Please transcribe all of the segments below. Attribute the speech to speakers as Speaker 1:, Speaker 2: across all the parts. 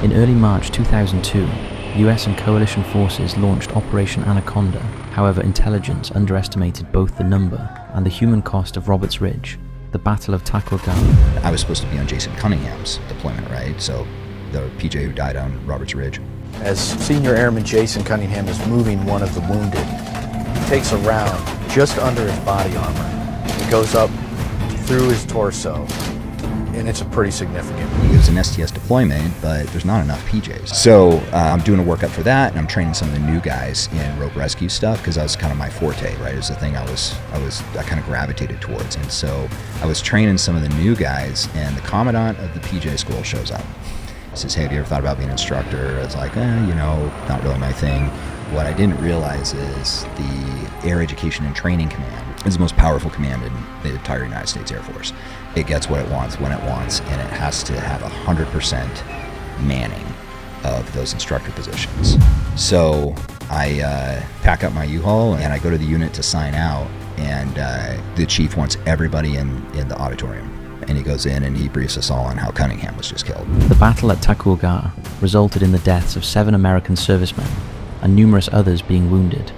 Speaker 1: In early March 2002, US and coalition forces launched Operation Anaconda. However, intelligence underestimated both the number and the human cost of Roberts Ridge, the Battle of Taco Gully.
Speaker 2: I was supposed to be on Jason Cunningham's deployment, right? So the PJ who died on Roberts Ridge.
Speaker 3: As Senior Airman Jason Cunningham is moving one of the wounded, he takes a round just under his body armor. It goes up through his torso, and it's a pretty significant.
Speaker 2: It was an STS deployment, but there's not enough PJs. So I'm doing a workup for that, and I'm training some of the new guys in rope rescue stuff, because that was kind of my forte, right? It was the thing I kind of gravitated towards. And so I was training some of the new guys, and the commandant of the PJ school shows up. He says, "Hey, have you ever thought about being an instructor?" I was like, not really my thing. What I didn't realize is the Air Education and Training Command is the most powerful command in the entire United States Air Force. It gets what it wants, when it wants, and it has to have 100% manning of those instructor positions. So I pack up my U-Haul and I go to the unit to sign out, and the chief wants everybody in the auditorium. And he goes in and he briefs us all on how Cunningham was just killed.
Speaker 1: The battle at Taco Gully resulted in the deaths of 7 American servicemen and numerous others being wounded,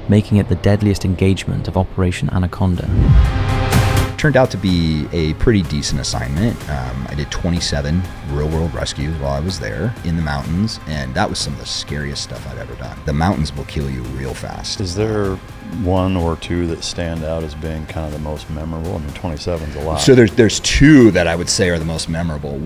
Speaker 1: making it the deadliest engagement of Operation Anaconda.
Speaker 2: Turned out to be a pretty decent assignment. I did 27 real-world rescues while I was there in the mountains, and that was some of the scariest stuff I've ever done. The mountains will kill you real fast.
Speaker 4: Is there one or two that stand out as being kind of the most memorable? I mean, 27's a lot.
Speaker 2: So there's 2 that I would say are the most memorable.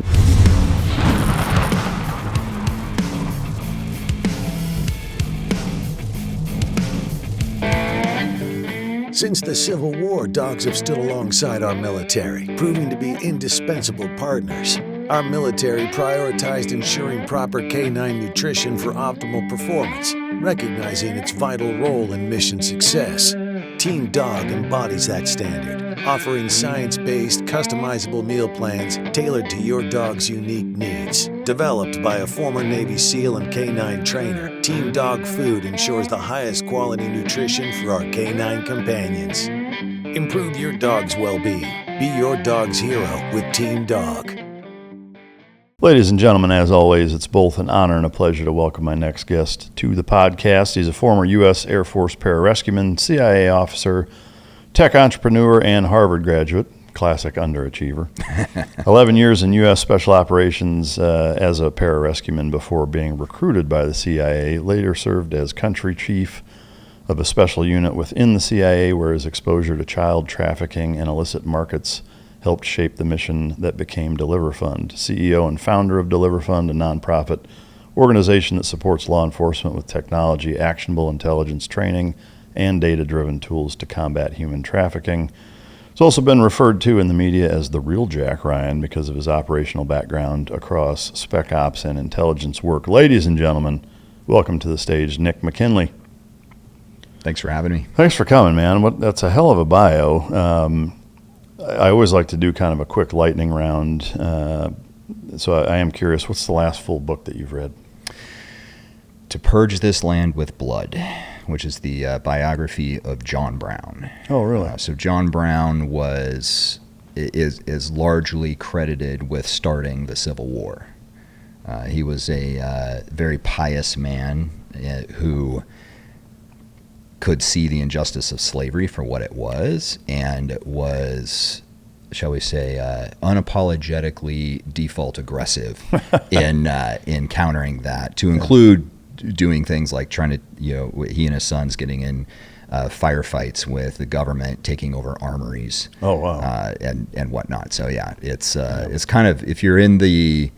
Speaker 5: Since the Civil War, dogs have stood alongside our military, proving to be indispensable partners. Our military prioritized ensuring proper canine nutrition for optimal performance, recognizing its vital role in mission success. Team Dog embodies that standard, offering science-based, customizable meal plans tailored to your dog's unique needs. Developed by a former Navy SEAL and canine trainer, Team Dog Food ensures the highest quality nutrition for our canine companions. Improve your dog's well-being. Be your dog's hero with Team Dog.
Speaker 4: Ladies and gentlemen, as always, it's both an honor and a pleasure to welcome my next guest to the podcast. He's a former U.S. Air Force Pararescueman, CIA officer, tech entrepreneur, and Harvard graduate. Classic underachiever. 11 years in U.S. Special Operations as a pararescueman before being recruited by the CIA. Later served as country chief of a special unit within the CIA, where his exposure to child trafficking and illicit markets helped shape the mission that became DeliverFund. CEO and founder of DeliverFund, a nonprofit organization that supports law enforcement with technology, actionable intelligence training, and data-driven tools to combat human trafficking. He's also been referred to in the media as the real Jack Ryan because of his operational background across spec ops and intelligence work. Ladies and gentlemen, welcome to the stage, Nic McKinley.
Speaker 2: Thanks for having me.
Speaker 4: Thanks for coming, man. That's a hell of a bio. I always like to do kind of a quick lightning round. So I am curious, what's the last full book that you've read?
Speaker 2: To Purge This Land with Blood, which is the biography of John Brown.
Speaker 4: Oh, really?
Speaker 2: So John Brown is largely credited with starting the Civil War. He was a very pious man who could see the injustice of slavery for what it was, and was, shall we say, unapologetically default aggressive in countering that, to include doing things like trying to, he and his sons getting in firefights with the government taking over armories.
Speaker 4: Oh, wow.
Speaker 2: And whatnot. So yeah, it's kind of, if you're in the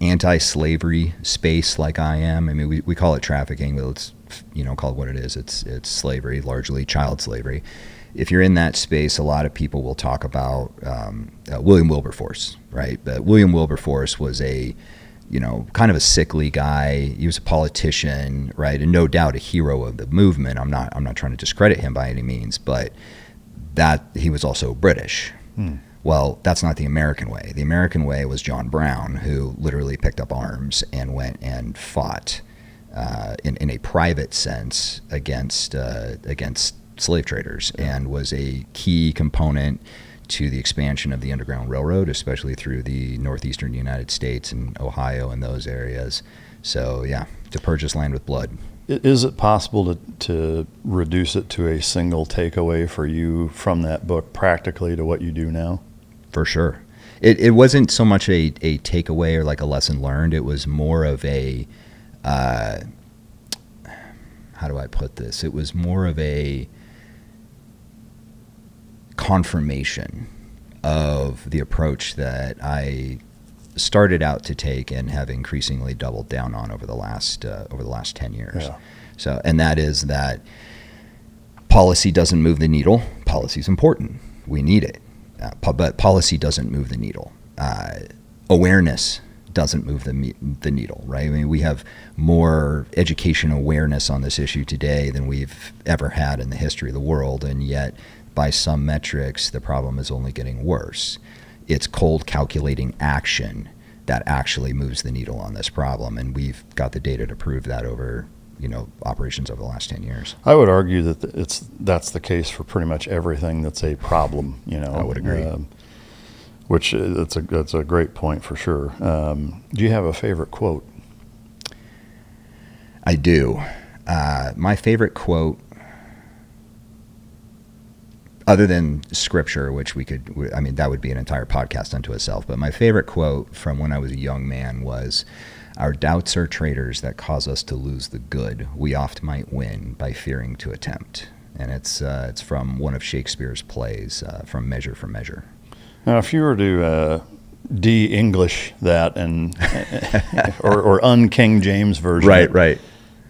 Speaker 2: anti-slavery space like I am, I mean, we call it trafficking, but let's call it what it is. It's slavery, largely child slavery. If you're in that space, a lot of people will talk about William Wilberforce, right? But William Wilberforce was a kind of a sickly guy. He was a politician, right? And no doubt a hero of the movement. I'm not trying to discredit him by any means, but that he was also British. Well, that's not the American way. The American way was John Brown, who literally picked up arms and went and fought in a private sense against slave traders, and was a key component to the expansion of the Underground Railroad, especially through the northeastern United States and Ohio and those areas. So yeah, to purchase land with blood.
Speaker 4: Is it possible to reduce it to a single takeaway for you from that book practically to what you do now?
Speaker 2: For sure. It wasn't so much a takeaway or like a lesson learned. It was more of a, how do I put this? It was more of a confirmation of the approach that I started out to take and have increasingly doubled down on over the last 10 years.
Speaker 4: Yeah.
Speaker 2: So, and that is that policy doesn't move the needle. Policy is important. We need it. But policy doesn't move the needle. Awareness doesn't move the needle, right? I mean, we have more education awareness on this issue today than we've ever had in the history of the world, and yet by some metrics, the problem is only getting worse. It's cold calculating action that actually moves the needle on this problem, and we've got the data to prove that over operations over the last 10 years.
Speaker 4: I would argue that that's the case for pretty much everything that's a problem.
Speaker 2: I would agree.
Speaker 4: Which that's a great point for sure. Do you have a favorite quote?
Speaker 2: I do. My favorite quote, other than scripture, which that would be an entire podcast unto itself, but my favorite quote from when I was a young man was, "Our doubts are traitors that cause us to lose the good we oft might win by fearing to attempt." And it's from one of Shakespeare's plays, from Measure for Measure.
Speaker 4: Now, if you were to de-English that and or un-King James version,
Speaker 2: right,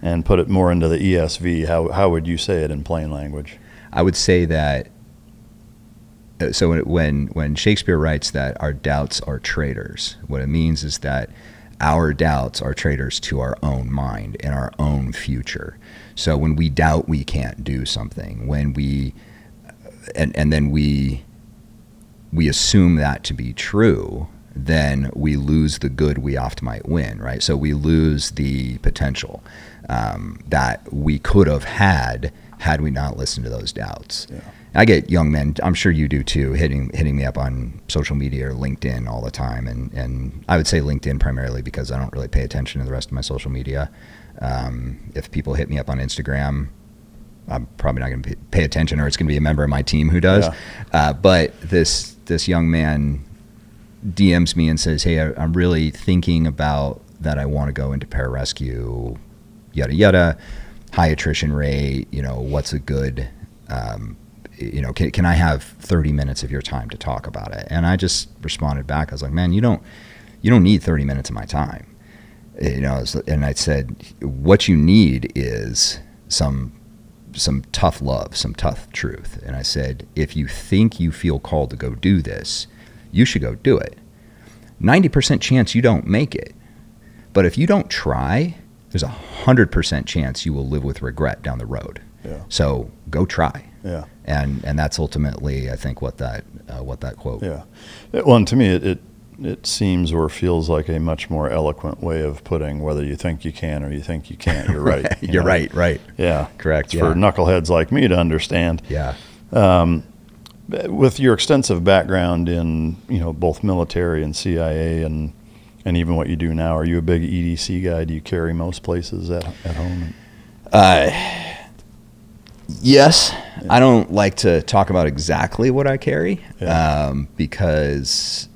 Speaker 4: and put it more into the ESV, how would you say it in plain language?
Speaker 2: I would say that. So when Shakespeare writes that our doubts are traitors, what it means is that our doubts are traitors to our own mind and our own future. So when we doubt we can't do something, when we and then we assume that to be true, then we lose the good we oft might win, right? So we lose the potential that we could have had we not listened to those doubts. Yeah. I get young men, I'm sure you do too, hitting me up on social media or LinkedIn all the time. And I would say LinkedIn primarily because I don't really pay attention to the rest of my social media. If people hit me up on Instagram, I'm probably not going to pay attention, or it's going to be a member of my team who does. Yeah. But this young man DMs me and says, "Hey, I'm really thinking about that. I want to go into pararescue, yada, yada, high attrition rate, what's a good, can I have 30 minutes of your time to talk about it?" And I just responded back. I was like, "Man, you don't need 30 minutes of my time." And I said, "What you need is some tough love, some tough truth." And I said, "If you think you feel called to go do this, you should go do it. 90% chance you don't make it. But if you don't try, there's 100% chance you will live with regret down the road. Yeah. So go try."
Speaker 4: Yeah.
Speaker 2: And that's ultimately, I think, what that quote.
Speaker 4: Yeah. Well, and to me, it seems or feels like a much more eloquent way of putting whether you think you can or you think you can't. You're right.
Speaker 2: You're right.
Speaker 4: Yeah.
Speaker 2: Correct.
Speaker 4: It's for knuckleheads like me to understand.
Speaker 2: Yeah.
Speaker 4: With your extensive background in both military and CIA and even what you do now, are you a big EDC guy? Do you carry most places at home?
Speaker 2: Yes. Yeah. I don't like to talk about exactly what I carry, because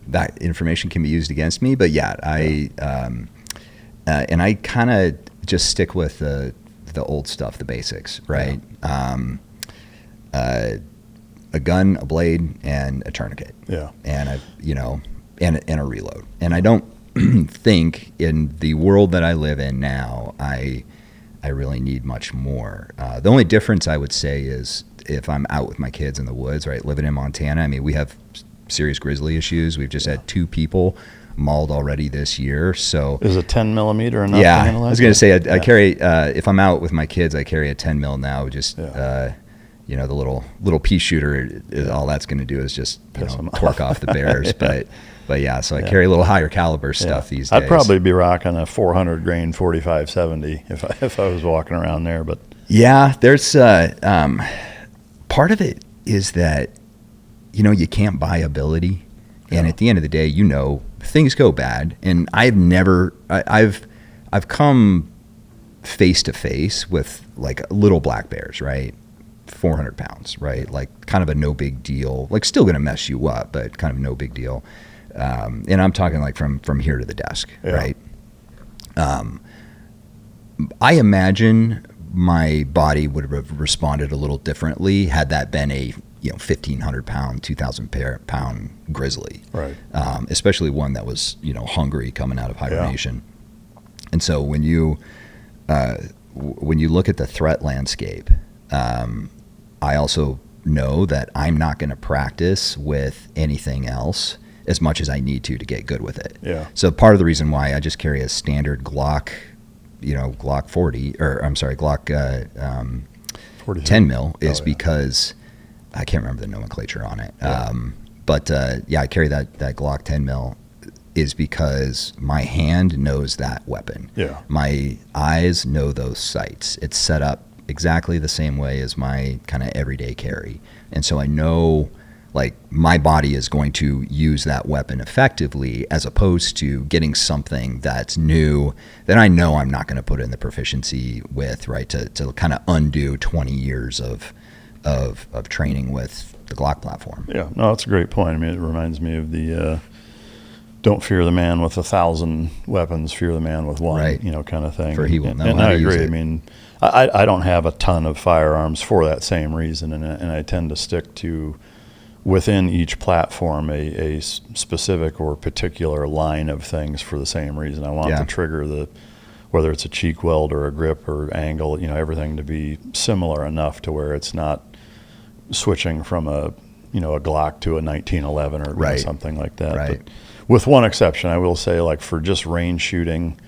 Speaker 2: that information can be used against me. But and I kind of just stick with the old stuff, the basics, right? Yeah. A gun, a blade, and a tourniquet. Yeah. And and a reload. And I don't think in the world that I live in now, I really need much more. The only difference I would say is if I'm out with my kids in the woods, right, living in Montana. I mean, we have serious grizzly issues. We've just had 2 people mauled already this year. So
Speaker 4: is a 10 millimeter enough?
Speaker 2: Yeah, I was going to say I carry. If I'm out with my kids, I carry a 10 mil now. Just the little pea shooter. All that's going to do is just torque off the bears. But yeah, so I carry a little higher caliber stuff these days.
Speaker 4: I'd probably be rocking a 400 grain 45-70 if I was walking around there. But
Speaker 2: yeah, there's part of it is that you can't buy ability. And at the end of the day, things go bad. And I've come face to face with like little black bears, right? 400 pounds, right? Like kind of a no big deal, like still going to mess you up, but kind of no big deal. And I'm talking like from here to the desk, right? I imagine my body would have responded a little differently had that been a 1,500 pound, 2,000 pound grizzly,
Speaker 4: right?
Speaker 2: Especially one that was hungry coming out of hibernation. And so when you look at the threat landscape, I also know that I'm not going to practice with anything else as much as I need to get good with it.
Speaker 4: Yeah.
Speaker 2: So part of the reason why I just carry a standard Glock, Glock 40, or I'm sorry, Glock 10 mil is because I can't remember the nomenclature on it.
Speaker 4: Yeah.
Speaker 2: But I carry that Glock 10 mil is because my hand knows that weapon.
Speaker 4: Yeah.
Speaker 2: My eyes know those sights. It's set up exactly the same way as my kind of everyday carry. And so I know like my body is going to use that weapon effectively, as opposed to getting something that's new that I know I'm not going to put in the proficiency with, right? To kind of undo 20 years of training with the Glock platform.
Speaker 4: Yeah, no, that's a great point. I mean, it reminds me of the don't fear the man with 1,000 weapons, fear the man with one,
Speaker 2: right.
Speaker 4: Kind of thing.
Speaker 2: For he will know
Speaker 4: and
Speaker 2: how
Speaker 4: I
Speaker 2: to use
Speaker 4: agree.
Speaker 2: it.
Speaker 4: I mean, I don't have a ton of firearms for that same reason, and I tend to stick to within each platform a specific or particular line of things for the same reason. I want the trigger, whether it's a cheek weld or a grip or angle, everything to be similar enough to where it's not switching from a Glock to a 1911 or something like that.
Speaker 2: Right.
Speaker 4: But with one exception, I will say, like for just range shooting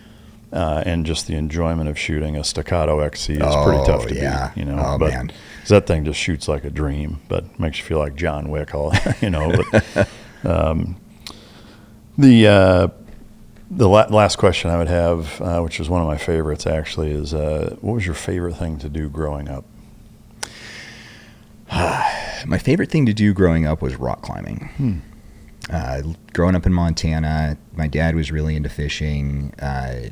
Speaker 4: and just the enjoyment of shooing, a staccato XC is pretty tough to beat.
Speaker 2: Oh,
Speaker 4: but
Speaker 2: man.
Speaker 4: that thing just shoots like a dream, but makes you feel like John Wick. But the last question I would have, which is one of my favorites actually, is what was your favorite thing to do growing up?
Speaker 2: My favorite thing to do growing up was rock climbing. Growing up in Montana, my dad was really into fishing, and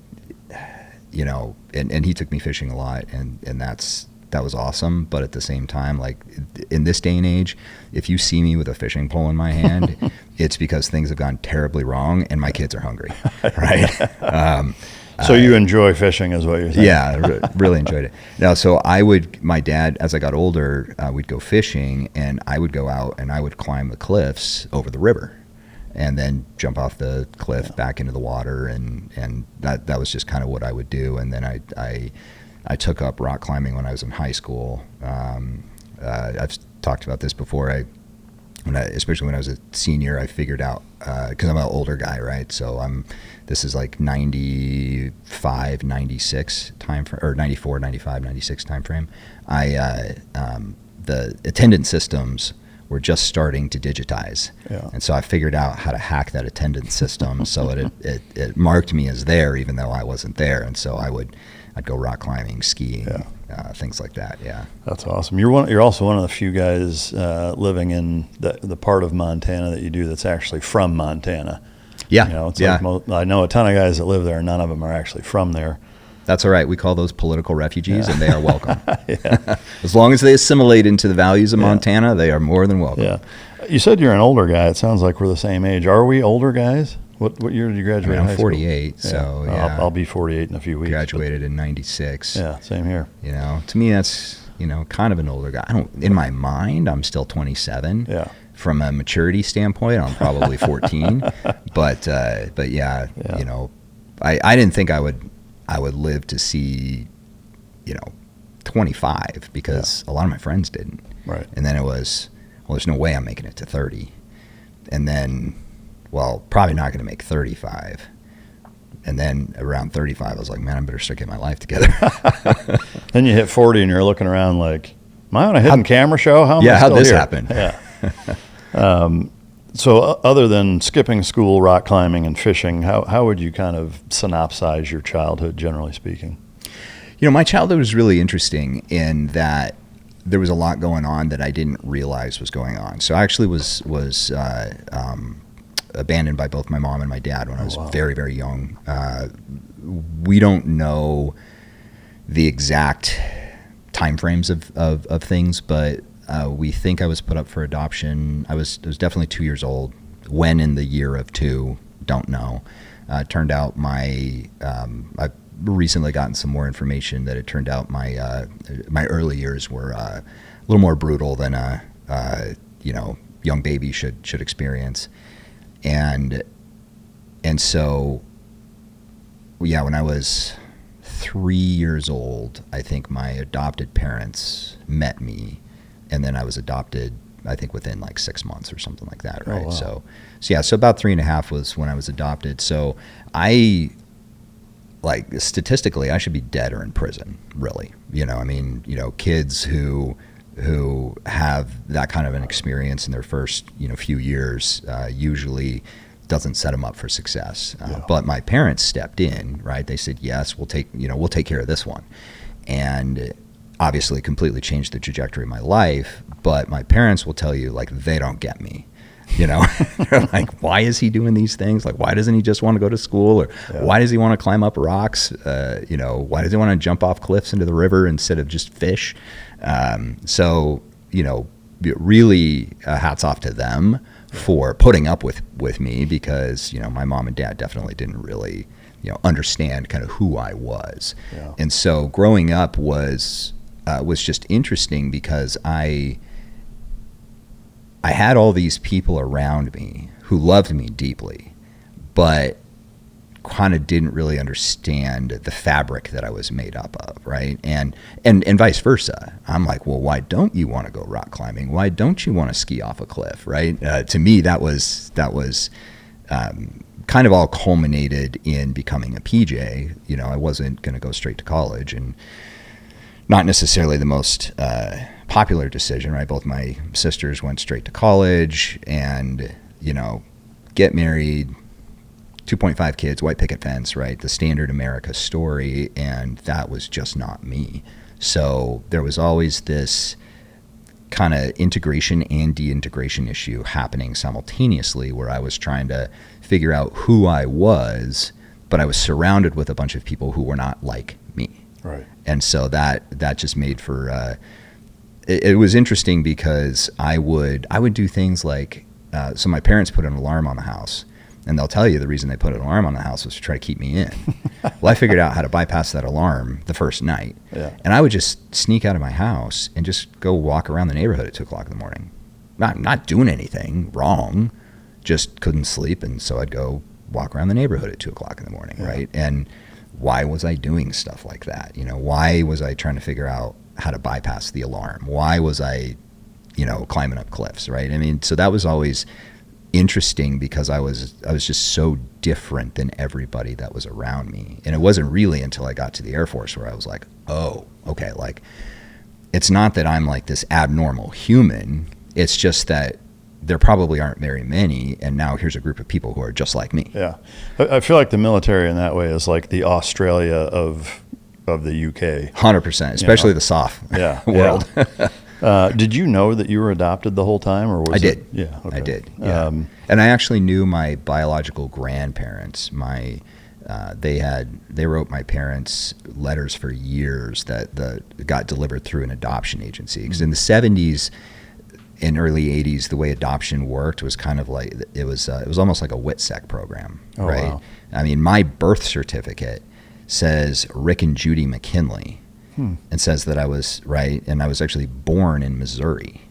Speaker 2: he took me fishing a lot, and that was awesome. But at the same time, like in this day and age, if you see me with a fishing pole in my hand, it's because things have gone terribly wrong and my kids are hungry, right?
Speaker 4: So you enjoy fishing is what you're saying?
Speaker 2: Yeah, really enjoyed it. Now, so my dad, as I got older, we'd go fishing, and I would go out and I would climb the cliffs over the river and then jump off the cliff back into the water, and that was just kind of what I would do. And then I took up rock climbing when I was in high school. I've talked about this before. Especially when I was a senior, I figured out, because I'm an older guy, right? So this is like 95, 96 time frame, or 94, 95, 96 time frame. The attendance systems were just starting to digitize.
Speaker 4: Yeah.
Speaker 2: And so I figured out how to hack that attendance system so that it marked me as there even though I wasn't there. And so I'd go rock climbing, skiing, things like that. Yeah.
Speaker 4: That's awesome. You're also one of the few guys living in the part of Montana that you do that's actually from Montana.
Speaker 2: Yeah.
Speaker 4: It's like I know a ton of guys that live there, and none of them are actually from there.
Speaker 2: That's all right. We call those political refugees, and they are welcome. As long as they assimilate into the values of Montana, they are more than welcome.
Speaker 4: Yeah. You said you're an older guy. It sounds like we're the same age. Are we older guys? What year did you graduate?
Speaker 2: I'm 48, so yeah.
Speaker 4: I'll be 48 in a few weeks.
Speaker 2: Graduated in 96.
Speaker 4: Yeah, same here.
Speaker 2: To me, that's kind of an older guy. In my mind, I'm still 27.
Speaker 4: Yeah.
Speaker 2: From a maturity standpoint, I'm probably 14. but yeah, I didn't think I would live to see 25, because a lot of my friends didn't.
Speaker 4: Right.
Speaker 2: And then it was, well, there's no way I'm making it to 30. And then, well, probably not going to make 35. And then around 35, I was like, man, I better start getting my life together.
Speaker 4: Then you hit 40 and you're looking around like, am I on a hidden camera show? How am I
Speaker 2: how'd
Speaker 4: still
Speaker 2: this
Speaker 4: here?
Speaker 2: happen?
Speaker 4: Yeah. So other than skipping school, rock climbing, and fishing, how would you kind of synopsize your childhood, generally speaking?
Speaker 2: My childhood was really interesting in that there was a lot going on that I didn't realize was going on. So I actually was abandoned by both my mom and my dad when I was very, very young. We don't know the exact timeframes of things, but we think I was put up for adoption. I was definitely 2 years old. When in the year of 2, don't know. Turned out I've recently gotten some more information that it turned out my early years were a little more brutal than a young baby should experience. And so, yeah, when I was 3 years old, I think my adopted parents met me, and then I was adopted, I think, within like 6 months or something like that, right?
Speaker 4: Oh, wow.
Speaker 2: So about 3.5 was when I was adopted. So statistically, I should be dead or in prison, really. Kids who have that kind of an experience in their first, few years, usually doesn't set them up for success. But my parents stepped in, right? They said, yes, we'll take care of this one. And obviously completely changed the trajectory of my life. But my parents will tell you, like, they don't get me. They're like, why is he doing these things? Like, why doesn't he just want to go to school? Or why does he want to climb up rocks? Why does he want to jump off cliffs into the river instead of just fish? Really hats off to them for putting up with me, because, my mom and dad definitely didn't really, understand kind of who I was. Yeah. And so growing up was just interesting, because I had all these people around me who loved me deeply, but kind of didn't really understand the fabric that I was made up of, right? And vice versa. I'm like, well, why don't you want to go rock climbing? Why don't you want to ski off a cliff, right? To me, that was kind of all culminated in becoming a PJ. I wasn't going to go straight to college, and not necessarily the most popular decision, right? Both my sisters went straight to college and, get married, 2.5 kids, white picket fence, right? The standard America story. And that was just not me. So there was always this kind of integration and de-integration issue happening simultaneously, where I was trying to figure out who I was, but I was surrounded with a bunch of people who were not like me.
Speaker 4: Right.
Speaker 2: And so that just made for, it was interesting, because I would do things like, so my parents put an alarm on the house, and they'll tell you the reason they put an alarm on the house was to try to keep me in. Well, I figured out how to bypass that alarm the first night. Yeah. And I would just sneak out of my house and just go walk around the neighborhood at 2:00 in the morning. Not doing anything wrong, just couldn't sleep. And so I'd go walk around the neighborhood at 2:00 in the morning, right? And why was I doing stuff like that? Why was I trying to figure out how to bypass the alarm? Why was I, climbing up cliffs, right? I mean, so that was always interesting, because I was just so different than everybody that was around me. And it wasn't really until I got to the Air Force where I was like, oh, okay, like, it's not that I'm like this abnormal human. It's just that there probably aren't very many, and now here's a group of people who are just like me.
Speaker 4: Yeah. I feel like the military in that way is like the Australia of the UK.
Speaker 2: 100%, especially the soft world.
Speaker 4: Yeah. Did you know that you were adopted the whole time, or was
Speaker 2: I did.
Speaker 4: It? Yeah, okay.
Speaker 2: I did. Yeah. And I actually knew my biological grandparents. They wrote my parents letters for years that got delivered through an adoption agency. Because in the 70s and early 80s, the way adoption worked was kind of like, it was almost like a WITSEC program, right? Wow. I mean, my birth certificate says Rick and Judy McKinley. And says that I was right, and I was actually born in Missouri.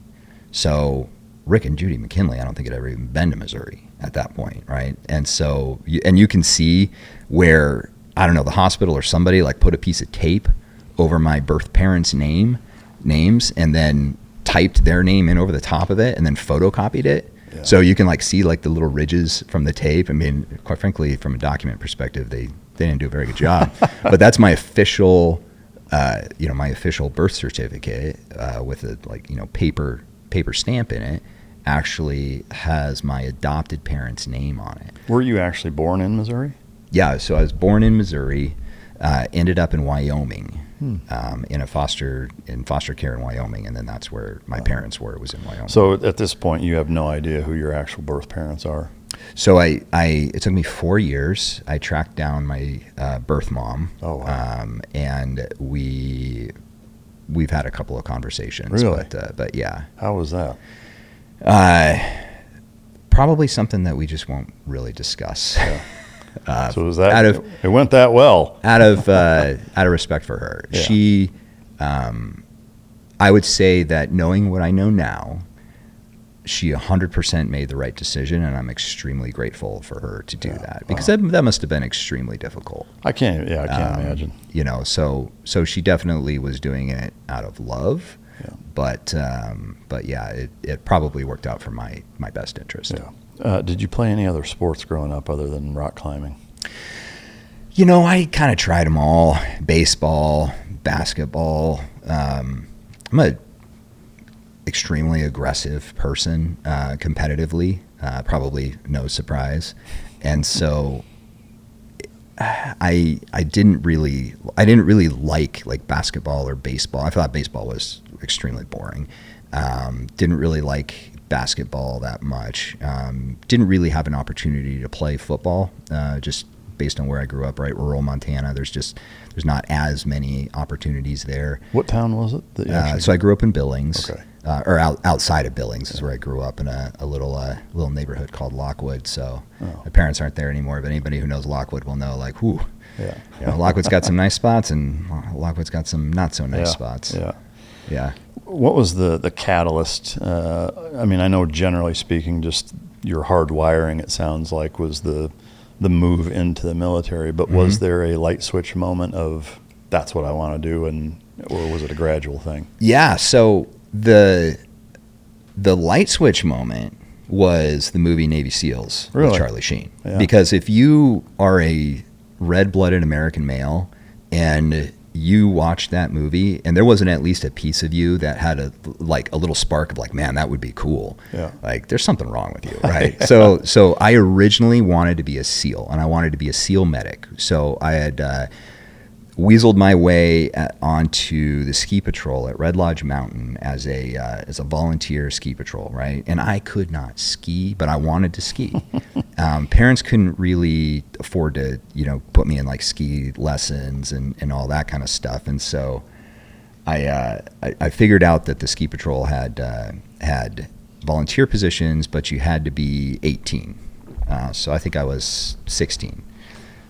Speaker 2: So Rick and Judy McKinley, I don't think had ever even been to Missouri at that point, right? And so, you can see where, I don't know, the hospital or somebody like put a piece of tape over my birth parents' names, and then typed their name in over the top of it, and then photocopied it. Yeah. So you can like see like the little ridges from the tape. I mean, quite frankly, from a document perspective, they didn't do a very good job. But that's my official. My official birth certificate with a paper stamp in it actually has my adopted parents' name on it.
Speaker 4: Were you actually born in Missouri?
Speaker 2: Yeah, so I was born in Missouri, ended up in Wyoming, in foster care in Wyoming, and then that's where my parents were. Was in Wyoming.
Speaker 4: So at this point, you have no idea who your actual birth parents are.
Speaker 2: So it took me 4 years. I tracked down my birth mom.
Speaker 4: Oh, wow.
Speaker 2: And we've had a couple of conversations.
Speaker 4: Really?
Speaker 2: But yeah.
Speaker 4: How was that?
Speaker 2: Probably something that we just won't really discuss.
Speaker 4: Yeah. So was that it went that well?
Speaker 2: Out of respect for her.
Speaker 4: Yeah.
Speaker 2: She, I would say that knowing what I know now, she 100% made the right decision, and I'm extremely grateful for her to do that, because that must have been extremely difficult.
Speaker 4: I can't imagine.
Speaker 2: You know, so she definitely was doing it out of love, but yeah, it probably worked out for my best interest.
Speaker 4: Yeah. Did you play any other sports growing up other than rock climbing?
Speaker 2: You know, I kind of tried them all: baseball, basketball. I'm a extremely aggressive person, competitively, probably no surprise. And so I didn't really like basketball or baseball. I thought baseball was extremely boring. Didn't really like basketball that much. Didn't really have an opportunity to play football, just based on where I grew up, right? Rural Montana. There's not as many opportunities there.
Speaker 4: What town was it?
Speaker 2: So I grew up in Billings.
Speaker 4: Okay.
Speaker 2: Or outside of Billings is where I grew up, in a little neighborhood called Lockwood. So my parents aren't there anymore, but anybody who knows Lockwood will know, like, whew.
Speaker 4: Yeah.
Speaker 2: You know, Lockwood's got some nice spots, and Lockwood's got some not so nice spots.
Speaker 4: Yeah.
Speaker 2: Yeah.
Speaker 4: What was the catalyst? I mean, I know generally speaking, just your hard wiring, it sounds like, was the move into the military, but was there a light switch moment of that's what I want to do, or was it a gradual thing? Yeah.
Speaker 2: So the light switch moment was the movie Navy SEALs with Charlie Sheen. Yeah. Because if you are a red-blooded American male and you watched that movie and there wasn't at least a piece of you that had a little spark of like, man, that would be cool. Yeah. Like, there's something wrong with you, right? Yeah. So I originally wanted to be a SEAL, and I wanted to be a SEAL medic. So I had weaseled my way onto the ski patrol at Red Lodge Mountain as a volunteer ski patrol, right? And I could not ski, but I wanted to ski. Parents couldn't really afford to, put me in like ski lessons and all that kind of stuff. And so I figured out that the ski patrol had volunteer positions, but you had to be 18. So I think I was 16.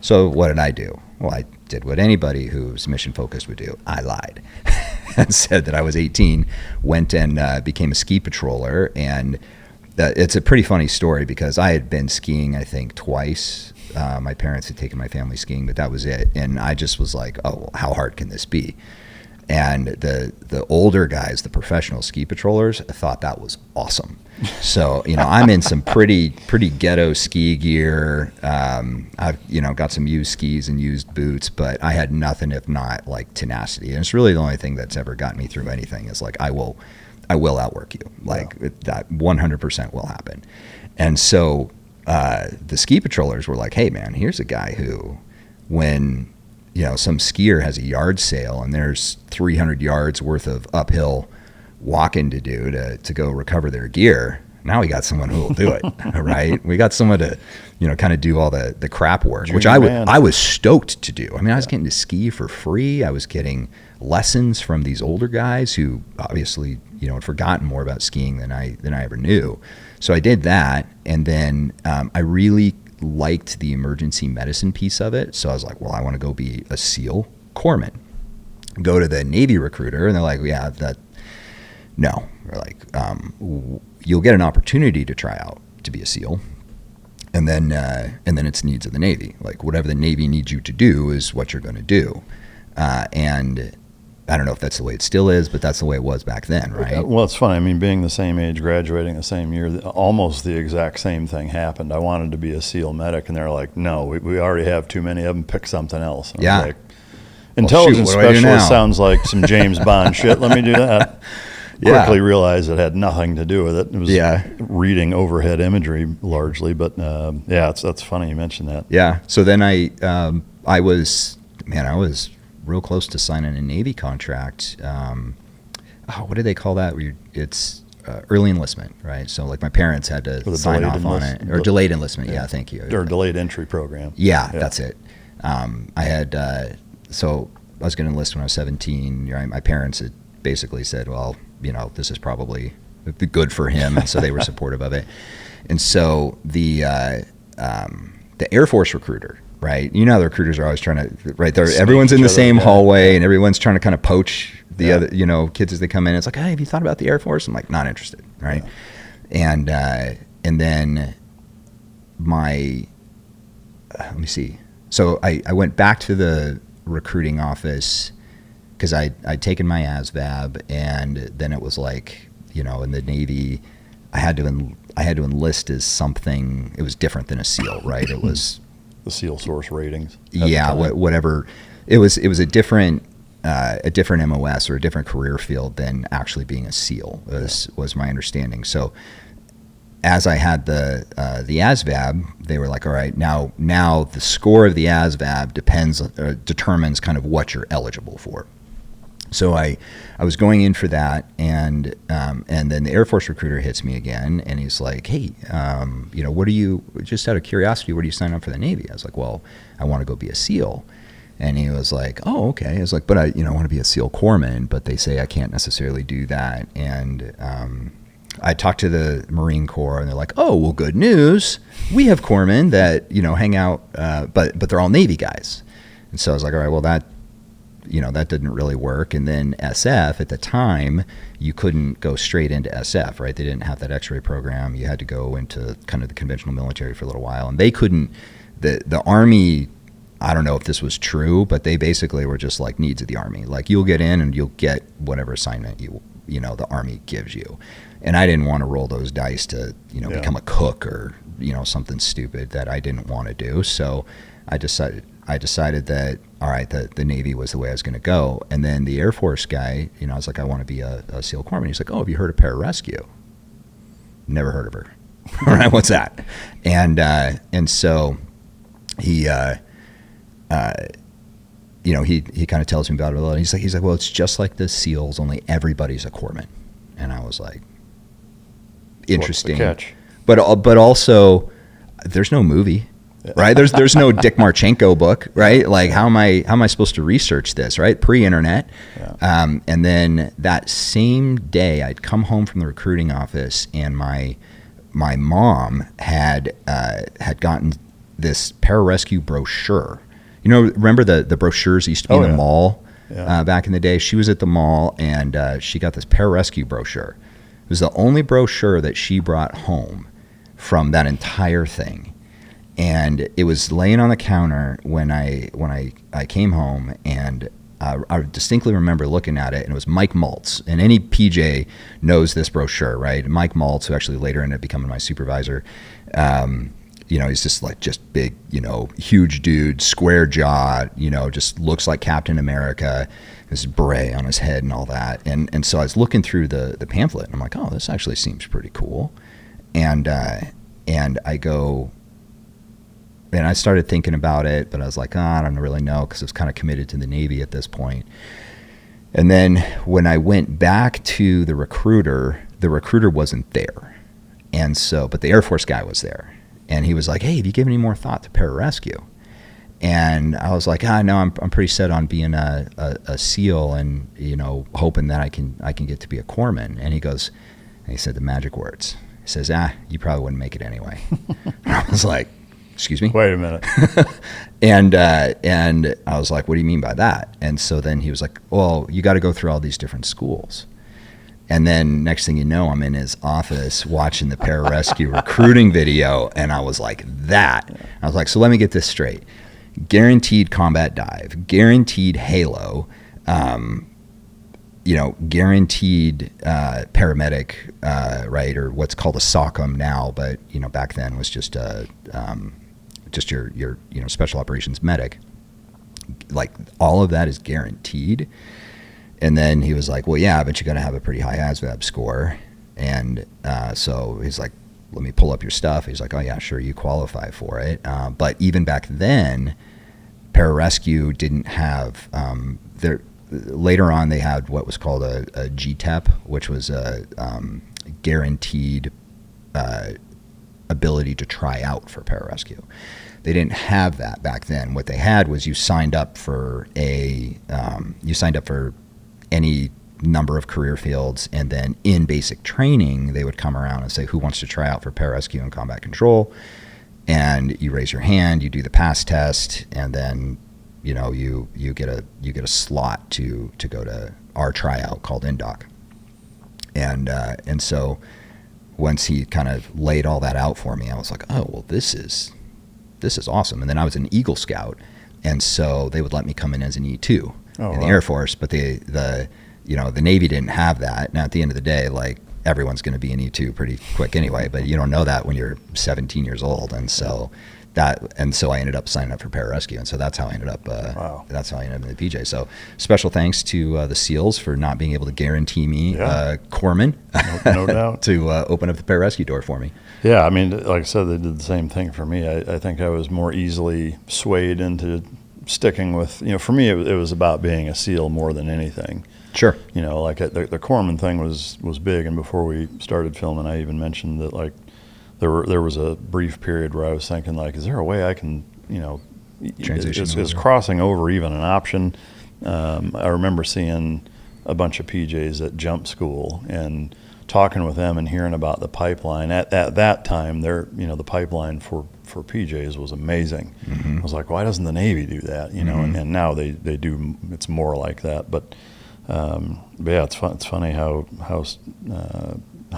Speaker 2: So what did I do? Well, I did what anybody who's mission focused would do. I lied and said that I was 18, went and became a ski patroller. And it's a pretty funny story because I had been skiing, I think, twice. My parents had taken my family skiing, but that was it. And I just was like, oh, well, how hard can this be? And the older guys, the professional ski patrollers, thought that was awesome. So, I'm in some pretty ghetto ski gear. I've, got some used skis and used boots, but I had nothing if not like tenacity. And it's really the only thing that's ever gotten me through anything is like, I will outwork you. Like that 100% will happen. And so the ski patrollers were like, hey man, here's a guy who, when some skier has a yard sale and there's 300 yards worth of uphill walking to do to go recover their gear. Now we got someone who will do it, right? We got someone to, kind of do all the crap work, which I was stoked to do. I mean, I was getting to ski for free. I was getting lessons from these older guys who obviously, had forgotten more about skiing than I ever knew. So I did that, and then I really liked the emergency medicine piece of it. So I was like, well, I want to go be a SEAL corpsman. Go to the Navy recruiter, and they're like, yeah, no. We're like, you'll get an opportunity to try out to be a SEAL, and then it's needs of the Navy. Like, whatever the Navy needs you to do is what you're going to do. And I don't know if that's the way it still is, but that's the way it was back then, right?
Speaker 4: Well, it's funny. I mean, being the same age, graduating the same year, almost the exact same thing happened. I wanted to be a SEAL medic, and they're like, no, we already have too many of them. Pick something else. And I was like, intelligence specialist sounds like some James Bond shit. Let me do that. Quickly realized it had nothing to do with it. It was reading overhead imagery largely, but that's funny you mentioned that.
Speaker 2: Yeah. So then I was real close to signing a Navy contract. What do they call that? It's early enlistment, right? So like my parents had to sign off on it, or delayed enlistment. Yeah, thank you.
Speaker 4: Or delayed entry program.
Speaker 2: Yeah, that's it. I had so I was going to enlist when I was 17. Right? My parents had basically said, well, this is probably good for him, and so they were supportive of it. And so the Air Force recruiter, right? You know how the recruiters are always trying to, right? Everyone's in the same hallway, and everyone's trying to kind of poach the other, kids as they come in. It's like, hey, have you thought about the Air Force? I'm like, not interested, right? Yeah. And then let me see. So I went back to the recruiting office because I'd taken my ASVAB, and then it was like, in the Navy, I had to enlist as something. It was different than a SEAL, right? It was
Speaker 4: the SEAL source ratings.
Speaker 2: Yeah, whatever. It was a different MOS or a different career field than actually being a SEAL was my understanding. So as I had the ASVAB, they were like, all right, now the score of the ASVAB determines kind of what you're eligible for. So I was going in for that, and then the Air Force recruiter hits me again, and he's like, hey, what do you, just out of curiosity, what do you sign up for the Navy? I was like, well, I want to go be a SEAL. And he was like, oh, okay. I was like, but I want to be a SEAL corpsman, but they say I can't necessarily do that. And I talked to the Marine Corps, and they're like, oh, well, good news. We have corpsmen that, hang out, but they're all Navy guys. And so I was like, all right, well, that didn't really work. And then SF, at the time, you couldn't go straight into SF, right? They didn't have that X-ray program. You had to go into kind of the conventional military for a little while. And they couldn't, the Army, I don't know if this was true, but they basically were just like needs of the Army. Like, you'll get in and you'll get whatever assignment the Army gives you. And I didn't want to roll those dice to, become a cook or, something stupid that I didn't want to do. So I decided that, all right, the Navy was the way I was going to go. And then the Air Force guy, I was like, I want to be a SEAL corpsman. He's like, oh, have you heard of Pararescue? Never heard of her. All right, what's that? And so he, he kind of tells me about it a little. He's like, well, it's just like the SEALs, only everybody's a corpsman. And I was like, interesting.
Speaker 4: What's the catch?
Speaker 2: But also, there's no movie. Right? There's no Dick Marchenko book, right? Like, how am I supposed to research this, right? Pre-internet. Yeah. And then that same day, I'd come home from the recruiting office, and my mom had gotten this Pararescue brochure. Remember the brochures that used to be in the mall back in the day? She was at the mall, and she got this Pararescue brochure. It was the only brochure that she brought home from that entire thing. And it was laying on the counter when I came home, and I distinctly remember looking at it, and it was Mike Maltz. And any PJ knows this brochure, right? Mike Maltz, who actually later ended up becoming my supervisor, he's just big, huge dude, square jaw, just looks like Captain America, this beret on his head and all that. And so I was looking through the pamphlet, and I'm like, oh, this actually seems pretty cool. And I go... And I started thinking about it, but I was like, I don't really know, because I was kind of committed to the Navy at this point. And then when I went back to the recruiter wasn't there. And so, but the Air Force guy was there. And he was like, hey, have you given any more thought to Pararescue? And I was like, no, I'm pretty set on being a SEAL, and, hoping that I can get to be a corpsman. And he said the magic words. He says, you probably wouldn't make it anyway. And I was like, excuse me?
Speaker 4: Wait a minute.
Speaker 2: And I was like, what do you mean by that? And so then he was like, well, you got to go through all these different schools. And then next thing you know, I'm in his office watching the Pararescue recruiting video, and I was like, that. I was like, so let me get this straight. Guaranteed combat dive, guaranteed Halo, guaranteed paramedic, right, or what's called a SOCM now, but back then was just your special operations medic. Like, all of that is guaranteed. And then he was like, well, yeah, but you got to have a pretty high ASVAB score. And so he's like, let me pull up your stuff. He's like, oh yeah, sure, you qualify for it. But even back then, Pararescue didn't have later on they had what was called a GTEP, which was a guaranteed ability to try out for Pararescue. They didn't have that back then. What they had was you signed up for any number of career fields, and then in basic training they would come around and say, who wants to try out for Pararescue and combat control? And you raise your hand, you do the pass test, and then you get a slot to go to our tryout called INDOC. And so once he kind of laid all that out for me, I was like, oh well, this is awesome. And then I was an Eagle Scout, and so they would let me come in as an E2 in the Air Force, but the Navy didn't have that. Now at the end of the day, like, everyone's going to be an E2 pretty quick anyway, but you don't know that when you're 17 years old. And so I ended up signing up for Pararescue, and so that's how I ended up. That's how I ended up in the PJ. So special thanks to the SEALs for not being able to guarantee me corpsman,
Speaker 4: no doubt,
Speaker 2: to open up the Pararescue door for me.
Speaker 4: Yeah, I mean, like I said, they did the same thing for me. I think I was more easily swayed into sticking with. For me, it was about being a SEAL more than anything.
Speaker 2: Sure.
Speaker 4: Like the corpsman thing was big, and before we started filming, I even mentioned that, like, there was a brief period where I was thinking, like, is there a way I can,
Speaker 2: transition?
Speaker 4: Is crossing over even an option? I remember seeing a bunch of PJs at jump school and talking with them and hearing about the pipeline. At that time, the pipeline for PJs was amazing.
Speaker 2: Mm-hmm.
Speaker 4: I was like, why doesn't the Navy do that?
Speaker 2: Mm-hmm.
Speaker 4: And now they do. It's more like that, but yeah, it's fun. It's funny how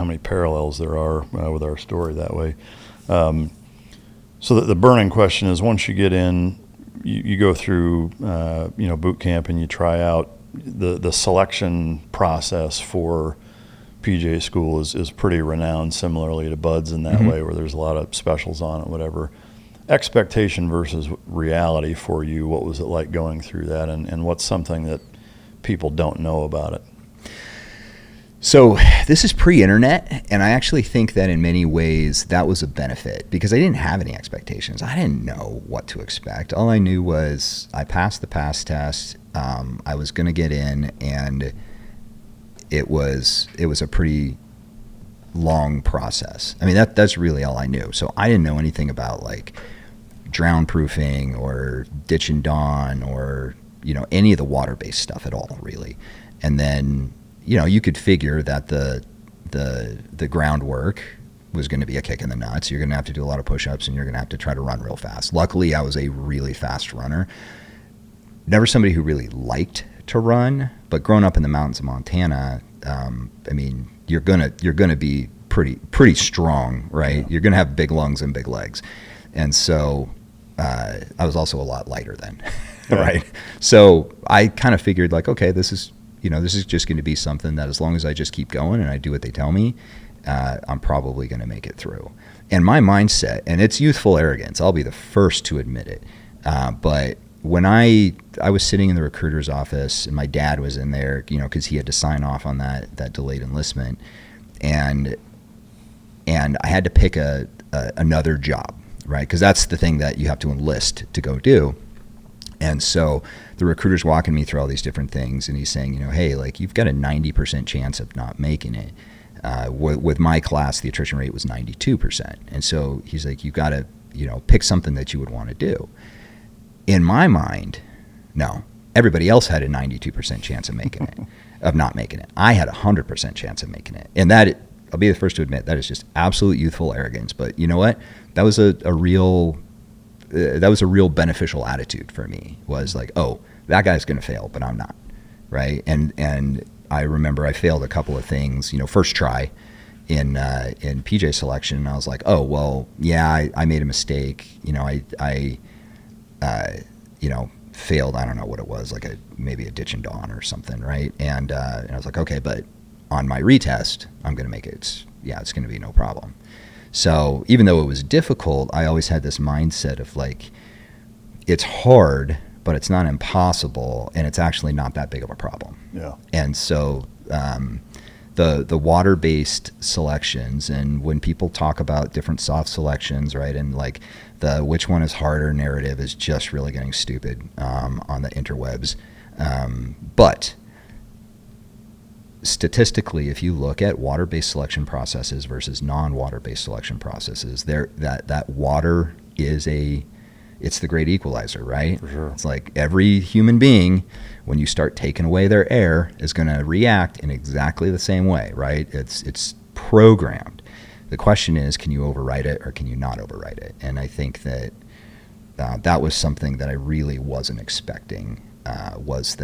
Speaker 4: many parallels there are with our story that way. So the burning question is, once you get in, you go through boot camp and you try out. The selection process for PJ school is pretty renowned, similarly to BUDS in that
Speaker 2: Mm-hmm.
Speaker 4: way, where there's a lot of specials on it, whatever. Expectation versus reality for you, what was it like going through that, and what's something that people don't know about it?
Speaker 2: So this is pre-internet, and I actually think that in many ways that was a benefit, because I didn't have any expectations. I didn't know what to expect. All I knew was I passed the pass test. I was going to get in, and it was a pretty long process. I mean, that's really all I knew. So I didn't know anything about, like, drown proofing or ditch and dawn or any of the water-based stuff at all, really. And then you could figure that the groundwork was going to be a kick in the nuts. You're going to have to do a lot of push-ups, and you're going to have to try to run real fast. Luckily, I was a really fast runner. Never somebody who really liked to run, but growing up in the mountains of Montana, I mean, you're gonna be pretty strong, right? Yeah. You're gonna have big lungs and big legs, and so I was also a lot lighter then, right? So I kind of figured, like, okay, this is just going to be something that, as long as I just keep going and I do what they tell me, I'm probably going to make it through. And my mindset, and it's youthful arrogance, I'll be the first to admit it, but when I was sitting in the recruiter's office, and my dad was in there, because he had to sign off on that delayed enlistment, and I had to pick another job, right? Because that's the thing that you have to enlist to go do. And so the recruiter's walking me through all these different things, and he's saying, hey, like, you've got a 90% chance of not making it. With my class, the attrition rate was 92%. And so he's like, you've got to, pick something that you would want to do. In my mind, no. Everybody else had a 92% chance of making it, of not making it. I had a 100% chance of making it. And that, I'll be the first to admit, that is just absolute youthful arrogance. But you know what? That was a real beneficial attitude for me, was like, oh, that guy's going to fail, but I'm not, right? And I remember I failed a couple of things, first try in PJ selection, and I was like, oh, well, yeah, I made a mistake. I failed, I don't know what it was, like maybe a ditch and dawn or something, right? And I was like, okay, but on my retest, I'm going to make it. It's going to be no problem. So even though it was difficult, I always had this mindset of, like, it's hard, but it's not impossible, and it's actually not that big of a problem.
Speaker 4: Yeah.
Speaker 2: And so the water-based selections, and when people talk about different soft selections, right, and like The which one is harder narrative is just really getting stupid on the interwebs. But statistically, if you look at water-based selection processes versus non-water-based selection processes, that water is it's the great equalizer, right?
Speaker 4: For sure.
Speaker 2: It's like every human being, when you start taking away their air, is going to react in exactly the same way, right? It's programmed. The question is, can you override it or can you not override it? And I think that that was something that I really wasn't expecting, was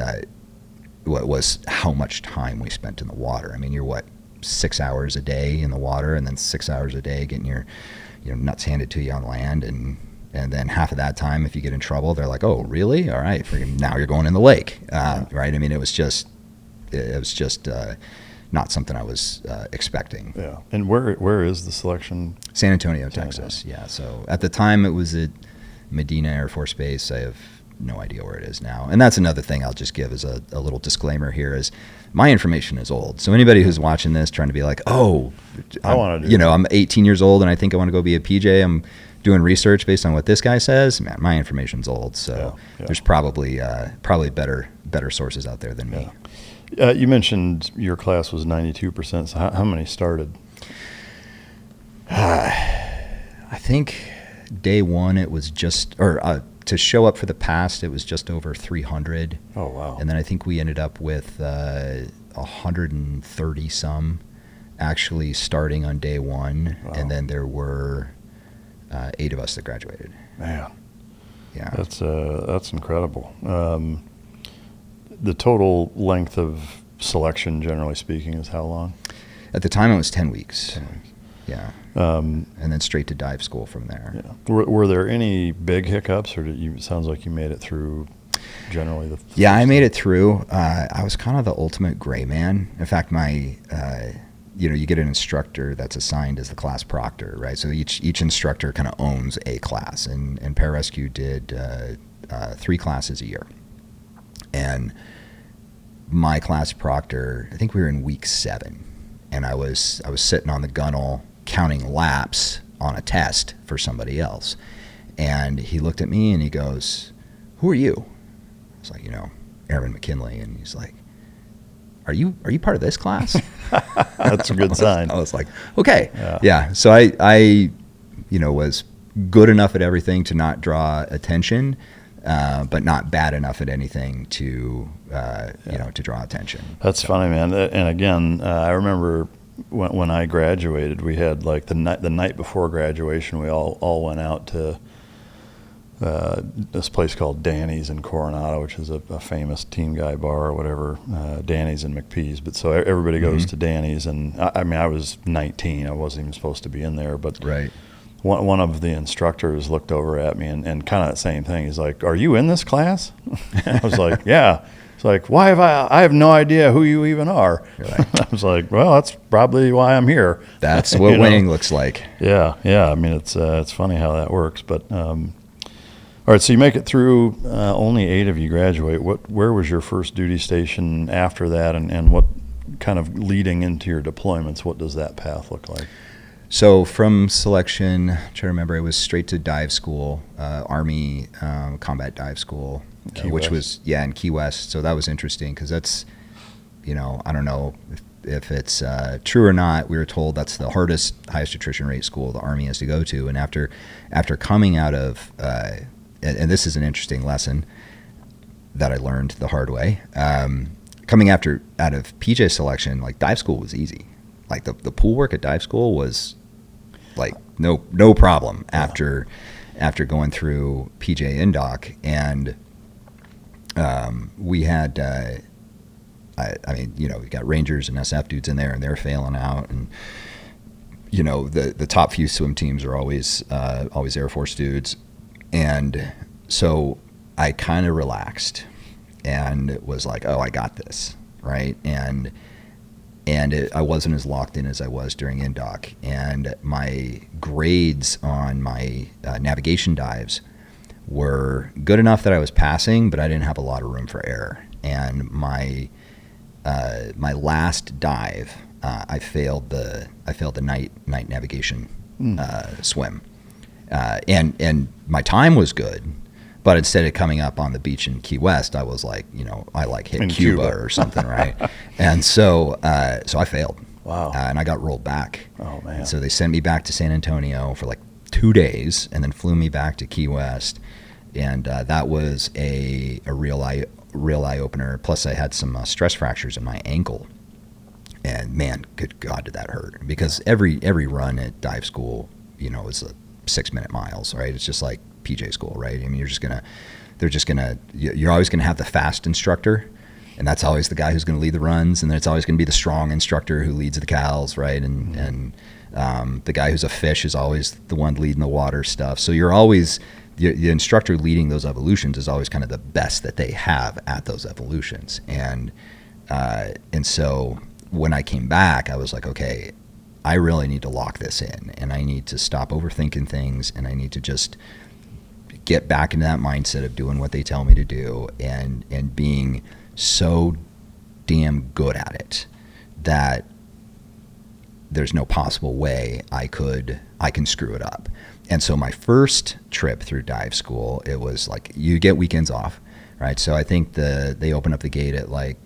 Speaker 2: how much time we spent in the water. I mean, you're 6 hours a day in the water, and then 6 hours a day getting your nuts handed to you on land, and then half of that time, if you get in trouble, they're like, oh, really? All right, now you're going in the lake, right? I mean, it was just not something I was expecting.
Speaker 4: Yeah. And where is the selection?
Speaker 2: San Antonio, Texas. Yeah. So at the time, it was at Medina Air Force Base. I have no idea where it is now. And that's another thing I'll just give as a little disclaimer here is my information is old. So anybody who's watching this trying to be like, oh, I'm 18 years old and I think I want to go be a PJ. I'm doing research based on what this guy says. Man, my information's old. So there's probably better sources out there than me.
Speaker 4: You mentioned your class was 92%. So how many started?
Speaker 2: I think day one it was to show up for the past, it was just over 300.
Speaker 4: Oh, wow.
Speaker 2: And then I think we ended up with 130 some actually starting on day one. Wow. And then there were 8 of us that graduated.
Speaker 4: Man.
Speaker 2: Yeah.
Speaker 4: That's incredible. The total length of selection, generally speaking, is how long?
Speaker 2: At the time, it was 10 weeks.
Speaker 4: 10 weeks.
Speaker 2: Yeah. And then straight to dive school from there.
Speaker 4: Yeah. Were there any big hiccups, or it sounds like you made it through generally the
Speaker 2: Yeah, I made it through. I was kind of the ultimate gray man. In fact, you get an instructor that's assigned as the class proctor, right? So each instructor kind of owns a class, and Pararescue did 3 classes a year. And my class proctor, I think we were in week 7, and I was sitting on the gunnel counting laps on a test for somebody else. And he looked at me and he goes, "Who are you?" I was like, Airman McKinley. And he's like, Are you part of this class?
Speaker 4: That's a good sign.
Speaker 2: I was like, okay. Yeah. So I was good enough at everything to not draw attention, but not bad enough at anything to draw attention.
Speaker 4: That's funny, man. And again, I remember when I graduated, we had like the night before graduation, we all went out to this place called Danny's in Coronado, which is a famous teen guy bar or whatever, Danny's and McPee's. But so everybody goes to Danny's, and I was 19. I wasn't even supposed to be in there, but
Speaker 2: right.
Speaker 4: One of the instructors looked over at me and kind of the same thing. He's like, "Are you in this class?" I was like, "Yeah." It's like, "Why have I have no idea who you even are." Like, I was like, "Well, that's probably why I'm here."
Speaker 2: That's what winning looks like.
Speaker 4: Yeah. I mean, it's funny how that works. But all right, so you make it through. Only 8 of you graduate. Where was your first duty station after that, and what kind of leading into your deployments? What does that path look like?
Speaker 2: So from selection, I'm trying to remember, it was straight to dive school, Army combat dive school, which was in Key West. So that was interesting because that's, I don't know if it's true or not. We were told that's the highest attrition rate school the Army has to go to. And after coming out of, and this is an interesting lesson that I learned the hard way, coming out of PJ selection, like dive school was easy. Like the pool work at dive school was like no problem after going through PJ Indoc, and we had we got Rangers and SF dudes in there, and they're failing out, and the top few swim teams are always Air Force dudes, and so I kind of relaxed and it was like, oh, I got this, right? And I wasn't as locked in as I was during Indoc. And my grades on my navigation dives were good enough that I was passing, but I didn't have a lot of room for error. And my last dive, I failed the night navigation swim. And my time was good. But instead of coming up on the beach in Key West, I was like, I like hit Cuba or something, right? And so I failed.
Speaker 3: Wow.
Speaker 2: And I got rolled back.
Speaker 3: Oh, man.
Speaker 2: And so they sent me back to San Antonio for like 2 days and then flew me back to Key West. And that was a real eye opener. Plus I had some stress fractures in my ankle. And man, good God, did that hurt. Because every run at dive school, is 6-minute miles, right? It's just like PJ school, right? I mean, you're always gonna have the fast instructor, and that's always the guy who's gonna lead the runs, and then it's always gonna be the strong instructor who leads the cows, right? And the guy who's a fish is always the one leading the water stuff. So you're always, the instructor leading those evolutions is always kind of the best that they have at those evolutions. And so when I came back, I was like, okay, I really need to lock this in, and I need to stop overthinking things, and I need to just get back into that mindset of doing what they tell me to do, and being so damn good at it that there's no possible way I can screw it up. And so my first trip through dive school, it was like, you get weekends off, right? So I think they open up the gate at like,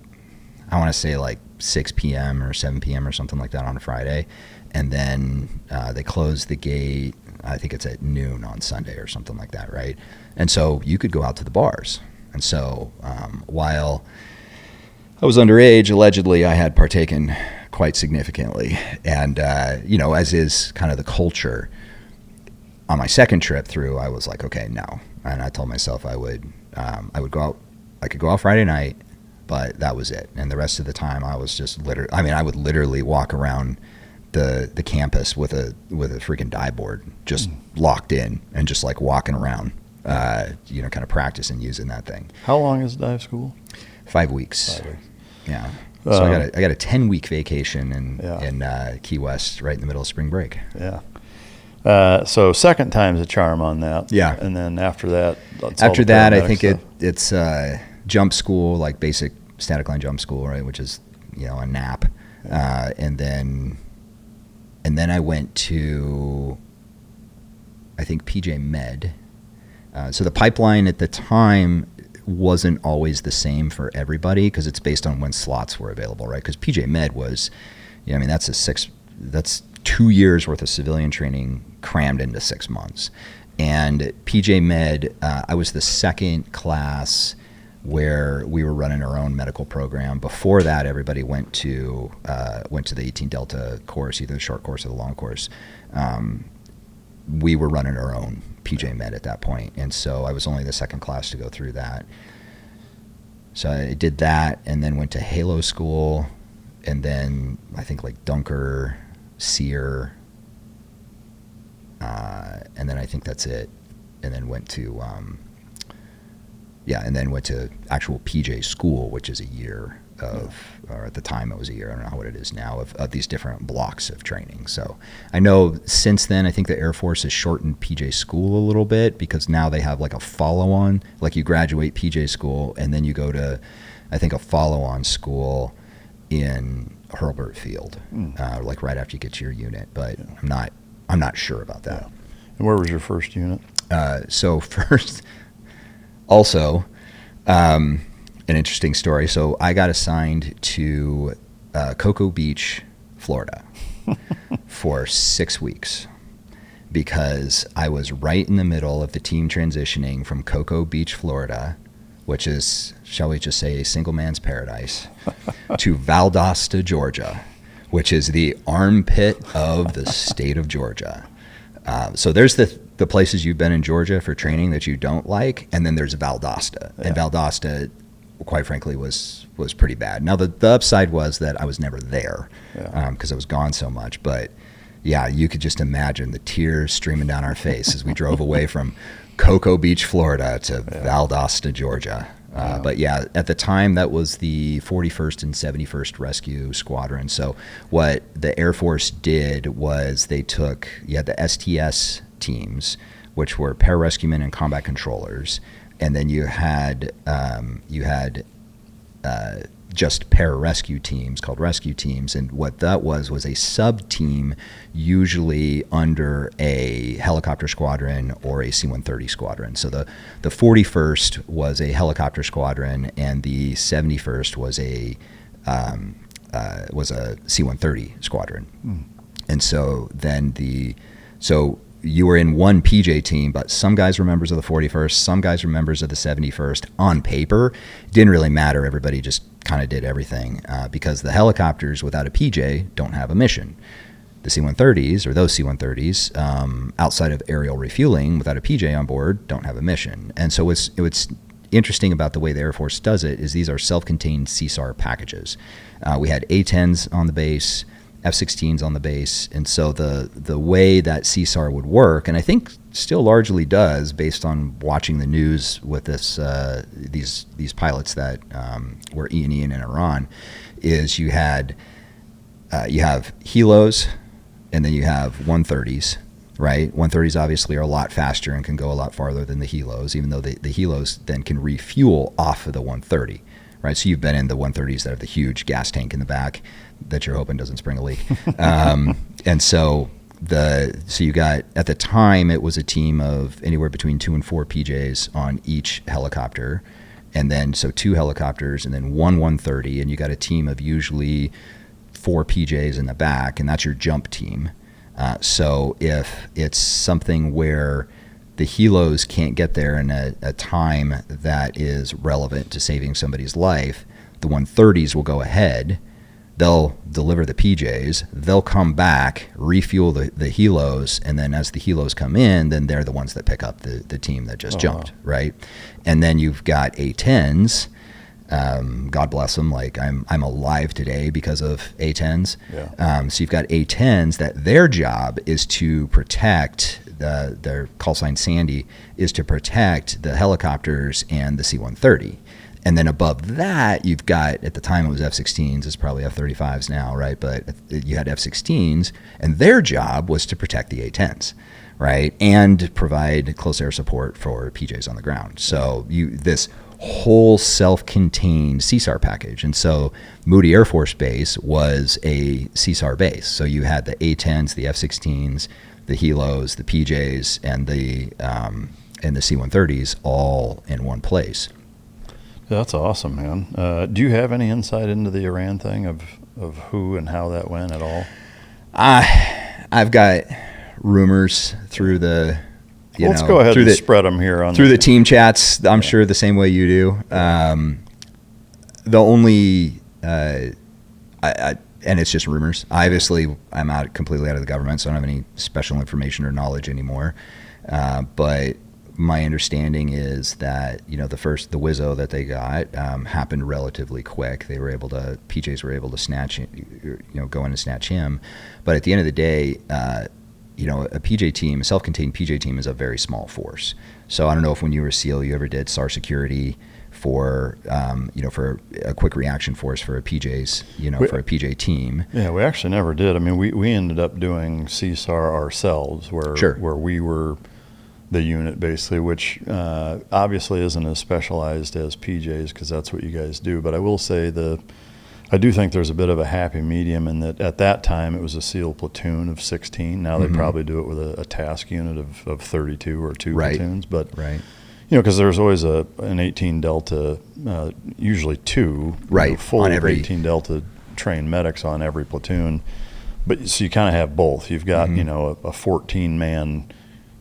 Speaker 2: I want to say like 6 p.m. or 7 p.m. or something like that on a Friday. And then they close the gate, I think it's at noon on Sunday or something like that, right? And so you could go out to the bars. And so while I was underage, allegedly, I had partaken quite significantly. And, as is kind of the culture, on my second trip through, I was like, okay, no. And I told myself I would go out, I could go out Friday night, but that was it. And the rest of the time I was just I would literally walk around the campus with a freaking dive board, just locked in and just like walking around, kind of practicing using that thing.
Speaker 4: How long is dive school?
Speaker 2: 5 weeks. 5 weeks. Yeah. So I got a 10-week vacation in Key West right in the middle of spring break.
Speaker 4: Yeah. So second time's a charm on that.
Speaker 2: Yeah.
Speaker 4: And then after that,
Speaker 2: I think it's jump school, like basic static line jump school, right, which is a nap, and then I went to, I think, PJ Med. So the pipeline at the time wasn't always the same for everybody because it's based on when slots were available, right? Because PJ Med was, that's 2 years worth of civilian training crammed into 6 months. And PJ Med, I was the second class where we were running our own medical program. Before that, everybody went to the 18 Delta course, either the short course or the long course. We were running our own PJ Med at that point, and so I was only the second class to go through that. So I did that, and then went to Halo school, and then I think like Dunker, Sear, and then I think that's it, and then went to actual PJ school, which is a year of, or at the time it was a year, I don't know what it is now, of these different blocks of training. So I know since then, I think the Air Force has shortened PJ school a little bit because now they have like a follow-on, like you graduate PJ school and then you go to, I think, a follow-on school in Hurlburt Field, like right after you get to your unit. But I'm not sure about that.
Speaker 4: Yeah. And where was your first unit?
Speaker 2: So first, also, an interesting story. So I got assigned to Cocoa Beach, Florida for 6 weeks because I was right in the middle of the team transitioning from Cocoa Beach, Florida, which is, shall we just say, a single man's paradise, to Valdosta, Georgia, which is the armpit of the state of Georgia. So there's the places you've been in Georgia for training that you don't like, and then there's Valdosta. Yeah. And Valdosta, quite frankly, was pretty bad. Now, the upside was that I was never there because I was gone so much. But, yeah, you could just imagine the tears streaming down our face as we drove away from Cocoa Beach, Florida to Valdosta, Georgia. But, yeah, at the time, that was the 41st and 71st Rescue Squadron. So what the Air Force did was you had the STS teams, which were Pararescuemen and combat controllers. And then you had just pararescue teams called rescue teams. And what that was a sub-team usually under a helicopter squadron or a C-130 squadron. So the 41st was a helicopter squadron, and the 71st was a C-130 squadron. And so then you were in one PJ team, but some guys were members of the 41st, some guys were members of the 71st. On paper, it didn't really matter. Everybody just kind of did everything because the helicopters without a PJ don't have a mission. The C-130s, or those C-130s, outside of aerial refueling without a PJ on board, don't have a mission. And so what's interesting about the way the Air Force does it is these are self-contained CSAR packages. We had A-10s on the base, F-16s on the base, and so the way that CSAR would work, and I think still largely does, based on watching the news with these pilots that were Ian in Iran, is you have helos, and then you have 130s, right? 130s obviously are a lot faster and can go a lot farther than the helos, even though the helos then can refuel off of the 130. Right, so you've been in the 130s that have the huge gas tank in the back that you're hoping doesn't spring a leak, and so you got, at the time, it was a team of anywhere between 2 and 4 PJs on each helicopter, and then so 2 helicopters and then one 130, and you got a team of usually 4 PJs in the back, and that's your jump team. So if it's something where the helos can't get there in a time that is relevant to saving somebody's life, the 130s will go ahead. They'll deliver the PJs. They'll come back, refuel the helos, and then as the helos come in, then they're the ones that pick up the team that just jumped, right? And then you've got A-10s. God bless them. Like I'm alive today because of A-10s. Yeah. So you've got A-10s that their job is to protect their call sign Sandy is to protect the helicopters and the C-130. And then above that, you've got, at the time it was F-16s, it's probably F-35s now, right? But you had F-16s, and their job was to protect the A-10s, right? And provide close air support for PJs on the ground. So this whole self-contained CSAR package. And so Moody Air Force Base was a CSAR base. So you had the A-10s, the F-16s, the helos, the PJs, and the C-130s all in one place.
Speaker 4: That's awesome, man. Do you have any insight into the Iran thing of who and how that went at all?
Speaker 2: I've got rumors through the
Speaker 4: let's go ahead and spread them here on
Speaker 2: through the team chats. I'm sure the same way you do. The only and it's just rumors. Obviously, I'm completely out of the government, so I don't have any special information or knowledge anymore. But my understanding is that the Wizzo that they got happened relatively quick. PJs were able to snatch, go in and snatch him. But at the end of the day, a PJ team, a self-contained PJ team, is a very small force. So I don't know if when you were a SEAL, you ever did SAR security for for a quick reaction force for a PJ's, for a PJ team. Yeah,
Speaker 4: we actually never did. I mean, we ended up doing CSAR ourselves, where we were the unit basically, which obviously isn't as specialized as PJs because that's what you guys do. But I will say I do think there's a bit of a happy medium in that at that time it was a SEAL platoon of 16. Now they probably do it with a task unit of 32 or 2 platoons. But because there's always an 18 Delta, usually 2, full 18 Delta trained medics on every platoon. But so you kind of have both. You've got a 14-man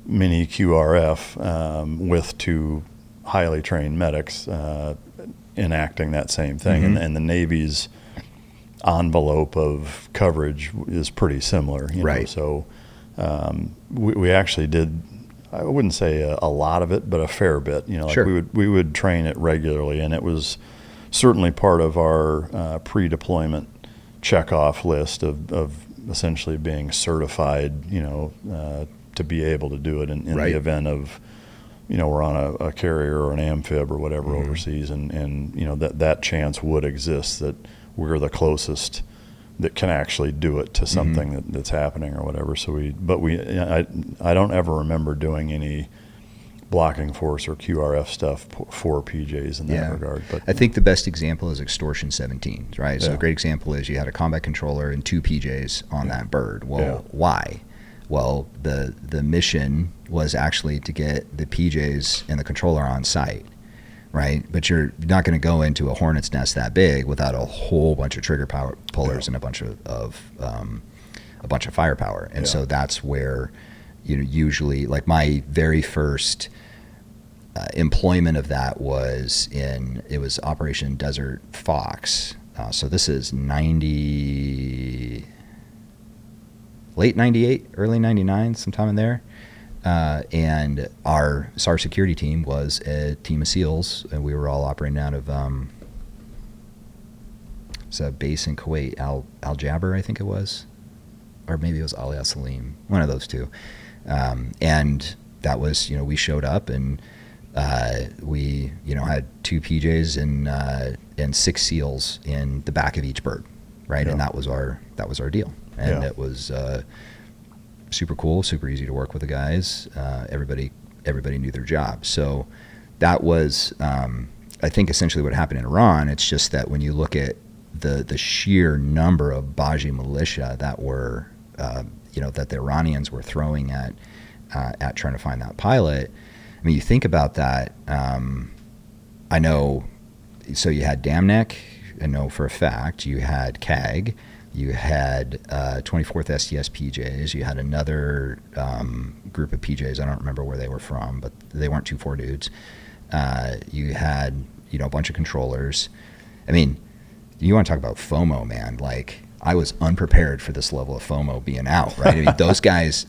Speaker 4: mini QRF with 2 highly trained medics enacting that same thing, and the Navy's envelope of coverage is pretty similar. Know? So we actually did. I wouldn't say a lot of it, but a fair bit. We would train it regularly, and it was certainly part of our pre-deployment checkoff list of essentially being certified. To be able to do it in the event of, we're on a carrier or an amphib or whatever overseas, and that chance would exist that we're the closest that can actually do it to something that's happening or whatever. So I don't ever remember doing any blocking force or QRF stuff for PJs in that regard. But
Speaker 2: I think the best example is Extortion 17, right? So
Speaker 4: Yeah.
Speaker 2: a great example is you had a combat controller and 2 PJs on that bird. Well, why? Well, the mission was actually to get the PJs and the controller on site, right? But you're not going to go into a hornet's nest that big without a whole bunch of trigger power pullers and a bunch of firepower. And so that's where, you know, usually, like my very first employment of that was Operation Desert Fox. So this is late 98, early 99, sometime in there. And our SAR security team was a team of SEALs, and we were all operating out of it's a base in Kuwait, Al Jaber, I think it was, or maybe it was Ali Al Salim, one of those two. And that was, you know, we showed up and we, you know, had 2 PJs and 6 SEALs in the back of each bird, right? And that was our deal. And it was super cool, super easy to work with the guys. Everybody knew their job. So that was, I think, essentially what happened in Iran. It's just that when you look at the sheer number of Baji militia that were, you know, that the Iranians were throwing at trying to find that pilot. I mean, you think about that. I know. So you had Damnek. I know for a fact. You had CAG. You had 24th STS PJs. You had another group of PJs. I don't remember where they were from, but they weren't 2-4 dudes. You had, you know, a bunch of controllers. I mean, you want to talk about FOMO, man? Like, I was unprepared for this level of FOMO being out, right? I mean, those guys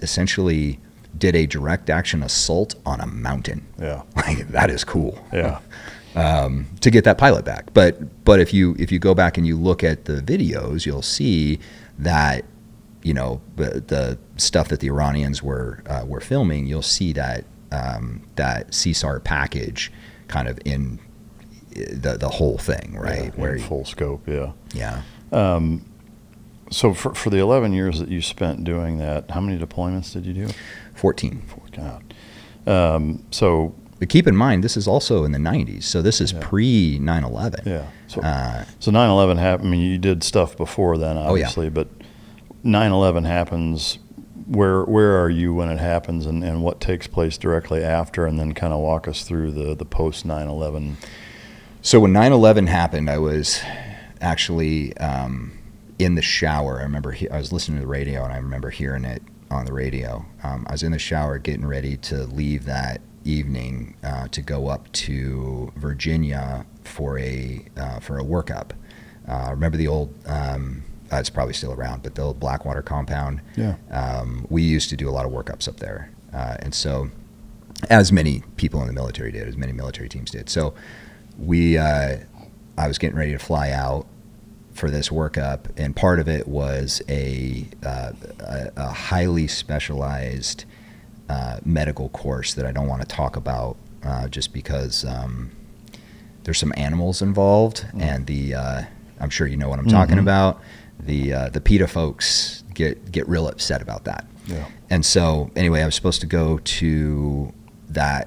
Speaker 2: essentially did a direct action assault on a mountain. Yeah, like, that is cool.
Speaker 4: Yeah.
Speaker 2: To get that pilot back. But if you go back and you look at the videos, you'll see that, you know, the stuff that the Iranians were filming. You'll see that that CSAR package kind of in the whole thing, right?
Speaker 4: Yeah, where full scope. Yeah.
Speaker 2: Yeah.
Speaker 4: So for the 11 years that you spent doing that, how many deployments did you do?
Speaker 2: 14.
Speaker 4: God. So.
Speaker 2: But keep in mind, this is also in the 90s, so this is pre 9/11.
Speaker 4: Yeah. So 9/11 happened. I mean, you did stuff before then, obviously, but 9/11 happens. Where are you when it happens, and what takes place directly after, and then kind of walk us through the post 9/11.
Speaker 2: So when 9/11 happened, I was actually in the shower. I remember I was listening to the radio, and I remember hearing it on the radio. I was in the shower getting ready to leave that evening to go up to Virginia for a workup. Remember the old, it's probably still around, but the old Blackwater compound. Yeah. We used to do a lot of workups up there, and so, as many people in the military did, as many military teams did. So I was getting ready to fly out for this workup, and part of it was a highly specialized medical course that I don't want to talk about just because there's some animals involved, and I'm sure you know what I'm talking about. The PETA folks get real upset about that. Yeah. And so anyway, I was supposed to go to this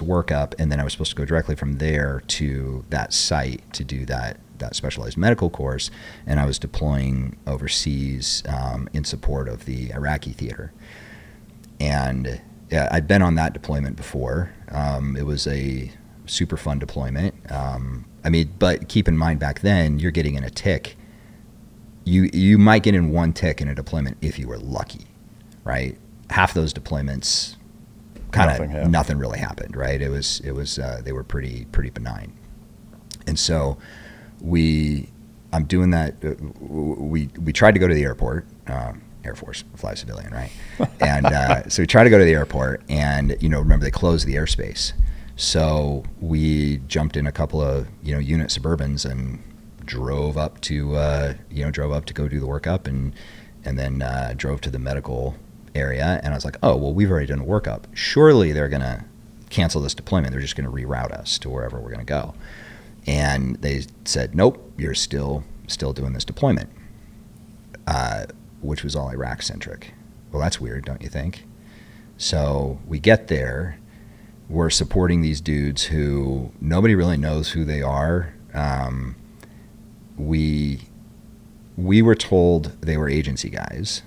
Speaker 2: workup, and then I was supposed to go directly from there to that site to do that specialized medical course, and I was deploying overseas in support of the Iraqi theater. And I'd been on that deployment before. It was a super fun deployment. I mean, but keep in mind, back then, you're getting in a tick. You might get in one tick in a deployment if you were lucky, right? Half those deployments, nothing really happened, right? It was they were pretty benign. And so I'm doing that. We tried to go to the airport. Air Force, fly civilian, right? And so we tried to go to the airport, and remember they closed the airspace. So we jumped in a couple of unit Suburbans and drove up to go do the workup, and then drove to the medical area. And I was like, oh well, we've already done a workup. Surely they're gonna cancel this deployment. They're just gonna reroute us to wherever we're gonna go. And they said, nope, you're still doing this deployment, which was all Iraq centric. Well, that's weird, don't you think? So we get there, we're supporting these dudes who nobody really knows who they are. We were told they were agency guys.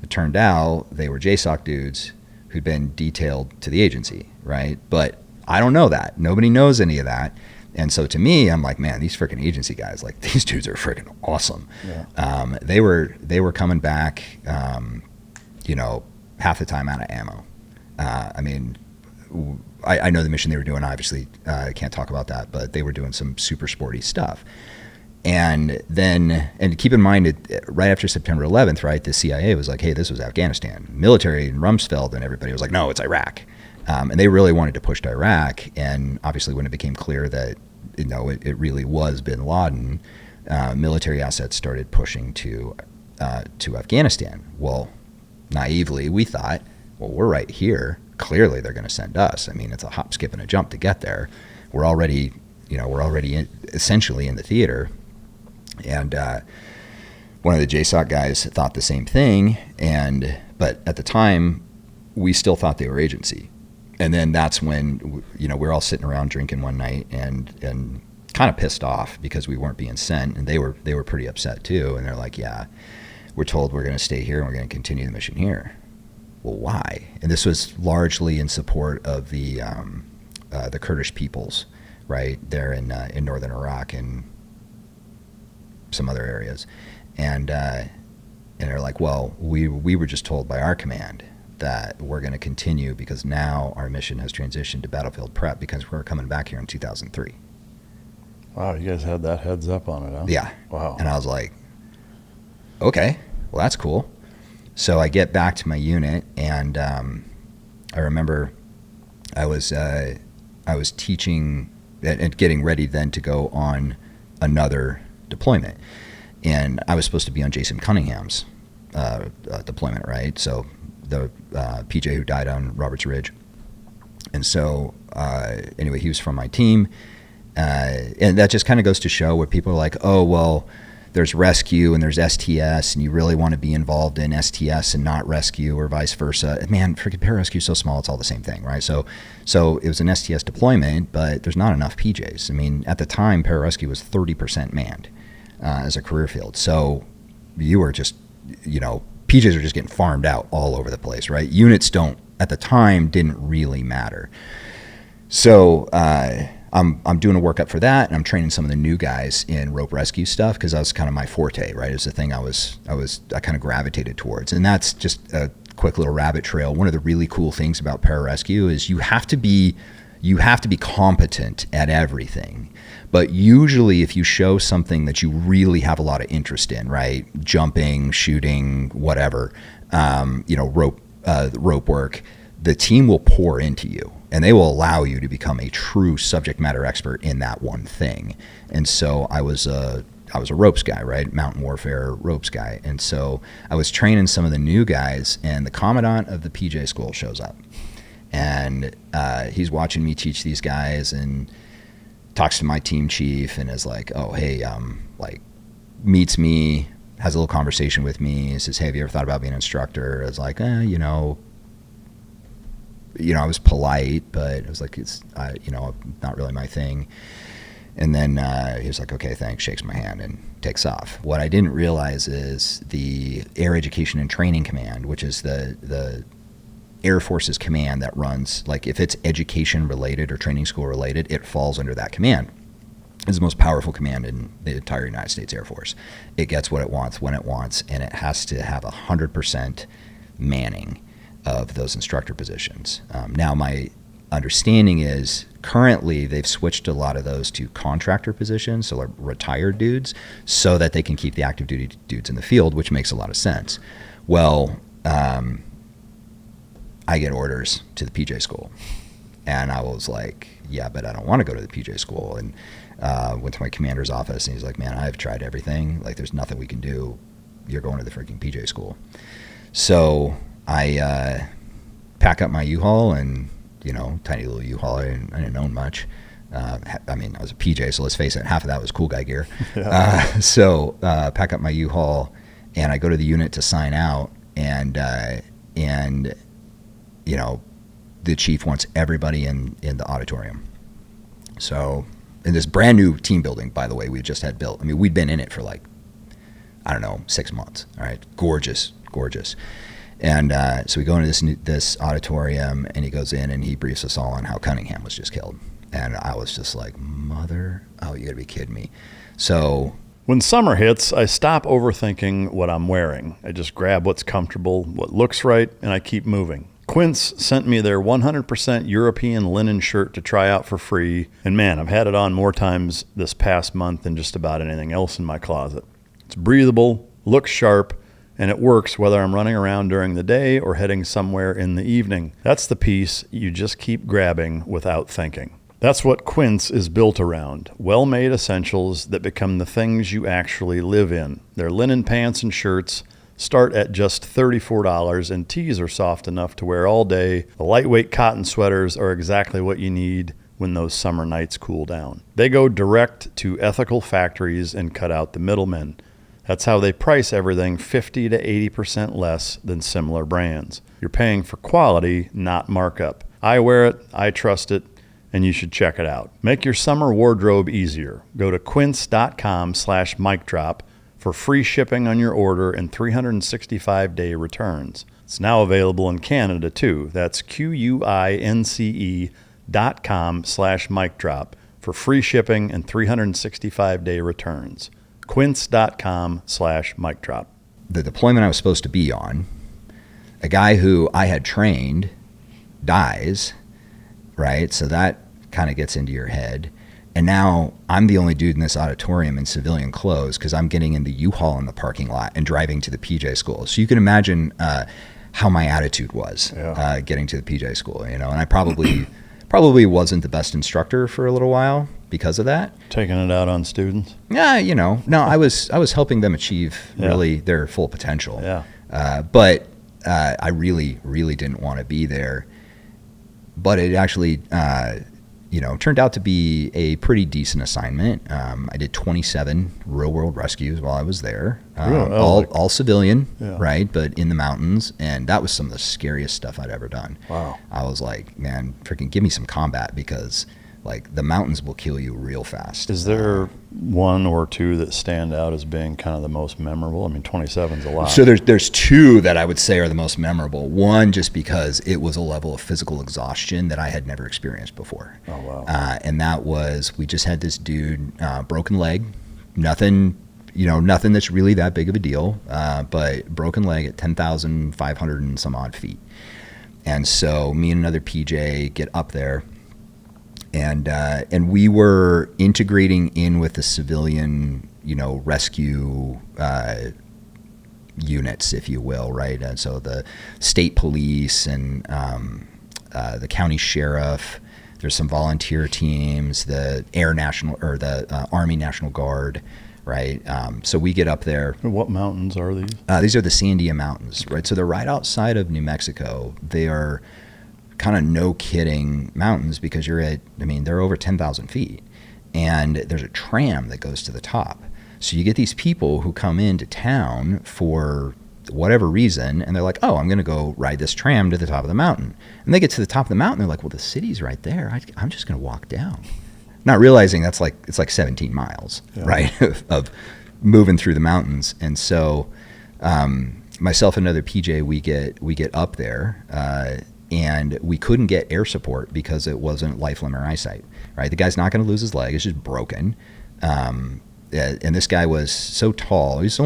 Speaker 2: It turned out they were JSOC dudes who'd been detailed to the agency, right? But I don't know that. Nobody knows any of that. And so to me, I'm like, man, these freaking agency guys, like these dudes are freaking awesome. Yeah. They were coming back, half the time out of ammo. I know the mission they were doing, obviously, I can't talk about that, but they were doing some super sporty stuff. And keep in mind, right after September 11th, right, the CIA was like, hey, this was Afghanistan. Military in Rumsfeld and everybody was like, no, it's Iraq. And they really wanted to push to Iraq. And obviously when it became clear that, it really was bin Laden, military assets started pushing to Afghanistan. Well, naively, we thought, well, we're right here. Clearly they're going to send us. I mean, it's a hop, skip, and a jump to get there. We're already essentially in the theater. And one of the JSOC guys thought the same thing. But at the time, we still thought they were agency. And then that's when, we're all sitting around drinking one night and kind of pissed off because we weren't being sent. And they were pretty upset too. And they're like, yeah, we're told we're going to stay here and we're going to continue the mission here. Well, why? And this was largely in support of the Kurdish peoples, right, there in northern Iraq and some other areas. And they're like, well, we were just told by our command that we're going to continue because now our mission has transitioned to battlefield prep because we're coming back here in 2003.
Speaker 4: Wow, you guys had that heads up on it, huh?
Speaker 2: Yeah.
Speaker 4: Wow.
Speaker 2: And I was like, okay, well, that's cool. So I get back to my unit, and I remember I was teaching and getting ready then to go on another deployment. And I was supposed to be on Jason Cunningham's deployment, right? So the PJ who died on Roberts Ridge. And so anyway, he was from my team. And that just kind of goes to show where people are like, oh, well, there's rescue and there's STS, and you really want to be involved in STS and not rescue, or vice versa. Man, freaking Pararescue is so small, it's all the same thing, right? So it was an STS deployment, but there's not enough PJs. I mean, at the time, Pararescue was 30% manned as a career field. So you were just, PJs are just getting farmed out all over the place, right? Units at the time, didn't really matter. So I'm doing a workup for that, and I'm training some of the new guys in rope rescue stuff because that was kind of my forte, right? It was the thing I kind of gravitated towards. And that's just a quick little rabbit trail. One of the really cool things about pararescue is you have to be competent at everything. But usually if you show something that you really have a lot of interest in, right? Jumping, shooting, whatever, rope work, the team will pour into you. And they will allow you to become a true subject matter expert in that one thing. And so I was a ropes guy, right? Mountain warfare ropes guy. And so I was training some of the new guys, and the commandant of the PJ school shows up. And he's watching me teach these guys and talks to my team chief and is like, oh, hey, meets me, has a little conversation with me, says, hey, have you ever thought about being an instructor? I was like, I was polite, but it was like, not really my thing. And then he was like, okay, thanks, shakes my hand and takes off. What I didn't realize is the Air Education and Training Command, which is the Air Force's command that runs, like if it's education related or training school related, it falls under that command. It's the most powerful command in the entire United States Air Force. It gets what it wants when it wants, and it has to have 100% manning of those instructor positions. Now my understanding is currently they've switched a lot of those to contractor positions, so like retired dudes, so that they can keep the active duty dudes in the field, which makes a lot of sense. Well, I get orders to the PJ school, and I was like, yeah, but I don't want to go to the PJ school. And went to my commander's office, and he's like, man, I've tried everything. Like, there's nothing we can do. You're going to the freaking PJ school. So I pack up my U-Haul, and tiny little U-Haul. I didn't own much. I was a PJ, so let's face it, half of that was cool guy gear. Yeah. So pack up my U-Haul, and I go to the unit to sign out, and the chief wants everybody in the auditorium. So in this brand new team building, by the way, we just had built. I mean, we'd been in it for 6 months. All right, gorgeous. And so we go into this auditorium, and he goes in and he briefs us all on how Cunningham was just killed. And I was just like, you gotta be kidding me. So
Speaker 4: when summer hits, I stop overthinking what I'm wearing. I just grab what's comfortable, what looks right, and I keep moving. Quince sent me their 100% European linen shirt to try out for free. And man, I've had it on more times this past month than just about anything else in my closet. It's breathable, looks sharp, and it works whether I'm running around during the day or heading somewhere in the evening. That's the piece you just keep grabbing without thinking. That's what Quince is built around. Well-made essentials that become the things you actually live in. Their linen pants and shirts start at just $34, and tees are soft enough to wear all day. The lightweight cotton sweaters are exactly what you need when those summer nights cool down. They go direct to ethical factories and cut out the middlemen. That's how they price everything 50 to 80% less than similar brands. You're paying for quality, not markup. I wear it, I trust it, and you should check it out. Make your summer wardrobe easier. Go to quince.com/micdrop for free shipping on your order and 365-day returns. It's now available in Canada too. That's QUINCE.com/micdrop for free shipping and 365-day returns. Quince.com/micdrop.
Speaker 2: The deployment I was supposed to be on, a guy who I had trained dies, right? So that kind of gets into your head. And now I'm the only dude in this auditorium in civilian clothes because I'm getting in the U-Haul in the parking lot and driving to the PJ school. So you can imagine how my attitude was getting to the PJ school, And I probably wasn't the best instructor for a little while because of that.
Speaker 4: Taking it out on students?
Speaker 2: Yeah, no, I was helping them achieve really their full potential.
Speaker 4: Yeah.
Speaker 2: But I really, really didn't want to be there. But it actually, turned out to be a pretty decent assignment. I did 27 real-world rescues while I was there, all civilian, right, but in the mountains, and that was some of the scariest stuff I'd ever done.
Speaker 4: Wow.
Speaker 2: I was like, man, freaking give me some combat because, the mountains will kill you real fast.
Speaker 4: Is there one or two that stand out as being kind of the most memorable? I mean, 27's a lot.
Speaker 2: So there's two that I would say are the most memorable. One, just because it was a level of physical exhaustion that I had never experienced before.
Speaker 4: Oh, wow.
Speaker 2: And that was, we just had this dude, broken leg, nothing that's really that big of a deal, but broken leg at 10,500 and some odd feet. And so me and another PJ get up there, and we were integrating in with the civilian, rescue units, if you will, right? And so the state police and the county sheriff. There's some volunteer teams, the Army National Guard, right? So we get up there.
Speaker 4: What mountains are these?
Speaker 2: These are the Sandia Mountains, right? So they're right outside of New Mexico. They are kind of no kidding mountains because they're over 10,000 feet, and there's a tram that goes to the top. So you get these people who come into town for whatever reason, and they're like, oh, I'm going to go ride this tram to the top of the mountain. And they get to the top of the mountain, they're like, well, the city's right there. I'm just going to walk down. Not realizing it's like 17 miles, right, of moving through the mountains. And so myself and another PJ, we get up there, and we couldn't get air support because it wasn't life, limb, or eyesight, right? The guy's not going to lose his leg. It's just broken. And this guy was so tall. He's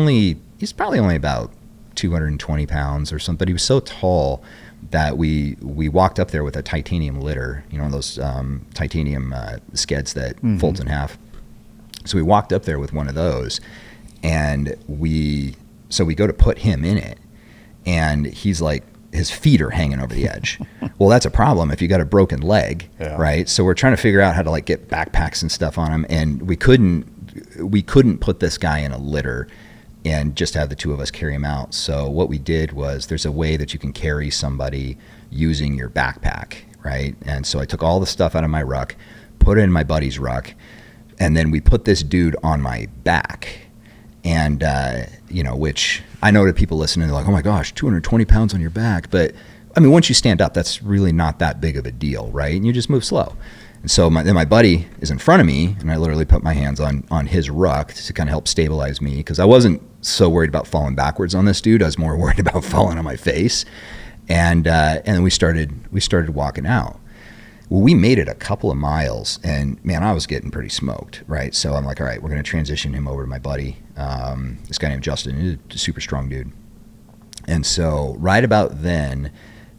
Speaker 2: probably only about 220 pounds or something, but he was so tall that we walked up there with a titanium litter, those titanium skeds that folds in half. So we walked up there with one of those, and we go to put him in it, and he's like, his feet are hanging over the edge. Well, that's a problem if you got a broken leg, right? So we're trying to figure out how to get backpacks and stuff on him, and we couldn't put this guy in a litter and just have the two of us carry him out. So what we did was, there's a way that you can carry somebody using your backpack, right? And so I took all the stuff out of my ruck, put it in my buddy's ruck, and then we put this dude on my back. And, which I know that people listening, they're like, oh my gosh, 220 pounds on your back. But I mean, once you stand up, that's really not that big of a deal, right? And you just move slow. And so then my buddy is in front of me, and I literally put my hands on his ruck to kind of help stabilize me, because I wasn't so worried about falling backwards on this dude. I was more worried about falling on my face. And then we started walking out. Well, we made it a couple of miles, and man, I was getting pretty smoked, right? So I'm like, all right, we're going to transition him over to my buddy, this guy named Justin. He's a super strong dude. And so right about then,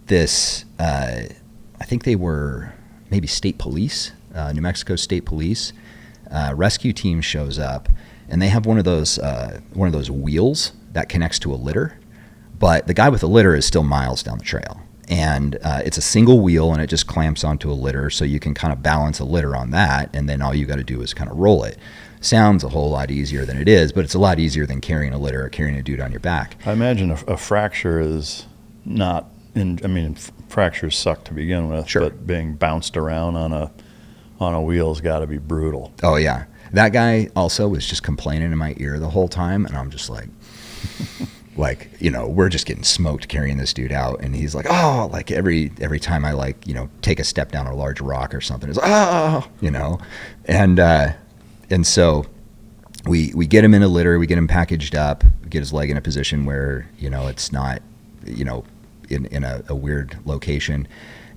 Speaker 2: this, I think they were maybe state police, New Mexico State Police, rescue team shows up, and they have one of those wheels that connects to a litter, but the guy with the litter is still miles down the trail. And it's a single wheel, and it just clamps onto a litter, so you can kind of balance a litter on that, and then all you got to do is kind of roll it. Sounds a whole lot easier than it is, but it's a lot easier than carrying a litter or carrying a dude on your back.
Speaker 4: I imagine a fracture is not fractures suck to begin with,
Speaker 2: sure,
Speaker 4: but being bounced around on a wheel's got to be brutal.
Speaker 2: Oh yeah, that guy also was just complaining in my ear the whole time, and I'm just like. Like, you know, we're just getting smoked carrying this dude out, and he's like, oh, like every time I, like, you know, take a step down a large rock or something, it's like, oh, you know, and so we get him in a litter, we get him packaged up, get his leg in a position where, you know, it's not, you know, in a weird location,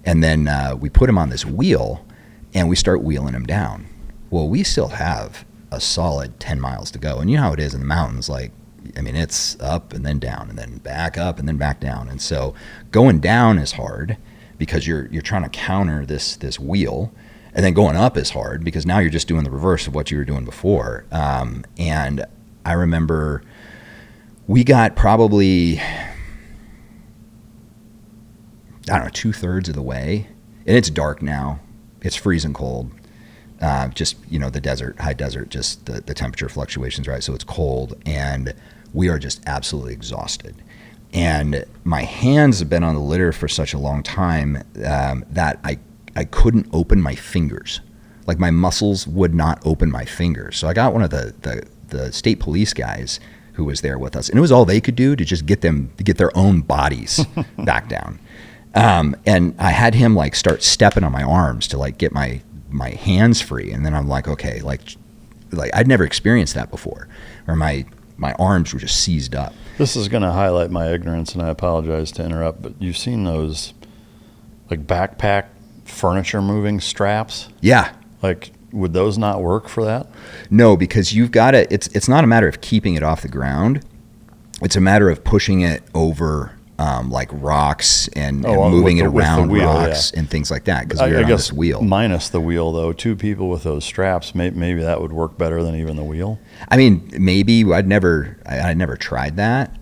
Speaker 2: and then we put him on this wheel, and we start wheeling him down. Well, we still have a solid 10 miles to go, and you know how it is in the mountains, like, I mean, it's up and then down and then back up and then back down. And so going down is hard because you're trying to counter this wheel, and then going up is hard because now you're just doing the reverse of what you were doing before. And I remember we got probably, I don't know, 2/3 of the way, and it's dark now. It's freezing cold. Just, you know, the desert, high desert, just the temperature fluctuations, right? So it's cold, and we are just absolutely exhausted. And my hands have been on the litter for such a long time that I couldn't open my fingers. Like, my muscles would not open my fingers. So I got one of the state police guys who was there with us, and it was all they could do to just get their own bodies back down. And I had him, like, start stepping on my arms to, like, get my hands free, and then I'm like, okay, like I'd never experienced that before, where my arms were just seized up.
Speaker 4: This is going to highlight my ignorance, and I apologize to interrupt, but you've seen those, like, backpack furniture moving straps?
Speaker 2: Yeah.
Speaker 4: Like, would those not work for that?
Speaker 2: No, because you've got to, it's not a matter of keeping it off the ground. It's a matter of pushing it over like rocks and moving it around wheel, rocks and things like that, because we're on this wheel.
Speaker 4: Minus the wheel, though, two people with those straps, maybe that would work better than even the wheel. I
Speaker 2: mean, maybe. I'd never tried that.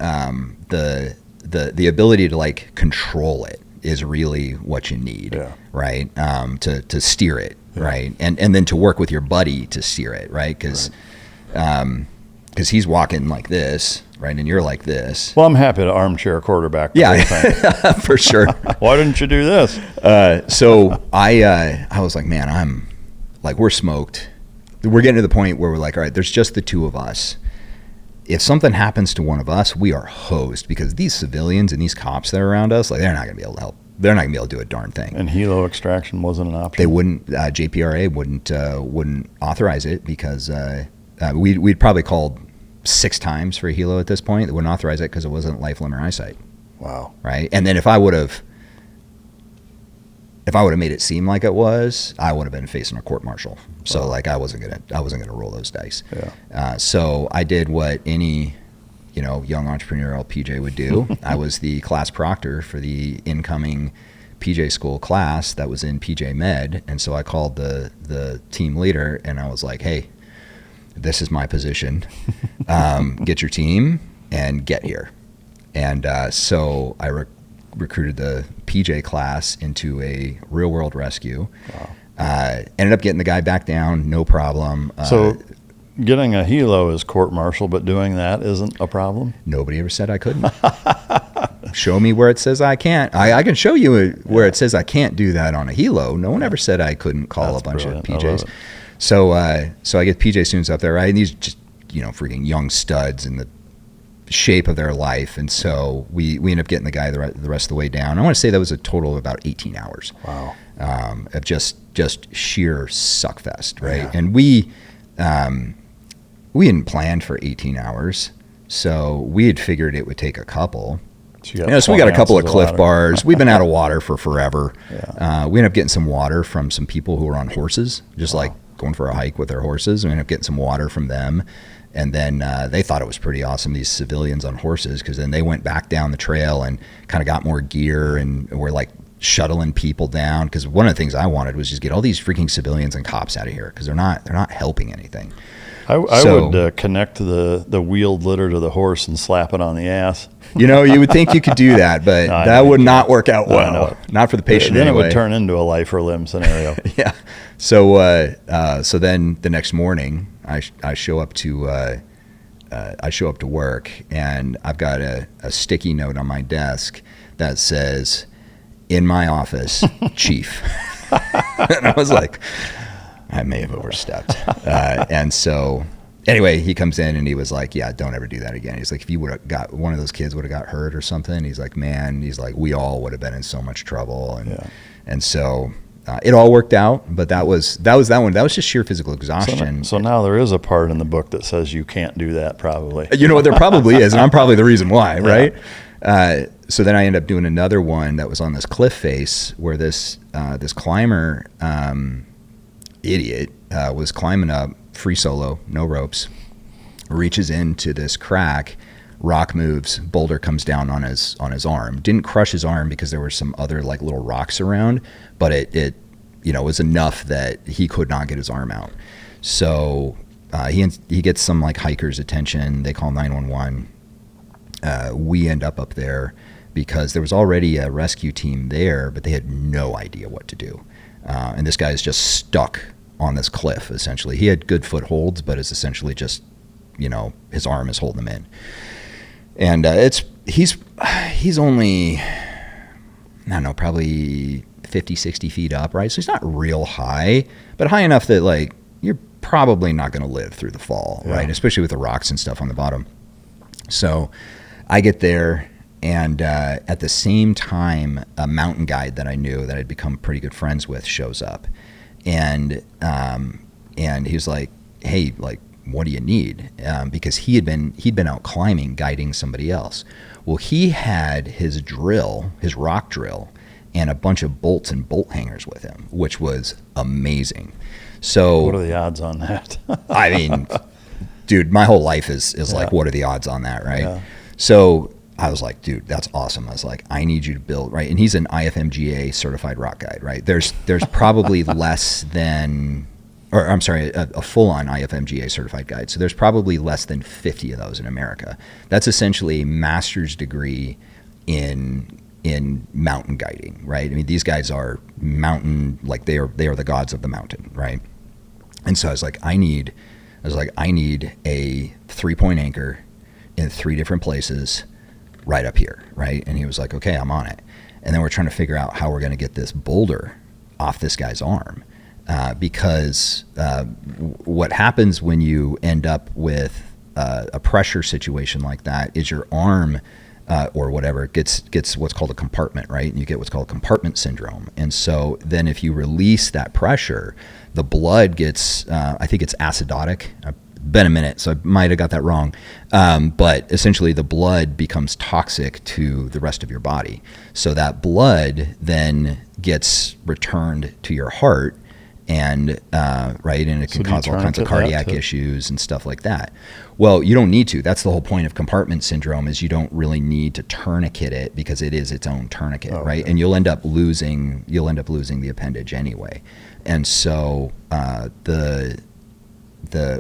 Speaker 2: The ability to, like, control it is really what you need, right? To steer it, right? And then to work with your buddy to steer it, right? Because he's walking like this, right, and you're like this.
Speaker 4: Well, I'm happy to armchair quarterback.
Speaker 2: Yeah, for sure.
Speaker 4: Why didn't you do this?
Speaker 2: So I was like, man, I'm like, we're smoked. We're getting to the point where we're like, all right, there's just the two of us. If something happens to one of us, we are hosed, because these civilians and these cops that are around us, like, they're not going to be able to help. They're not going to be able to do a darn thing.
Speaker 4: And helo extraction wasn't an option?
Speaker 2: They wouldn't. JPRA wouldn't authorize it, because we'd probably called 6 times for a helo at this point. They wouldn't authorize it because it wasn't life, limb, or eyesight.
Speaker 4: Wow.
Speaker 2: Right. And then if I would have made it seem like it was, I would have been facing a court martial. So, like, I wasn't gonna roll those dice. Yeah. So I did what any, you know, young entrepreneurial PJ would do. I was the class proctor for the incoming PJ school class that was in PJ Med, and so I called the team leader, and I was like, hey, this is my position. Get your team and get here. And so I recruited the PJ class into a real world rescue. Wow. Ended up getting the guy back down, no problem.
Speaker 4: So getting a helo is court martial, but doing that isn't a problem?
Speaker 2: Nobody ever said I couldn't. Show me where it says I can't. I can show you where it says I can't do that on a helo. No one ever said I couldn't call a bunch of PJs. So I get PJ students up there, right? And these just, you know, freaking young studs in the shape of their life. And so we ended up getting the guy the rest of the way down. I want to say that was a total of about 18 hours.
Speaker 4: Wow.
Speaker 2: Of just sheer suckfest, right?
Speaker 4: Yeah.
Speaker 2: And we hadn't planned for 18 hours, so we had figured it would take a couple. So we got a couple of Cliff Bars. We've been out of water for forever.
Speaker 4: Yeah.
Speaker 2: We ended up getting some water from some people who were on horses, just like going for a hike with their horses. We ended up getting some water from them. And then they thought it was pretty awesome, these civilians on horses, because then they went back down the trail and kind of got more gear and were like shuttling people down. Because one of the things I wanted was just get all these freaking civilians and cops out of here, because they're not helping anything.
Speaker 4: I would connect the wheeled litter to the horse and slap it on the ass.
Speaker 2: You would think you could do that, but that would not work out well. Not for the patient
Speaker 4: then
Speaker 2: anyway.
Speaker 4: It would turn into a life or limb scenario.
Speaker 2: Yeah. So then the next morning, I show up to work, and I've got a sticky note on my desk that says, "In my office, Chief." And I was like, I may have overstepped. And so anyway, he comes in and he was like, yeah, don't ever do that again. He's like, if you would have got one of those kids would have got hurt or something, he's like, man, we all would have been in so much trouble. And so it all worked out, but that was that one. That was just sheer physical exhaustion.
Speaker 4: So now there is a part in the book that says you can't do that, probably.
Speaker 2: You know what? There probably is, and I'm probably the reason why, right? So then I ended up doing another one that was on this cliff face where this climber idiot was climbing up, free solo, no ropes, reaches into this crack, rock moves, boulder comes down on his arm. Didn't crush his arm because there were some other like little rocks around, but it was enough that he could not get his arm out. So he gets some like hikers' attention. They call 911. We end up there because there was already a rescue team there, but they had no idea what to do. And this guy is just stuck on this cliff, essentially. He had good footholds, but it's essentially just, his arm is holding him in. And he's only, I don't know, probably 50, 60 feet up, right? So he's not real high, but high enough that, like, you're probably not going to live through the fall, right? Especially with the rocks and stuff on the bottom. So I get there, and at the same time, a mountain guide that I knew that I'd become pretty good friends with shows up, and he was like, "Hey, like, what do you need?" Because he'd been out climbing, guiding somebody else. Well, he had his rock drill, and a bunch of bolts and bolt hangers with him, which was amazing. So,
Speaker 4: what are the odds on that?
Speaker 2: I mean, dude, my whole life is like, what are the odds on that, right?
Speaker 4: Yeah.
Speaker 2: So I was like, dude, that's awesome. I was like, I need you to build, right? And he's an IFMGA certified rock guide, right? There's probably less than, or I'm sorry, a full-on IFMGA certified guide. So there's probably less than 50 of those in America. That's essentially a master's degree in mountain guiding, right? I mean, these guys are mountain, like they are the gods of the mountain, right? And so I was like, I need a 3-point anchor in 3 different places right up here, right? And he was like, okay, I'm on it. And then we're trying to figure out how we're going to get this boulder off this guy's arm, because what happens when you end up with a pressure situation like that is your arm or whatever gets what's called a compartment, right? And you get what's called compartment syndrome. And so then if you release that pressure, the blood gets, I think it's acidotic. I've been a minute, so I might have got that wrong. But essentially the blood becomes toxic to the rest of your body. So that blood then gets returned to your heart, and right, and it can cause all kinds of cardiac issues and stuff like that. Well, you don't need to. That's the whole point of compartment syndrome, is you don't really need to tourniquet it because it is its own tourniquet, right? And you'll end up losing the appendage anyway. And so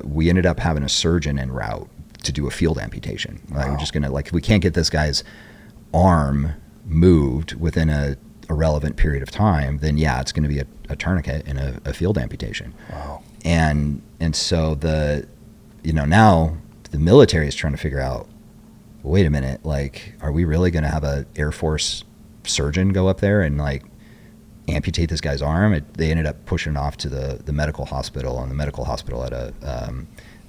Speaker 2: we ended up having a surgeon en route to do a field amputation. We're just gonna, like, if we can't get this guy's arm moved within a relevant period of time, then yeah, it's going to be a tourniquet and a field amputation.
Speaker 4: Wow.
Speaker 2: And so now the military is trying to figure out, wait a minute, like, are we really going to have a Air Force surgeon go up there and like amputate this guy's arm? They ended up pushing it off to the medical hospital, and the medical hospital had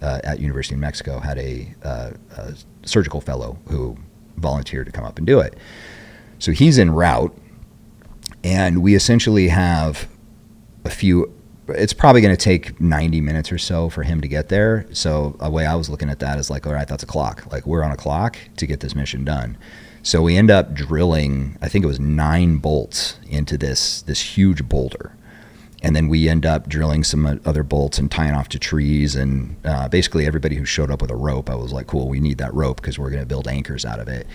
Speaker 2: at University of Mexico had a surgical fellow who volunteered to come up and do it. So he's en route, and we essentially have it's probably going to take 90 minutes or so for him to get there. So a way I was looking at that is like, all right, that's a clock. Like, we're on a clock to get this mission done. So we end up drilling, I think it was 9 bolts into this huge boulder. And then we end up drilling some other bolts and tying off to trees. And basically everybody who showed up with a rope, I was like, cool, we need that rope because we're going to build anchors out of it.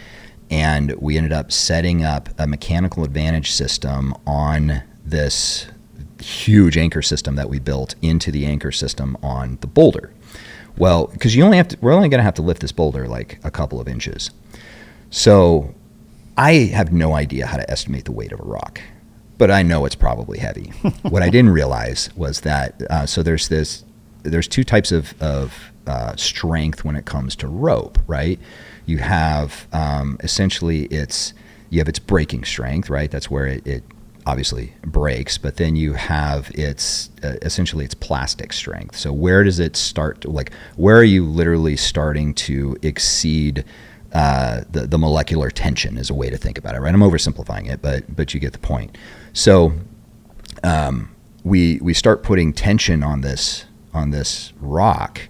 Speaker 2: And we ended up setting up a mechanical advantage system on this huge anchor system that we built into the anchor system on the boulder. Well, because we're only going to have to lift this boulder like a couple of inches. So I have no idea how to estimate the weight of a rock, but I know it's probably heavy. What I didn't realize was that, so there's 2 types of strength when it comes to rope, right? You have, essentially you have its breaking strength, right? That's where it obviously breaks, but then you have essentially its plastic strength. So where does it start? Like, where are you literally starting to exceed the molecular tension is a way to think about it, right? I'm oversimplifying it, but you get the point. So we start putting tension on this rock,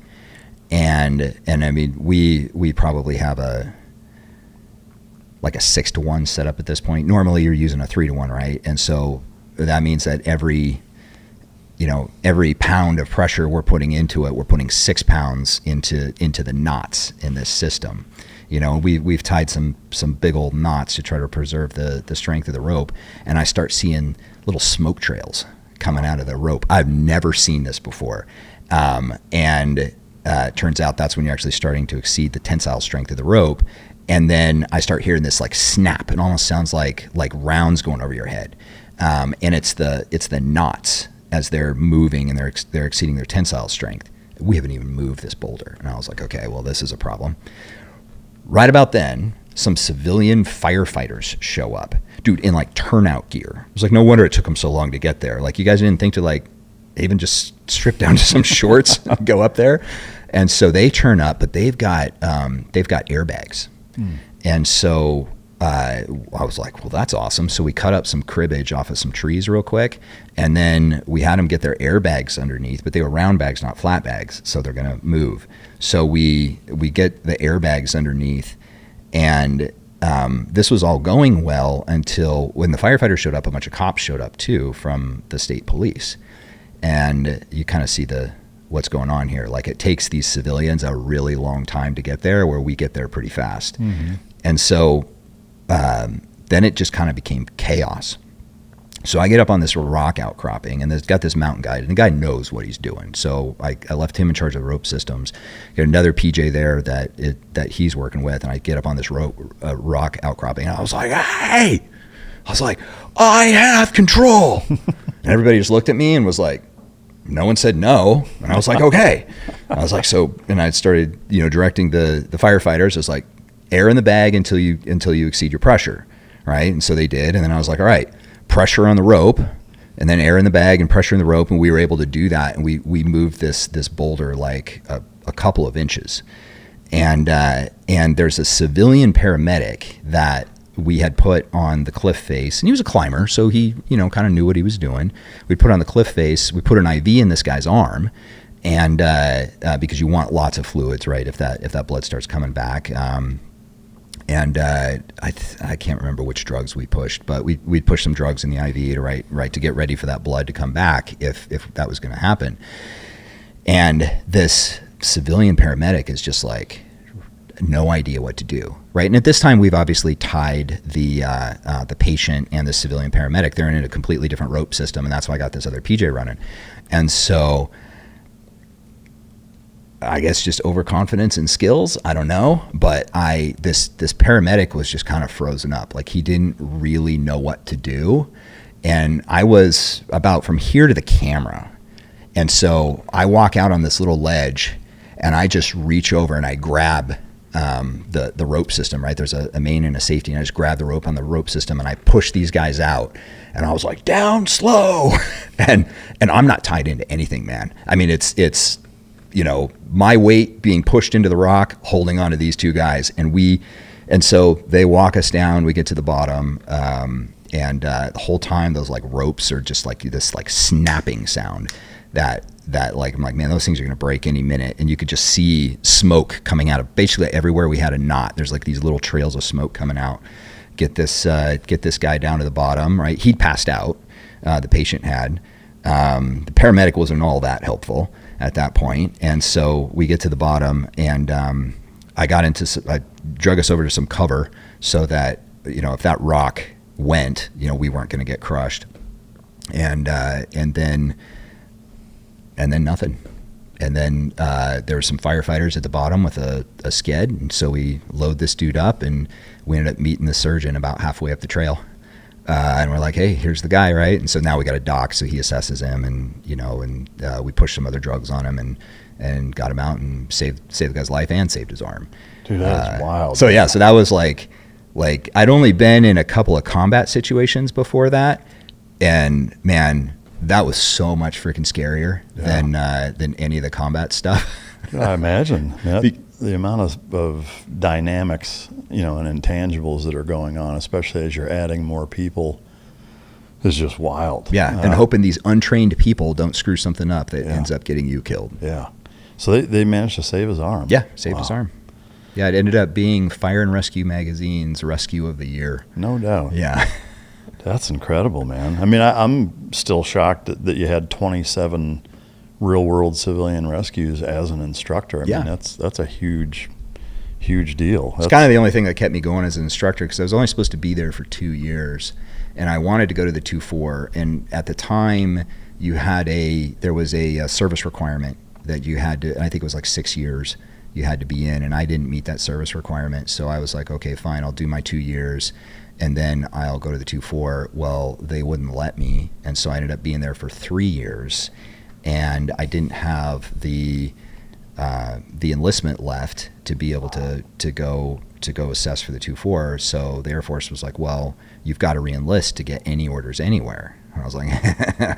Speaker 2: and I mean we probably have a 6-to-1 setup at this point. Normally you're using a 3-to-1, right? And so that means that every pound of pressure we're putting into it, we're putting 6 pounds into the knots in this system. We've tied some big old knots to try to preserve the strength of the rope, and I start seeing little smoke trails coming out of the rope. I've never seen this before, and turns out that's when you're actually starting to exceed the tensile strength of the rope. And then I start hearing this like snap. It almost sounds like rounds going over your head, and it's the knots as they're moving and they're exceeding their tensile strength. We haven't even moved this boulder, and I was like, okay, well, this is a problem. Right about then, some civilian firefighters show up, dude, in like turnout gear. It was like, no wonder it took them so long to get there. Like, you guys didn't think to like even just strip down to some shorts and go up there. And so they turn up, but they've got airbags. And so I was like, well, that's awesome. So we cut up some cribbage off of some trees real quick, and then we had them get their airbags underneath, but they were round bags, not flat bags, so they're going to move. So we get the airbags underneath, and this was all going well until when the firefighters showed up, a bunch of cops showed up too from the state police. And you kind of see what's going on here. Like, it takes these civilians a really long time to get there, where we get there pretty fast. Mm-hmm. And so then it just kind of became chaos. So I get up on this rock outcropping, and it's got this mountain guide, and the guy knows what he's doing. So I left him in charge of the rope systems. Got another PJ there that he's working with, and I get up on this rock outcropping, and I was like, hey! I was like, I have control! And everybody just looked at me and was like, no one said no. And I was like, okay. I was like, so, and I started, directing the firefighters. I was like, air in the bag until you exceed your pressure, right? And so they did. And then I was like, all right, pressure on the rope, and then air in the bag and pressure in the rope. And we were able to do that. And we moved this boulder like a couple of inches. And there's a civilian paramedic that we had put on the cliff face, and he was a climber, so he, kind of knew what he was doing. We put on the cliff face, we put an IV in this guy's arm, and because you want lots of fluids, right? If that blood starts coming back, I can't remember which drugs we pushed, but we'd push some drugs in the IV to get ready for that blood to come back if that was going to happen. And this civilian paramedic is just like, no idea what to do, right? And at this time, we've obviously tied the patient and the civilian paramedic. They're in a completely different rope system, and that's why I got this other PJ running. And so I guess just overconfidence in skills, I don't know, but this paramedic was just kind of frozen up. Like, he didn't really know what to do. And I was about from here to the camera. And so I walk out on this little ledge, and I just reach over and I grab the rope system, right? There's a main and a safety, and I just grab the rope on the rope system, and I push these guys out, and I was like, down slow. and I'm not tied into anything, man. I mean, it's my weight being pushed into the rock, holding on to these two guys. And so they walk us down, we get to the bottom, and the whole time those like ropes are just like this like snapping sound that like, I'm like, man, those things are going to break any minute. And you could just see smoke coming out of basically everywhere we had a knot. There's like these little trails of smoke coming out. Get this guy down to the bottom, right? He'd passed out. The patient had. The paramedic wasn't all that helpful at that point. And so we get to the bottom, and I drug us over to some cover so that, if that rock went, we weren't going to get crushed. And then nothing. And then there were some firefighters at the bottom with a sked. And so we load this dude up, and we ended up meeting the surgeon about halfway up the trail. And we're like, hey, here's the guy, right? And so now we got a doc, so he assesses him, and we pushed some other drugs on him and got him out and saved the guy's life and saved his arm.
Speaker 4: Dude, that's wild.
Speaker 2: So yeah, so that was like I'd only been in a couple of combat situations before that, and man, that was so much freaking scarier than any of the combat stuff.
Speaker 4: I imagine the amount of dynamics, and intangibles that are going on, especially as you're adding more people, is just wild.
Speaker 2: Yeah, and hoping these untrained people don't screw something up that ends up getting you killed.
Speaker 4: Yeah. So they managed to save his arm.
Speaker 2: Yeah, saved his arm. Yeah, it ended up being Fire and Rescue Magazine's Rescue of the Year.
Speaker 4: No doubt.
Speaker 2: Yeah.
Speaker 4: That's incredible, man. I mean, I'm still shocked that you had 27 real-world civilian rescues as an instructor. I mean, that's a huge deal.
Speaker 2: It's kind of the only thing that kept me going as an instructor, because I was only supposed to be there for 2 years, and I wanted to go to the 2-4. And at the time, there was a service requirement that you had to, and I think it was like 6 years you had to be in, and I didn't meet that service requirement. So I was like, okay, fine, I'll do my 2 years, and then I'll go to the 2-4. Well, they wouldn't let me, and so I ended up being there for 3 years, and I didn't have the enlistment left to be able to go assess for the 2-4. So the Air Force was like, well, you've got to re-enlist to get any orders anywhere. And I was like,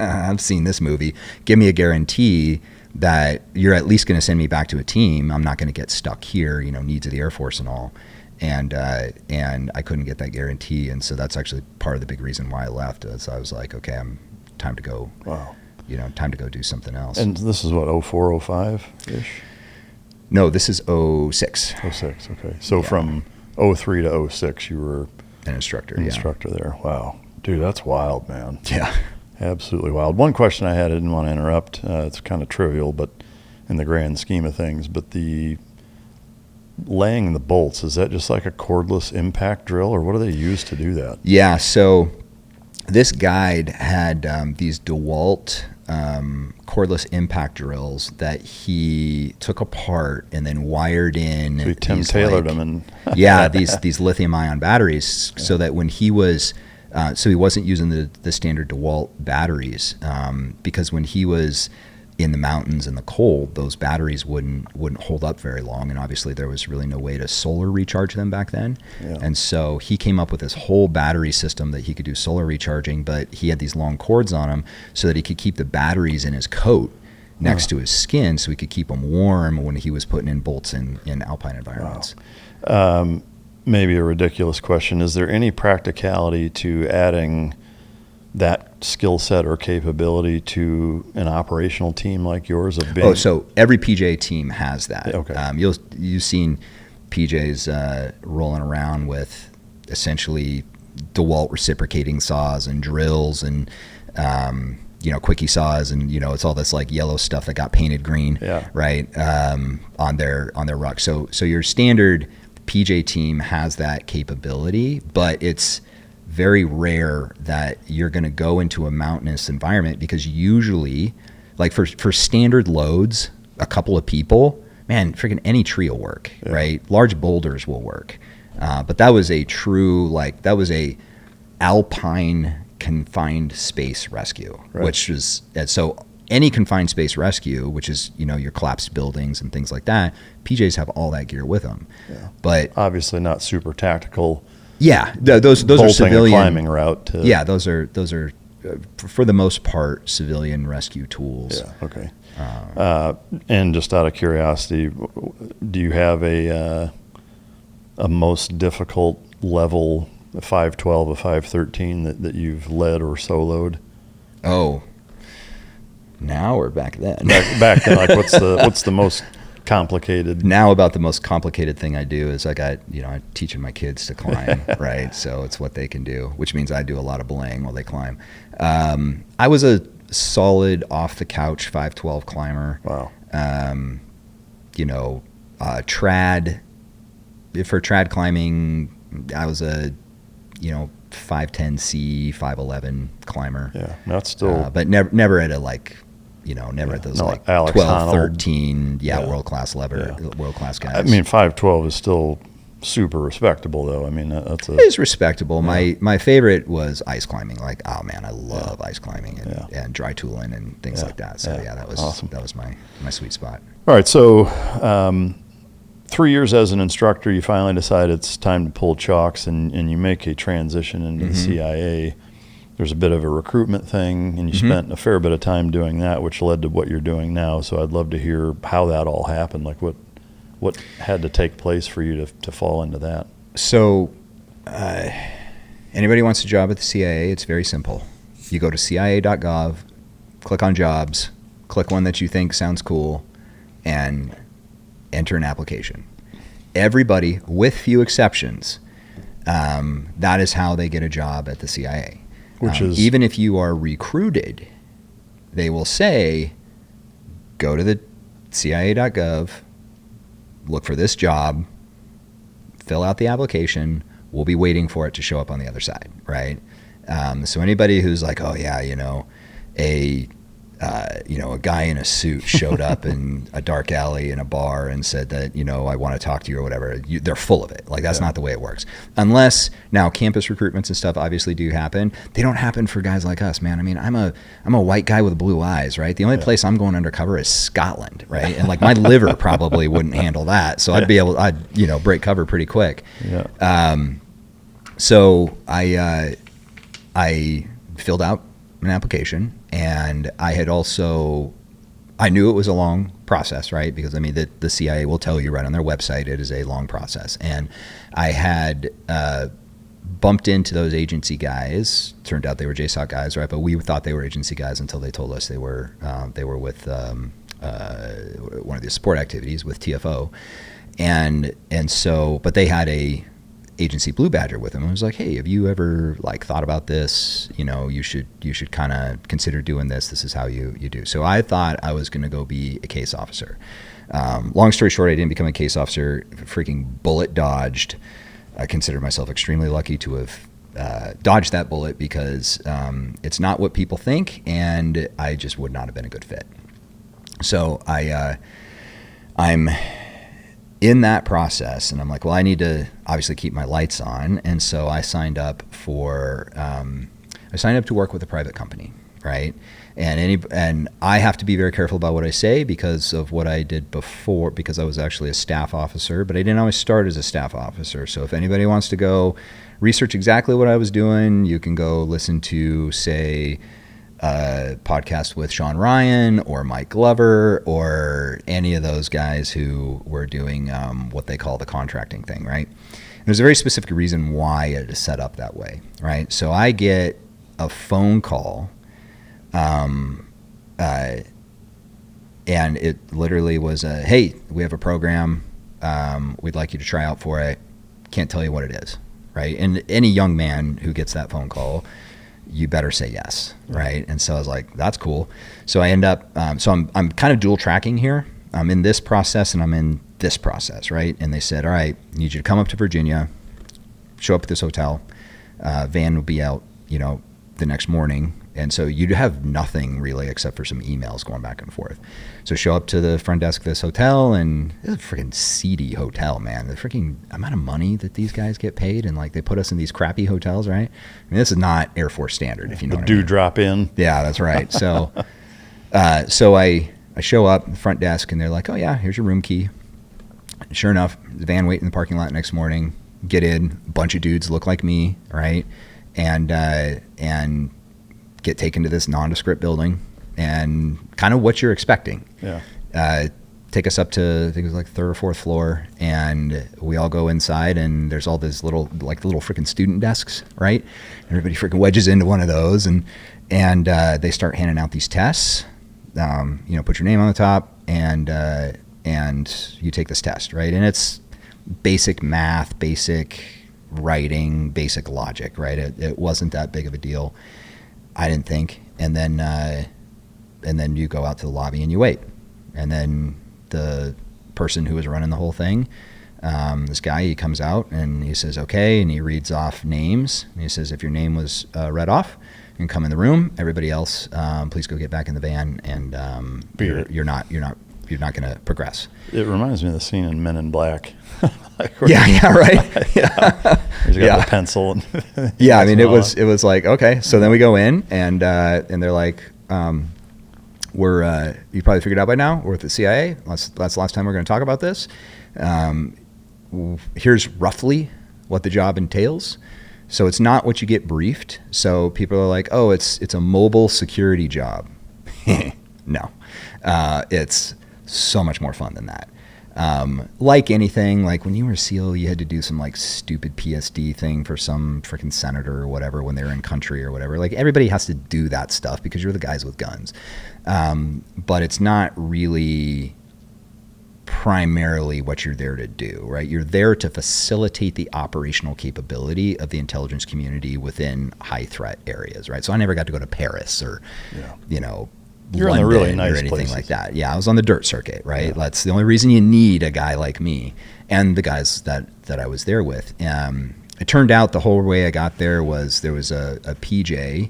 Speaker 2: I've seen this movie. Give me a guarantee that you're at least going to send me back to a team. I'm not going to get stuck here, needs of the Air Force and all. And I couldn't get that guarantee. And so that's actually part of the big reason why I left. So I was like, okay, time to go.
Speaker 4: Wow.
Speaker 2: Time to go do something else.
Speaker 4: And this is what, 04, 05-ish?
Speaker 2: No, this is 06.
Speaker 4: 06, okay. So from 03 to 06, you were
Speaker 2: an instructor
Speaker 4: there. Wow. Dude, that's wild, man.
Speaker 2: Yeah.
Speaker 4: Absolutely wild. One question I had, I didn't want to interrupt. It's kind of trivial, but in the grand scheme of things, but the laying the bolts, is that just like a cordless impact drill, or what do they use to do that?
Speaker 2: Yeah, so this guide had these DeWalt cordless impact drills that he took apart and then wired in.
Speaker 4: So he Tim Taylored them, and
Speaker 2: these lithium-ion batteries, so that when he was so he wasn't using the standard DeWalt batteries, because when he was in the mountains in the cold, those batteries wouldn't hold up very long, and obviously there was really no way to solar recharge them back then. Yeah. And so he came up with this whole battery system that he could do solar recharging, but he had these long cords on them so that he could keep the batteries in his coat next to his skin, so he could keep them warm when he was putting in bolts in alpine environments.
Speaker 4: Wow. Maybe a ridiculous question. Is there any practicality to adding that skill set or capability to an operational team like yours?
Speaker 2: So every PJ team has that.
Speaker 4: Okay.
Speaker 2: You've seen PJs rolling around with essentially DeWalt reciprocating saws and drills and quickie saws, and it's all this like yellow stuff that got painted green, right, on their ruck. So your standard PJ team has that capability, but it's very rare that you're going to go into a mountainous environment, because usually, like for standard loads, a couple of people, man, freaking any tree will work, right? Large boulders will work. But that was a alpine confined space rescue, right, which was, so any confined space rescue, which is, your collapsed buildings and things like that, PJs have all that gear with them. Yeah. But
Speaker 4: obviously not super tactical.
Speaker 2: Yeah, those are civilian
Speaker 4: climbing route.
Speaker 2: Those are for the most part, civilian rescue tools.
Speaker 4: Yeah. Okay. And just out of curiosity, do you have a most difficult level, a 512, a 513 that you've led or soloed?
Speaker 2: Oh, now or back then?
Speaker 4: Back then, like what's the most complicated?
Speaker 2: Now about the most complicated thing I do is I'm teaching my kids to climb, right? So it's what they can do, which means I do a lot of belaying while they climb. I was a solid off the couch 512 climber.
Speaker 4: Wow.
Speaker 2: Trad. For trad climbing, I was a 510C, 511 climber.
Speaker 4: Yeah, that's still.
Speaker 2: But never at a at those
Speaker 4: Alex
Speaker 2: 12,
Speaker 4: Honnold.
Speaker 2: 13, world class world class guys.
Speaker 4: I mean, 512 is still super respectable, though. I mean, that's
Speaker 2: it is respectable. My favorite was ice climbing. Like, oh man, I love ice climbing and dry tooling and things like that. So that was
Speaker 4: awesome.
Speaker 2: That was my sweet spot.
Speaker 4: All right, so 3 years as an instructor, you finally decide it's time to pull chalks, and you make a transition into the CIA. There's a bit of a recruitment thing, and you spent a fair bit of time doing that, which led to what you're doing now. So I'd love to hear how that all happened. Like what had to take place for you to fall into that?
Speaker 2: So anybody wants a job at the CIA, it's very simple. You go to cia.gov, click on jobs, click one that you think sounds cool, and enter an application. Everybody, with few exceptions, that is how they get a job at the CIA.
Speaker 4: Which is
Speaker 2: even if you are recruited, they will say, go to the cia.gov, look for this job, fill out the application. We'll be waiting for it to show up on the other side, right? So anybody who's like, oh yeah, a guy in a suit showed up in a dark alley in a bar and said that, I want to talk to you or whatever, they're full of it. Like, that's not the way it works. Unless, now, campus recruitments and stuff obviously do happen. They don't happen for guys like us, man. I mean, I'm a white guy with blue eyes, right? The only place I'm going undercover is Scotland, right? And like, my liver probably wouldn't handle that. So I'd break cover pretty quick.
Speaker 4: Yeah.
Speaker 2: So I filled out an application, and I knew it was a long process, right? Because the CIA will tell you right on their website it is a long process. And I had bumped into those agency guys. Turned out they were JSOC guys, right? But we thought they were agency guys until they told us they were with one of the support activities with TFO, and so, but they had a agency blue badger with them. I was like, hey, have you ever thought about this? You should kind of consider doing this. This is how you do. So I thought I was going to go be a case officer. Long story short, I didn't become a case officer. Freaking bullet dodged. I consider myself extremely lucky to have dodged that bullet, because it's not what people think, and I just would not have been a good fit. So I'm in that process, and I'm like, well, I need to obviously keep my lights on, and so I signed up to work with a private company, right? And I have to be very careful about what I say because of what I did before, because I was actually a staff officer, but I didn't always start as a staff officer. So if anybody wants to go research exactly what I was doing, you can go listen to, say, podcast with Sean Ryan or Mike Glover or any of those guys who were doing what they call the contracting thing, right? And there's a very specific reason why it is set up that way, right? So I get a phone call, and it literally was hey, we have a program, we'd like you to try out for it. Can't tell you what it is, right? And any young man who gets that phone call, you better say yes, right? And so I was like, that's cool. So I end up, so I'm kind of dual tracking here. I'm in this process and I'm in this process, right? And they said, all right, I need you to come up to Virginia, show up at this hotel. Van will be out, the next morning. And so you'd have nothing really except for some emails going back and forth. So show up to the front desk of this hotel, and it's a freaking seedy hotel, man. The freaking amount of money that these guys get paid, and they put us in these crappy hotels, right? I mean, this is not Air Force standard, if you know what I mean.
Speaker 4: Drop in.
Speaker 2: Yeah, that's right. So, so I show up at the front desk, and they're like, oh yeah, here's your room key. Sure enough, the van wait in the parking lot next morning, get in, a bunch of dudes look like me, right? And get taken to this nondescript building, and kind of what you're expecting.
Speaker 4: Yeah.
Speaker 2: Take us up to, I think it was like 3rd or 4th floor, and we all go inside, and there's all these little freaking student desks, right? Everybody freaking wedges into one of those, and they start handing out these tests. Put your name on the top, and you take this test, right? And it's basic math, basic writing, basic logic, right? It wasn't that big of a deal, I didn't think. And then you go out to the lobby and you wait, and then the person who was running the whole thing, this guy, he comes out and he says, okay, and he reads off names, and he says, if your name was read off, you can come in the room. Everybody else, please go get back in the van, and you're not going to progress.
Speaker 4: It reminds me of the scene in Men in Black.
Speaker 2: Yeah, right. Yeah.
Speaker 4: He's got the pencil. And
Speaker 2: yeah, I mean, it was like, okay, so then we go in, and they're like, you probably figured out by now, we're with the CIA. That's the last time we're going to talk about this. Here's roughly what the job entails. So it's not what you get briefed. So people are like, oh, it's a mobile security job. No, it's so much more fun than that. Like anything, like when you were a SEAL, you had to do some like stupid PSD thing for some freaking senator or whatever when they were in country or whatever. Like everybody has to do that stuff because you're the guys with guns. But it's not really primarily what you're there to do, right? You're there to facilitate the operational capability of the intelligence community within high threat areas, right? So I never got to go to Paris or,
Speaker 4: You're
Speaker 2: London
Speaker 4: on the really nice
Speaker 2: or anything
Speaker 4: places.
Speaker 2: like that. Yeah, I was on the dirt circuit, right? Yeah. That's the only reason you need a guy like me and the guys that I was there with. It turned out the whole way I got there was a PJ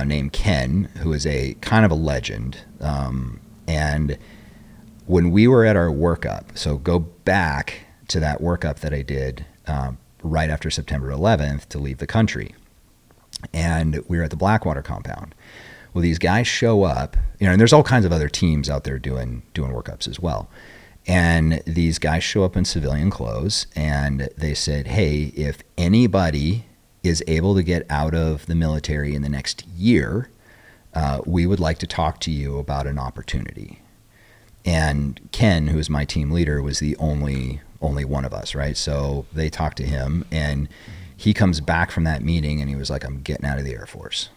Speaker 2: named Ken, who is a kind of a legend. And when we were at our workup, so go back to that workup that I did right after September 11th to leave the country. And we were at the Blackwater compound. Well, these guys show up, and there's all kinds of other teams out there doing workups as well. And these guys show up in civilian clothes, and they said, hey, if anybody is able to get out of the military in the next year, we would like to talk to you about an opportunity. And Ken, who is my team leader, was the only one of us, right? So they talked to him, and he comes back from that meeting, and he was like, I'm getting out of the Air Force.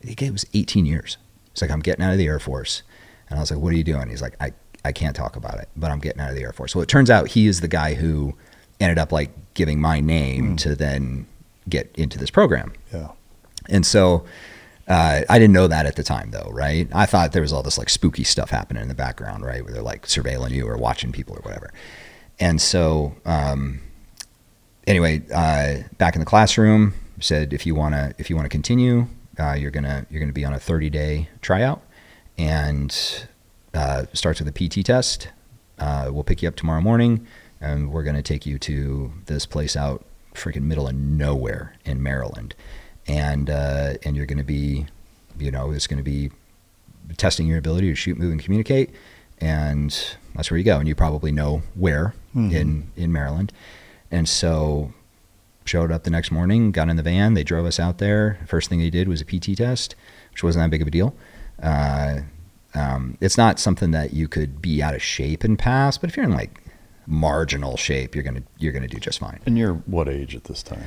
Speaker 2: It was 18 years. He's like, I'm getting out of the Air Force. And I was like, what are you doing? He's like, I can't talk about it, but I'm getting out of the Air Force. So it turns out he is the guy who ended up like giving my name to then get into this program.
Speaker 4: Yeah.
Speaker 2: And so I didn't know that at the time though, right? I thought there was all this like spooky stuff happening in the background, right? Where they're like surveilling you or watching people or whatever. And so anyway, back in the classroom, said if you want to continue, you're gonna be on a 30-day tryout, and starts with a PT test. We'll pick you up tomorrow morning, and we're gonna take you to this place out freaking middle of nowhere in Maryland, and you're gonna be, it's gonna be testing your ability to shoot, move, and communicate, and that's where you go. And you probably know where in Maryland, and so. Showed up the next morning, got in the van. They drove us out there. First thing they did was a PT test, which wasn't that big of a deal. It's not something that you could be out of shape and pass, but if you're in like marginal shape, you're gonna do just fine.
Speaker 4: And you're what age at this time?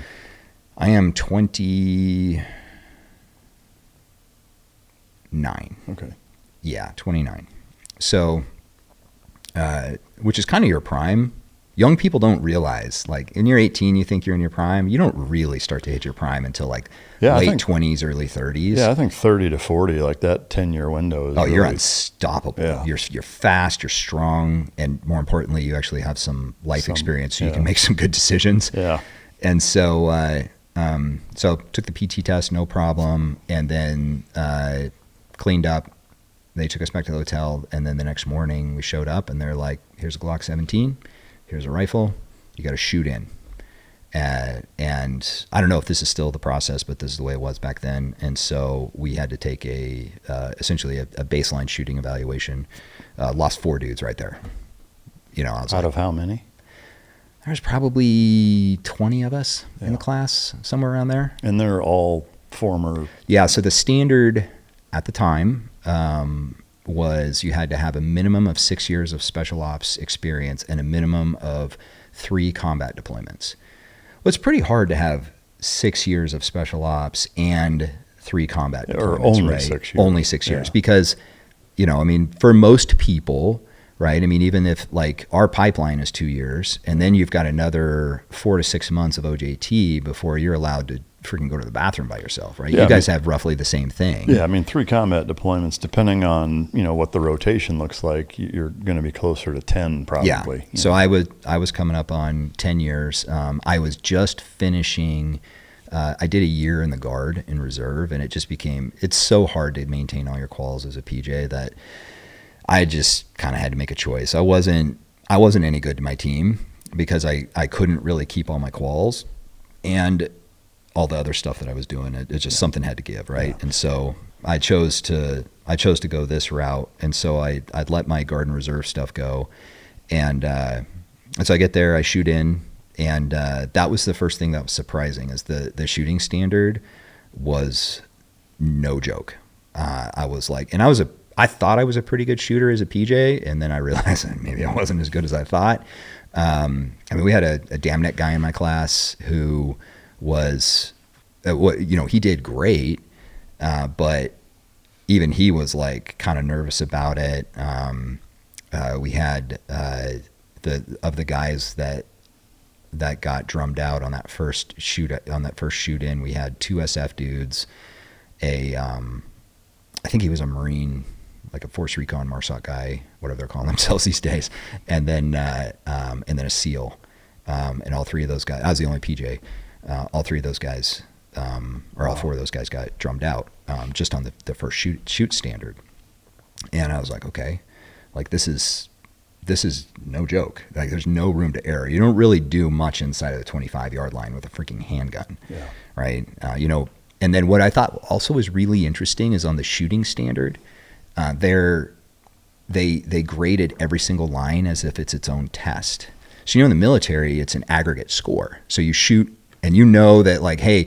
Speaker 2: I am 29.
Speaker 4: Okay.
Speaker 2: Yeah, 29. So, which is kind of your prime. Young people don't realize, like, when you're 18, you think you're in your prime. You don't really start to hit your prime until like late 20s, early 30s.
Speaker 4: Yeah, I think 30 to 40, like that 10-year window is
Speaker 2: you're unstoppable.
Speaker 4: Yeah.
Speaker 2: You're fast, you're strong, and more importantly, you actually have some life experience, so you can make some good decisions.
Speaker 4: Yeah.
Speaker 2: And so, so took the PT test, no problem, and then cleaned up. They took us back to the hotel, and then the next morning we showed up, and they're like, here's a Glock 17. Here's a rifle, you got to shoot in. And I don't know if this is still the process, but this is the way it was back then. And so we had to take essentially a baseline shooting evaluation. Lost 4 dudes right there. I was
Speaker 4: out of how many?
Speaker 2: There's probably 20 of us in the class, somewhere around there.
Speaker 4: And they're all former?
Speaker 2: Yeah, so the standard at the time was you had to have a minimum of 6 years of special ops experience and a minimum of 3 combat deployments. Well, it's pretty hard to have 6 years of special ops and 3 combat deployments,
Speaker 4: or only
Speaker 2: right?
Speaker 4: 6 years.
Speaker 2: Only 6 years, because, you know, I mean, for most people, right? I mean, even if like our pipeline is 2 years, and then you've got another 4 to 6 months of OJT before you're allowed to freaking go to the bathroom by yourself, right?
Speaker 4: Yeah,
Speaker 2: you guys have roughly the same thing.
Speaker 4: Yeah, I mean, 3 combat deployments, depending on, you know, what the rotation looks like, you're going to be closer to 10 probably.
Speaker 2: Yeah. So I was coming up on 10 years. I was just finishing. I did a year in the Guard in reserve, and it just became. It's so hard to maintain all your quals as a PJ that I just kind of had to make a choice. I wasn't any good to my team because I couldn't really keep all my quals, and all the other stuff that I was doing, it just something had to give, right? Yeah. And so I chose to go this route, and so I'd let my Guard and Reserve stuff go, and so I get there, I shoot in, and that was the first thing that was surprising, is the shooting standard was no joke. I was like, and I thought I was a pretty good shooter as a PJ, and then I realized that maybe I wasn't as good as I thought. I mean, we had a damn net guy in my class who was, you know, he did great, but even he was like kind of nervous about it. We had the guys that got drummed out on that first shoot in, we had 2 SF dudes, I think he was a Marine, like a Force Recon MARSOC guy, whatever they're calling themselves these days, and then a SEAL, and all 3 of those guys. I was the only PJ. All 3 of those guys, or all 4 of those guys, got drummed out just on the first shoot standard. And I was like, okay, like this is no joke. Like there's no room to error. You don't really do much inside of the 25-yard line with a freaking handgun, right? You know. And then what I thought also was really interesting is on the shooting standard, they graded every single line as if it's its own test. So, you know, in the military, it's an aggregate score. So you shoot, and you know that, like, hey,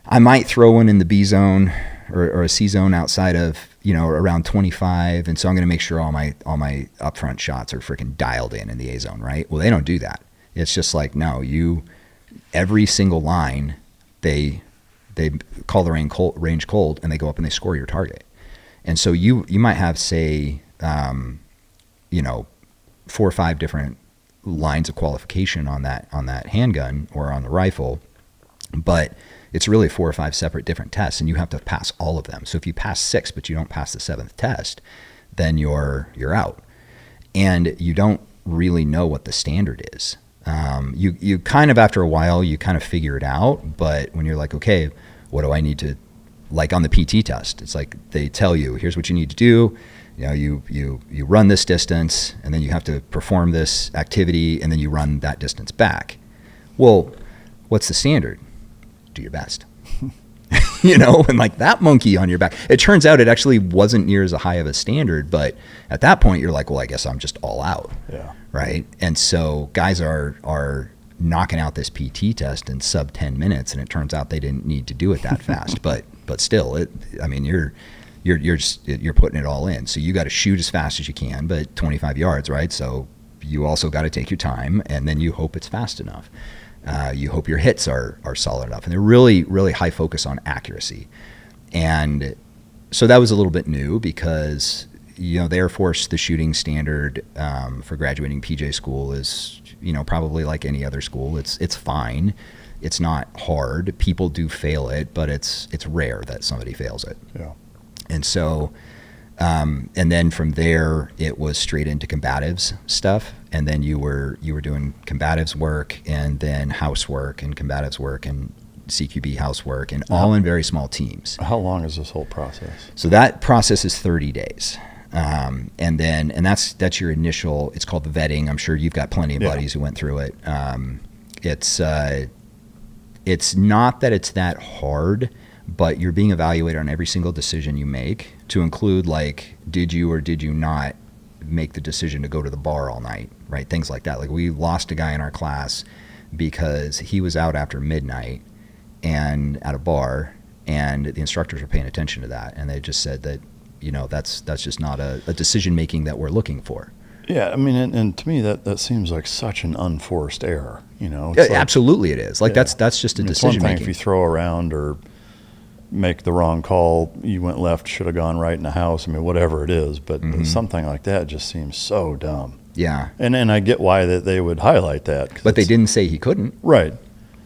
Speaker 2: I might throw one in the B zone or a C zone outside of, you know, around 25, and so I'm going to make sure all my upfront shots are freaking dialed in the A zone, right? Well, they don't do that. It's just like, no, every single line, they call the range cold, and they go up and they score your target. And so you might have, say, you know, 4 or 5 different lines of qualification on that handgun or on the rifle, but it's really 4 or 5 separate different tests, and you have to pass all of them. So if you pass 6 but you don't pass the 7th test, then you're out, and you don't really know what the standard is. You kind of, after a while, you kind of figure it out, but when you're like, okay, what do I need to, like on the PT test, it's like they tell you, here's what you need to do. You know, you run this distance, and then you have to perform this activity, and then you run that distance back. Well, what's the standard? Do your best. You know, and like that monkey on your back. It turns out it actually wasn't near as high of a standard, but at that point you're like, well, I guess I'm just all out. Yeah. Right. And so guys are knocking out this PT test in sub 10 minutes, and it turns out they didn't need to do it that fast. but still, I mean, you're putting it all in. So you got to shoot as fast as you can, but 25 yards, right? So you also got to take your time, and then you hope it's fast enough. You hope your hits are solid enough, and they're really, really high focus on accuracy. And so that was a little bit new because, you know, the Air Force, the shooting standard for graduating PJ school is, you know, probably like any other school. It's fine. It's not hard. People do fail it, but it's rare that somebody fails it. Yeah. And so, and then from there, it was straight into combatives stuff. And then you were doing combatives work, and then housework, and combatives work, and CQB housework, and all in very small teams.
Speaker 4: How long is this whole process?
Speaker 2: So that process is 30 days. And that's your initial, it's called the vetting. I'm sure you've got plenty of buddies who went through it. It's not that it's that hard, but you're being evaluated on every single decision you make, to include, like, did you or did you not make the decision to go to the bar all night, right? Things like that. Like, we lost a guy in our class because he was out after midnight and at a bar, And the instructors were paying attention to that, and they just said that, that's just not a decision making that we're looking for.
Speaker 4: Yeah, I mean, and to me that seems like such an unforced error. It's
Speaker 2: Yeah, absolutely, it is. That's just a decision
Speaker 4: It's one thing
Speaker 2: making.
Speaker 4: if you throw around or make the wrong call, you went left, should have gone right in the house. I mean, whatever it is, but something like that just seems so dumb.
Speaker 2: Yeah,
Speaker 4: and I get why that they would highlight that.
Speaker 2: But they didn't say he couldn't.
Speaker 4: Right.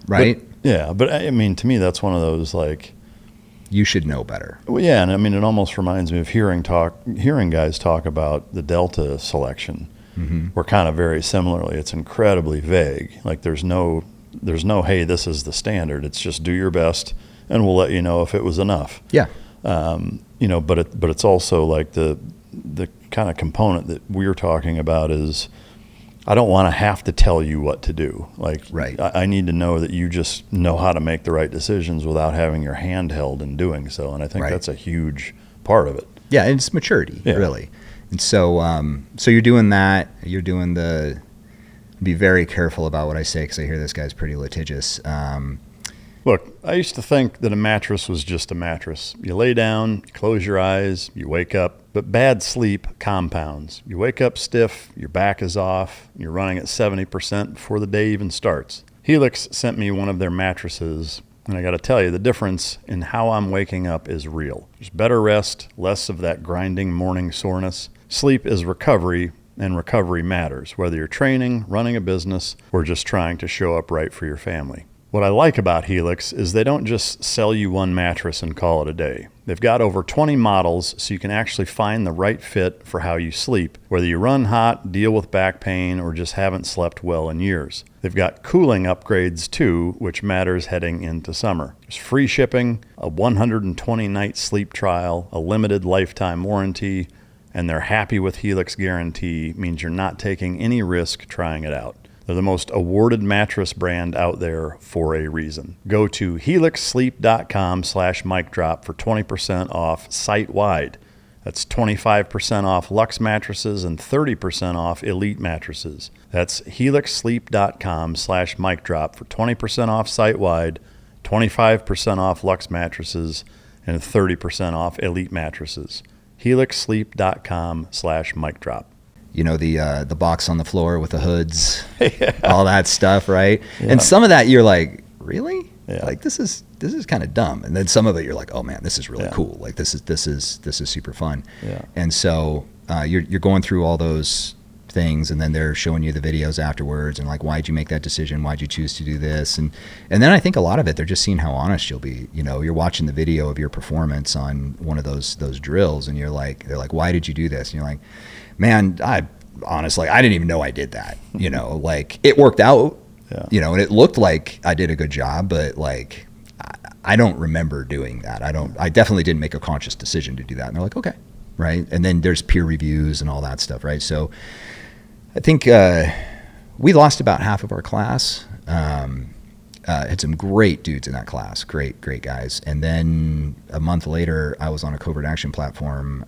Speaker 2: Right.
Speaker 4: But I mean, to me, that's one of those like,
Speaker 2: you should know better.
Speaker 4: Well, yeah, and I mean, it almost reminds me of hearing guys talk about the Delta selection. We're kind of very similarly. It's incredibly vague. Like there's no, hey, this is the standard. It's just do your best, and we'll let you know if it was enough.
Speaker 2: Yeah.
Speaker 4: But it's also like the kind of component that we're talking about is, I don't want to have to tell you what to do. Like,
Speaker 2: right.
Speaker 4: I need to know that you just know how to make the right decisions without having your hand held in doing so. And I think that's a huge part of it.
Speaker 2: Yeah, and it's maturity, really. And so, so you're doing that. You're doing be very careful about what I say, because I hear this guy's pretty litigious.
Speaker 4: Look, I used to think that a mattress was just a mattress. You lay down, you close your eyes, you wake up. But bad sleep compounds. You wake up stiff, your back is off, you're running at 70% before the day even starts. HELIX sent me one of their mattresses, and I got to tell you, the difference in how I'm waking up is real. There's better rest, less of that grinding morning soreness. Sleep is recovery, and recovery matters, whether you're training, running a business, or just trying to show up right for your family. What I like about HELIX is they don't just sell you one mattress and call it a day. They've got over 20 models, so you can actually find the right fit for how you sleep, whether you run hot, deal with back pain, or just haven't slept well in years. They've got cooling upgrades too, which matters heading into summer. There's free shipping, a 120-night sleep trial, a limited lifetime warranty, and their happy with HELIX guarantee means you're not taking any risk trying it out. They're the most awarded mattress brand out there for a reason. Go to helixsleep.com/micdrop for 20% off site-wide. That's 25% off Luxe mattresses and 30% off Elite mattresses. That's helixsleep.com/micdrop for 20% off site-wide, 25% off Luxe mattresses, and 30% off Elite mattresses. helixsleep.com/micdrop.
Speaker 2: The box on the floor with the hoods, all that stuff, right? Yeah. And some of that you're like, really? Yeah. Like this is kind of dumb. And then some of it you're like, oh man, this is really cool. Like this is super fun. Yeah. And so you're going through all those things, and then they're showing you the videos afterwards, and like, why'd you make that decision? Why'd you choose to do this? And then I think a lot of it, they're just seeing how honest you'll be. You're watching the video of your performance on one of those drills, and they're like, why did you do this? And you're like, man, I didn't even know I did that. Like it worked out, and it looked like I did a good job, but like, I don't remember doing that. I definitely didn't make a conscious decision to do that. And they're like, okay. Right. And then there's peer reviews and all that stuff. Right. So I think, we lost about half of our class. Had some great dudes in that class, great guys. And then a month later, I was on a covert action platform,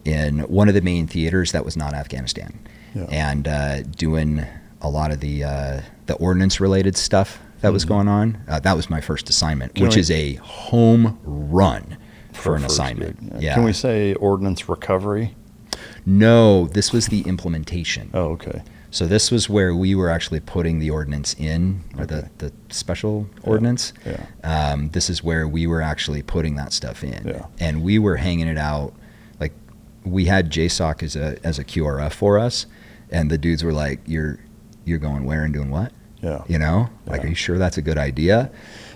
Speaker 2: in one of the main theaters that was not Afghanistan, and doing a lot of the ordnance related stuff that was going on. That was my first assignment, which is a home run for an assignment. Yeah.
Speaker 4: Can we say ordnance recovery?
Speaker 2: No, this was the implementation.
Speaker 4: Oh, okay.
Speaker 2: So this was where we were actually putting the ordnance in, or the special ordnance. Yeah. This is where we were actually putting that stuff in. Yeah. And we were hanging it out. Like, we had JSOC as a QRF for us, and the dudes were like, you're going where and doing what?
Speaker 4: Yeah.
Speaker 2: Like, are you sure that's a good idea?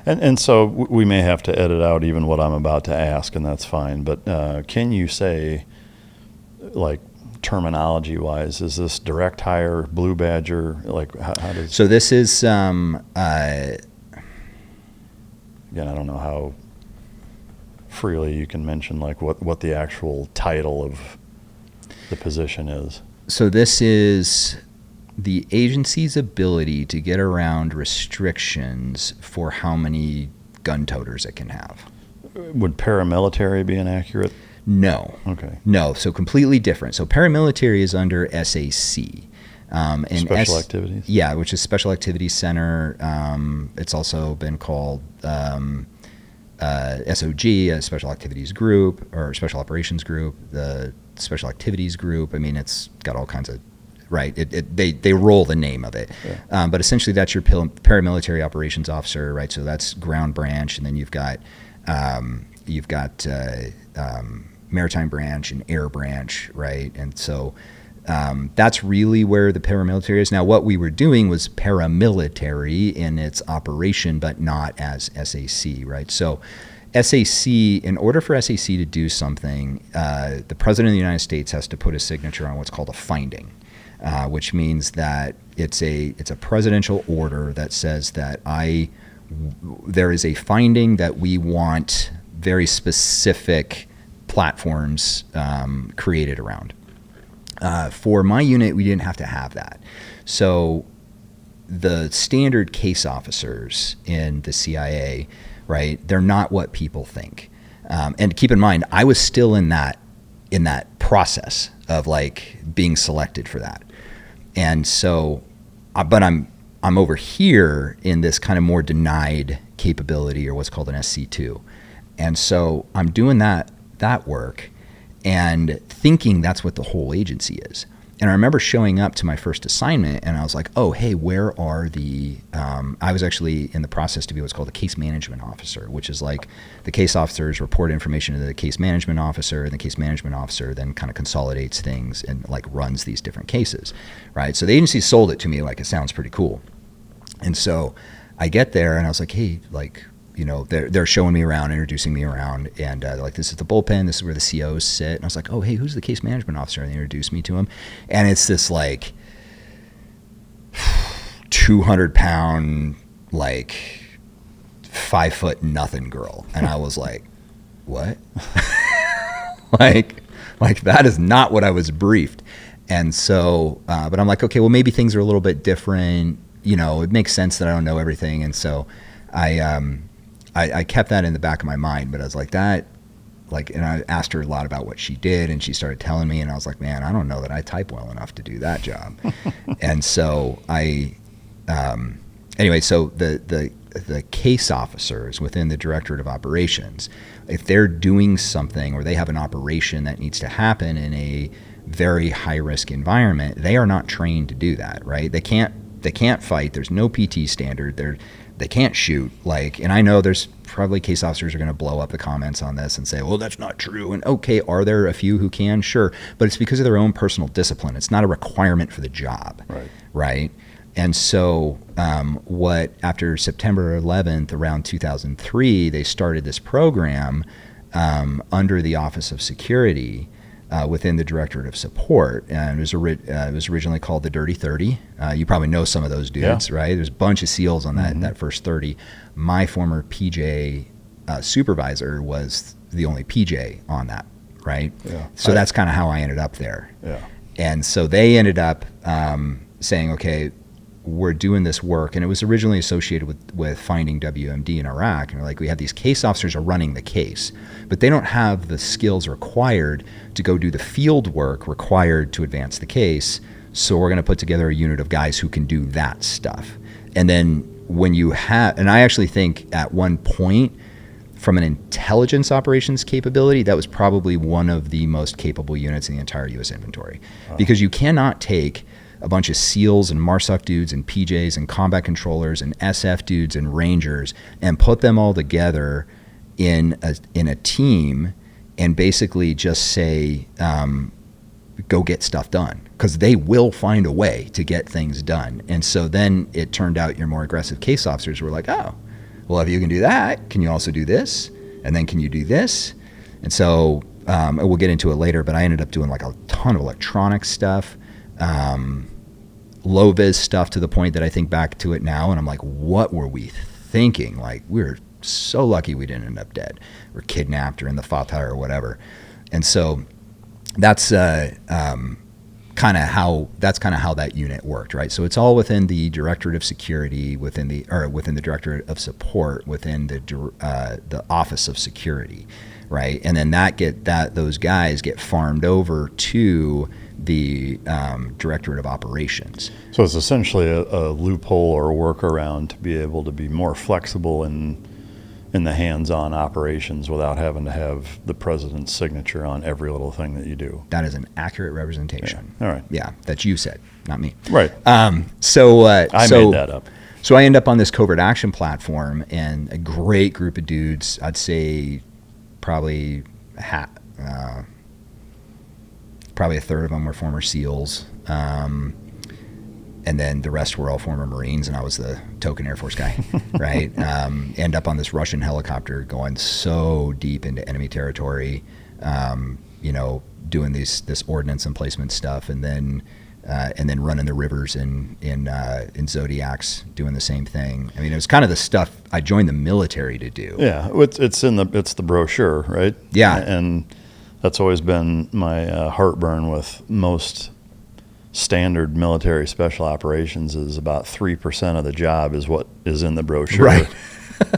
Speaker 4: And so we may have to edit out even what I'm about to ask, and that's fine. But can you say, like, terminology wise, is this direct hire, Blue Badger? Like, how does?
Speaker 2: So this is again,
Speaker 4: I don't know how freely you can mention like what the actual title of the position is.
Speaker 2: So this is the agency's ability to get around restrictions for how many gun toters it can have.
Speaker 4: Would paramilitary be inaccurate?
Speaker 2: No.
Speaker 4: Okay.
Speaker 2: No, so completely different. So paramilitary is under SAC. And
Speaker 4: Special Activities.
Speaker 2: Yeah, which is Special Activities Center. It's also been called SOG, a Special Activities Group, or Special Operations Group, the Special Activities Group. I mean, it's got all kinds of, right? They roll the name of it. Yeah. But essentially that's your paramilitary operations officer, right? So that's ground branch, and then you've got maritime branch and air branch, right? And so that's really where the paramilitary is. Now, what we were doing was paramilitary in its operation, but not as SAC, right? So SAC, in order for SAC to do something, the President of the United States has to put a signature on what's called a finding, which means that it's a presidential order that says that there is a finding that we want very specific platforms created around. For my unit, we didn't have to have that. So the standard case officers in the CIA, right, they're not what people think. And keep in mind, I was still in that process of like being selected for that. And so, but I'm over here in this kind of more denied capability, or what's called an SC2. And so I'm doing that work and thinking that's what the whole agency is. And I remember showing up to my first assignment and I was like, oh, hey, where are the, I was actually in the process to be what's called a case management officer, which is like the case officers report information to the case management officer, and the case management officer then kind of consolidates things and like runs these different cases, right? So the agency sold it to me like it sounds pretty cool. And so I get there and I was like, hey, like, you know, they're showing me around, introducing me around, and they're like, this is the bullpen, this is where the COs sit. And I was like, oh, hey, who's the case management officer? And they introduced me to him. And it's this like 200-pound, like 5 foot nothing girl. And I was like, what? like that is not what I was briefed. And so, but I'm like, okay, well, maybe things are a little bit different. You know, it makes sense that I don't know everything. And so I kept that in the back of my mind, but I was like that, like, and I asked her a lot about what she did, and she started telling me, and I was like, man, I don't know that I type well enough to do that job. And so anyway, so the case officers within the Directorate of Operations, if they're doing something or they have an operation that needs to happen in a very high risk environment, they are not trained to do that, right? They can't fight. There's no PT standard. They can't shoot. Like, and I know there's probably case officers are going to blow up the comments on this and say, well, that's not true. And okay, are there a few who can? Sure. But it's because of their own personal discipline. It's not a requirement for the job. Right. And so after September 11th, around 2003, they started this program under the Office of Security within the Directorate of Support, and it was originally called the Dirty 30. You probably know some of those dudes, yeah. Right? There's a bunch of SEALs on that first 30. My former PJ supervisor was the only PJ on that, right? Yeah. So that's kind of how I ended up there. Yeah. And so they ended up saying, okay, we're doing this work, and it was originally associated with finding WMD in Iraq, and like, we have these case officers are running the case, but they don't have the skills required to go do the field work required to advance the case. So we're going to put together a unit of guys who can do that stuff. And then when you have, and I actually think at one point, from an intelligence operations capability, that was probably one of the most capable units in the entire U.S. inventory. Because you cannot take a bunch of SEALs and MARSOC dudes and PJs and combat controllers and SF dudes and Rangers and put them all together in a team and basically just say, go get stuff done, because they will find a way to get things done. And so then it turned out your more aggressive case officers were like, oh, well, if you can do that, can you also do this? And then can you do this? And so we'll get into it later, but I ended up doing like a ton of electronic stuff, low-vis stuff, to the point that I think back to it now and I'm like, what were we thinking? Like, we were so lucky we didn't end up dead or kidnapped or in the Fatah or whatever. And so that's kind of how that unit worked, right? So it's all within the Directorate of Security, within the Directorate of Support, within the Office of Security, right? And then those guys get farmed over to the Directorate of Operations.
Speaker 4: So it's essentially a loophole or a workaround to be able to be more flexible in the hands-on operations without having to have the president's signature on every little thing that you do.
Speaker 2: That is an accurate representation.
Speaker 4: Yeah. All right.
Speaker 2: Yeah, that you said, not me.
Speaker 4: Right.
Speaker 2: I
Speaker 4: made that up.
Speaker 2: So I end up on this covert action platform, and a great group of dudes. I'd say probably a third of them were former SEALs. And then the rest were all former Marines, and I was the token Air Force guy, right? End up on this Russian helicopter going so deep into enemy territory, doing this ordnance emplacement stuff, and then running the rivers in Zodiacs, doing the same thing. I mean, it was kind of the stuff I joined the military to do.
Speaker 4: Yeah, it's the brochure, right?
Speaker 2: Yeah,
Speaker 4: and that's always been my heartburn with most standard military special operations is about 3% of the job is what is in the brochure.
Speaker 2: Right.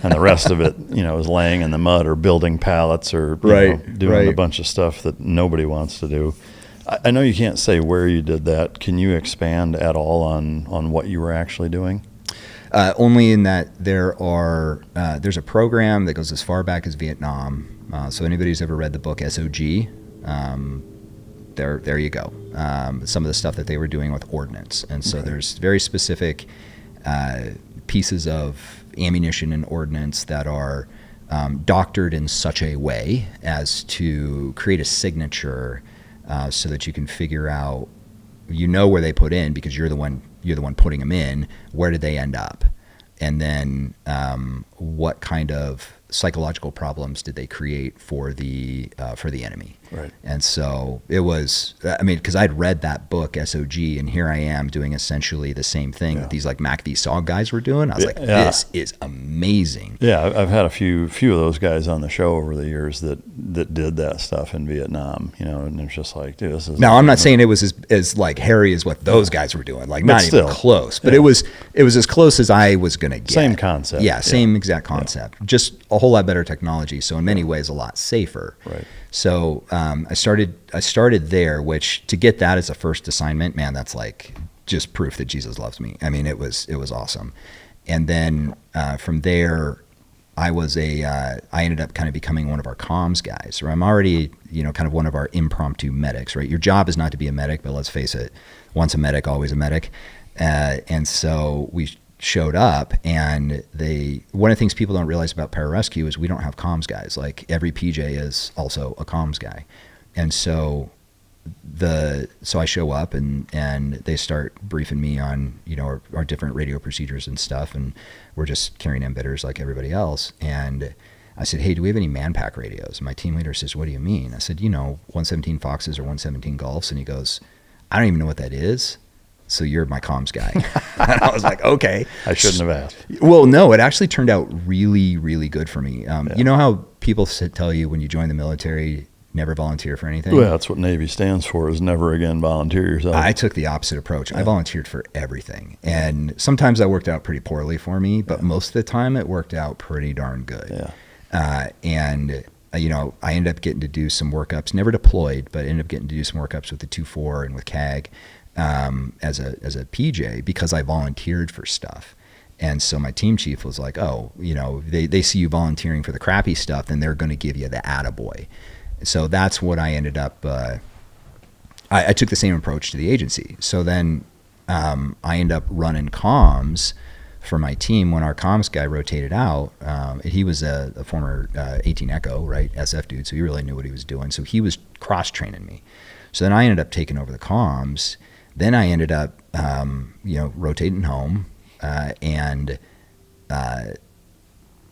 Speaker 4: And the rest of it, is laying in the mud or building pallets or doing a bunch of stuff that nobody wants to do. I know you can't say where you did that. Can you expand at all on what you were actually doing?
Speaker 2: Only in that there's a program that goes as far back as Vietnam. So anybody who's ever read the book SOG, there you go. Some of the stuff that they were doing with ordnance. And so there's very specific pieces of ammunition and ordnance that are doctored in such a way as to create a signature so that you can figure out, where they put in because you're the one putting them in. Where did they end up? And then what kind of psychological problems did they create for the enemy?
Speaker 4: Right.
Speaker 2: And so it was, because I'd read that book SOG, and here I am doing essentially the same thing that these like MACV SOG guys were doing. I was like, this is amazing.
Speaker 4: Yeah, I've had a few of those guys on the show over the years that did that stuff in Vietnam, and it's just like, dude, this is.
Speaker 2: Now, I'm not saying it was as like hairy as what those guys were doing, like not even close, but it was as close as I was going to get.
Speaker 4: Same concept.
Speaker 2: Yeah, same exact concept, just a whole lot better technology. So in many ways, a lot safer.
Speaker 4: Right.
Speaker 2: So I started there, which to get that as a first assignment, man, that's like just proof that Jesus loves me. I mean, it was awesome. And then from there, I ended up kind of becoming one of our comms guys, or I'm already, kind of one of our impromptu medics, right? Your job is not to be a medic, but let's face it, once a medic, always a medic. And so we showed up, and one of the things people don't realize about Pararescue is we don't have comms guys. Like every PJ is also a comms guy. And so I show up and they start briefing me on, our different radio procedures and stuff. And we're just carrying embitters like everybody else. And I said, hey, do we have any manpack radios? And my team leader says, what do you mean? I said, 117 Foxes or 117 Golfs. And he goes, I don't even know what that is. So you're my comms guy. And I was like, okay.
Speaker 4: I shouldn't have asked.
Speaker 2: Well, no, it actually turned out really, really good for me. You know how people tell you when you join the military, never volunteer for anything?
Speaker 4: Well, that's what Navy stands for, is never again volunteer yourself.
Speaker 2: I took the opposite approach. I volunteered for everything. And sometimes that worked out pretty poorly for me, but most of the time it worked out pretty darn good.
Speaker 4: Yeah.
Speaker 2: I ended up getting to do some workups, never deployed, but ended up getting to do some workups with the 2-4 and with CAG. As a PJ, because I volunteered for stuff. And so my team chief was like, oh, they see you volunteering for the crappy stuff, then they're going to give you the attaboy. So that's what I ended up, I took the same approach to the agency. So then I ended up running comms for my team when our comms guy rotated out. He was a former 18 Echo, right, SF dude, so he really knew what he was doing. So he was cross-training me. So then I ended up taking over the comms. Then I ended up, rotating home, and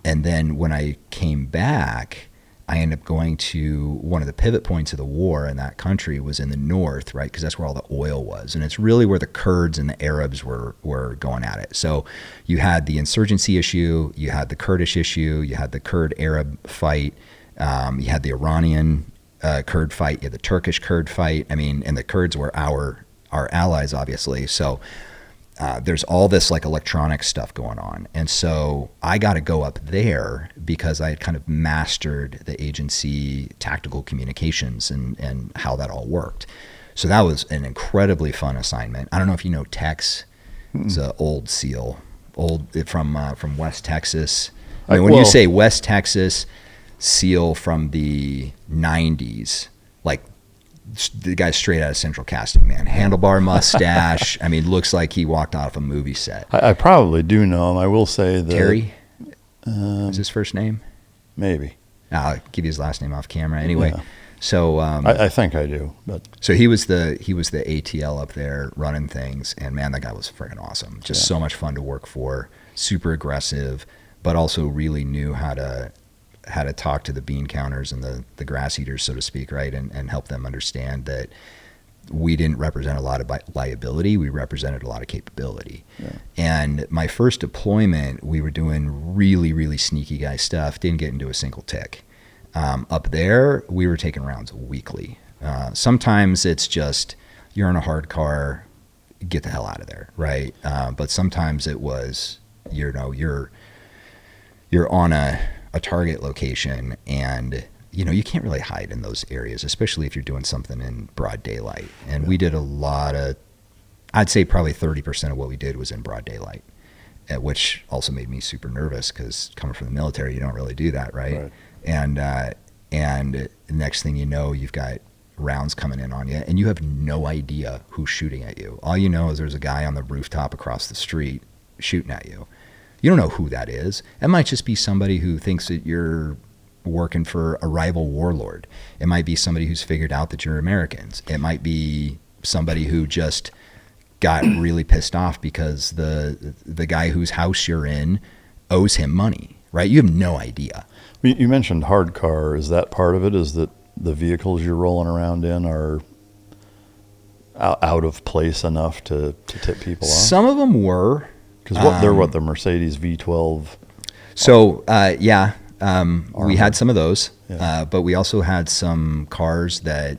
Speaker 2: then when I came back, I ended up going to one of the pivot points of the war in that country was in the north, right? Because that's where all the oil was, and it's really where the Kurds and the Arabs were going at it. So you had the insurgency issue, you had the Kurdish issue, you had the Kurd-Arab fight, you had the Iranian Kurd fight, you had the Turkish Kurd fight. I mean, and the Kurds were our allies, obviously. So there's all this like electronic stuff going on. And so I got to go up there because I had kind of mastered the agency tactical communications and how that all worked. So that was an incredibly fun assignment. I don't know if you know Tex. It's an old SEAL, from West Texas. I mean, when you say West Texas SEAL from the 90s, like the guy's straight out of Central Casting, man. Handlebar mustache. I mean, looks like he walked off a movie set.
Speaker 4: I probably do know him. I will say that
Speaker 2: Terry is his first name?
Speaker 4: Maybe.
Speaker 2: I'll give you his last name off camera. Anyway,
Speaker 4: Yeah.
Speaker 2: so
Speaker 4: I think I do. But
Speaker 2: so he was the ATL up there running things, and man, that guy was freaking awesome. Just so much fun to work for. Super aggressive, but also really knew how to talk to the bean counters and the grass eaters, so to speak, right? And help them understand that we didn't represent a lot of liability. We represented a lot of capability. Yeah. And my first deployment, we were doing really, really sneaky guy stuff. Didn't get into a single tick. Up there, we were taking rounds weekly. Sometimes it's just, you're in a hard car, get the hell out of there, right? But sometimes it was, you're on a target location, and you can't really hide in those areas, especially if you're doing something in broad daylight. And we did a lot of, I'd say probably 30% of what we did was in broad daylight, which also made me super nervous because coming from the military, you don't really do that, right? And the next thing you know, you've got rounds coming in on you, and you have no idea who's shooting at you. All you know is there's a guy on the rooftop across the street shooting at you. You don't know who that is. It might just be somebody who thinks that you're working for a rival warlord. It might be somebody who's figured out that you're Americans. It might be somebody who just got really pissed off because the guy whose house you're in owes him money, right? You have no idea.
Speaker 4: You mentioned hard car. Is that part of it? Is that the vehicles you're rolling around in are out of place enough to tip people off?
Speaker 2: Some of them were.
Speaker 4: Because they're the Mercedes V12.
Speaker 2: So, we had some of those, but we also had some cars that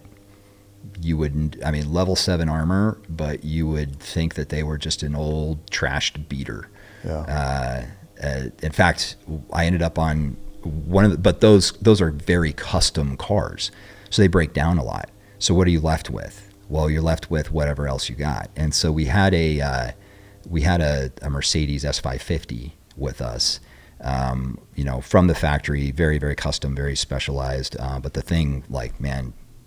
Speaker 2: you wouldn't, level 7 armor, but you would think that they were just an old trashed beater. Yeah. In fact, I ended up on one of the, but those are very custom cars, so they break down a lot. So what are you left with? Well, you're left with whatever else you got. And so we had a Mercedes S550 with us, from the factory, very, very custom, very specialized. But the thing,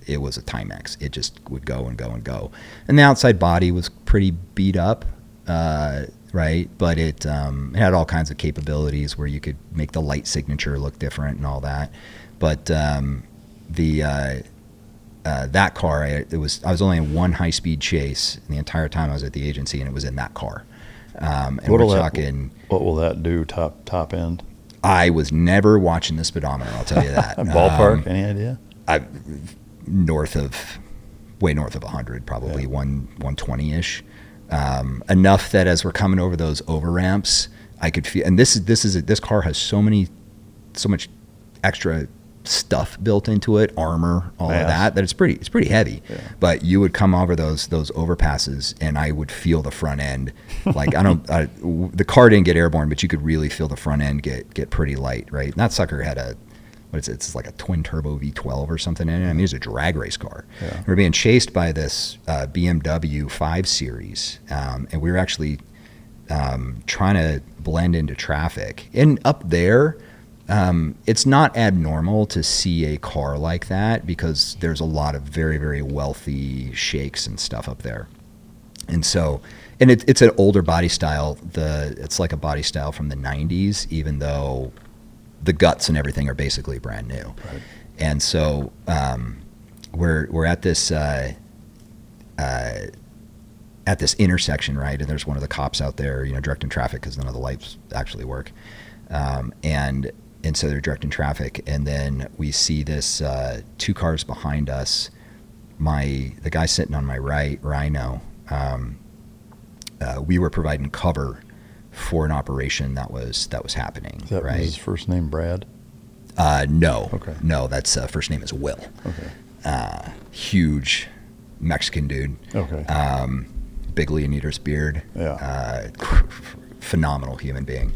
Speaker 2: it was a Timex. It just would go and go and go. And the outside body was pretty beat up, right? But it had all kinds of capabilities where you could make the light signature look different and all that. But that car, I was only in one high-speed chase the entire time I was at the agency, and it was in that car. And what
Speaker 4: will that do top end?
Speaker 2: I was never watching the speedometer, I'll tell you that.
Speaker 4: Ballpark, any idea?
Speaker 2: Way north of 100, probably 120-ish. Enough that as we're coming over those over ramps, I could feel, and this car has so much extra stuff built into it, armor, all of that it's pretty heavy. Yeah. But you would come over those overpasses, and I would feel the front end. The car didn't get airborne, but you could really feel the front end get pretty light, right? And that sucker had it's like a twin turbo V12 or something in it. It was a drag race car. Yeah. We were being chased by this BMW 5 Series, and we were actually trying to blend into traffic. And up there, it's not abnormal to see a car like that because there's a lot of very, very wealthy sheikhs and stuff up there. And so, and it's an older body style. It's like a body style from the 90s, even though the guts and everything are basically brand new. Right. And so we're at this intersection, right? And there's one of the cops out there, directing traffic because none of the lights actually work. And so they're directing traffic, and then we see this 2 cars behind us. The guy sitting on my right, Rhino, we were providing cover for an operation that was happening.
Speaker 4: Is that
Speaker 2: right?
Speaker 4: his first name Brad?
Speaker 2: No.
Speaker 4: Okay.
Speaker 2: No, that's first name is Will.
Speaker 4: Okay.
Speaker 2: Huge Mexican dude.
Speaker 4: Okay.
Speaker 2: Big Leonidas beard.
Speaker 4: Yeah.
Speaker 2: Phenomenal human being.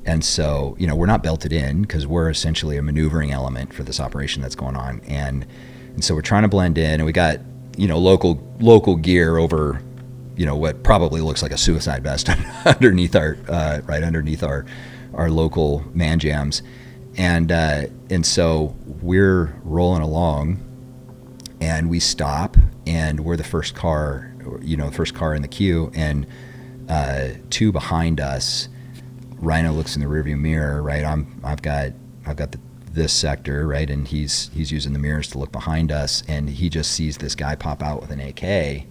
Speaker 2: And so, we're not belted in because we're essentially a maneuvering element for this operation that's going on. And so we're trying to blend in, and we got local gear over, what probably looks like a suicide vest underneath our local man jams, and so we're rolling along, and we stop, and we're the first car in the queue, and two behind us. Rhino looks in the rearview mirror, right? I've got this sector, right, and he's using the mirrors to look behind us, and he just sees this guy pop out with an AK,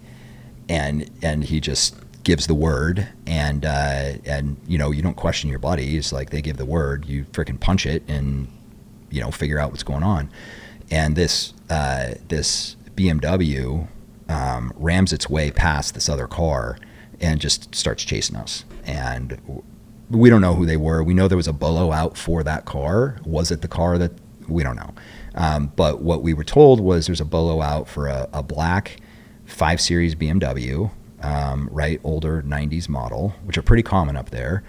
Speaker 2: and he just gives the word, and you don't question your buddies. Like, they give the word, you freaking punch it, and figure out what's going on. And this BMW rams its way past this other car and just starts chasing us. And we don't know who they were. We know there was a bolo out for that car. Was it the car that? We don't know. But what we were told was there's a bolo out for a black 5 Series BMW, right, older 90s model, which are pretty common up there,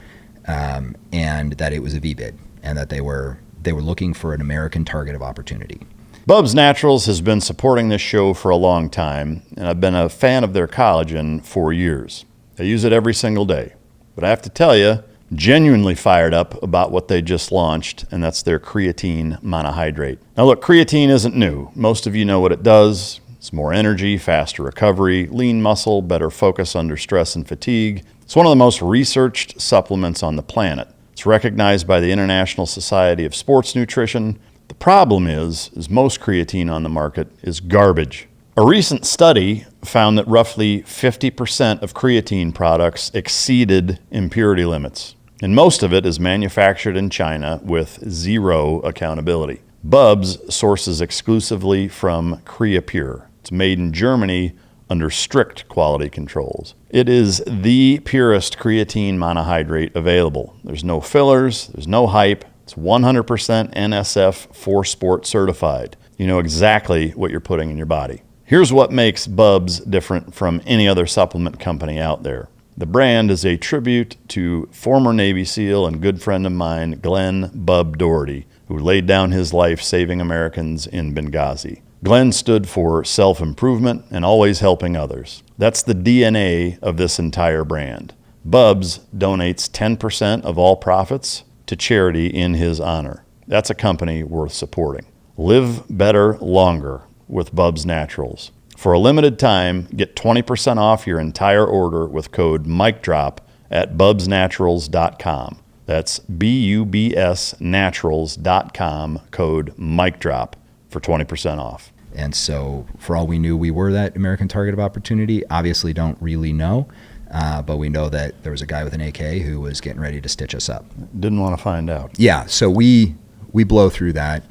Speaker 2: and that it was a V-bid, and that they were looking for an American target of opportunity.
Speaker 4: BUBS Naturals has been supporting this show for a long time, and I've been a fan of their collagen for years. I use it every single day. But I have to tell you, genuinely fired up about what they just launched, and that's their creatine monohydrate. Now look, creatine isn't new. Most of you know what it does. It's more energy, faster recovery, lean muscle, better focus under stress and fatigue. It's one of the most researched supplements on the planet. It's recognized by the International Society of Sports Nutrition. The problem is most creatine on the market is garbage. A recent study found that roughly 50% of creatine products exceeded impurity limits, and most of it is manufactured in China with zero accountability. BUBS sources exclusively from Creapure. It's made in Germany under strict quality controls. It is the purest creatine monohydrate available. There's no fillers, there's no hype. It's 100% NSF 4Sport certified. You know exactly what you're putting in your body. Here's what makes BUBS different from any other supplement company out there. The brand is a tribute to former Navy SEAL and good friend of mine, Glenn Bub Doherty, who laid down his life saving Americans in Benghazi. Glenn stood for self-improvement and always helping others. That's the DNA of this entire brand. BUBS donates 10% of all profits to charity in his honor. That's a company worth supporting. Live better longer with BUBS Naturals. For a limited time, get 20% off your entire order with code MICDROP at bubsnaturals.com. That's BUBSnaturals.com, code MICDROP for 20% off.
Speaker 2: And so for all we knew, we were that American target of opportunity. Obviously don't really know, but we know that there was a guy with an AK who was getting ready to stitch us up.
Speaker 4: Didn't want to find out.
Speaker 2: Yeah, so we blow through that,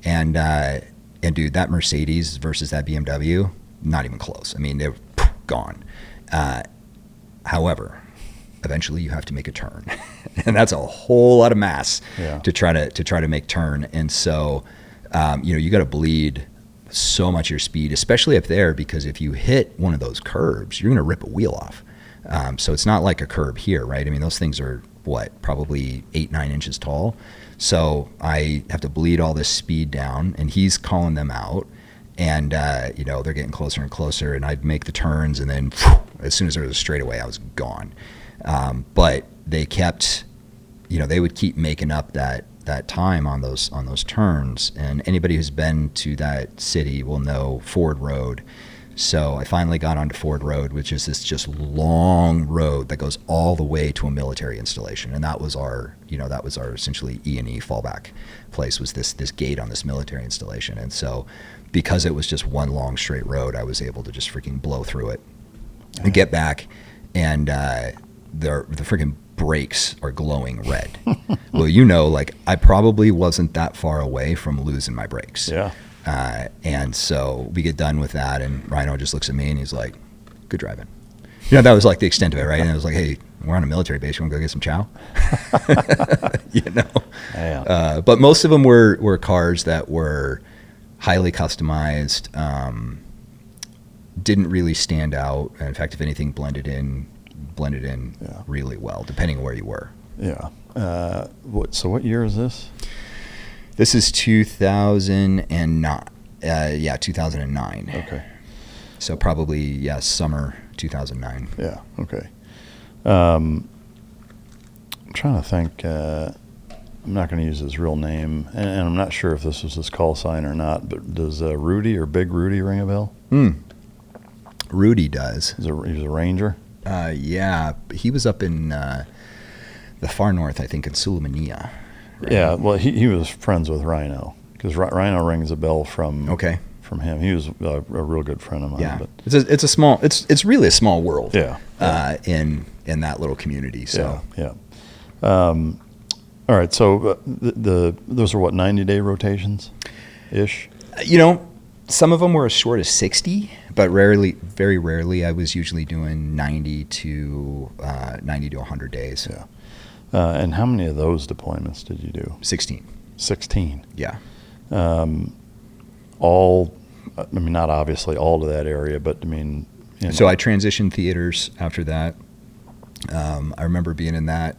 Speaker 2: and dude, that Mercedes versus that BMW, not even close. I mean, they're gone. However, eventually you have to make a turn, and that's a whole lot of mass to try to make turn. And so, you got to bleed so much of your speed, especially up there, because if you hit one of those curbs, you're going to rip a wheel off. So it's not like a curb here, right? I mean, those things are probably 8-9 inches tall. So I have to bleed all this speed down, and he's calling them out, and they're getting closer and closer, and I'd make the turns, and then as soon as there was a straightaway, I was gone. But they kept, they would keep making up that time on those turns, and anybody who's been to that city will know Ford Road. So I finally got onto Ford Road, which is this just long road that goes all the way to a military installation, and that was our essentially E&E fallback place, was this gate on this military installation. And so because it was just one long straight road, I was able to just freaking blow through it and get back, and the freaking brakes are glowing red. Well, I probably wasn't that far away from losing my brakes.
Speaker 4: Yeah.
Speaker 2: And so we get done with that, and Rhino just looks at me and he's like, "Good driving." That was like the extent of it, right? And I was like, "Hey, we're on a military base. You want to go get some chow?"
Speaker 4: Yeah.
Speaker 2: But most of them were cars that were highly customized, didn't really stand out. In fact, if anything, blended in really well, depending on where you were.
Speaker 4: Yeah. So what year is this?
Speaker 2: This is 2009. 2009.
Speaker 4: Okay.
Speaker 2: So probably, summer 2009.
Speaker 4: Yeah. Okay. I'm trying to think. I'm not going to use his real name, and I'm not sure if this was his call sign or not, but does Rudy or Big Rudy ring a bell?
Speaker 2: Rudy does.
Speaker 4: He's a Ranger?
Speaker 2: Yeah. He was up in the far north, I think, in Sulamania. Right?
Speaker 4: Yeah, well, he was friends with Rhino, because Rhino rings a bell from him. He was a real good friend of mine.
Speaker 2: Yeah.
Speaker 4: But
Speaker 2: It's really a small world.
Speaker 4: Yeah.
Speaker 2: In that little community. So
Speaker 4: Yeah. All right, so those are what, 90-day rotations-ish?
Speaker 2: Some of them were as short as 60, but very rarely, I was usually doing 90 to 100 days.
Speaker 4: Yeah. And how many of those deployments did you do?
Speaker 2: 16.
Speaker 4: 16.
Speaker 2: Yeah.
Speaker 4: All, I mean, not obviously all to that area, but I mean.
Speaker 2: So I transitioned theaters after that. I remember being in that,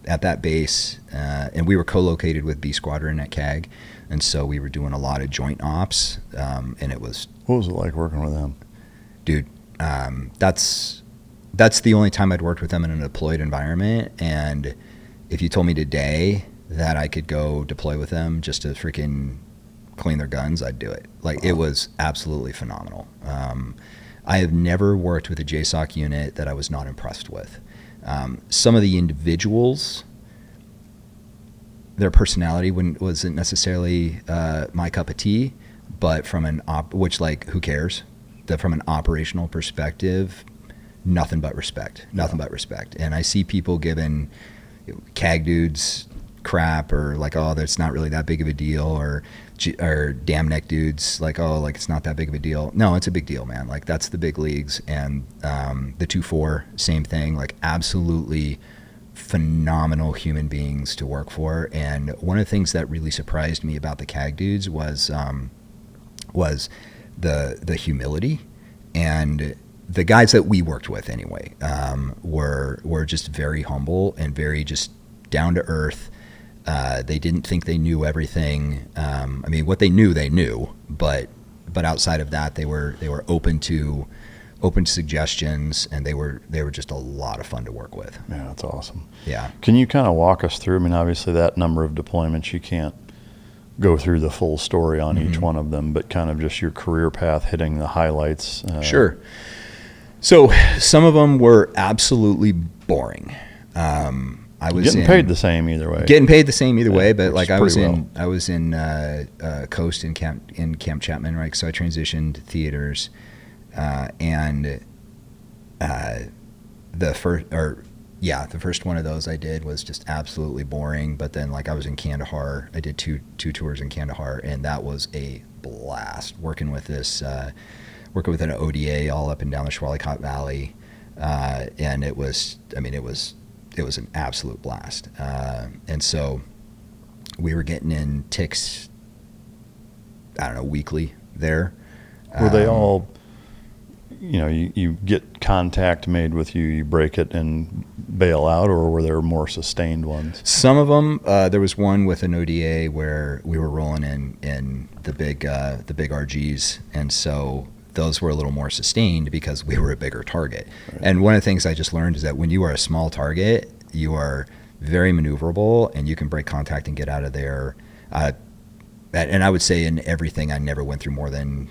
Speaker 2: at that base, and we were co-located with B Squadron at CAG, and so we were doing a lot of joint ops, and it was...
Speaker 4: What was it like working with them?
Speaker 2: Dude, that's the only time I'd worked with them in a deployed environment, and if you told me today that I could go deploy with them just to freaking clean their guns, I'd do it. Like, It was absolutely phenomenal. I have never worked with a JSOC unit that I was not impressed with. Some of the individuals, their personality wasn't necessarily my cup of tea, but from who cares? From an operational perspective, nothing but respect. And I see people giving CAG dudes crap, or like, oh, that's not really that big of a deal, or damn neck dudes like, oh, like it's not that big of a deal. No, it's a big deal, man. Like, that's the big leagues. And the 2-4, same thing. Like, absolutely phenomenal human beings to work for. And one of the things that really surprised me about the CAG dudes was the humility, and the guys that we worked with anyway were just very humble and very just down to earth. They didn't think they knew everything. I mean, what they knew, but outside of that, they were open to suggestions, and they were just a lot of fun to work with.
Speaker 4: Yeah, that's awesome.
Speaker 2: Yeah.
Speaker 4: Can you kind of walk us through? I mean, obviously that number of deployments, you can't go through the full story on each one of them, but kind of just your career path, hitting the highlights.
Speaker 2: Sure. So some of them were absolutely boring. I was
Speaker 4: getting paid the same either way.
Speaker 2: But like I was in Coast in Camp Chapman, right? So I transitioned theaters, and the first one of those I did was just absolutely boring. But then, like, I was in Kandahar. I did two tours in Kandahar, and that was a blast. Working with an ODA all up and down the Shwalikot Valley, and it was an absolute blast. And so we were getting in ticks, I don't know, weekly there.
Speaker 4: Were they all, you get contact made with you, you break it and bail out, or were there more sustained ones?
Speaker 2: Some of them, there was one with an ODA where we were rolling in the big RGs, and so those were a little more sustained because we were a bigger target. Right. And one of the things I just learned is that when you are a small target, you are very maneuverable, and you can break contact and get out of there. And I would say in everything, I never went through more than,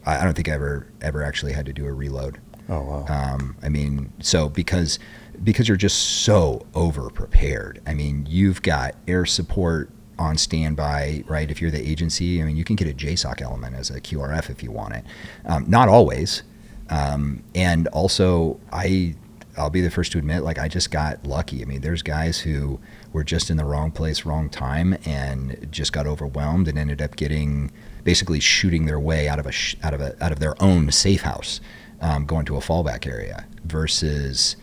Speaker 2: I don't think I ever actually had to do a reload.
Speaker 4: Oh, wow.
Speaker 2: I mean, so because you're just so over prepared. I mean, you've got air support on standby, right? If you're the agency, I mean, you can get a JSOC element as a QRF if you want it. Not always. And also, I'll be the first to admit, like, I just got lucky. I mean, there's guys who were just in the wrong place, wrong time, and just got overwhelmed and ended up basically shooting their way out of their own safe house, going to a fallback area. Versus,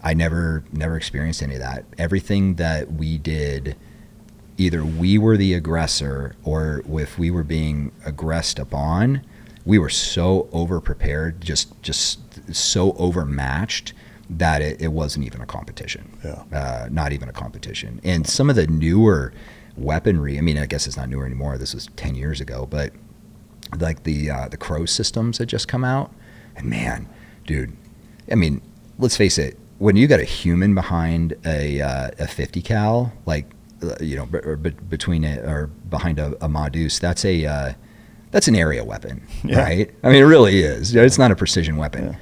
Speaker 2: I never experienced any of that. Everything that we did, either we were the aggressor, or if we were being aggressed upon, we were so over-prepared, just so overmatched that it wasn't even a competition.
Speaker 4: Yeah.
Speaker 2: Not even a competition. And some of the newer weaponry, I mean, I guess it's not newer anymore. This was 10 years ago, but like the Crow systems had just come out, and man, dude, I mean, let's face it, when you got a human behind a 50 cal, like or between it or behind a Modus, that's an area weapon, right? I mean, it really is. It's not a precision weapon.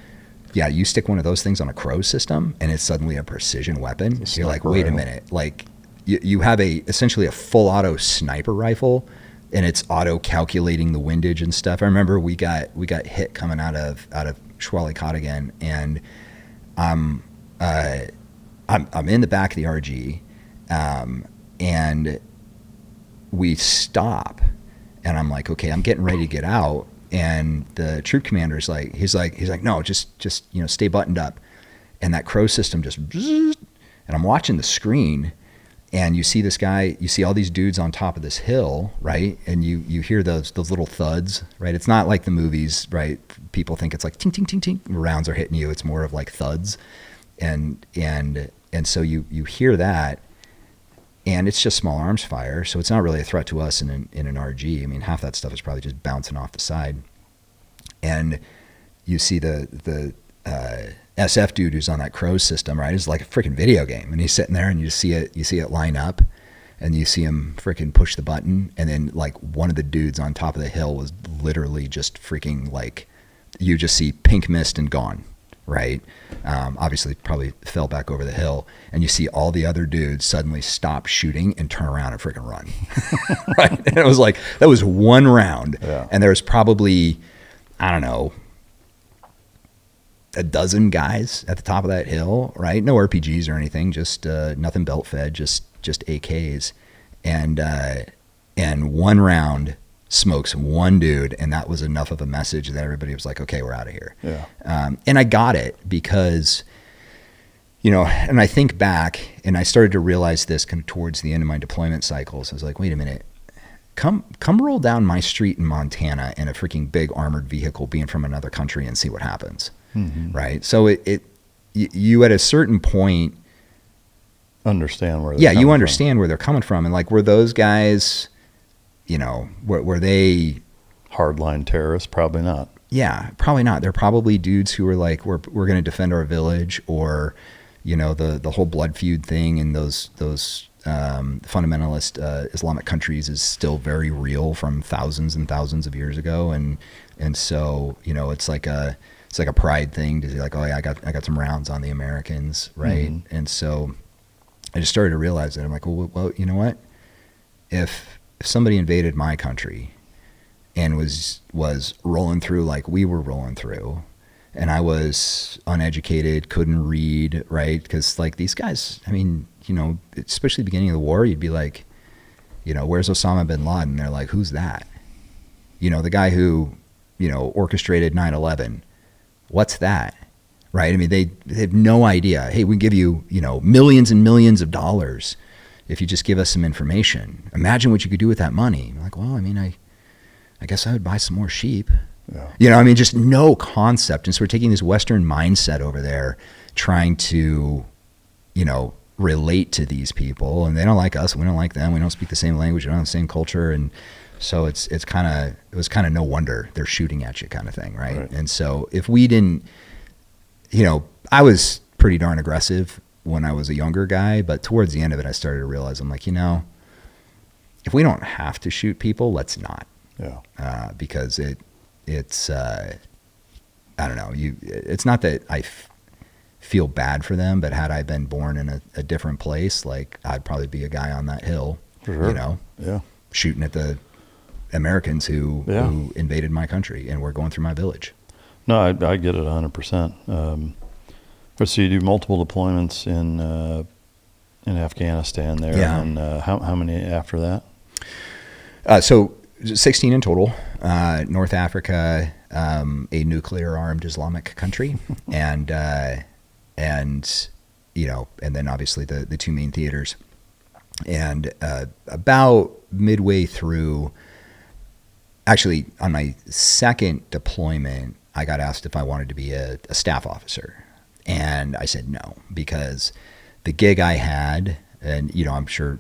Speaker 2: Yeah, you stick one of those things on a Crow system, and it's suddenly a precision weapon. You're like, wait a minute, like you have essentially a full auto sniper rifle, and it's auto calculating the windage and stuff. I remember we got hit coming out of Schwalikot again, and I'm in the back of the RG, and we stop, and I'm like, okay, I'm getting ready to get out, and the troop commander's like, he's like, no, just stay buttoned up, and that Crow system just, and I'm watching the screen. And you see this guy, you see all these dudes on top of this hill, right? And you hear those little thuds, right? It's not like the movies, right? People think it's like ting, ting, ting, ting, rounds are hitting you. It's more of like thuds. And so you hear that, and it's just small arms fire. So it's not really a threat to us in an RG. I mean, half that stuff is probably just bouncing off the side. And you see the SF dude who's on that Crow system, right? It's like a freaking video game, and he's sitting there, and you see it line up, and you see him freaking push the button, and then like one of the dudes on top of the hill was literally just freaking like, you just see pink mist and gone, right? Obviously probably fell back over the hill, and you see all the other dudes suddenly stop shooting and turn around and freaking run, right? And it was like, that was one round, and there was probably, I don't know, a dozen guys at the top of that hill, right? No RPGs or anything, just nothing belt fed, just AKs, and one round smokes one dude, and that was enough of a message that everybody was like, okay, we're out of here. And I got it because, and I think back, and I started to realize this kind of towards the end of my deployment cycles. I was like, wait a minute, come roll down my street in Montana in a freaking big armored vehicle being from another country and see what happens. Right. So you at a certain point
Speaker 4: understand where they're
Speaker 2: you understand where they're coming from. And like, were those guys, were they
Speaker 4: hardline terrorists? Probably not.
Speaker 2: Yeah, probably not. They're probably dudes who were like, we're going to defend our village, or, the whole blood feud thing in those fundamentalist Islamic countries is still very real from thousands and thousands of years ago. And so, it's like a pride thing to be like, oh yeah, I got some rounds on the Americans, right? And so I just started to realize that I'm like, well, you know what? If somebody invaded my country and was rolling through like we were rolling through, and I was uneducated, couldn't read, right? Because like these guys, I mean, especially the beginning of the war, you'd be like, where's Osama bin Laden? They're like, who's that? The guy who, orchestrated 9/11. What's that? Right? I mean, they have no idea. Hey, we give you, millions and millions of dollars if you just give us some information. Imagine what you could do with that money. I'm like, well, I mean, I guess I would buy some more sheep. I mean, just no concept. And so we're taking this Western mindset over there, trying to, relate to these people, and they don't like us, and we don't like them. We don't speak the same language, we don't have the same culture, and so it was kind of no wonder they're shooting at you, kind of thing, right? And so if we didn't, I was pretty darn aggressive when I was a younger guy, but towards the end of it, I started to realize, I'm like, if we don't have to shoot people, let's not. Because it's I don't know, it's not that I feel bad for them, but had I been born in a different place, like I'd probably be a guy on that hill, shooting at the Americans who invaded my country and were going through my village.
Speaker 4: No, I get it 100%. So you do multiple deployments in Afghanistan there, and how many after that?
Speaker 2: So 16 in total. North Africa, a nuclear armed Islamic country, and then obviously the two main theaters. And about midway through, actually on my second deployment, I got asked if I wanted to be a staff officer. And I said no, because the gig I had, and I'm sure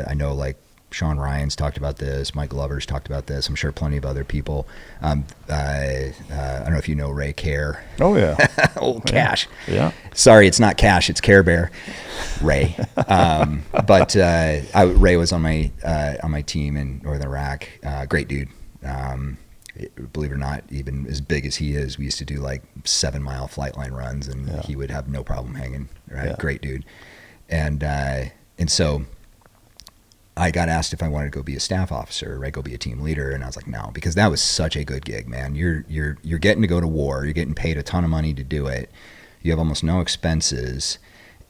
Speaker 2: I know like Sean Ryan's talked about this. Mike Glover's talked about this. I'm sure plenty of other people. I don't know if you know Ray Care.
Speaker 4: Oh, yeah.
Speaker 2: Old Cash.
Speaker 4: Yeah.
Speaker 2: Sorry, it's not Cash. It's Care Bear. Ray. But Ray was on my team in Northern Iraq. Great dude. Believe it or not, even as big as he is, we used to do like 7-mile flight line runs, and he would have no problem hanging. Right,
Speaker 4: Yeah.
Speaker 2: Great dude. And so I got asked if I wanted to go be a staff officer, right? Go be a team leader, and I was like, no, because that was such a good gig, man. You're getting to go to war. You're getting paid a ton of money to do it. You have almost no expenses,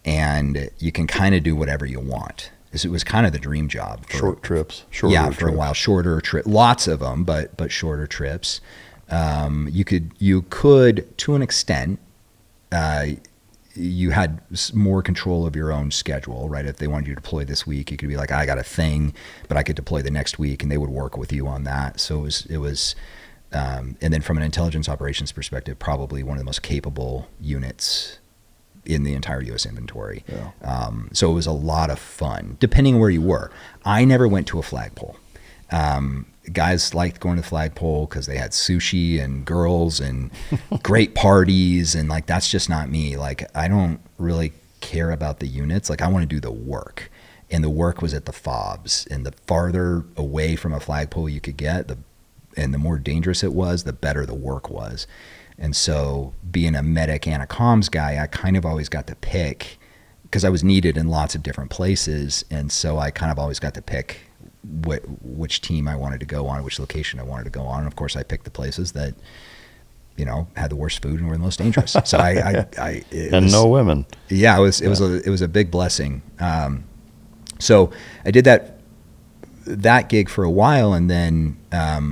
Speaker 2: and you can kind of do whatever you want. It was kind of the dream job.
Speaker 4: Short trips.
Speaker 2: For a while. Shorter trip, lots of them, but shorter trips. You could to an extent. You had more control of your own schedule, right? If they wanted you to deploy this week, you could be like, I got a thing, but I could deploy the next week, and they would work with you on that. So it was, and then from an intelligence operations perspective, probably one of the most capable units in the entire U.S. inventory.
Speaker 4: Yeah.
Speaker 2: So it was a lot of fun, depending where you were. I never went to a flagpole. Guys liked going to the flagpole because they had sushi and girls and great parties, and like that's just not me. Like I don't really care about the units. Like I want to do the work, and the work was at the FOBs. And the farther away from a flagpole you could get, and the more dangerous it was, the better the work was. And so being a medic and a comms guy, I kind of always got to pick because I was needed in lots of different places. And so I kind of always got to pick which team I wanted to go on, which location I wanted to go on. And of course I picked the places that, had the worst food and were the most dangerous. So
Speaker 4: no women.
Speaker 2: Yeah, it was a big blessing. So I did that gig for a while, and then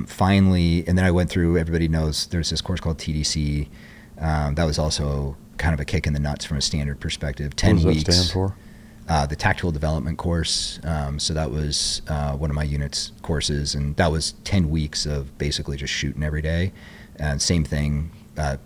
Speaker 2: finally, and then I went through, everybody knows there's this course called TDC. That was also kind of a kick in the nuts from a standard perspective. 10
Speaker 4: weeks. What does
Speaker 2: weeks.
Speaker 4: that stand for?
Speaker 2: The tactical development course. So that was one of my unit's courses, and that was 10 weeks of basically just shooting every day. And same thing,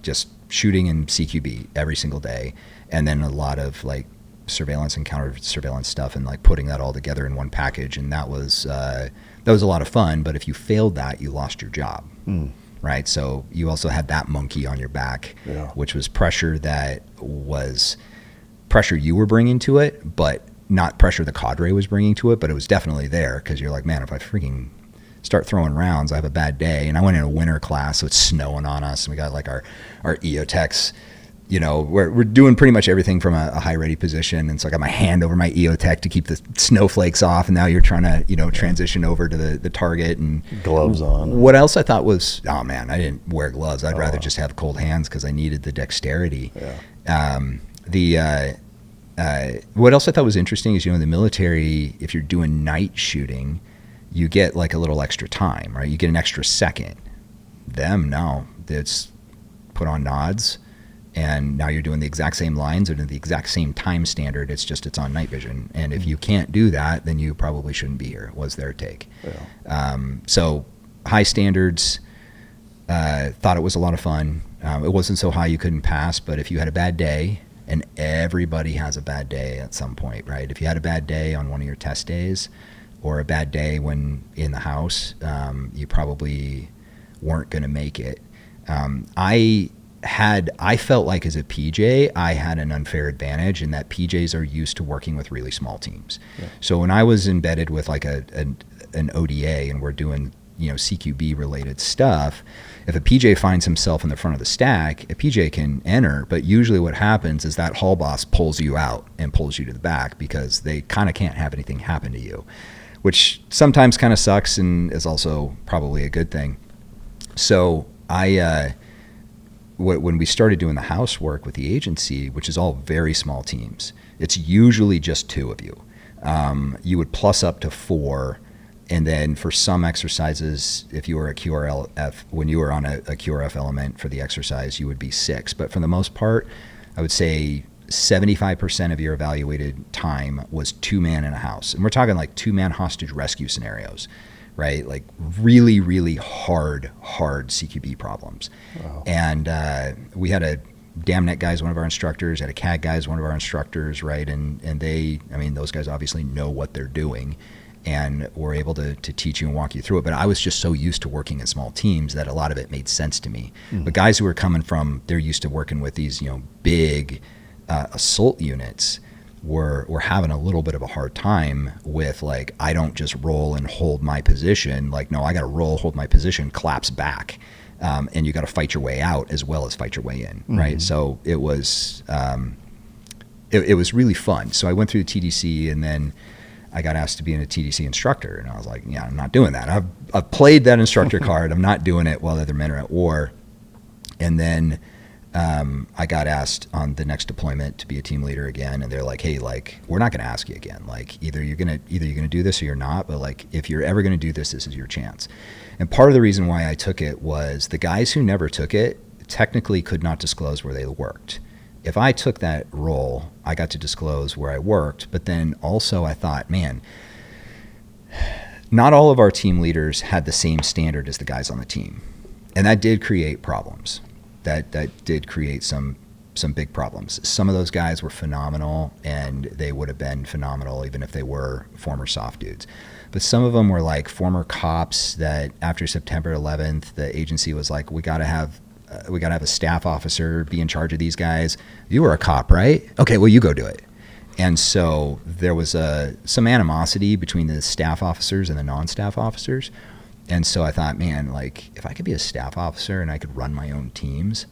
Speaker 2: just shooting in CQB every single day. And then a lot of like surveillance and counter surveillance stuff, and like putting that all together in one package. And that was a lot of fun, but if you failed that, you lost your job. Right? So you also had that monkey on your back, which was pressure that was pressure you were bringing to it, but not pressure the cadre was bringing to it, but it was definitely there because you're like, man, if I freaking start throwing rounds, I have a bad day. And I went in a winter class, so it's snowing on us, and we got like our EOTechs, we're doing pretty much everything from a high ready position. And so I got my hand over my EOTech to keep the snowflakes off, and now you're trying to, transition over to the target and
Speaker 4: gloves on.
Speaker 2: What else I thought was, oh man, I didn't wear gloves. I'd rather just have cold hands because I needed the dexterity. What else I thought was interesting is, in the military, if you're doing night shooting, you get like a little extra time, right? You get an extra second. No, it's put on nods, and now you're doing the exact same lines and the exact same time standard. It's on night vision. And if you can't do that, then you probably shouldn't be here, was their take. So high standards, thought it was a lot of fun. It wasn't so high you couldn't pass, but if you had a bad day, and everybody has a bad day at some point, right? If you had a bad day on one of your test days, or a bad day when in the house, you probably weren't going to make it. I felt like as a PJ, I had an unfair advantage in that PJs are used to working with really small teams. So when I was embedded with like an ODA and we're doing CQB related stuff, if a PJ finds himself in the front of the stack, a PJ can enter, but usually what happens is that hall boss pulls you out and pulls you to the back because they kind of can't have anything happen to you, which sometimes kind of sucks and is also probably a good thing. So when we started doing the housework with the agency, which is all very small teams, it's usually just 2 of you. You would plus up to 4. And then for some exercises, if you were a QRF, when you were on a QRF element for the exercise, you would be 6. But for the most part, I would say 75% of your evaluated time was 2-man in a house. And we're talking like 2-man hostage rescue scenarios, right? Like really, really hard CQB problems. Wow. And we had a DamNet guy as one of our instructors, had a CAD guy as one of our instructors, right? And those guys obviously know what they're doing. and were able to teach you and walk you through it. But I was just so used to working in small teams that a lot of it made sense to me. But guys who were coming from, they're used to working with these, big assault units were having a little bit of a hard time with, like, I don't just roll and hold my position. Like, no, I got to roll, hold my position, collapse back. And you got to fight your way out as well as fight your way in, right? So it was it was really fun. So I went through the TDC, and then I got asked to be a TDC instructor, and I was like, yeah, I'm not doing that. I've played that instructor card. I'm not doing it while other men are at war. And then I got asked on the next deployment to be a team leader again, and they're like, hey, like, we're not going to ask you again. Like, either you're gonna do this or you're not. But like, if you're ever going to do this, this is your chance. And part of the reason why I took it was the guys who never took it technically could not disclose where they worked. If I took that role, I got to disclose where I worked. But then also I thought, man, not all of our team leaders had the same standard as the guys on the team. And that did create problems. That did create some big problems. Some of those guys were phenomenal, and they would have been phenomenal even if they were former soft dudes. But some of them were like former cops that after September 11th, the agency was like, we got to have a staff officer be in charge of these guys. You were a cop, right? Okay, well, you go do it. And so there was some animosity between the staff officers and the non-staff officers. And so I thought, man, like, if I could be a staff officer and I could run my own teams,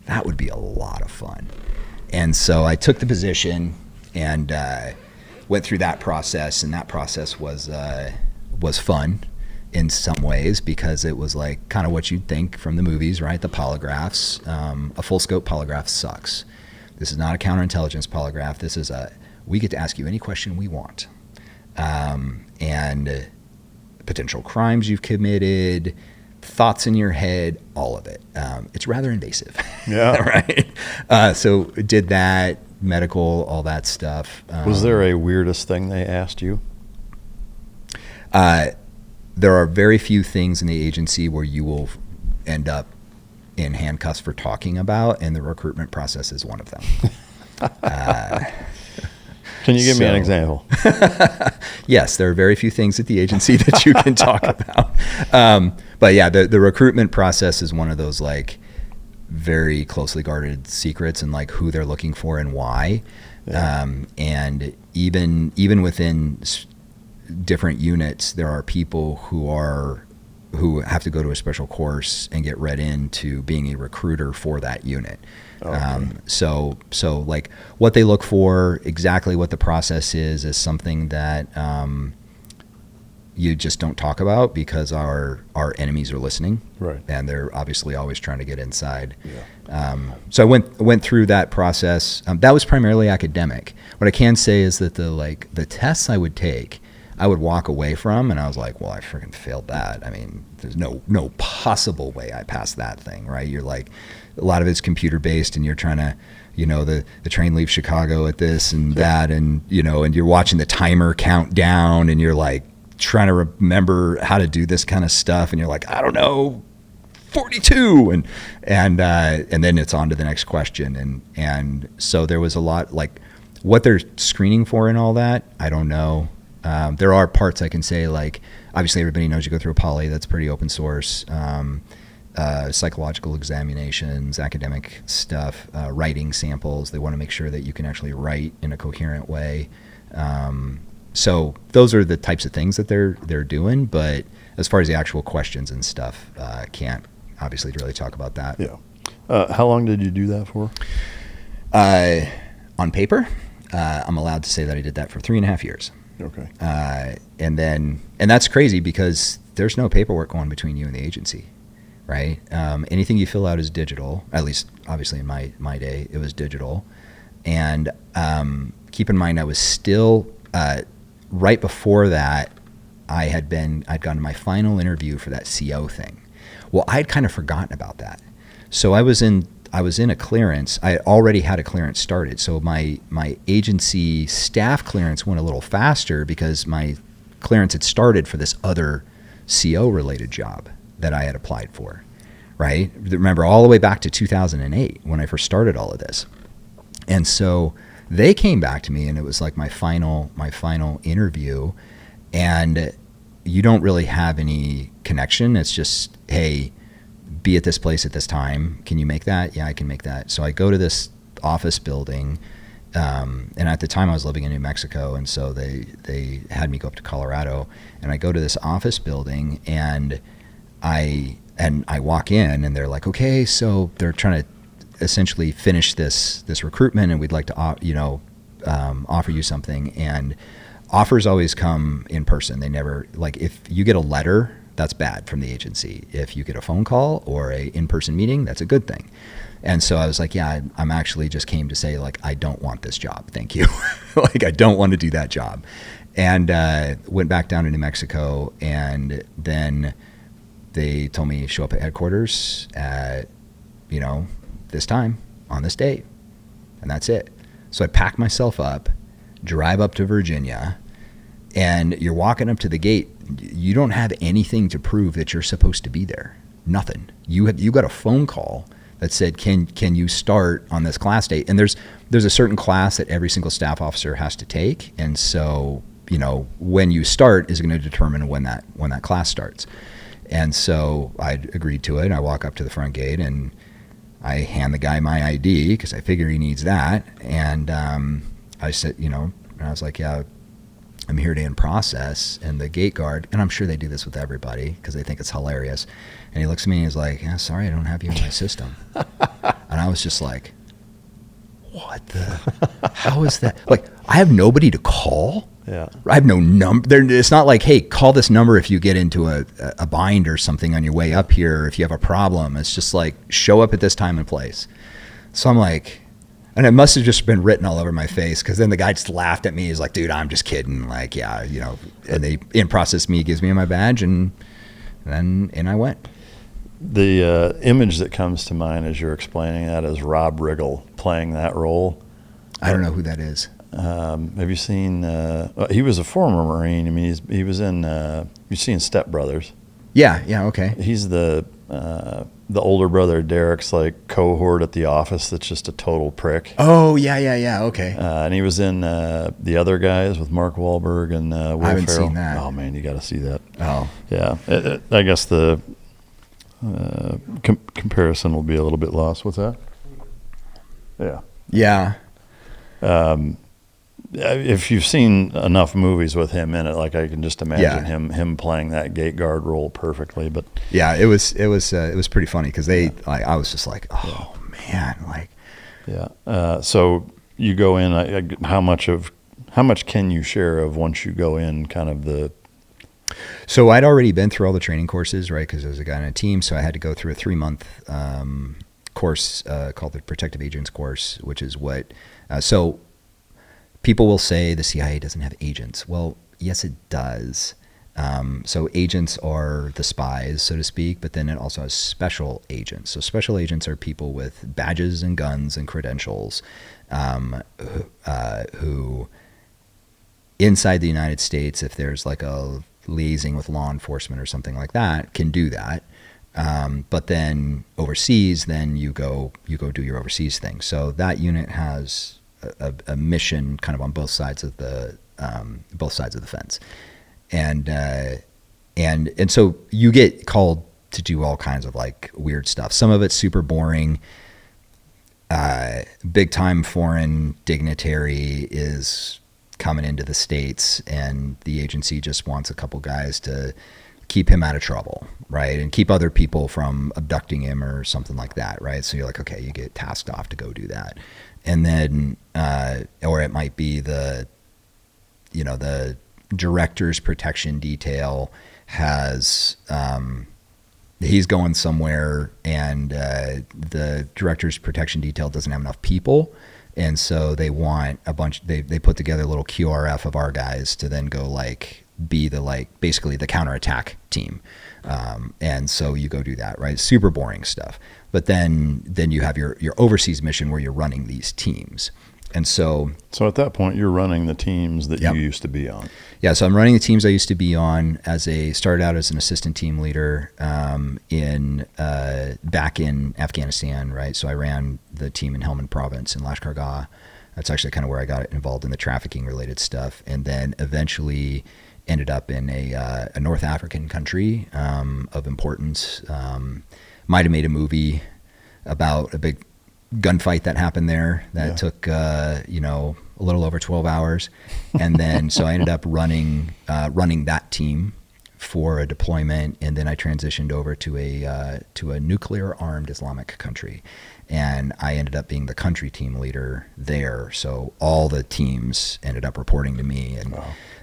Speaker 2: that would be a lot of fun. And so I took the position and went through that process, and that process was fun in some ways, because it was like kind of what you'd think from the movies, right? The polygraphs. A full scope polygraph sucks. This is not a counterintelligence polygraph. This is we get to ask you any question we want. And potential crimes you've committed, thoughts in your head, all of it. It's rather invasive.
Speaker 4: Yeah.
Speaker 2: Right? So did that, medical, all that stuff.
Speaker 4: Was there a weirdest thing they asked you?
Speaker 2: There are very few things in the agency where you will end up in handcuffs for talking about, and the recruitment process is one of them.
Speaker 4: Can you give me an example?
Speaker 2: Yes, there are very few things at the agency that you can talk about. But yeah, the recruitment process is one of those, like, very closely guarded secrets, and like who they're looking for and why. Yeah. And even within different units, there are people who have to go to a special course and get read into being a recruiter for that unit. Okay. So like what they look for, exactly what the process is something that you just don't talk about, because our enemies are listening, right? And they're obviously always trying to get inside. Yeah. So I went through that process. That was primarily academic. What I can say is that the tests I would take, I would walk away from, and I was like, well, I freaking failed that. I mean, there's no possible way I passed that thing, right? You're like, a lot of it's computer based, and you're trying to, the train leaves Chicago at this and that, and, and you're watching the timer count down, and you're like trying to remember how to do this kind of stuff, and you're like, I don't know, 42, and then it's on to the next question, and so there was a lot, like, what they're screening for and all that, I don't know. There are parts I can say, like, obviously everybody knows you go through a poly, that's pretty open source. Psychological examinations, academic stuff, writing samples. They want to make sure that you can actually write in a coherent way. So those are the types of things that they're doing. But as far as the actual questions and stuff, can't obviously really talk about that.
Speaker 4: Yeah. How long did you do that for?
Speaker 2: On paper, I'm allowed to say that I did that for 3.5 years.
Speaker 4: Okay.
Speaker 2: And that's crazy, because there's no paperwork going between you and the agency, right? Anything you fill out is digital. At least, obviously, in my day, it was digital. And keep in mind, I was still right before that. I'd gone to my final interview for that CO thing. Well, I'd kind of forgotten about that. So I was in a clearance. I already had a clearance started. So my agency staff clearance went a little faster because my clearance had started for this other CO related job that I had applied for, right? Remember, all the way back to 2008 when I first started all of this. And so they came back to me, and it was like my final interview, and you don't really have any connection. It's just, hey, be at this place at this time. Can you make that? Yeah, I can make that. So I go to this office building, and at the time I was living in New Mexico, and so they had me go up to Colorado, and I go to this office building, and I walk in, and they're like, okay, so they're trying to essentially finish this recruitment, and we'd like to offer you something. And offers always come in person. They never, like, if you get a letter, that's bad from the agency. If you get a phone call or a in-person meeting, that's a good thing. And so I was like, yeah, I'm actually just came to say, like, I don't want this job. Thank you. Like, I don't want to do that job. And went back down to New Mexico, and then they told me show up at headquarters at, this time on this date. And that's it. So I packed myself up, drive up to Virginia, and you're walking up to the gate. You don't have anything to prove that you're supposed to be there. Nothing. You got a phone call that said, can you start on this class date? And there's a certain class that every single staff officer has to take. And so, when you start is going to determine when that class starts. And so I agreed to it. I walk up to the front gate, and I hand the guy my ID because I figure he needs that. And I said, and I was like, yeah, I'm here to in process. And the gate guard, and I'm sure they do this with everybody because they think it's hilarious. And he looks at me and he's like, yeah, sorry, I don't have you in my system. And I was just like, what how is that? Like, I have nobody to call.
Speaker 4: Yeah.
Speaker 2: I have no number. It's not like, hey, call this number if you get into a bind or something on your way up here, or if you have a problem. It's just like, show up at this time and place. So I'm like, and it must have just been written all over my face, because then the guy just laughed at me. He's like, dude, I'm just kidding. Like, yeah, and they in process me, gives me my badge, and I went.
Speaker 4: The image that comes to mind as you're explaining that is Rob Riggle playing that role.
Speaker 2: I don't know who that is.
Speaker 4: Have you seen? He was a former Marine. I mean, he was in. You've seen Step Brothers.
Speaker 2: Yeah. Okay.
Speaker 4: He's the older brother of Derek's like cohort at the office that's just a total prick.
Speaker 2: Oh yeah. Okay.
Speaker 4: And he was in The Other Guys with Mark Wahlberg and Will
Speaker 2: I haven't
Speaker 4: Ferrell.
Speaker 2: seen that.
Speaker 4: Oh man, you got to see that.
Speaker 2: Oh
Speaker 4: yeah. I guess the comparison will be a little bit lost. What's that? Yeah.
Speaker 2: Yeah.
Speaker 4: If you've seen enough movies with him in it, like I can just imagine him playing that gate guard role perfectly. But
Speaker 2: yeah, it was pretty funny because I was just like, oh man, like
Speaker 4: yeah. So you go in. How much can you share of once you go in? Kind of the.
Speaker 2: So I'd already been through all the training courses, right? Because I was a guy on a team, so I had to go through a 3-month course called the Protective Agents course, which is what. So people will say the CIA doesn't have agents. Well, yes, it does. So agents are the spies, so to speak, but then it also has special agents. So special agents are people with badges and guns and credentials who inside the United States, if there's like a liaising with law enforcement or something like that, can do that. But then overseas, then you go do your overseas thing. So that unit has a mission kind of on both sides of the fence, and so you get called to do all kinds of like weird stuff. Some of it's super boring. Big time foreign dignitary is coming into the States, and the agency just wants a couple guys to keep him out of trouble, right? And keep other people from abducting him or something like that, right? So you're like, okay, you get tasked off to go do that. And then, or it might be the director's protection detail has, he's going somewhere, and the director's protection detail doesn't have enough people. And so they want a bunch, they put together a little QRF of our guys to then go like be the basically the counterattack team. And so you go do that, right? Super boring stuff. But then you have your overseas mission where you're running these teams. And so
Speaker 4: at that point, you're running the teams that you used to be on.
Speaker 2: Yeah, so I'm running the teams I used to be on started out as an assistant team leader back in Afghanistan, right? So I ran the team in Helmand Province in Lashkar Gah. That's actually kind of where I got involved in the trafficking related stuff. And then eventually ended up in a North African country of importance. Might have made a movie about a big gunfight that happened there that took a little over 12 hours, and then so I ended up running that team for a deployment, and then I transitioned over to a nuclear armed Islamic country, and I ended up being the country team leader there. So all the teams ended up reporting to me, and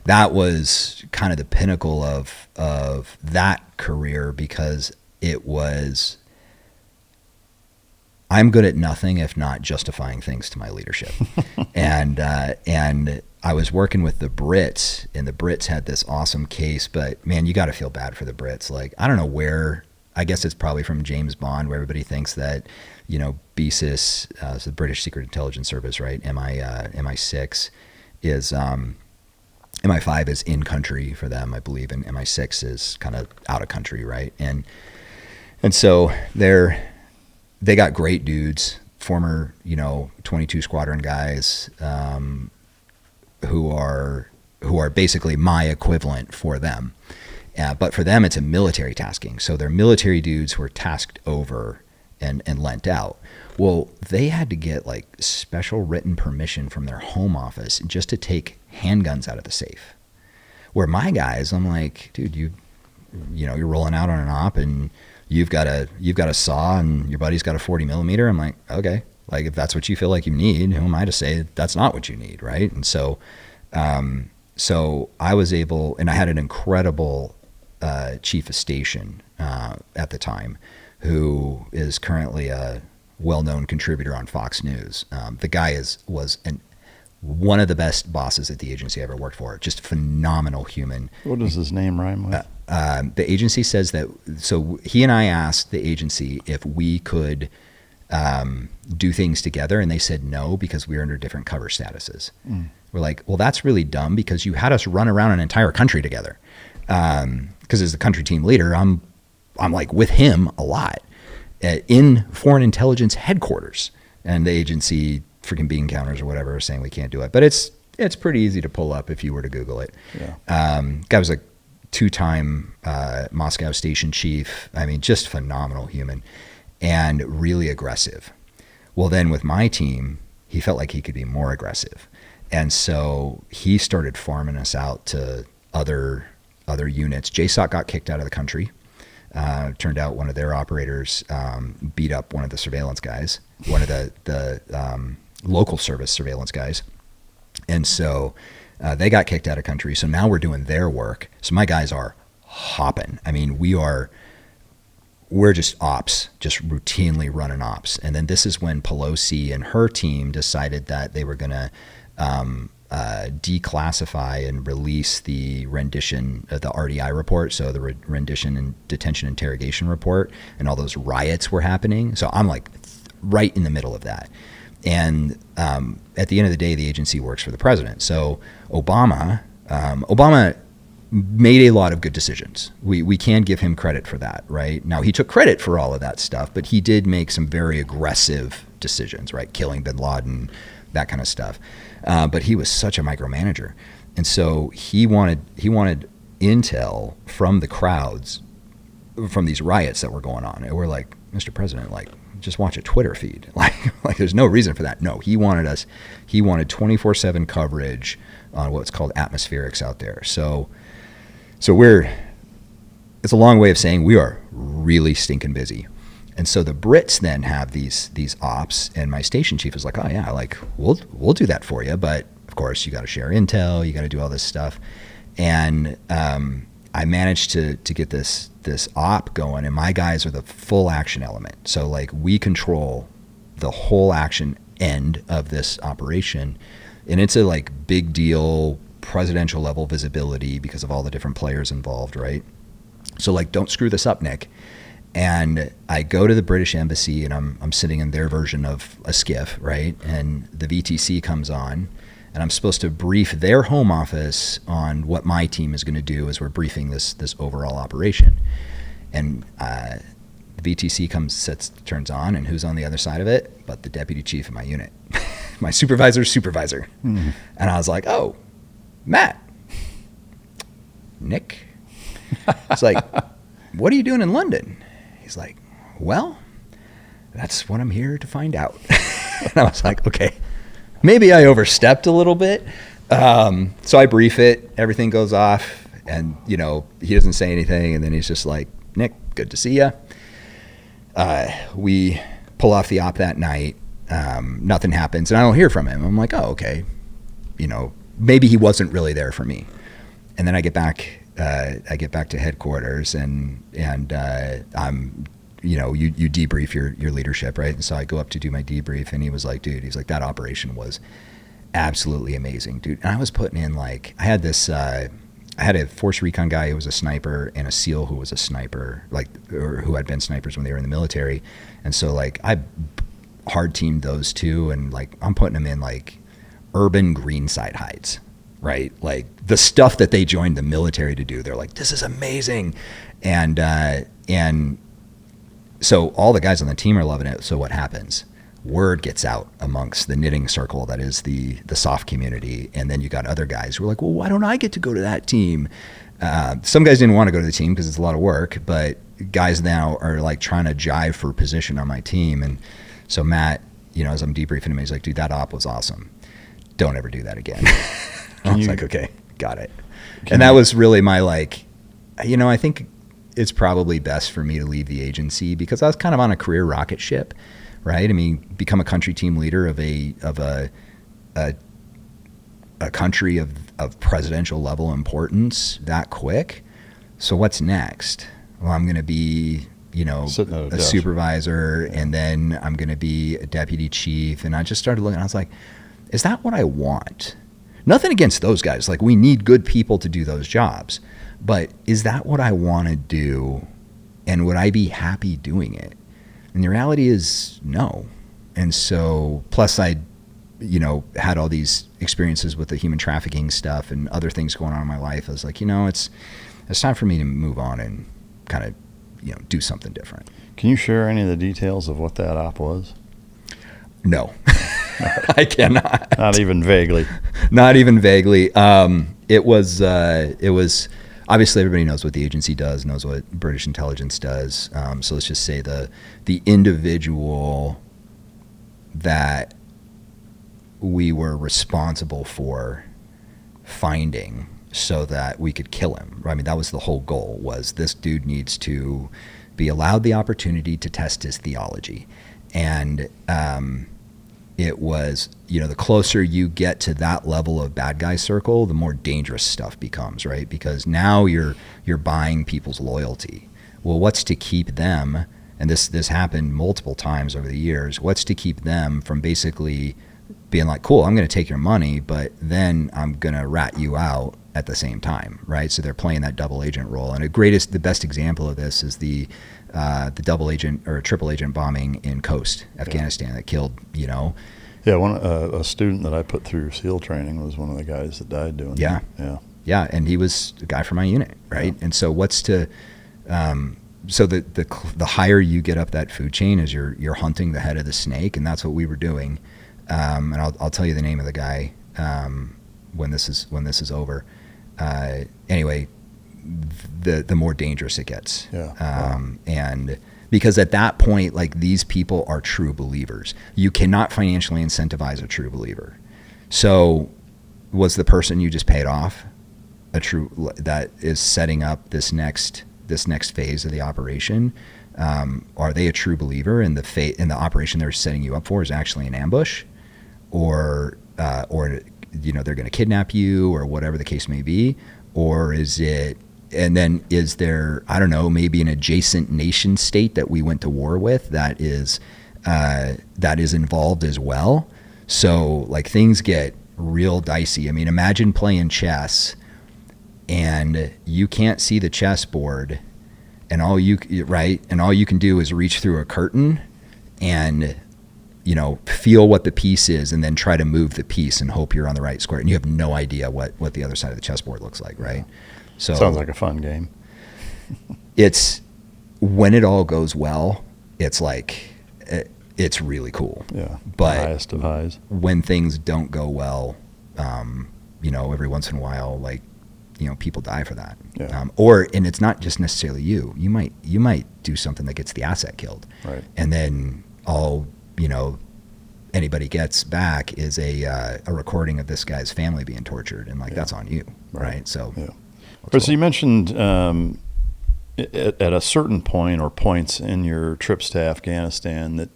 Speaker 2: that was kind of the pinnacle of that career, because it was, I'm good at nothing if not justifying things to my leadership. and I was working with the Brits, and the Brits had this awesome case, but man, you got to feel bad for the Brits. Like, I don't know where, I guess it's probably from James Bond, where everybody thinks that, BSIS, so the British Secret Intelligence Service, right? MI6 is, MI5 is in country for them, I believe, and MI6 is kind of out of country, right? And so they got great dudes, former, 22 Squadron guys, who are basically my equivalent for them. But for them, it's a military tasking. So they're military dudes who are tasked over and lent out. Well, they had to get like special written permission from their home office just to take handguns out of the safe. Where my guys, I'm like, dude, you're rolling out on an op and you've got a saw and your buddy's got a 40 millimeter. I'm like, okay, like if that's what you feel like you need, who am I to say that's not what you need, right? And so I was able, and I had an incredible chief of station at the time, who is currently a well-known contributor on Fox News. The guy was one of the best bosses at the agency I ever worked for. Just phenomenal human.
Speaker 4: What does his name rhyme with?
Speaker 2: The agency says that, so he and I asked the agency if we could do things together, and they said no, because we were under different cover statuses. We're like, well, that's really dumb, because you had us run around an entire country together. Because as the country team leader, I'm like with him a lot in foreign intelligence headquarters, and the agency, freaking bean counters or whatever, are saying we can't do it. But it's pretty easy to pull up if you were to Google it. Guy was a 2-time Moscow station chief. I mean, just phenomenal human and really aggressive. Well, then with my team, he felt like he could be more aggressive. And so he started farming us out to other units. JSOC got kicked out of the country. Turned out one of their operators beat up one of the surveillance guys, one of the local service surveillance guys. And so they got kicked out of country. So now we're doing their work. So my guys are hopping. I mean, we're just ops, just routinely running ops. And then this is when Pelosi and her team decided that they were going to declassify and release the rendition of the RDI report, so the rendition and detention interrogation report, and all those riots were happening. So I'm like right in the middle of that. And at the end of the day, the agency works for the president. So Obama made a lot of good decisions. We can give him credit for that, right? Now, he took credit for all of that stuff, but he did make some very aggressive decisions, right? Killing bin Laden, that kind of stuff. But he was such a micromanager. And so he wanted intel from the crowds, from these riots that were going on. And we're like, Mr. President, like, just watch a Twitter feed. Like there's no reason for that. No, he wanted 24/7 coverage on what's called atmospherics out there. So it's a long way of saying we are really stinking busy. And so the Brits then have these ops, and my station chief is like, oh yeah, like we'll do that for you, but of course you got to share intel, you got to do all this stuff. And I managed to get this op going, and my guys are the full action element. So like we control the whole action end of this operation, and it's a like big deal presidential level visibility because of all the different players involved, right? So like, don't screw this up, Nick. And I go to the British embassy, and I'm sitting in their version of a skiff, right? And the VTC comes on, and I'm supposed to brief their home office on what my team is going to do as we're briefing this overall operation. And the VTC turns on, and who's on the other side of it but the deputy chief of my unit, my supervisor's supervisor. Mm-hmm. And I was like, oh, Matt, Nick? It's like, what are you doing in London? He's like, well, that's what I'm here to find out. And I was like, okay, maybe I overstepped a little bit. So I brief it, everything goes off, and, you know, he doesn't say anything. And then he's just like, Nick, good to see ya. We pull off the op that night. Nothing happens, and I don't hear from him. I'm like, oh, okay. You know, maybe he wasn't really there for me. And then I get back to headquarters, and I'm, you know, you debrief your leadership, right? And so I go up to do my debrief, and he was like, dude, he's like, that operation was absolutely amazing, dude. And I was putting in, like, I had a Force Recon guy who was a sniper and a SEAL who was a sniper, like, or who had been snipers when they were in the military. And so, like, I hard teamed those two, and, like, I'm putting them in, like, urban greenside hides, right? Like, the stuff that they joined the military to do, they're like, this is amazing. And so all the guys on the team are loving it. So what happens? Word gets out amongst the knitting circle that is the soft community, and then you got other guys who are like, well, why don't I get to go to that team? Some guys didn't want to go to the team because it's a lot of work, but guys now are, like, trying to jive for position on my team. And so Matt, you know, as I'm debriefing him, he's like, dude, that op was awesome. Don't ever do that again. I was like, okay, got it. And that was really my, like, you know, I think it's probably best for me to leave the agency because I was kind of on a career rocket ship. Right. I mean, become a country team leader of a country of presidential level importance that quick. So what's next? Well, I'm going to be, you know, a supervisor, and then I'm going to be a deputy chief. And I just started looking, I was like, is that what I want? Nothing against those guys. Like, we need good people to do those jobs, but is that what I want to do? And would I be happy doing it? And the reality is no. And so, plus I, you know, had all these experiences with the human trafficking stuff and other things going on in my life. I was like, you know, it's time for me to move on and kind of, you know, do something different.
Speaker 4: Can you share any of the details of what that op was?
Speaker 2: No, I cannot.
Speaker 4: Not even vaguely.
Speaker 2: Not even vaguely. It was obviously everybody knows what the agency does, knows what British intelligence does. So let's just say the individual that we were responsible for finding so that we could kill him. I mean, that was the whole goal, was this dude needs to be allowed the opportunity to test his theology. And it was, you know, the closer you get to that level of bad guy circle, the more dangerous stuff becomes, right? Because now you're buying people's loyalty. Well, what's to keep them, and this happened multiple times over the years, what's to keep them from basically being like, cool, I'm going to take your money, but then I'm going to rat you out at the same time, right? So they're playing that double agent role. And the best example of this is the double agent or triple agent bombing in Khost, Afghanistan, that killed, you know.
Speaker 4: Yeah, a student that I put through SEAL training was one of the guys that died doing that.
Speaker 2: Yeah, and he was a guy from my unit, right? Yeah. And so so the higher you get up that food chain is you're hunting the head of the snake, and that's what we were doing. And I'll tell you the name of the guy when this is over. Anyway, the more dangerous it gets. Yeah. And because at that point, like, these people are true believers. You cannot financially incentivize a true believer. So was the person you just paid off that is setting up this next phase of the operation? Are they a true believer, and the operation they're setting you up for is actually an ambush, or you know, they're going to kidnap you, or whatever the case may be? Or is it, and then is there, I don't know, maybe an adjacent nation state that we went to war with that is involved as well? So, like, things get real dicey. I mean, imagine playing chess and you can't see the chessboard, and all you can do is reach through a curtain and, you know, feel what the piece is, and then try to move the piece and hope you're on the right square, and you have no idea what the other side of the chessboard looks like, right? So
Speaker 4: sounds like a fun game.
Speaker 2: It's, when it all goes well, it's like, it's really cool.
Speaker 4: Yeah,
Speaker 2: but
Speaker 4: the highest of highs.
Speaker 2: When things don't go well, you know, every once in a while, like, people die for that.
Speaker 4: Yeah.
Speaker 2: And it's not just necessarily you. You might do something that gets the asset killed.
Speaker 4: Right.
Speaker 2: And then anybody gets back is a recording of this guy's family being tortured, and that's on you, right? So,
Speaker 4: So you mentioned at a certain point or points in your trips to Afghanistan that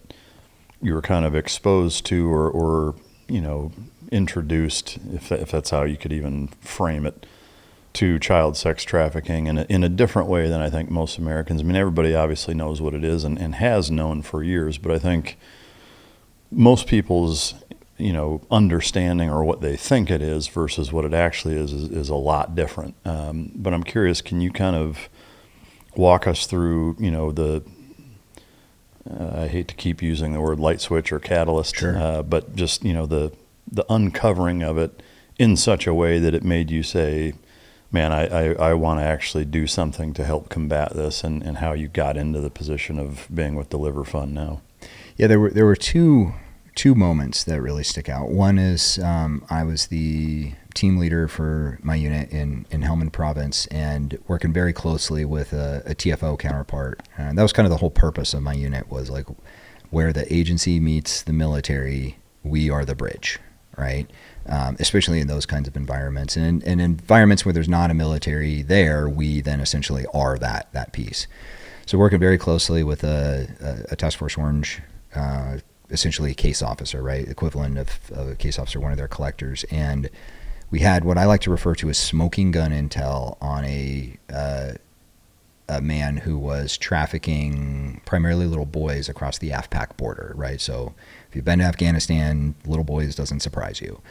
Speaker 4: you were kind of exposed to or introduced, if that's how you could even frame it, to child sex trafficking in a different way than I think most Americans. I mean, everybody obviously knows what it is and has known for years, but I think most people's understanding or what they think it is versus what it actually is a lot different. But I'm curious, can you kind of walk us through I hate to keep using the word light switch or catalyst,
Speaker 2: sure.
Speaker 4: But just the uncovering of it in such a way that it made you say, man, I want to actually do something to help combat this, and how you got into the position of being with DeliverFund now.
Speaker 2: Yeah, there were two moments that really stick out. One is I was the team leader for my unit in Helmand province, and working very closely with a TFO counterpart. And that was kind of the whole purpose of my unit, was where the agency meets the military, we are the bridge, right? Especially in those kinds of environments. And in environments where there's not a military there, we then essentially are that piece. So working very closely with a Task Force Orange, essentially a case officer, right? Equivalent of a case officer, one of their collectors. And we had what I like to refer to as smoking gun intel on a man who was trafficking primarily little boys across the AFPAC border, right? So if you've been to Afghanistan, little boys doesn't surprise you.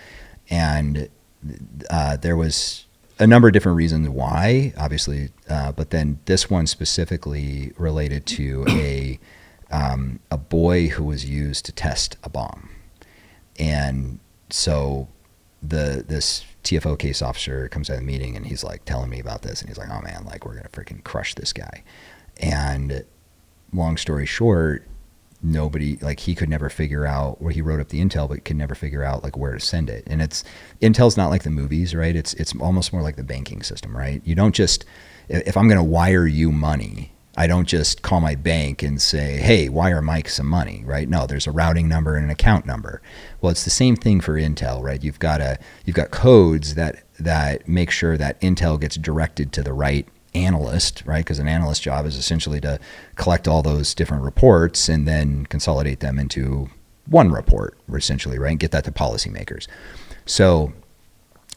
Speaker 2: And there was a number of different reasons why, obviously, but then this one specifically related to a boy who was used to test a bomb. And so this TFO case officer comes out of the meeting, and he's telling me about this, and he's like, oh man, we're going to freaking crush this guy. And long story short, nobody, he could never figure out where he wrote up the intel, but could never figure out where to send it. And intel's not like the movies, right? It's almost more like the banking system, right? You don't just, if I'm going to wire you money, I don't just call my bank and say, hey, wire Mike some money, right? No, there's a routing number and an account number. Well, it's the same thing for intel, right? You've got codes that make sure that intel gets directed to the right analyst, right? Because an analyst's job is essentially to collect all those different reports and then consolidate them into one report, essentially, right? And get that to policymakers. So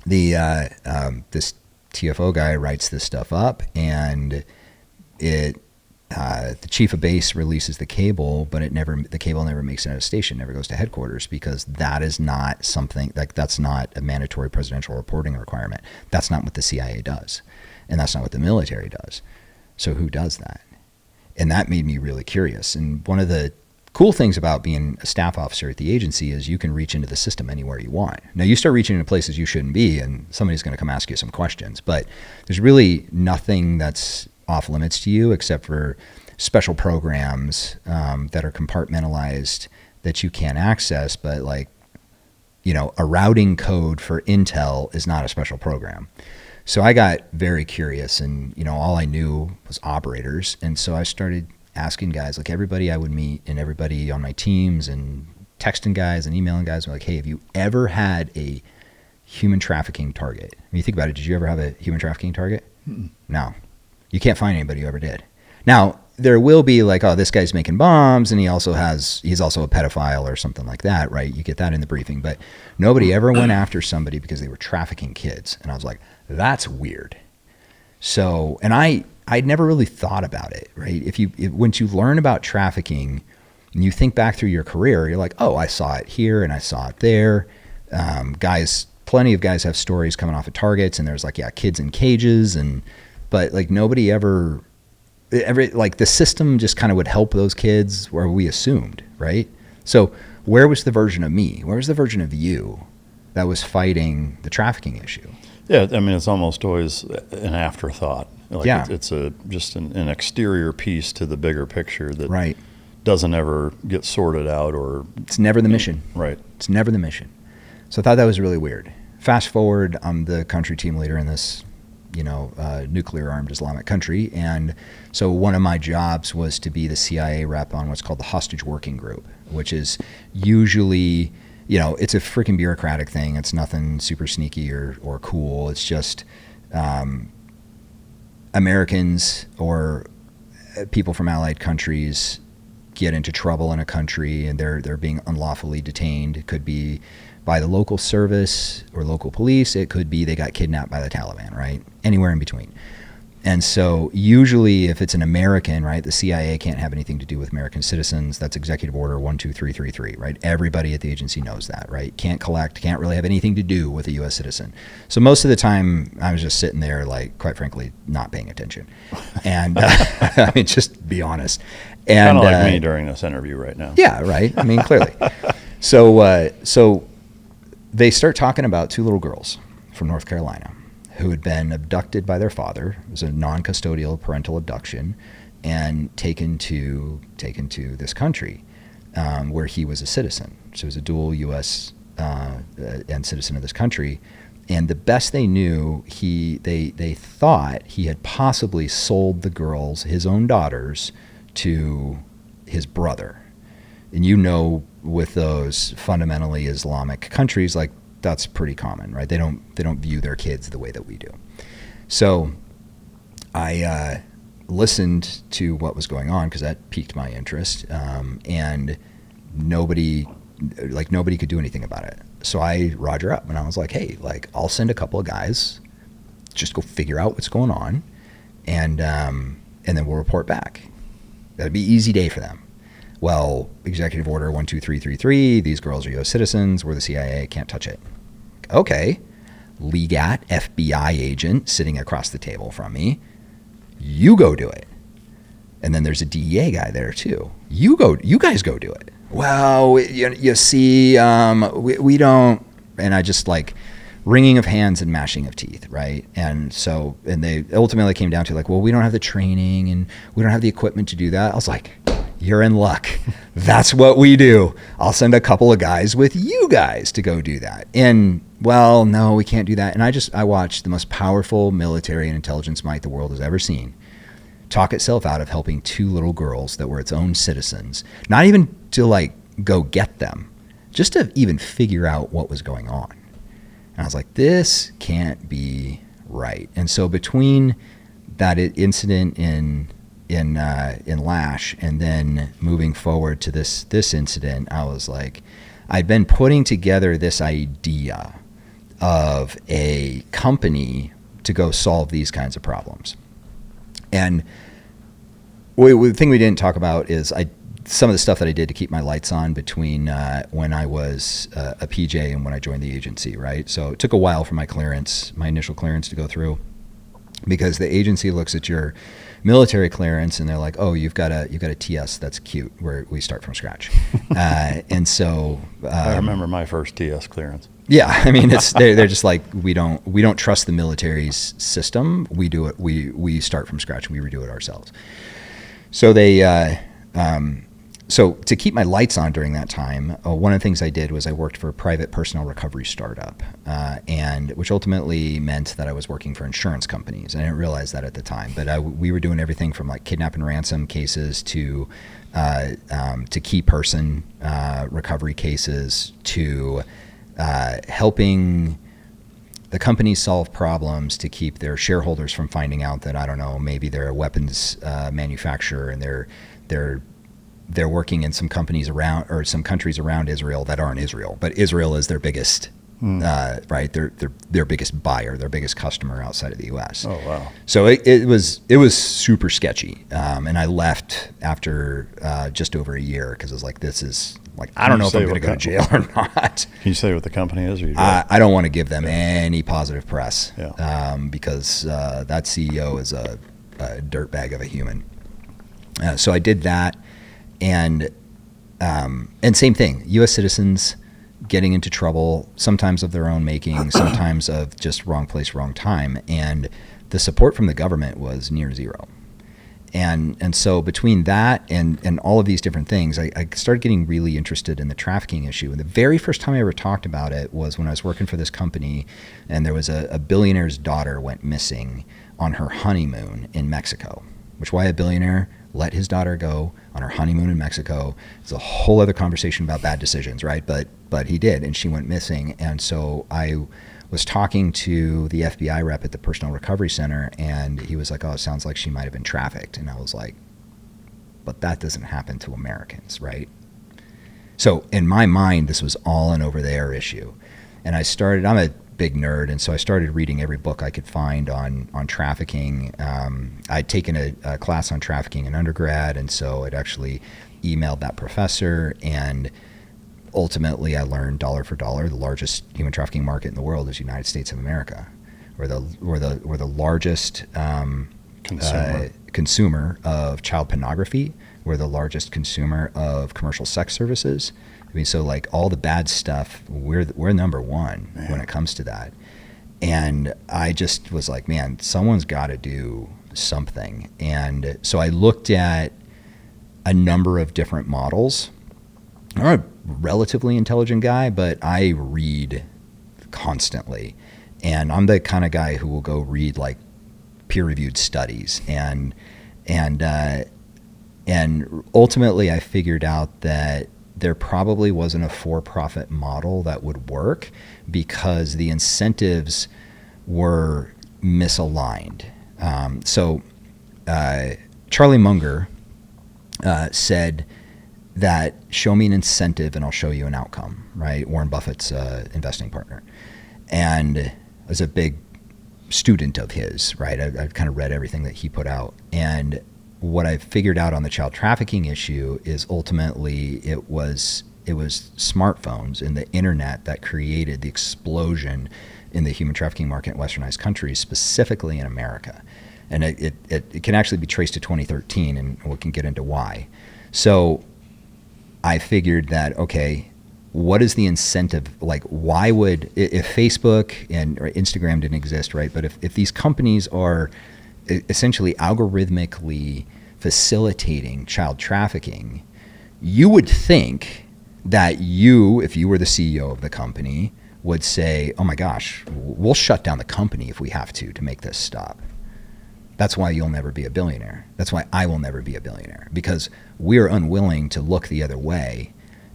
Speaker 2: this TFO guy writes this stuff up, and the chief of base releases the cable, but the cable never makes it out of station, never goes to headquarters, because that is not something, that's not a mandatory presidential reporting requirement. That's not what the CIA does, and that's not what the military does. So who does that? And that made me really curious. And one of the cool things about being a staff officer at the agency is you can reach into the system anywhere you want. Now, you start reaching into places you shouldn't be, and somebody's going to come ask you some questions, but there's really nothing that's off limits to you except for special programs that are compartmentalized that you can't access. But a routing code for intel is not a special program. So I got very curious, and all I knew was operators. And so I started asking guys, everybody I would meet and everybody on my teams, and texting guys and emailing guys, hey, have you ever had a human trafficking target? When you think about it, did you ever have a human trafficking target? Mm-mm. No. You can't find anybody who ever did. Now, there will be oh, this guy's making bombs, and he's also a pedophile or something like that, right? You get that in the briefing. But nobody ever went after somebody because they were trafficking kids. And I was like, that's weird. So, and I'd never really thought about it, right? Once you learn about trafficking and you think back through your career, you're like, oh, I saw it here and I saw it there. Plenty of guys have stories coming off of targets, and there's kids in cages, but nobody ever the system just kind of would help those kids, where we assumed, right? So where was the version of me? Where was the version of you that was fighting the trafficking issue?
Speaker 4: Yeah, I mean, it's almost always an afterthought. It's just an exterior piece to the bigger picture that doesn't ever get sorted out, or
Speaker 2: it's never the mission.
Speaker 4: Right.
Speaker 2: It's never the mission. So I thought that was really weird. Fast forward, I'm the country team leader in this nuclear armed Islamic country. And so one of my jobs was to be the CIA rep on what's called the hostage working group, which is usually, it's a freaking bureaucratic thing. It's nothing super sneaky or cool. It's just Americans or people from allied countries get into trouble in a country and they're being unlawfully detained. It could be by the local service or local police. It could be they got kidnapped by the Taliban, right? Anywhere in between. And so usually if it's an American, right, the CIA can't have anything to do with American citizens. That's Executive Order 12333, right? Everybody at the agency knows that, right? Can't collect, can't really have anything to do with a U.S. citizen. So most of the time I was just sitting there, like, quite frankly, not paying attention. And I mean, just be honest. And
Speaker 4: kind of like me during this interview right now.
Speaker 2: Yeah, right. I mean, clearly. So they start talking about two little girls from North Carolina who had been abducted by their father. It was a non-custodial parental abduction and taken to this country where he was a citizen. So he was a dual U.S. And citizen of this country. And the best they knew, they thought he had possibly sold the girls, his own daughters, to his brother. And with those fundamentally Islamic countries, like, that's pretty common, right? They don't view their kids the way that we do. So I listened to what was going on because that piqued my interest, and nobody could do anything about it. So I Roger up and I was like, hey, like, I'll send a couple of guys, just go figure out what's going on, and then we'll report back. That'd be an easy day for them. Well, Executive Order 12333, these girls are U.S. citizens, we're the CIA, can't touch it. Okay, LEGAT, FBI agent sitting across the table from me, you go do it. And then there's a DEA guy there too. You guys go do it. Well, you see, we don't, and I just, like, wringing of hands and mashing of teeth, right? And they ultimately came down to, like, well, we don't have the training and we don't have the equipment to do that. I was like, you're in luck. That's what we do. I'll send a couple of guys with you guys to go do that. And, well, no, we can't do that. And I watched the most powerful military and intelligence might the world has ever seen talk itself out of helping two little girls that were its own citizens, not even to, like, go get them, just to even figure out what was going on. And I was like, this can't be right. And so between that incident in Lash and then moving forward to this incident, I was like, I'd been putting together this idea of a company to go solve these kinds of problems. And the thing we didn't talk about is some of the stuff that I did to keep my lights on between when I was a PJ and when I joined the agency, right? So it took a while for my initial clearance to go through, because the agency looks at your military clearance and they're like, oh, you've got a TS, that's cute, where we start from scratch. And so
Speaker 4: I remember my first TS clearance.
Speaker 2: Yeah, I mean, they're just like, we don't trust the military's system. We do it. We start from scratch and we redo it ourselves. So so to keep my lights on during that time, one of the things I did was I worked for a private personnel recovery startup, and which ultimately meant that I was working for insurance companies. I didn't realize that at the time, but we were doing everything from, like, kidnap and ransom cases to key person recovery cases to helping the companies solve problems to keep their shareholders from finding out that, I don't know, maybe they're a weapons manufacturer and they're working in some companies around, or some countries around Israel that aren't Israel, but Israel is their biggest, right? Their biggest buyer, their biggest customer outside of the U.S.
Speaker 4: Oh wow!
Speaker 2: So it was super sketchy, and I left after just over a year because I was like, this is, like, I don't know if I'm going to go to jail or not.
Speaker 4: Can you say what the company is? Or
Speaker 2: I don't want to give them any positive press,
Speaker 4: yeah.
Speaker 2: Because that CEO is a dirtbag of a human. So I did that. And same thing, U.S. citizens getting into trouble, sometimes of their own making, sometimes of just wrong place, wrong time. And the support from the government was near zero. And so between that and all of these different things, I started getting really interested in the trafficking issue. And the very first time I ever talked about it was when I was working for this company, and there was a billionaire's daughter went missing on her honeymoon in Mexico. Which, why a billionaire let his daughter go on her honeymoon in Mexico? It's a whole other conversation about bad decisions, right? But he did, and she went missing. And so I was talking to the FBI rep at the Personnel Recovery Center, and he was like, oh, it sounds like she might have been trafficked. And I was like, but that doesn't happen to Americans, right? So in my mind, this was all an over there issue. And I'm a big nerd, and so I started reading every book I could find on trafficking. I'd taken a class on trafficking in undergrad, and so I'd actually emailed that professor, and ultimately I learned dollar for dollar the largest human trafficking market in the world is the United States of America. We're the largest consumer of child pornography. We're the largest consumer of commercial sex services. I mean, so like all the bad stuff, we're number one when it comes to that. And I just was like, man, someone's got to do something. And so I looked at a number of different models. I'm a relatively intelligent guy, but I read constantly. And I'm the kind of guy who will go read like peer-reviewed studies. And ultimately I figured out that there probably wasn't a for-profit model that would work because the incentives were misaligned. So Charlie Munger said that show me an incentive and I'll show you an outcome, right? Warren Buffett's investing partner. And I was a big student of his, right? I've kind of read everything that he put out. And what I figured out on the child trafficking issue is ultimately it was smartphones and the internet that created the explosion in the human trafficking market in westernized countries, specifically in America. And it can actually be traced to 2013, and we can get into why. So I figured that, okay, what is the incentive? Like, why would, if Facebook or Instagram didn't exist, right? But if these companies are essentially algorithmically facilitating child trafficking, you would think that if you were the CEO of the company, would say, oh my gosh, we'll shut down the company if we have to make this stop. That's why you'll never be a billionaire. That's why I will never be a billionaire, because we're unwilling to look the other way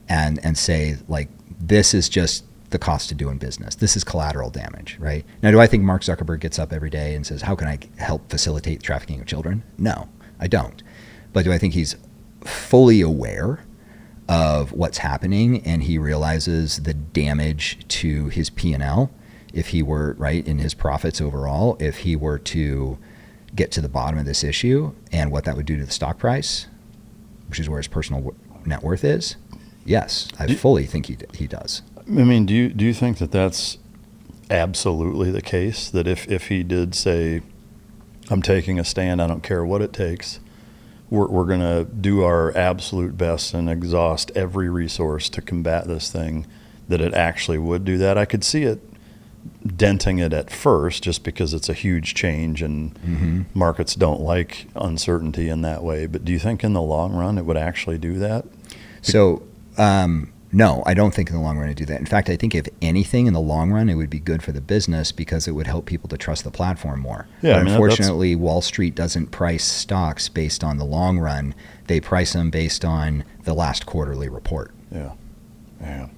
Speaker 2: and say, like, this is just the cost of doing business. This is collateral damage, right? Now, do I think Mark Zuckerberg gets up every day and says, how can I help facilitate trafficking of children? No, I don't. But do I think he's fully aware of what's happening and he realizes the damage to his P&L if he were, right, in his profits overall, if he were to get to the bottom of this issue and what that would do to the stock price, which is where his personal net worth is? Yes, I fully think he does.
Speaker 4: I mean, do you think that that's absolutely the case? That if he did say, I'm taking a stand, I don't care what it takes, we're going to do our absolute best and exhaust every resource to combat this thing, that it actually would do that? I could see it denting it at first just because it's a huge change and markets don't like uncertainty in that way. But do you think in the long run it would actually do that?
Speaker 2: So, no, I don't think in the long run it'd do that. In fact, I think if anything in the long run, it would be good for the business because it would help people to trust the platform more.
Speaker 4: Yeah,
Speaker 2: but unfortunately, Wall Street doesn't price stocks based on the long run. They price them based on the last quarterly report.
Speaker 4: Yeah.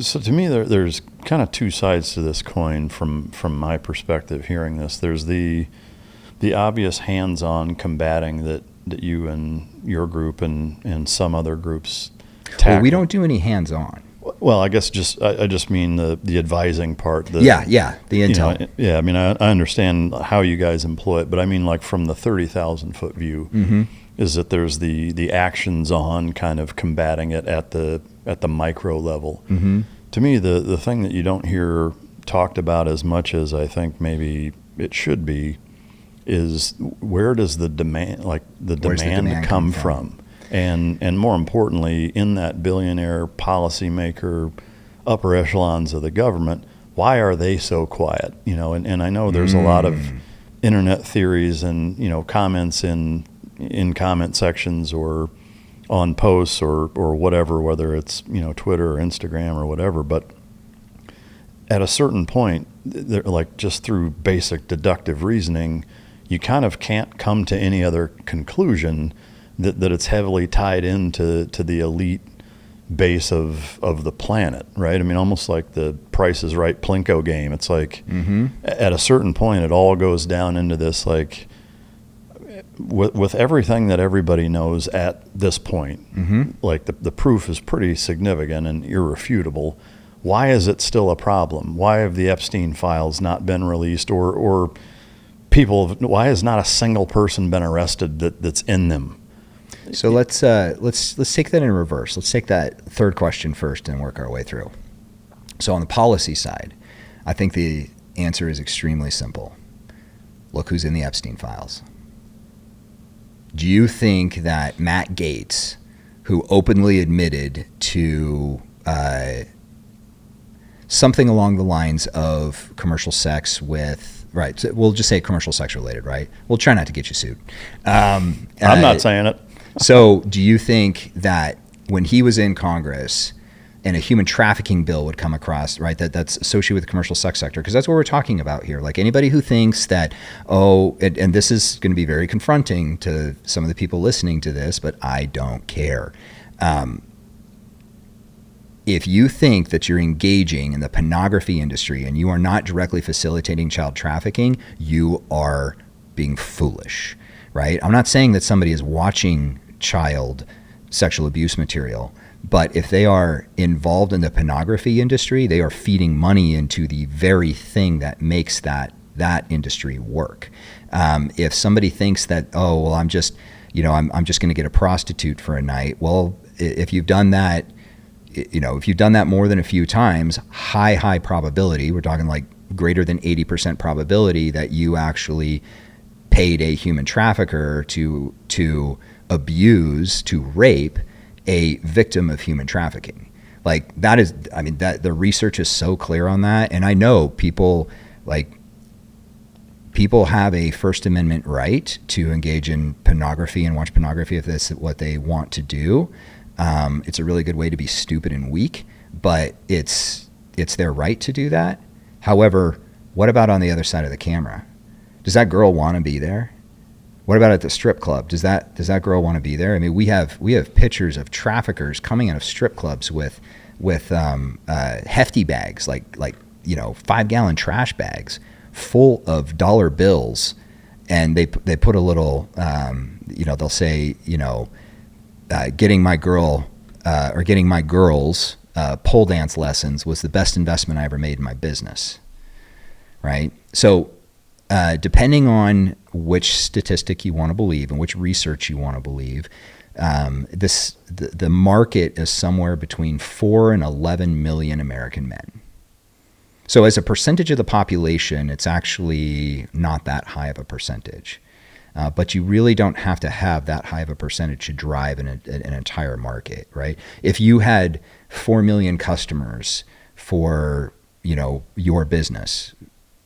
Speaker 4: So to me, there's kind of two sides to this coin from my perspective hearing this. There's the obvious hands-on combating that you and your group and some other groups tackle.
Speaker 2: Well, we don't do any hands-on.
Speaker 4: Well, I guess I just mean the advising part. The
Speaker 2: intel.
Speaker 4: I mean, I understand how you guys employ it, but I mean, like from the 30,000-foot view, is that there's the actions on kind of combating it at the micro level. To me, the thing that you don't hear talked about as much as I think maybe it should be is where does the demand come from? And more importantly, in that billionaire policymaker upper echelons of the government, why are they so quiet? And I know there's a lot of internet theories and comments in in comment sections or on posts or whatever, whether it's, Twitter or Instagram or whatever. But at a certain point, like just through basic deductive reasoning, you kind of can't come to any other conclusion that it's heavily tied into the elite base of the planet, right? I mean, almost like the Price is Right Plinko game. It's like at a certain point, it all goes down into this, like, with everything that everybody knows at this point, like the proof is pretty significant and irrefutable. Why is it still a problem? Why have the Epstein files not been released, or why has not a single person been arrested that's in them?
Speaker 2: So let's take that in reverse. Let's take that third question first and work our way through. So on the policy side, I think the answer is extremely simple. Look who's in the Epstein files. Do you think that Matt Gaetz, who openly admitted to something along the lines of commercial sex with, right, so we'll just say commercial sex related, right? We'll try not to get you sued.
Speaker 4: I'm not saying it.
Speaker 2: So do you think that when he was in Congress and a human trafficking bill would come across, right, that's associated with the commercial sex sector? Because that's what we're talking about here. Like anybody who thinks that, and this is going to be very confronting to some of the people listening to this, but I don't care. If you think that you're engaging in the pornography industry and you are not directly facilitating child trafficking, you are being foolish, right? I'm not saying that somebody is watching child sexual abuse material, but if they are involved in the pornography industry, they are feeding money into the very thing that makes that industry work. If somebody thinks that, I'm just going to get a prostitute for a night. Well, if you've done that, more than a few times, high probability, we're talking like greater than 80% probability that you actually paid a human trafficker to abuse, to rape a victim of human trafficking. Like that is, that the research is so clear on that. And I know people have a First Amendment right to engage in pornography and watch pornography if that's what they want to do. It's a really good way to be stupid and weak, but it's their right to do that. However, what about on the other side of the camera? Does that girl want to be there? What about at the strip club? Does that girl want to be there? I mean, we have pictures of traffickers coming out of strip clubs with hefty bags, like 5-gallon trash bags full of dollar bills, and they put a little, they'll say, getting my girl or getting my girls pole dance lessons was the best investment I ever made in my business, right? So depending on which statistic you want to believe and which research you want to believe, the market is somewhere between 4 and 11 million American men. So as a percentage of the population, it's actually not that high of a percentage. But you really don't have to have that high of a percentage to drive an entire market, right? If you had 4 million customers for, your business,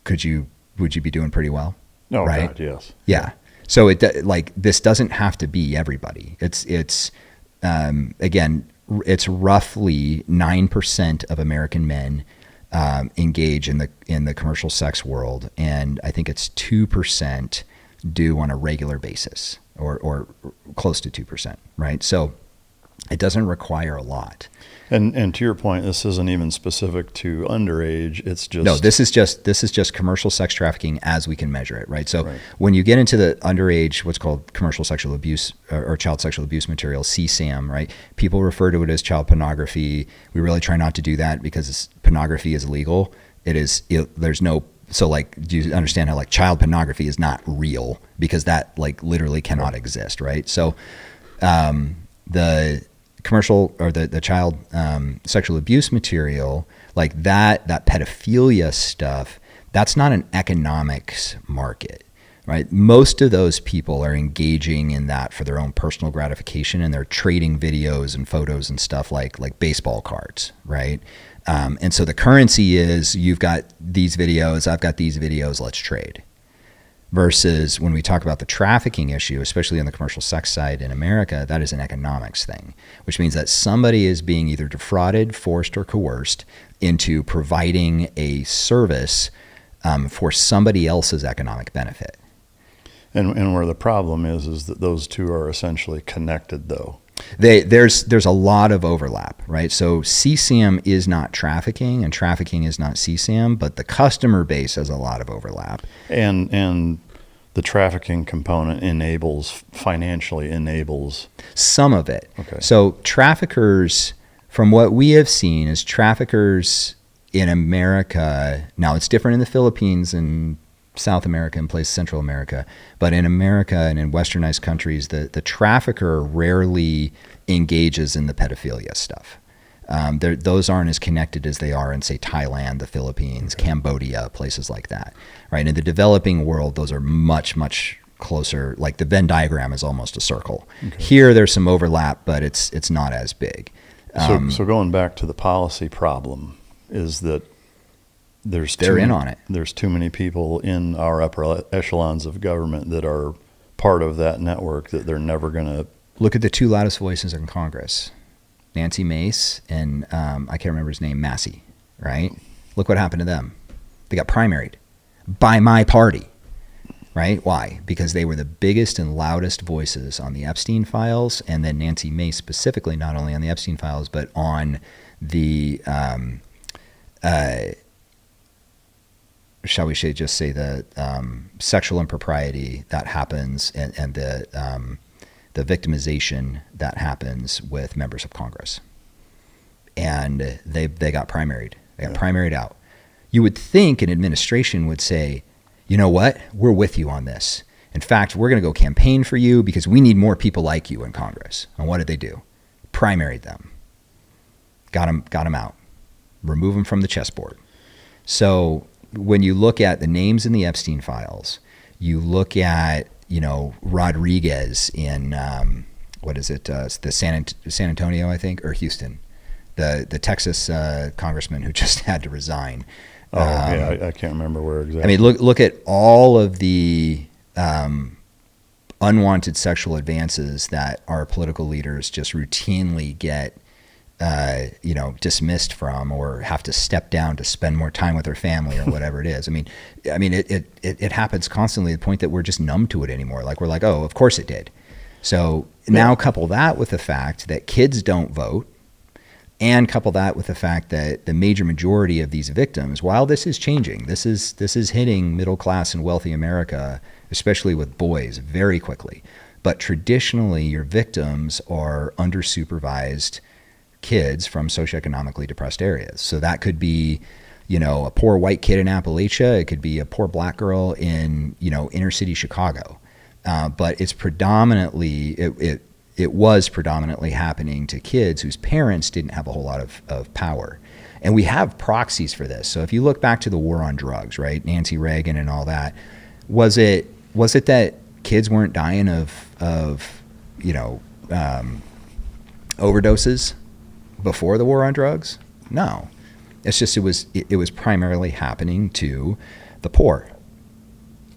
Speaker 2: would you be doing pretty well?
Speaker 4: No,
Speaker 2: right?
Speaker 4: God, yes.
Speaker 2: Yeah. So this doesn't have to be everybody. It's again, it's roughly 9% of American men engage in the commercial sex world, and I think it's 2% do on a regular basis, or close to 2%, right? So it doesn't require a lot.
Speaker 4: And to your point, this isn't even specific to underage. It's just
Speaker 2: no. This is just commercial sex trafficking as we can measure it, right? So when you get into the underage, what's called commercial sexual abuse or child sexual abuse material, CSAM, right? People refer to it as child pornography. We really try not to do that because pornography is illegal. There's no. So do you understand how child pornography is not real, because that literally cannot exist, right? So the commercial or the child sexual abuse material, that pedophilia stuff, that's not an economics market, right? Most of those people are engaging in that for their own personal gratification, and they're trading videos and photos and stuff like baseball cards, right? And so the currency is, you've got these videos, I've got these videos, let's trade. Versus when we talk about the trafficking issue, especially on the commercial sex side in America, that is an economics thing, which means that somebody is being either defrauded, forced, or coerced into providing a service for somebody else's economic benefit.
Speaker 4: And where the problem is that those two are essentially connected, though.
Speaker 2: There's a lot of overlap, right? So CSAM is not trafficking, and trafficking is not CSAM, but the customer base has a lot of overlap.
Speaker 4: And the trafficking component financially enables
Speaker 2: some of it.
Speaker 4: Okay.
Speaker 2: So traffickers, from what we have seen, is traffickers in America. Now it's different in the Philippines and South America and places Central America, but in America and in westernized countries, the trafficker rarely engages in the pedophilia stuff. Those aren't as connected as they are in, say, Thailand, the Philippines, Cambodia, places like that, right? In the developing world, those are much, much closer. Like the Venn diagram is almost a circle. Okay. Here, there's some overlap, but it's not as big.
Speaker 4: So going back to the policy problem is that there's too many people in our upper echelons of government that are part of that network that they're never going to.
Speaker 2: Look at the two loudest voices in Congress, Nancy Mace and I can't remember his name, Massey, right? Look what happened to them. They got primaried by my party, right? Why? Because they were the biggest and loudest voices on the Epstein files, and then Nancy Mace specifically, not only on the Epstein files, but on the shall we just say the sexual impropriety that happens and the victimization that happens with members of Congress. And they got primaried. They got primaried out. You would think an administration would say, you know what, we're with you on this. In fact, we're going to go campaign for you because we need more people like you in Congress. And what did they do? Primaried them. Got them out. Remove them from the chessboard. So when you look at the names in the Epstein files, you look at, Rodriguez in, the San Antonio, I think, or Houston, the Texas congressman who just had to resign.
Speaker 4: I can't remember where exactly.
Speaker 2: I mean, look at all of the unwanted sexual advances that our political leaders just routinely get dismissed from, or have to step down to spend more time with their family or whatever it is. I mean, it happens constantly to the point that we're just numb to it anymore. Like we're like, oh, of course it did. So now couple that with the fact that kids don't vote, and couple that with the fact that the major majority of these victims, while this is changing, this is hitting middle class and wealthy America, especially with boys, very quickly. But traditionally, your victims are under-supervised kids from socioeconomically depressed areas. So that could be, a poor white kid in Appalachia. It could be a poor black girl in, inner city Chicago. But it's predominantly, it was predominantly happening to kids whose parents didn't have a whole lot of power. And we have proxies for this. So if you look back to the war on drugs, right, Nancy Reagan and all that, was it that kids weren't dying of overdoses before the war on drugs? No. It's just it was primarily happening to the poor.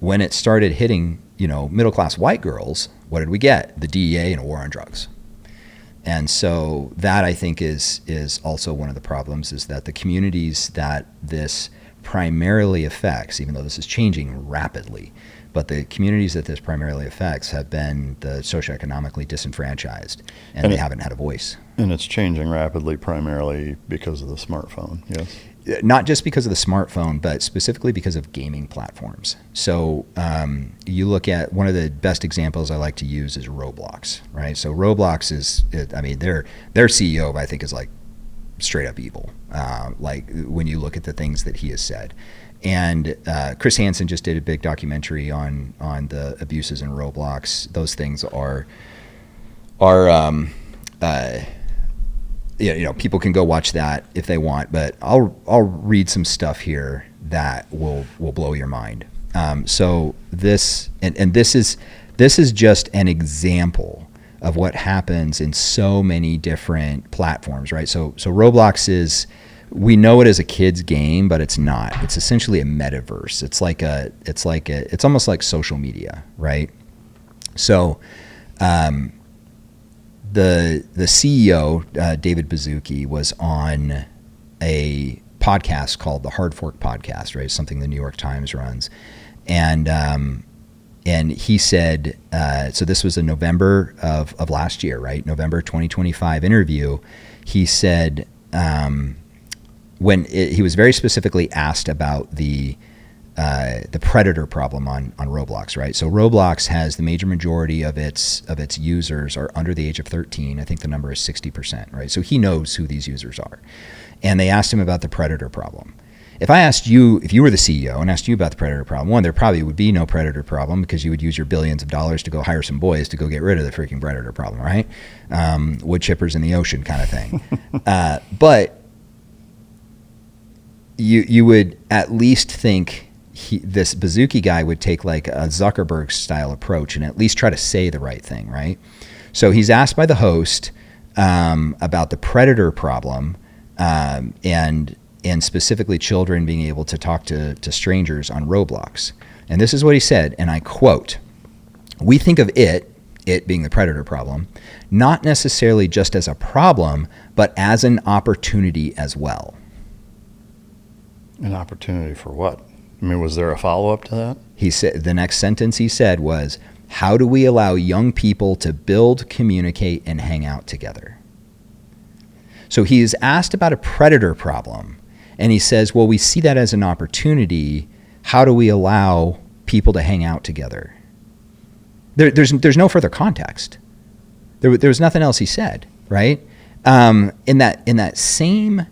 Speaker 2: When it started hitting, middle class white girls, what did we get? The DEA and a war on drugs. And so that, I think, is also one of the problems, is that the communities that this primarily affects, even though this is changing rapidly, but the communities that this primarily affects have been the socioeconomically disenfranchised, and they haven't had a voice.
Speaker 4: And it's changing rapidly primarily because of the smartphone, yes?
Speaker 2: Not just because of the smartphone, but specifically because of gaming platforms. So you look at, one of the best examples I like to use is Roblox, right? So Roblox their CEO, I think, is like straight up evil. Like when you look at the things that he has said. And Chris Hansen just did a big documentary on the abuses in Roblox. Those things are people can go watch that if they want, but I'll read some stuff here that will blow your mind. So this is just an example of what happens in so many different platforms, right? So Roblox is, we know it as a kid's game, but it's not. It's essentially a metaverse. It's almost like social media, right? So, the CEO, David Baszucki, was on a podcast called the Hard Fork Podcast, right? Something the New York Times runs. And he said, so this was in November of last year, right? November 2025 interview. He said, he was very specifically asked about the predator problem on Roblox, right? So Roblox has the major majority of its users are under the age of 13. I think the number is 60%, right? So he knows who these users are. And they asked him about the predator problem. If I asked you, if you were the CEO and asked you about the predator problem, one, there probably would be no predator problem because you would use your billions of dollars to go hire some boys to go get rid of the freaking predator problem, right? Wood chippers in the ocean kind of thing. But you would at least think this Baszucki guy would take like a Zuckerberg style approach and at least try to say the right thing, right? So he's asked by the host about the predator problem and specifically children being able to talk to strangers on Roblox. And this is what he said, and I quote, "We think of it being the predator problem, not necessarily just as a problem, but as an opportunity as well."
Speaker 4: An opportunity for what? I mean, was there a follow-up to that?
Speaker 2: He said, the next sentence he said was, "How do we allow young people to build, communicate, and hang out together?" So he is asked about a predator problem, and he says, well, we see that as an opportunity. How do we allow people to hang out together? There's no further context. There's nothing else he said, right? In that same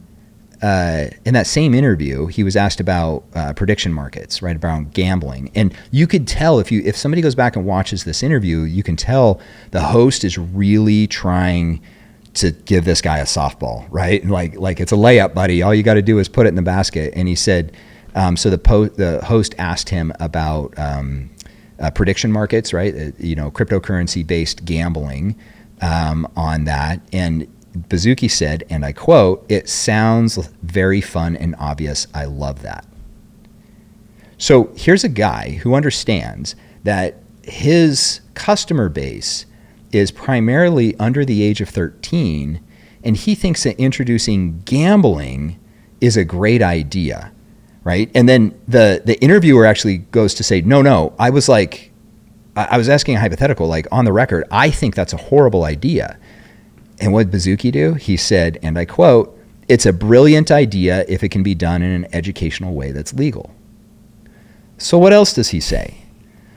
Speaker 2: interview, he was asked about prediction markets, right, around gambling. And you could tell if somebody goes back and watches this interview, you can tell the host is really trying to give this guy a softball, right? Like it's a layup, buddy. All you got to do is put it in the basket. And he said, so the host asked him about prediction markets, right? Cryptocurrency based gambling on that. And Baszucki said, and I quote, "It sounds very fun and obvious. I love that." So here's a guy who understands that his customer base is primarily under the age of 13, and he thinks that introducing gambling is a great idea, right? And then the interviewer actually goes to say, no, I was asking a hypothetical, like on the record, I think that's a horrible idea. And what did Baszucki do? He said, and I quote, "It's a brilliant idea if it can be done in an educational way that's legal." So what else does he say?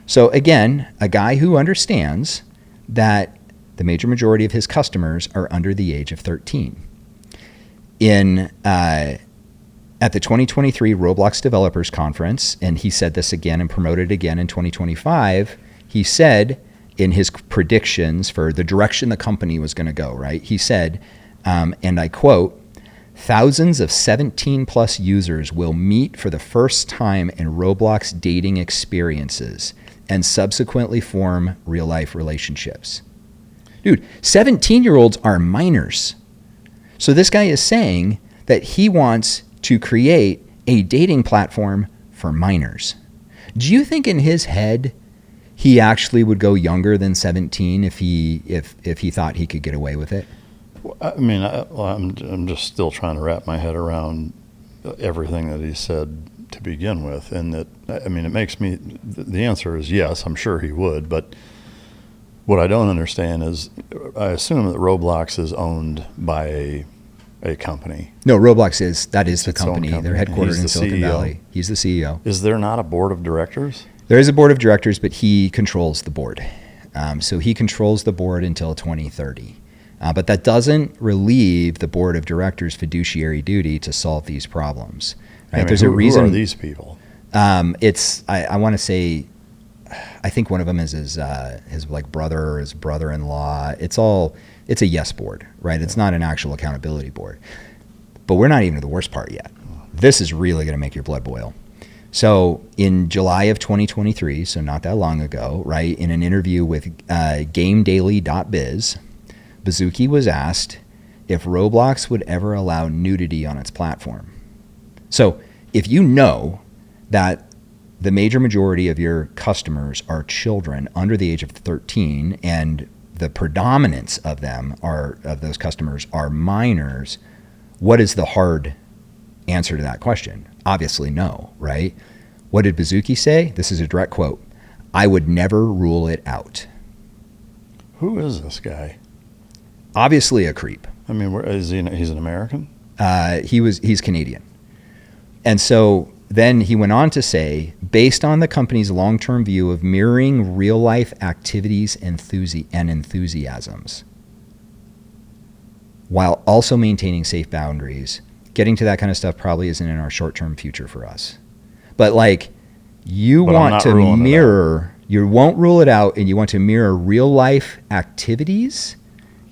Speaker 2: So again, a guy who understands that the major majority of his customers are under the age of 13. At the 2023 Roblox Developers Conference, and he said this again and promoted again in 2025, he said in his predictions for the direction the company was going to go, right? He said, and I quote, "Thousands of 17 plus users will meet for the first time in Roblox dating experiences and subsequently form real life relationships." Dude, 17-year-olds are minors. So this guy is saying that he wants to create a dating platform for minors. Do you think in his head he actually would go younger than 17 if he thought he could get away with it?
Speaker 4: I mean, I'm just still trying to wrap my head around everything that he said to begin with, and that, I mean, it makes me, the answer is yes, I'm sure he would, but what I don't understand is, I assume that Roblox is owned by a company.
Speaker 2: No, Roblox is the company.
Speaker 4: Company.
Speaker 2: They're headquartered in Silicon
Speaker 4: CEO.
Speaker 2: Valley. He's the CEO.
Speaker 4: Is there not a board of directors?
Speaker 2: There is a board of directors, but he controls the board. So he controls the board until 2030. But that doesn't relieve the board of directors' fiduciary duty to solve these problems. Right?
Speaker 4: I mean,
Speaker 2: There's a reason.
Speaker 4: Who are these people?
Speaker 2: I want to say, I think one of them is his like brother or his brother-in-law. It's a yes board, right? It's not an actual accountability board. But we're not even to the worst part yet. This is really going to make your blood boil. So in July of 2023, so not that long ago, right, in an interview with GameDaily.biz, Baszucki was asked if Roblox would ever allow nudity on its platform. So if you know that the major majority of your customers are children under the age of 13, and the predominance of those customers are minors, what is the hard answer to that question? Obviously no, right? What did Bazooki say? This is a direct quote. I would never rule it out.
Speaker 4: Who is this guy?
Speaker 2: Obviously a creep.
Speaker 4: I mean, he's an American?
Speaker 2: He's Canadian. And so then he went on to say, based on the company's long-term view of mirroring real-life activities and enthusiasms, while also maintaining safe boundaries, getting to that kind of stuff probably isn't in our short-term future for us. But like, you want to mirror, you won't rule it out, and you want to mirror real-life activities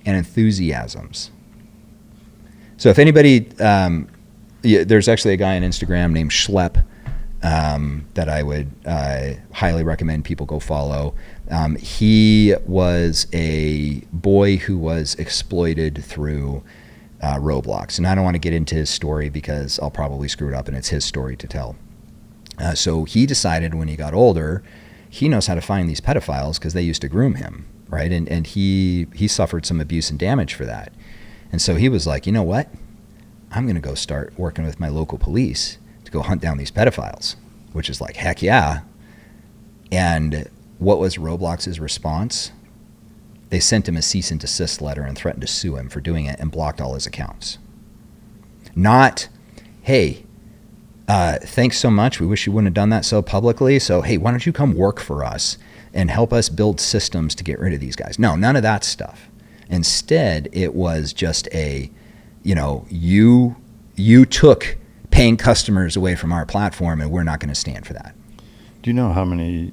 Speaker 2: and enthusiasms. So if anybody, there's actually a guy on Instagram named Schlep that I would highly recommend people go follow. He was a boy who was exploited through Roblox. And I don't want to get into his story because I'll probably screw it up, and it's his story to tell. So he decided when he got older, he knows how to find these pedophiles because they used to groom him, right? And he suffered some abuse and damage for that. And so he was like, you know what? I'm going to go start working with my local police to go hunt down these pedophiles, which is like, heck yeah. And what was Roblox's response? They sent him a cease and desist letter and threatened to sue him for doing it and blocked all his accounts. Not, hey, thanks so much. We wish you wouldn't have done that so publicly. So, hey, why don't you come work for us and help us build systems to get rid of these guys? No, none of that stuff. Instead, it was just you took paying customers away from our platform, and we're not going to stand for that.
Speaker 4: Do you know how many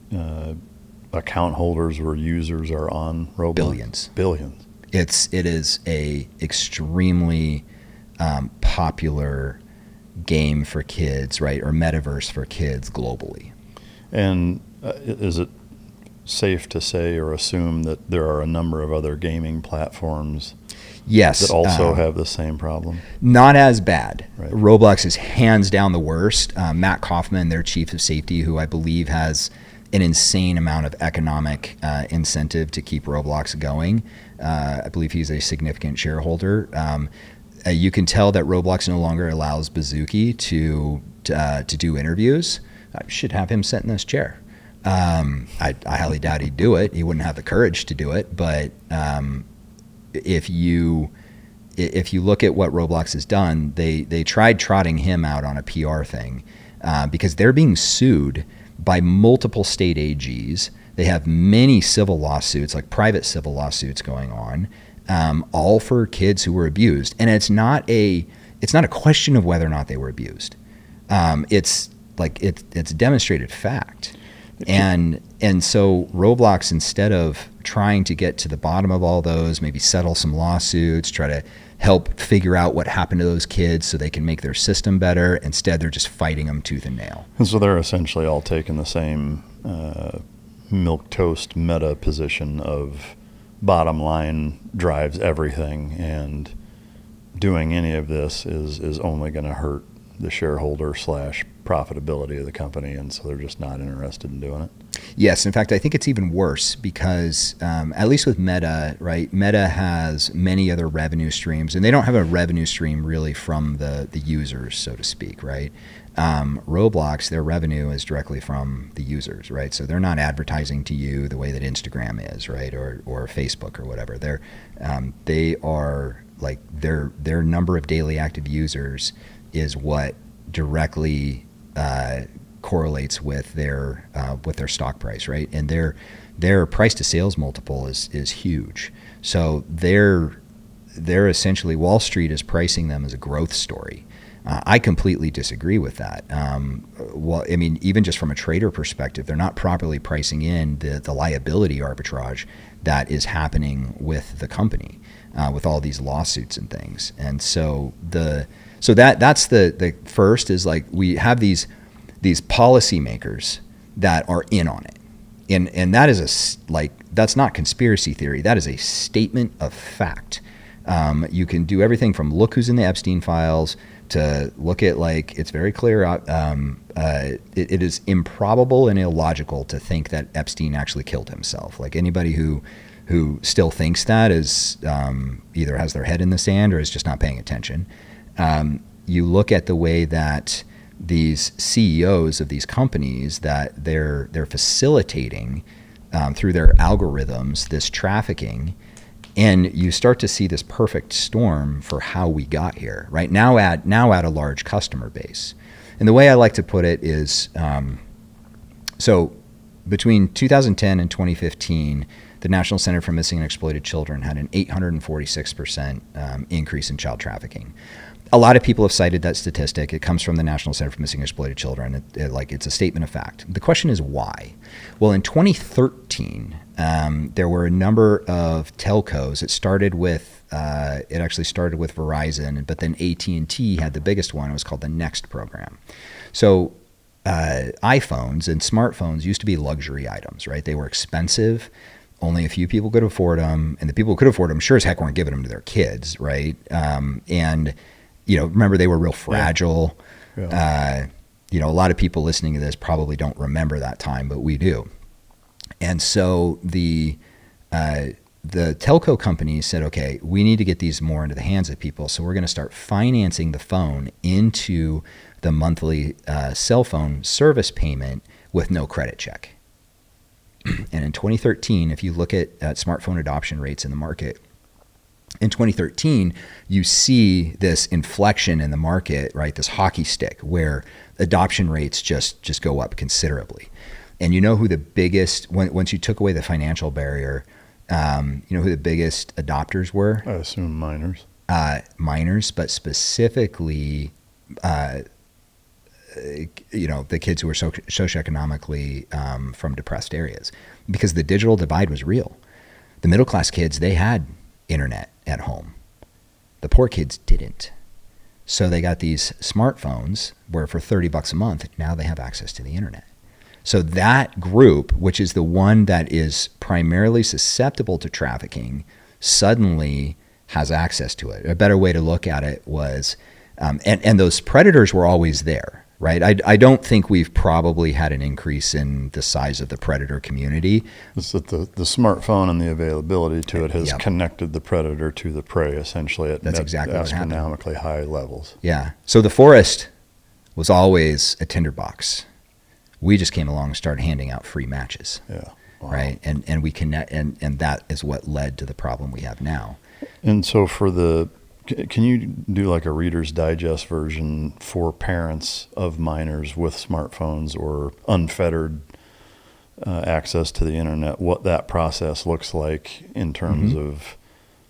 Speaker 4: account holders or users are on Roblox? Billions.
Speaker 2: It is a extremely popular game for kids, right? Or metaverse for kids globally.
Speaker 4: And is it safe to say or assume that there are a number of other gaming platforms
Speaker 2: yes,
Speaker 4: that also have the same problem?
Speaker 2: Not as bad.
Speaker 4: Right.
Speaker 2: Roblox is hands down the worst. Matt Kaufman, their chief of safety, who I believe has an insane amount of economic incentive to keep Roblox going. I believe he's a significant shareholder. You can tell that Roblox no longer allows Bazooki to do interviews. I should have him sit in this chair. I highly doubt he'd do it. He wouldn't have the courage to do it. But if you look at what Roblox has done, they tried trotting him out on a PR thing because they're being sued by multiple state AGs. They have many civil lawsuits, like private civil lawsuits going on, all for kids who were abused. And it's not a question of whether or not they were abused. It's demonstrated fact. And so Roblox, instead of trying to get to the bottom of all those, maybe settle some lawsuits, try to help figure out what happened to those kids so they can make their system better, instead they're just fighting them tooth and nail.
Speaker 4: And so they're essentially all taking the same milquetoast meta position of bottom line drives everything, and doing any of this is only going to hurt the shareholder / profitability of the company, and so they're just not interested in doing it.
Speaker 2: Yes, in fact, I think it's even worse because at least with Meta, right? Meta has many other revenue streams, and they don't have a revenue stream really from the users, so to speak, right? Roblox, their revenue is directly from the users, right? So they're not advertising to you the way that Instagram is, right? Or Facebook or whatever. They are like their number of daily active users is what directly correlates with their stock price, right? And their price to sales multiple is huge. So they're essentially, Wall Street is pricing them as a growth story. I completely disagree with that. Well, I mean, even just from a trader perspective, they're not properly pricing in the liability arbitrage that is happening with the company, with all these lawsuits and things. And so that's the first is like we have these policymakers that are in on it. And that is that's not conspiracy theory. That is a statement of fact. You can do everything from look who's in the Epstein files to look at, like, it's very clear. It is improbable and illogical to think that Epstein actually killed himself. Like, anybody who still thinks that is either has their head in the sand or is just not paying attention. You look at the way that these CEOs of these companies, that they're facilitating through their algorithms this trafficking, and you start to see this perfect storm for how we got here, right? Now at a large customer base. And the way I like to put it is, so between 2010 and 2015, the National Center for Missing and Exploited Children had an 846% increase in child trafficking. A lot of people have cited that statistic. It comes from the National Center for Missing and Exploited Children. It's a statement of fact. The question is why? Well, in 2013, there were a number of telcos. It actually started with Verizon, but then AT&T had the biggest one. It was called the Next program. So iPhones and smartphones used to be luxury items, right? They were expensive. Only a few people could afford them, and the people who could afford them sure as heck weren't giving them to their kids, right? And remember, they were real fragile. Yeah. A lot of people listening to this probably don't remember that time, but we do. And so the telco companies said, okay, we need to get these more into the hands of people, so we're going to start financing the phone into the monthly cell phone service payment with no credit check. And in 2013, if you look at smartphone adoption rates in the market, in 2013, you see this inflection in the market, right? This hockey stick where adoption rates just go up considerably. And you know who the biggest, once you took away the financial barrier, you know who the biggest adopters were?
Speaker 4: I assume minors.
Speaker 2: Minors, but specifically, the kids who were socioeconomically from depressed areas, because the digital divide was real. The middle class kids, they had internet at home. The poor kids didn't. So they got these smartphones where for $30 a month, now they have access to the internet. So that group, which is the one that is primarily susceptible to trafficking, suddenly has access to it. A better way to look at it was, and those predators were always there, right? I don't think we've probably had an increase in the size of the predator community.
Speaker 4: It's that the smartphone and the availability to it has connected the predator to the prey, essentially, at astronomically high levels.
Speaker 2: Yeah. So the forest was always a tinderbox. We just came along and started handing out free matches. Yeah. Wow. Right. And we connect, and that is what led to the problem we have now.
Speaker 4: And so can you do like a Reader's Digest version for parents of minors with smartphones or unfettered access to the internet, what that process looks like in terms of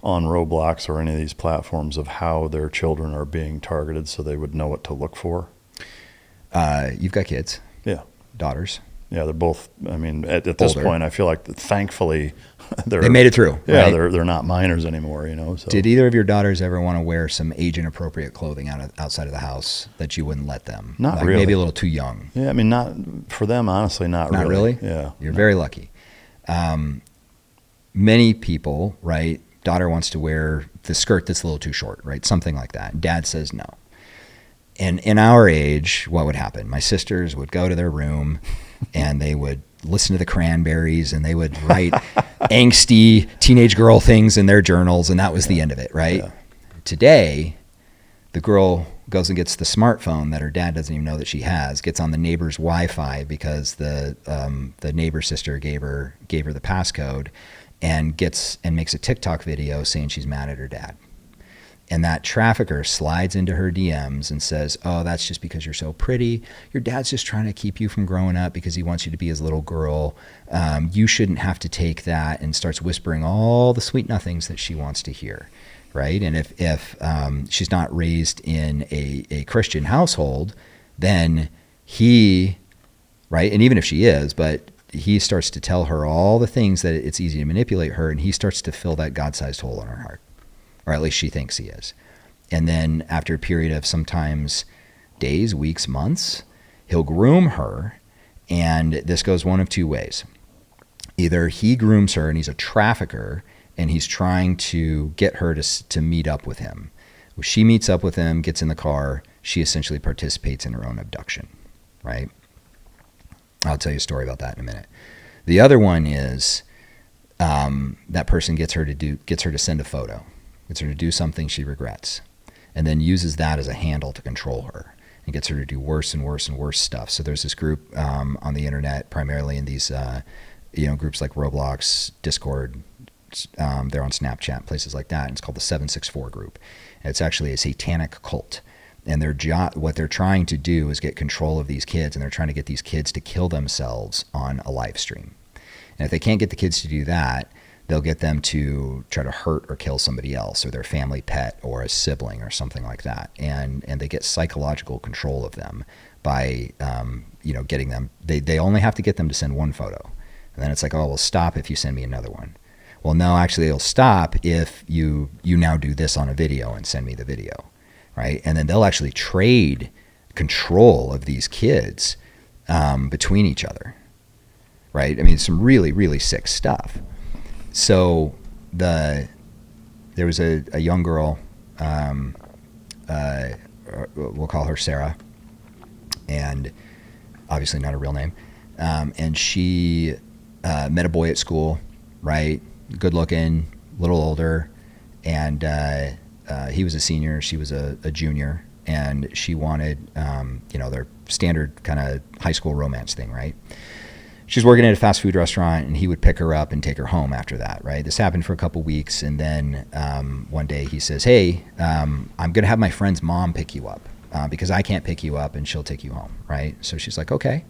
Speaker 4: on Roblox or any of these platforms of how their children are being targeted so they would know what to look for?
Speaker 2: You've got kids.
Speaker 4: Yeah.
Speaker 2: Daughters.
Speaker 4: Yeah, they're both, I mean, at this point, I feel like thankfully
Speaker 2: they made it through.
Speaker 4: Yeah,
Speaker 2: right?
Speaker 4: they're not minors anymore, So.
Speaker 2: Did either of your daughters ever want to wear some age-inappropriate clothing outside of the house that you wouldn't let them?
Speaker 4: Not really.
Speaker 2: Maybe a little too young.
Speaker 4: Yeah, I mean, not for them, honestly, not really.
Speaker 2: Not really?
Speaker 4: Yeah.
Speaker 2: You're very lucky. Many people, right, daughter wants to wear the skirt that's a little too short, right? Something like that. Dad says no. And in our age, what would happen? My sisters would go to their room and they would listen to the Cranberries and they would write angsty teenage girl things in their journals, and that was the end of it, right? Yeah. Today, the girl goes and gets the smartphone that her dad doesn't even know that she has, gets on the neighbor's Wi-Fi because the neighbor sister gave her the passcode, and makes a TikTok video saying she's mad at her dad. And that trafficker slides into her DMs and says, oh, that's just because you're so pretty. Your dad's just trying to keep you from growing up because he wants you to be his little girl. You shouldn't have to take that, and starts whispering all the sweet nothings that she wants to hear, right? And if she's not raised in a Christian household, then he, right, and even if she is, but he starts to tell her all the things that it's easy to manipulate her, and he starts to fill that God-sized hole in her heart. Or at least she thinks he is. And then after a period of sometimes days, weeks, months, he'll groom her. And this goes one of two ways. Either he grooms her and he's a trafficker and he's trying to get her to meet up with him. She meets up with him, gets in the car. She essentially participates in her own abduction, right? I'll tell you a story about that in a minute. The other one is that person gets her to send a photo, gets her to do something she regrets, and then uses that as a handle to control her and gets her to do worse and worse and worse stuff. So there's this group on the internet, primarily in these groups like Roblox, Discord. They're on Snapchat, places like that. And it's called the 764 group. And it's actually a satanic cult. And what they're trying to do is get control of these kids, and they're trying to get these kids to kill themselves on a live stream. And if they can't get the kids to do that, they'll get them to try to hurt or kill somebody else, or their family pet, or a sibling, or something like that. And they get psychological control of them by getting them. They only have to get them to send one photo, and then it's like, oh, well, stop if you send me another one. Well, no, actually, it'll stop if you now do this on a video and send me the video, right? And then they'll actually trade control of these kids between each other, right? I mean, some really, really sick stuff. So there was a young girl, we'll call her Sarah, and obviously not a real name, and she met a boy at school, right? Good looking, a little older, and he was a senior, she was a junior, and she wanted, their standard kind of high school romance thing, right? She's working at a fast food restaurant, and he would pick her up and take her home after that, right? This happened for a couple weeks, and then one day he says, hey, I'm going to have my friend's mom pick you up because I can't pick you up, and she'll take you home, right? So she's like, okay.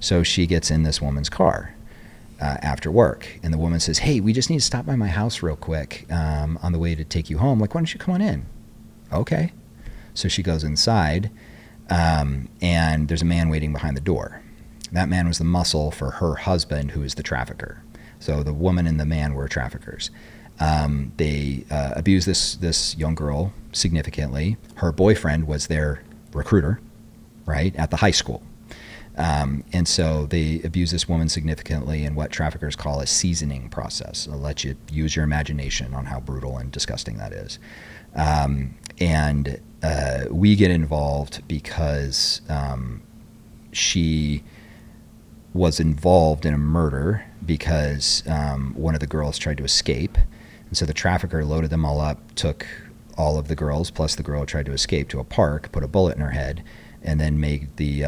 Speaker 2: So she gets in this woman's car after work, and the woman says, hey, we just need to stop by my house real quick on the way to take you home. Like, why don't you come on in? Okay. So she goes inside, and there's a man waiting behind the door. That man was the muscle for her husband, who is the trafficker. So the woman and the man were traffickers. They abused this young girl significantly. Her boyfriend was their recruiter, right, at the high school. And so they abuse this woman significantly in what traffickers call a seasoning process. They'll let you use your imagination on how brutal and disgusting that is. And we get involved because she was involved in a murder because one of the girls tried to escape. And so the trafficker loaded them all up, took all of the girls, plus the girl who tried to escape, to a park, put a bullet in her head, and then made the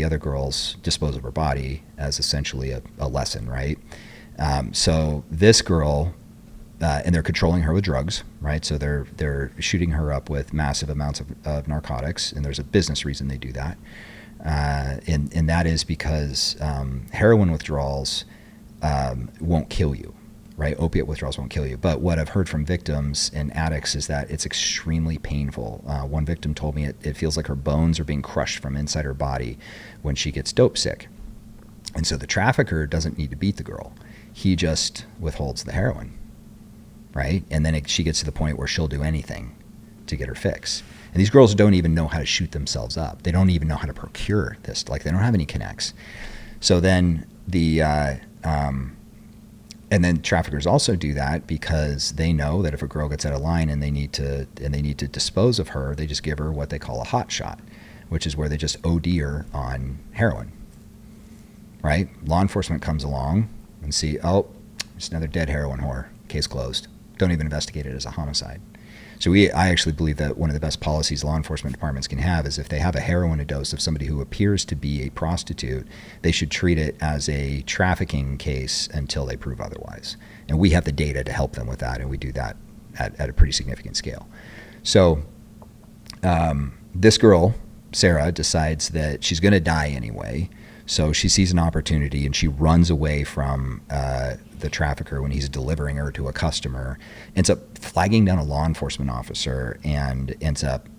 Speaker 2: other girls dispose of her body as essentially a lesson, right? So this girl, and they're controlling her with drugs, right? So they're shooting her up with massive amounts of narcotics, and there's a business reason they do that. And that is because heroin withdrawals won't kill you, right? Opiate withdrawals won't kill you. But what I've heard from victims and addicts is that it's extremely painful. One victim told me it feels like her bones are being crushed from inside her body when she gets dope sick. And so the trafficker doesn't need to beat the girl. He just withholds the heroin, right? And then she gets to the point where she'll do anything to get her fix. And these girls don't even know how to shoot themselves up. They don't even know how to procure this. Like, they don't have any connects. So then and then traffickers also do that because they know that if a girl gets out of line and they need to dispose of her, they just give her what they call a hot shot, which is where they just OD her on heroin, right? Law enforcement comes along and see, oh, it's another dead heroin whore, case closed. Don't even investigate it as a homicide. So I actually believe that one of the best policies law enforcement departments can have is if they have a heroin dose of somebody who appears to be a prostitute, they should treat it as a trafficking case until they prove otherwise. And we have the data to help them with that, and we do that at a pretty significant scale. So this girl, Sarah, decides that she's going to die anyway. So she sees an opportunity and she runs away from the trafficker when he's delivering her to a customer, ends up flagging down a law enforcement officer, and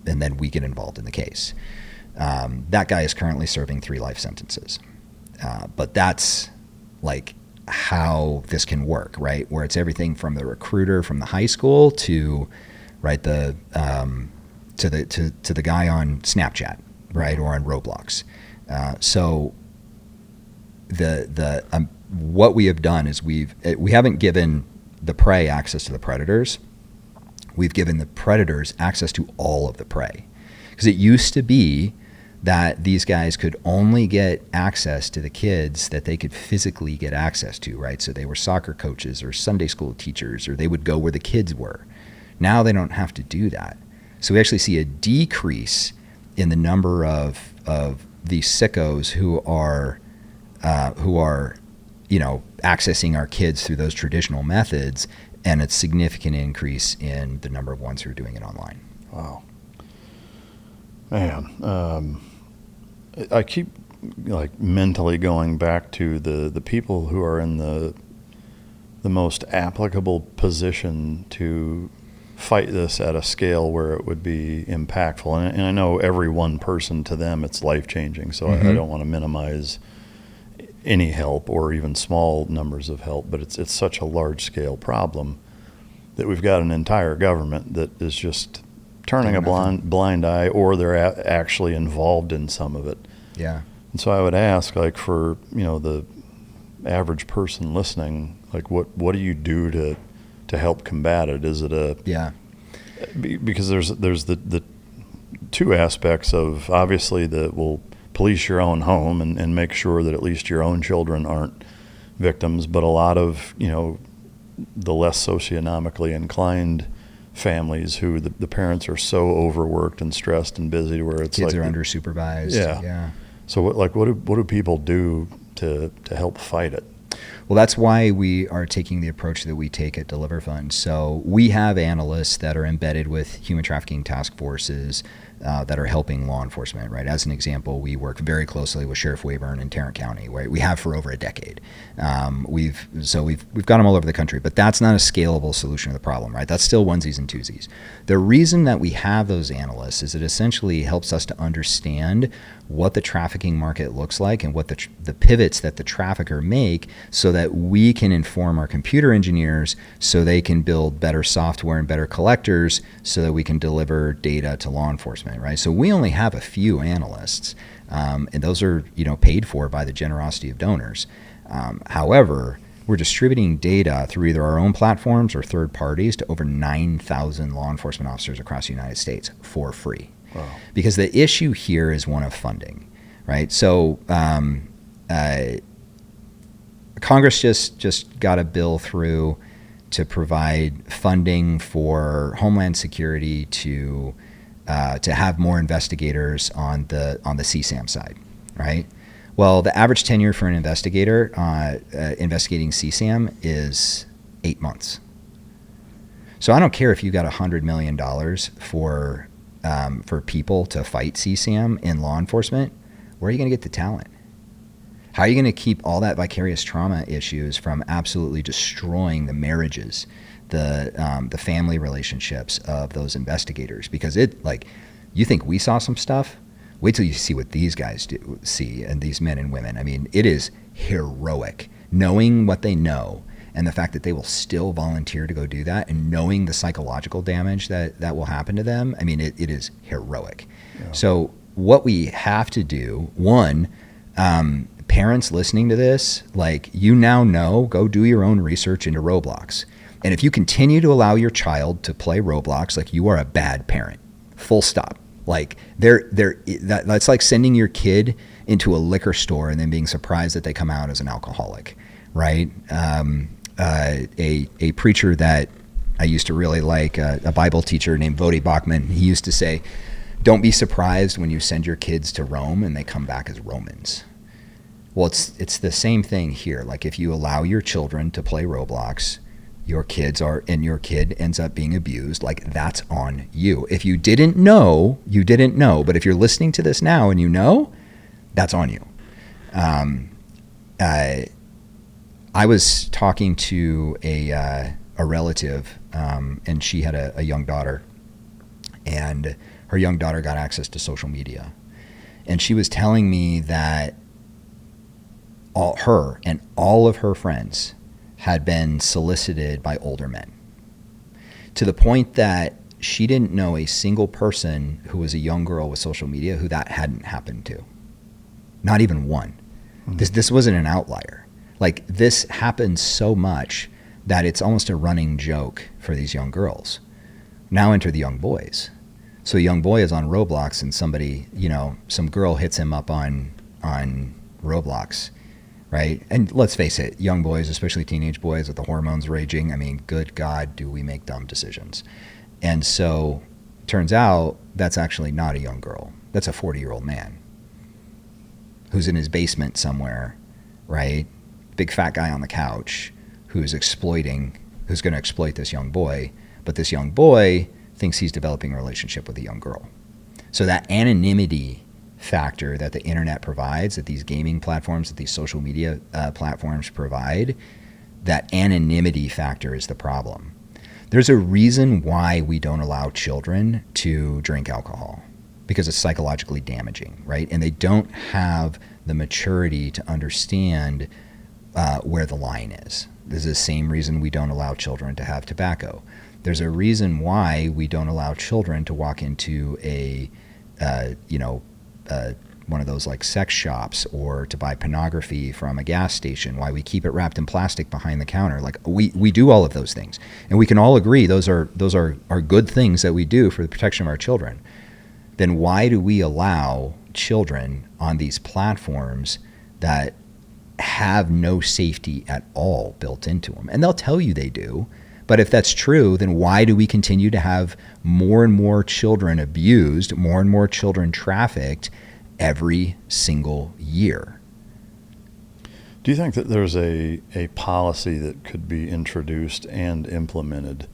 Speaker 2: then we get involved in the case. That guy is currently serving 3 life sentences. But that's like how this can work, right? Where it's everything from the recruiter from the high school to, right, to the guy on Snapchat, right, or on Roblox. So what we have done is we haven't given the prey access to the predators, we've given the predators access to all of the prey. Because it used to be that these guys could only get access to the kids that they could physically get access to, right? So they were soccer coaches or Sunday school teachers, or they would go where the kids were. Now they don't have to do that. So we actually see a decrease in the number of these sickos who are accessing our kids through those traditional methods, and a significant increase in the number of ones who are doing it online.
Speaker 4: Wow. Man, I keep mentally going back to the people who are in the most applicable position to fight this at a scale where it would be impactful. And I know every one person, to them, it's life-changing, so I don't want to minimize any help or even small numbers of help, but it's such a large-scale problem that we've got an entire government that is just turning a blind eye, or they're actually involved in some of it.
Speaker 2: Yeah.
Speaker 4: And so I would ask, for the average person listening, what do you do to help combat it? Is it because there's the two aspects of, obviously, will police your own home and make sure that at least your own children aren't victims, but a lot of the less socioeconomically inclined families who the parents are so overworked and stressed and busy where it's
Speaker 2: kids are under supervised.
Speaker 4: Yeah. So what do people do to help fight it?
Speaker 2: Well, that's why we are taking the approach that we take at DeliverFund. So we have analysts that are embedded with human trafficking task forces that are helping law enforcement, right? As an example, we work very closely with Sheriff Wayburn in Tarrant County, right? We have for over a decade. We've got them all over the country, but that's not a scalable solution to the problem, right? That's still onesies and twosies. The reason that we have those analysts is it essentially helps us to understand what the trafficking market looks like and what the pivots that the trafficker make, so that we can inform our computer engineers so they can build better software and better collectors so that we can deliver data to law enforcement, right? So we only have a few analysts, and those are paid for by the generosity of donors. However, we're distributing data through either our own platforms or third parties to over 9,000 law enforcement officers across the United States for free. Wow. Because the issue here is one of funding, right? So Congress just got a bill through to provide funding for Homeland Security to have more investigators on the CSAM side, right? Well, the average tenure for an investigator investigating CSAM is 8 months. So I don't care if you got $100 million for people to fight CSAM in law enforcement. Where are you going to get the talent? How are you going to keep all that vicarious trauma issues from absolutely destroying the marriages, the family relationships of those investigators? Because you think we saw some stuff? Wait till you see what these guys see, and these men and women. I mean, it is heroic, knowing what they know and the fact that they will still volunteer to go do that, and knowing the psychological damage that will happen to them. I mean, it is heroic. Yeah. So what we have to do, one, parents listening to this, you now know, go do your own research into Roblox. And if you continue to allow your child to play Roblox, you are a bad parent, full stop. That's like sending your kid into a liquor store and then being surprised that they come out as an alcoholic, right? A preacher that I used to really like, a Bible teacher named Vodi Bachman, he used to say, don't be surprised when you send your kids to Rome and they come back as Romans. Well, it's the same thing here. If you allow your children to play Roblox, your kid ends up being abused, that's on you. If you didn't know, you didn't know. But if you're listening to this now and you know, that's on you. I was talking to a relative, and she had a young daughter, and her young daughter got access to social media. And she was telling me that her and all of her friends had been solicited by older men, to the point that she didn't know a single person who was a young girl with social media who that hadn't happened to. Not even one. Mm-hmm. This wasn't an outlier. This happens so much that it's almost a running joke for these young girls. Now enter the young boys. So a young boy is on Roblox and somebody, some girl hits him up on Roblox, right? And let's face it, young boys, especially teenage boys with the hormones raging, I mean, good God, do we make dumb decisions. And so turns out that's actually not a young girl. That's a 40-year-old man who's in his basement somewhere, right? Big fat guy on the couch who's going to exploit this young boy. But this young boy thinks he's developing a relationship with a young girl. So that anonymity factor that the internet provides, that these gaming platforms, that these social media platforms provide, that anonymity factor is the problem. There's a reason why we don't allow children to drink alcohol, because it's psychologically damaging, right? And they don't have the maturity to understand where the line is. This is the same reason we don't allow children to have tobacco. There's a reason why we don't allow children to walk into one of those like sex shops or to buy pornography from a gas station, why we keep it wrapped in plastic behind the counter. Like we do all of those things. And we can all agree those are good things that we do for the protection of our children. Then why do we allow children on these platforms that have no safety at all built into them? And they'll tell you they do. But if that's true, then why do we continue to have more and more children abused, more and more children trafficked every single year?
Speaker 4: Do you think that there's a policy that could be introduced and implemented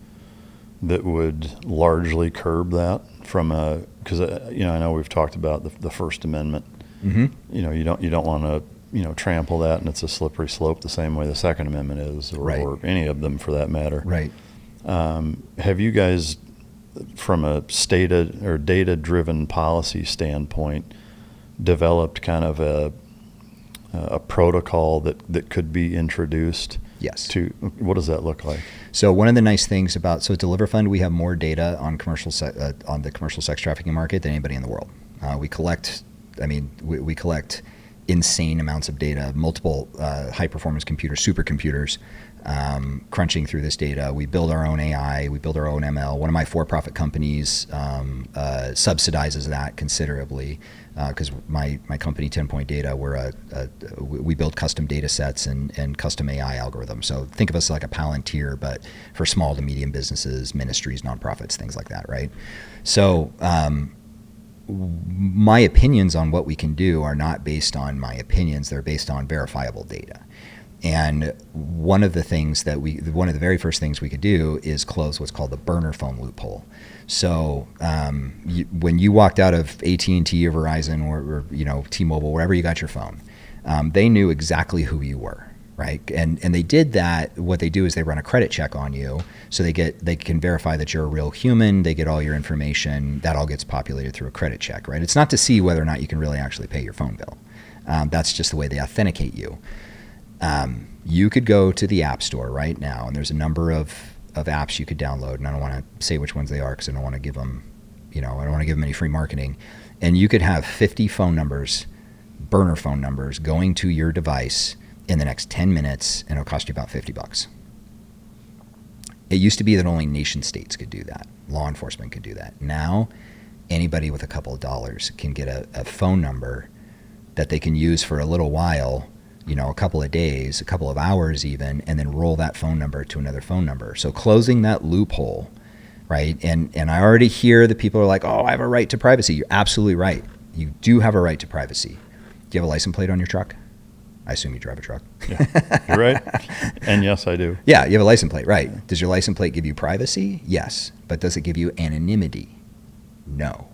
Speaker 4: that would largely curb that because I know we've talked about the First Amendment.
Speaker 2: Mm-hmm.
Speaker 4: You don't want to trample that, and it's a slippery slope the same way the Second Amendment is, or any of them for that matter.
Speaker 2: Right.
Speaker 4: Have you guys, from a data-driven policy standpoint, developed kind of a protocol that could be introduced?
Speaker 2: Yes.
Speaker 4: What does that look like?
Speaker 2: So one of the nice things at DeliverFund, we have more data on on the commercial sex trafficking market than anybody in the world. We collect insane amounts of data, multiple high-performance supercomputers, crunching through this data. We build our own AI, we build our own ML. One of my for-profit companies subsidizes that considerably because my company, 10 Point Data, we build custom data sets and custom AI algorithms. So think of us like a Palantir, but for small to medium businesses, ministries, nonprofits, things like that, right? So my opinions on what we can do are not based on my opinions, they're based on verifiable data. And one of the very first things we could do is close what's called the burner phone loophole. So when you walked out of AT&T or Verizon or T-Mobile, wherever you got your phone, they knew exactly who you were. Right, and they did that. What they do is they run a credit check on you, so they can verify that you're a real human. They get all your information. That all gets populated through a credit check. Right, it's not to see whether or not you can really actually pay your phone bill. That's just the way they authenticate you. You could go to the App Store right now, and there's a number of apps you could download. And I don't want to say which ones they are because I don't want to give them, I don't want to give them any free marketing. And you could have 50 phone numbers, burner phone numbers, going to your device in the next 10 minutes, and it'll cost you about $50. It used to be that only nation states could do that. Law enforcement could do that. Now, anybody with a couple of dollars can get a phone number that they can use for a little while, a couple of days, a couple of hours even, and then roll that phone number to another phone number. So closing that loophole, right? And I already hear that people are like, oh, I have a right to privacy. You're absolutely right. You do have a right to privacy. Do you have a license plate on your truck? I assume you drive a truck.
Speaker 4: Yeah, you're right. And yes, I do.
Speaker 2: Yeah, you have a license plate, right. Does your license plate give you privacy? Yes. But does it give you anonymity? No.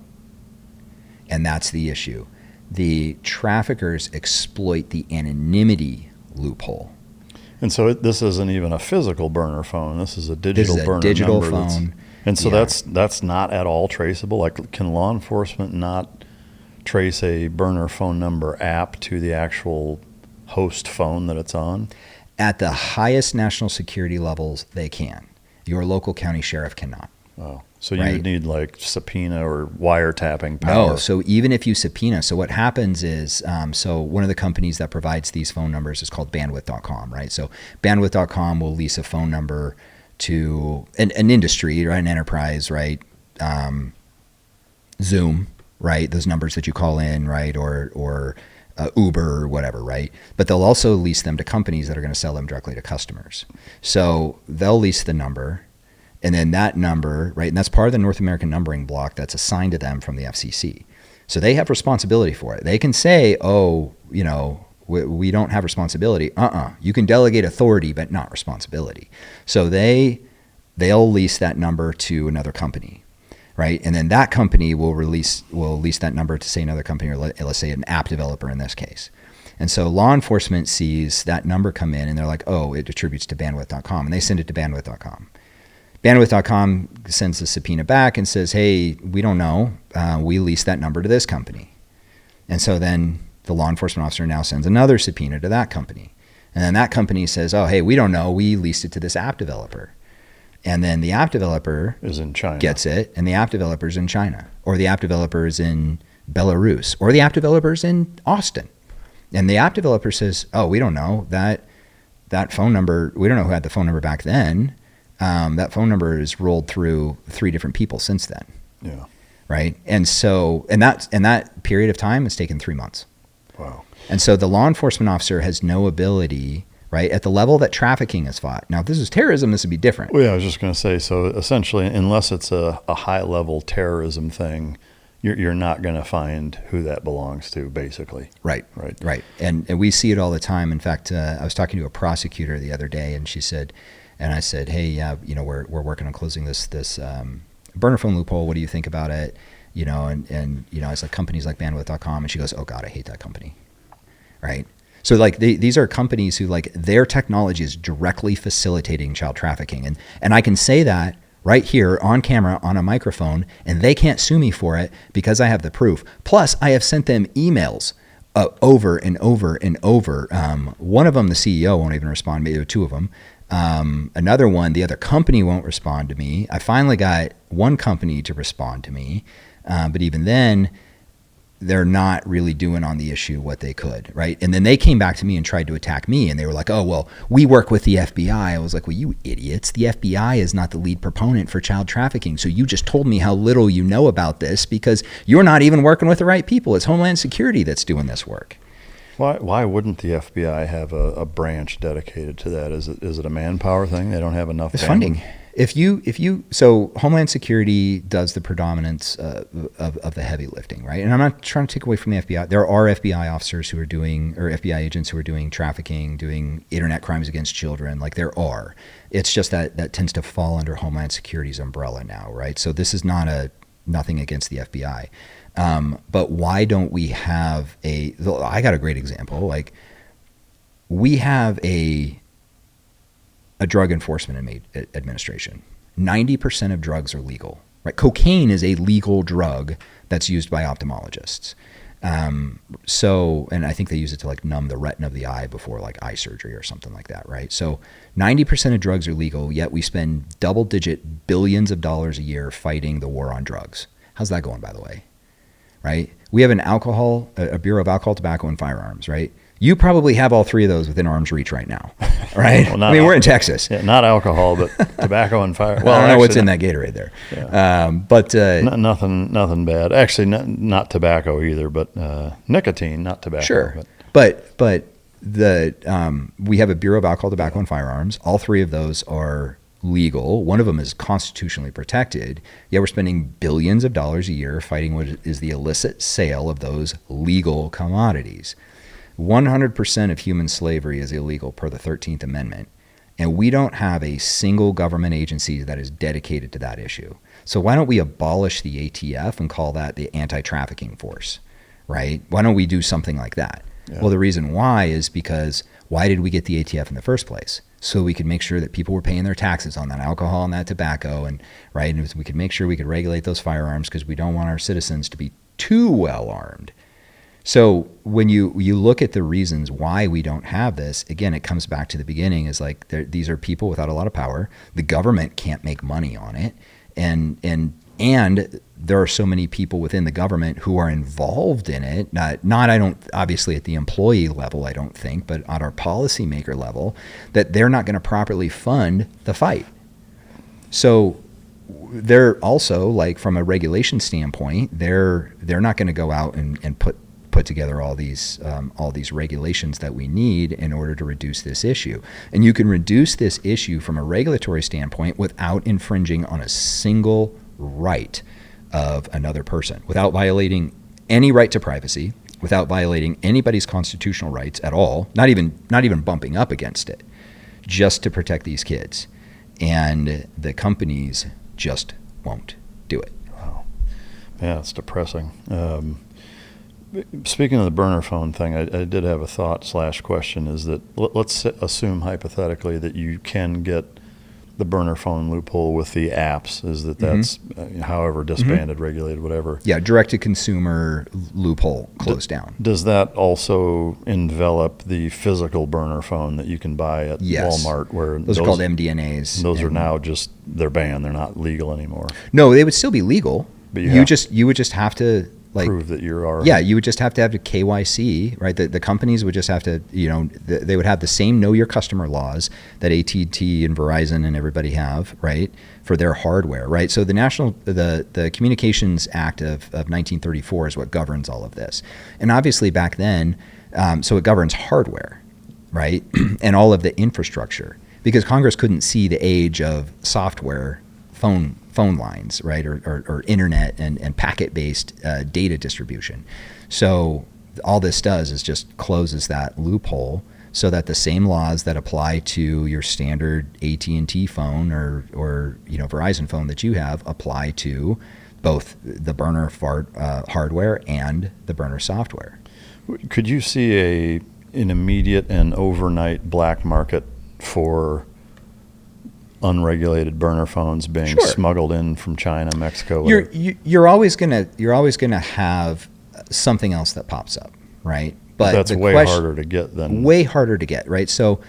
Speaker 2: And that's the issue. The traffickers exploit the anonymity loophole.
Speaker 4: And so this isn't even a physical burner phone. This is a digital burner
Speaker 2: digital
Speaker 4: number
Speaker 2: phone.
Speaker 4: And so that's not at all traceable. Like, can law enforcement not trace a burner phone number app to the actual host phone that it's on?
Speaker 2: At the highest national security levels, they can. Your local county sheriff cannot.
Speaker 4: Oh, so you
Speaker 2: Right.
Speaker 4: would need like subpoena or wiretapping power.
Speaker 2: No, so even if you subpoena, so what happens is, so one of the companies that provides these phone numbers is called bandwidth.com, right? So bandwidth.com will lease a phone number to an industry, right? An enterprise, right? Zoom, right? Those numbers that you call in, right? Or Uber or whatever, right? But they'll also lease them to companies that are going to sell them directly to customers. So they'll lease the number. And then that number, right, and that's part of the North American numbering block that's assigned to them from the FCC. So they have responsibility for it. They can say, oh, you know, we don't have responsibility. You can delegate authority, but not responsibility. So they'll lease that number to another company, right? And then that company will lease that number to, say, another company, or let's say an app developer in this case. And so law enforcement sees that number come in, and they're like, oh, it attributes to bandwidth.com, and they send it to bandwidth.com. Bandwidth.com sends the subpoena back and says, hey, we don't know. We leased that number to this company. And so then the law enforcement officer now sends another subpoena to that company. And then that company says, oh, hey, we don't know. We leased it to this app developer. And then the app developer
Speaker 4: is in China,
Speaker 2: gets it, and the app developer is in China, or the app developer is in Belarus, or the app developer is in Austin. And the app developer says, oh, we don't know that phone number. We don't know who had the phone number back then. That phone number is rolled through 3 different people since then.
Speaker 4: Yeah.
Speaker 2: Right. And so, and that period of time has taken 3 months.
Speaker 4: Wow.
Speaker 2: And so the law enforcement officer has no ability, right, at the level that trafficking is fought. Now, if this is terrorism, this would be different.
Speaker 4: Well, yeah, I was just going to say, so essentially, unless it's a high level terrorism thing, you're not going to find who that belongs to, basically.
Speaker 2: Right. And we see it all the time. In fact, I was talking to a prosecutor the other day, and she said, and I said, hey, you know, we're working on closing this burner phone loophole. What do you think about it? You know, and you know, it's like companies like bandwidth.com, and she goes, oh God, I hate that company. Right. So like these are companies who, like, their technology is directly facilitating child trafficking. And I can say that right here on camera on a microphone, and they can't sue me for it because I have the proof. Plus, I have sent them emails over and over and over. One of them, the CEO won't even respond. Maybe 2 of them. Another one, the other company won't respond to me. I finally got one company to respond to me. But even then, they're not really doing on the issue what they could, right? And then they came back to me and tried to attack me, and they were like, oh, well, we work with the FBI. I was like, well, you idiots. The FBI is not the lead proponent for child trafficking. So you just told me how little you know about this because you're not even working with the right people. It's Homeland Security that's doing this work.
Speaker 4: Why wouldn't the FBI have a branch dedicated to that? Is it a manpower thing? They don't have enough
Speaker 2: funding. So Homeland Security does the predominance of the heavy lifting, right? And I'm not trying to take away from the FBI. There are FBI officers who are doing, or FBI agents who are doing trafficking, doing internet crimes against children. Like, there are. It's just that tends to fall under Homeland Security's umbrella now, right? So this is nothing against the FBI. But why don't we have I got a great example. Like, we have a drug enforcement administration. 90% of drugs are legal, right? Cocaine is a legal drug that's used by ophthalmologists. And I think they use it to, like, numb the retina of the eye before, like, eye surgery or something like that, right? So 90% of drugs are legal, yet we spend double-digit billions of dollars a year fighting the war on drugs. How's that going, by the way? Right? We have a Bureau of Alcohol, Tobacco, and Firearms, right? You probably have all 3 of those within arm's reach right now, right?
Speaker 4: Well,
Speaker 2: I mean, we're in Texas.
Speaker 4: Yeah, not alcohol, but tobacco and fire.
Speaker 2: Well, I don't know what's in that Gatorade there.
Speaker 4: Yeah. Nothing bad. Actually, not tobacco either, but nicotine, not tobacco.
Speaker 2: Sure. But we have a Bureau of Alcohol, Tobacco, and Firearms. All 3 of those are legal. One of them is constitutionally protected. Yet we're spending billions of dollars a year fighting what is the illicit sale of those legal commodities. 100% of human slavery is illegal per the 13th Amendment, and we don't have a single government agency that is dedicated to that issue. So why don't we abolish the ATF and call that the anti-trafficking force, right? Why don't we do something like that? Yeah. Well, the reason why is because why did we get the ATF in the first place? So we could make sure that people were paying their taxes on that alcohol and that tobacco, and right, and we could make sure we could regulate those firearms because we don't want our citizens to be too well armed. So when you look at the reasons why we don't have this, again, it comes back to the beginning, is like these are people without a lot of power. The government can't make money on it. and there are so many people within the government who are involved in it. I don't, obviously at the employee level, I don't think, but on our policymaker level, that they're not going to properly fund the fight. So they're also, like, from a regulation standpoint, they're not going to go out and put together all these regulations that we need in order to reduce this issue. And you can reduce this issue from a regulatory standpoint without infringing on a single right of another person, without violating any right to privacy, without violating anybody's constitutional rights at all, not even bumping up against it, just to protect these kids. And the companies just won't do it.
Speaker 4: Wow. Yeah, it's depressing. Speaking of the burner phone thing, I did have a thought/question, is that let's assume hypothetically that you can get the burner phone loophole with the apps, is that's however disbanded, regulated, whatever.
Speaker 2: Yeah, direct-to-consumer loophole closed down.
Speaker 4: Does that also envelop the physical burner phone that you can buy at Walmart? Where
Speaker 2: those are called MDNAs.
Speaker 4: Those are now they're banned. They're not legal anymore.
Speaker 2: No, they would still be legal.
Speaker 4: But
Speaker 2: you would just have to, like,
Speaker 4: prove that you are.
Speaker 2: Yeah, you would just have to have a KYC, right? The companies would just have to, they would have the same know your customer laws that AT&T and Verizon and everybody have, right, for their hardware, right? So the Communications Act of 1934 is what governs all of this. And obviously back then, so it governs hardware, right, and all of the infrastructure, because Congress couldn't see the age of software phone lines, right, or internet and packet-based data distribution. So all this does is just closes that loophole so that the same laws that apply to your standard AT&T phone or Verizon phone that you have apply to both the burner hardware and the burner software.
Speaker 4: Could you see an immediate and overnight black market for unregulated burner phones being smuggled in from China, Mexico?
Speaker 2: You're always gonna have something else that pops up, right? But
Speaker 4: that's way harder to get than
Speaker 2: right? So,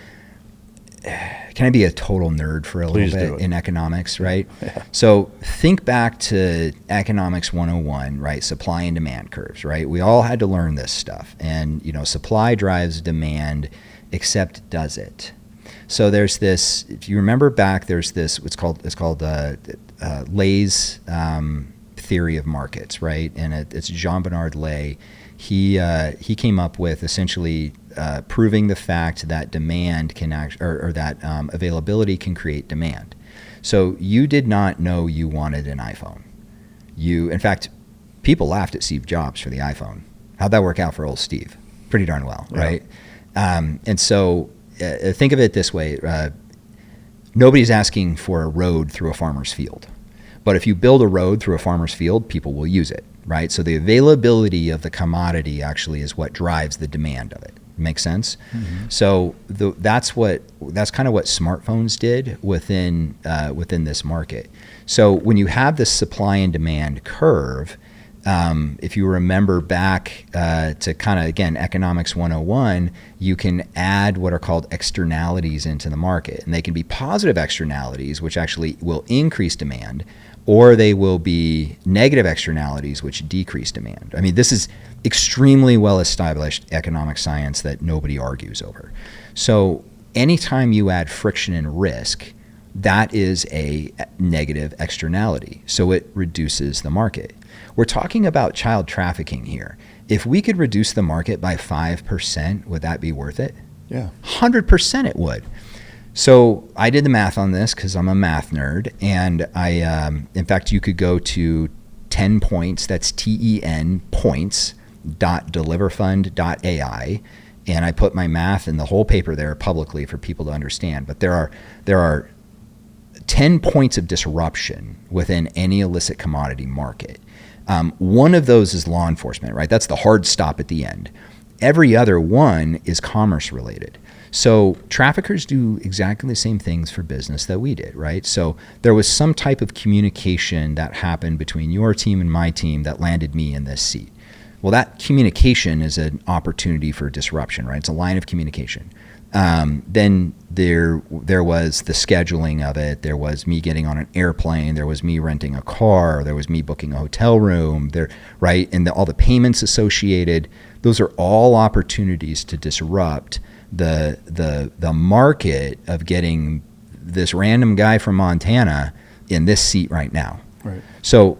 Speaker 2: can I be a total nerd for a little bit in economics, right?
Speaker 4: Yeah.
Speaker 2: So think back to Economics 101, right? Supply and demand curves, right? We all had to learn this stuff, and supply drives demand, except does it? So there's this, if you remember back, there's this, it's called Lay's theory of markets, right? And it's Jean Bernard Lay. He came up with essentially proving the fact that demand can that availability can create demand. So you did not know you wanted an iPhone. In fact, people laughed at Steve Jobs for the iPhone. How'd that work out for old Steve? Pretty darn well, right? And so think of it this way. Nobody's asking for a road through a farmer's field. But if you build a road through a farmer's field, people will use it, right? So the availability of the commodity actually is what drives the demand of it. Make sense? Mm-hmm. So that's kind of what smartphones did within this market. So when you have this supply and demand curve, if you remember back to kind of, again, Economics 101, you can add what are called externalities into the market. And they can be positive externalities, which actually will increase demand, or they will be negative externalities, which decrease demand. I mean, this is extremely well-established economic science that nobody argues over. So anytime you add friction and risk, that is a negative externality. So it reduces the market. We're talking about child trafficking here. If we could reduce the market by 5%, would that be worth it?
Speaker 4: Yeah.
Speaker 2: 100% it would. So I did the math on this because I'm a math nerd. And in fact, you could go to 10 points, that's TEN points.deliverfund.ai. And I put my math and the whole paper there publicly for people to understand. But there are 10 points of disruption within any illicit commodity market. One of those is law enforcement, right? That's the hard stop at the end. Every other one is commerce related. So traffickers do exactly the same things for business that we did, right? So there was some type of communication that happened between your team and my team that landed me in this seat. Well, that communication is an opportunity for disruption, right? It's a line of communication. Then there was the scheduling of it. There was me getting on an airplane. There was me renting a car. There was me booking a hotel room. Right? And all the payments associated. Those are all opportunities to disrupt the market of getting this random guy from Montana in this seat right now.
Speaker 4: Right.
Speaker 2: So,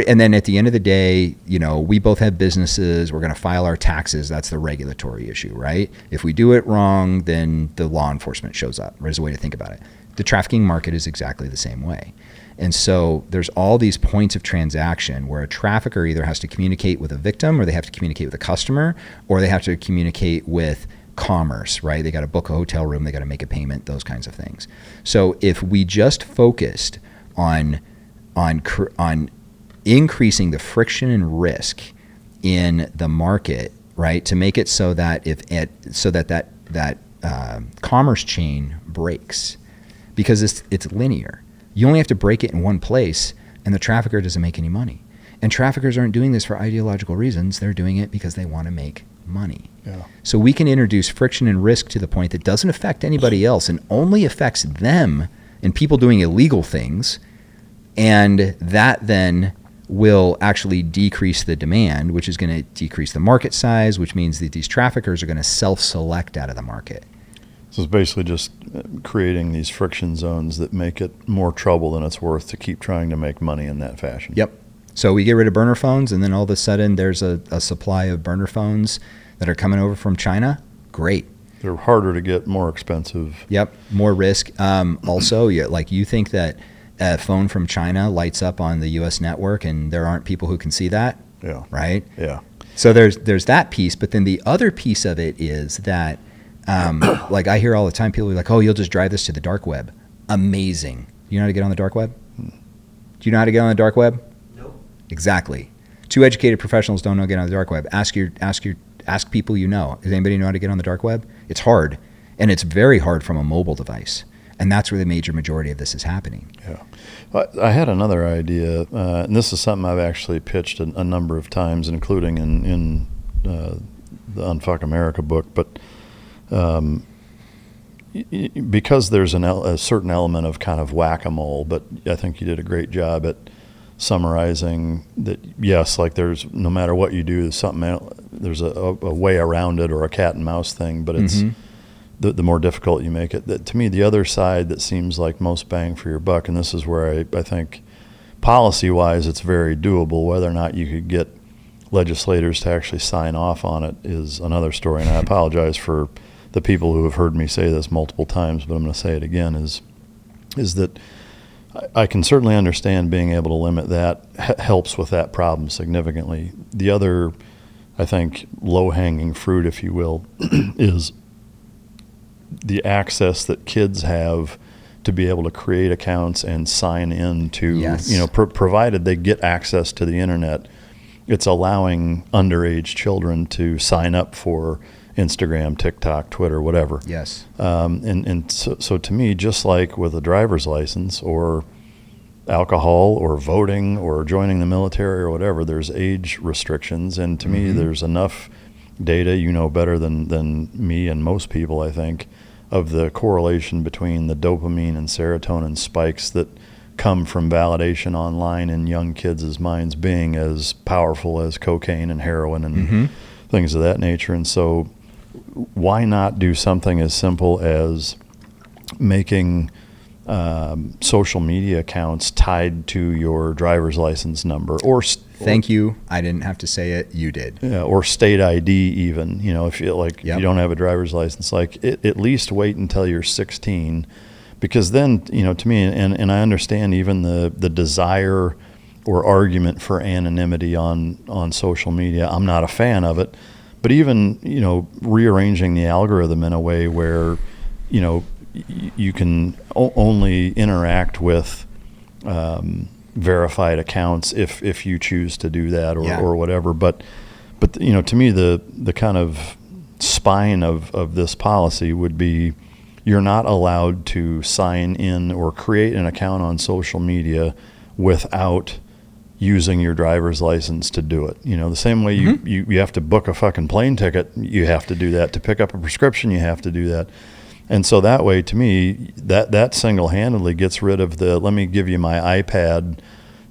Speaker 2: and then at the end of the day, we both have businesses. We're going to file our taxes. That's the regulatory issue, right? If we do it wrong, then the law enforcement shows up. There's a way to think about it. The trafficking market is exactly the same way. And so there's all these points of transaction where a trafficker either has to communicate with a victim, or they have to communicate with a customer, or they have to communicate with commerce, right? They got to book a hotel room. They got to make a payment, those kinds of things. So if we just focused on increasing the friction and risk in the market, right, to make it so that that commerce chain breaks, because it's linear. You only have to break it in one place, and the trafficker doesn't make any money. And traffickers aren't doing this for ideological reasons. They're doing it because they want to make money.
Speaker 4: Yeah.
Speaker 2: So we can introduce friction and risk to the point that doesn't affect anybody else and only affects them and people doing illegal things, and that then will actually decrease the demand, which is going to decrease the market size, which means that these traffickers are going to self-select out of the market.
Speaker 4: So it's basically just creating these friction zones that make it more trouble than it's worth to keep trying to make money in that fashion.
Speaker 2: Yep. So we get rid of burner phones, and then all of a sudden there's a supply of burner phones that are coming over from China. Great.
Speaker 4: They're harder to get, more expensive.
Speaker 2: Yep. More risk. Also, you think that a phone from China lights up on the U.S. network and there aren't people who can see that?
Speaker 4: Yeah.
Speaker 2: Right?
Speaker 4: Yeah.
Speaker 2: So there's that piece, but then the other piece of it is that, like I hear all the time, people are like, oh, you'll just drive this to the dark web. Amazing. You know how to get on the dark web? Do you know how to get on the dark web?
Speaker 6: No.
Speaker 2: Exactly. Two educated professionals don't know how to get on the dark web. Ask people you know. Does anybody know how to get on the dark web? It's hard, and it's very hard from a mobile device. And that's where the major majority of this is happening.
Speaker 4: Yeah. I had another idea, and this is something I've actually pitched a number of times, including in the Unfuck America book. But because there's a certain element of kind of whack-a-mole, but I think you did a great job at summarizing that, yes, like there's, no matter what you do, there's a way around it, or a cat and mouse thing, but it's the more difficult you make it. To me, the other side that seems like most bang for your buck, and this is where I think policy-wise it's very doable. Whether or not you could get legislators to actually sign off on it is another story, and I apologize for the people who have heard me say this multiple times, but I'm going to say it again, is that I can certainly understand being able to limit that helps with that problem significantly. The other, I think, low-hanging fruit, if you will, is the access that kids have to be able to create accounts and sign in to,
Speaker 2: yes.
Speaker 4: Provided they get access to the internet, it's allowing underage children to sign up for Instagram, TikTok, Twitter, whatever.
Speaker 2: Yes.
Speaker 4: So to me, just like with a driver's license or alcohol or voting or joining the military or whatever, there's age restrictions. And to me, there's enough data, better than me and most people, I think, of the correlation between the dopamine and serotonin spikes that come from validation online in young kids' minds being as powerful as cocaine and heroin and things of that nature. And so why not do something as simple as making social media accounts tied to your driver's license number,
Speaker 2: Thank you. I didn't have to say it. You did.
Speaker 4: Yeah, or state ID even. If you you don't have a driver's license, at least wait until you're 16, because then to me, and I understand even the desire or argument for anonymity on social media. I'm not a fan of it, but even rearranging the algorithm in a way where you can only interact with verified accounts if you choose to do that or whatever. But to me, the kind of spine of this policy would be you're not allowed to sign in or create an account on social media without using your driver's license to do it. You know, the same way you have to book a fucking plane ticket, you have to do that. To pick up a prescription, you have to do that. And so that way, to me, that single-handedly gets rid of the, let me give you my iPad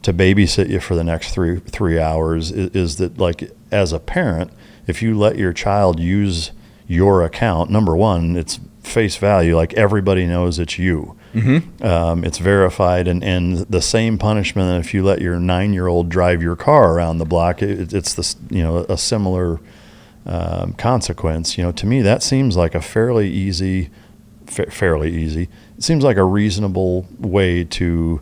Speaker 4: to babysit you for the next three hours, is that, like, as a parent, if you let your child use your account, number one, it's face value, like everybody knows it's you. It's verified, and the same punishment that if you let your 9-year-old drive your car around the block, it's this, you know, a similar consequence. You know, to me, that seems like a fairly easy. It seems like a reasonable way to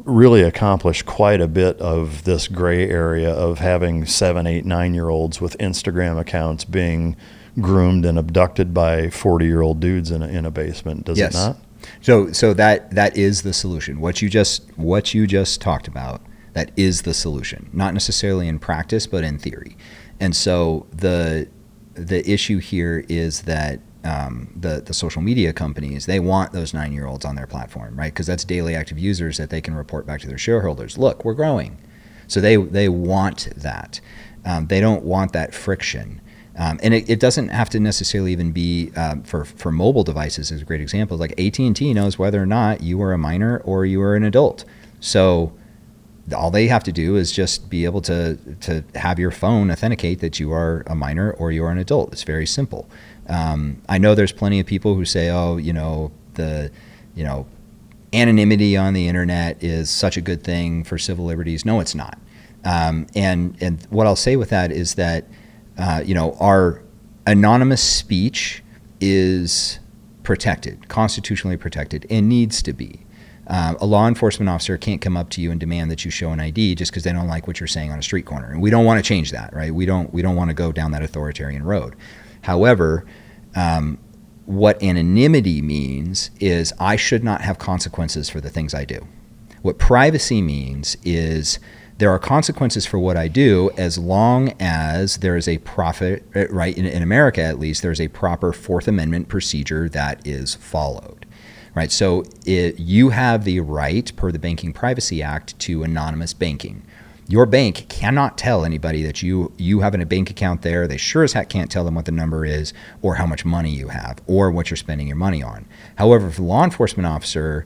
Speaker 4: really accomplish quite a bit of this gray area of having 7, 8, 9-year-olds with Instagram accounts being groomed and abducted by 40-year-old dudes in a basement. Does it not?
Speaker 2: So that is the solution. What you just talked about, that is the solution. Not necessarily in practice, but in theory. And so the issue here is that the social media companies, they want those 9-year-olds on their platform, right? Because that's daily active users that they can report back to their shareholders. Look, we're growing. So they want that. They don't want that friction. And it doesn't have to necessarily even be for mobile devices is a great example. Like AT&T knows whether or not you are a minor or you are an adult. So all they have to do is just be able to have your phone authenticate that you are a minor or you are an adult. It's very simple. I know there's plenty of people who say, oh, anonymity on the internet is such a good thing for civil liberties. No, it's not. And what I'll say with that is that our anonymous speech is protected, constitutionally protected, and needs to be. A law enforcement officer can't come up to you and demand that you show an ID just because they don't like what you're saying on a street corner. And we don't want to change that, right? We don't want to go down that authoritarian road. However, what anonymity means is I should not have consequences for the things I do. What privacy means is there are consequences for what I do as long as there is a profit, right? In America, at least, there's a proper Fourth Amendment procedure that is followed, right? So you have the right, per the Banking Privacy Act, to anonymous banking. Your bank cannot tell anybody that you have a bank account there. They sure as heck can't tell them what the number is or how much money you have or what you're spending your money on. However, if a law enforcement officer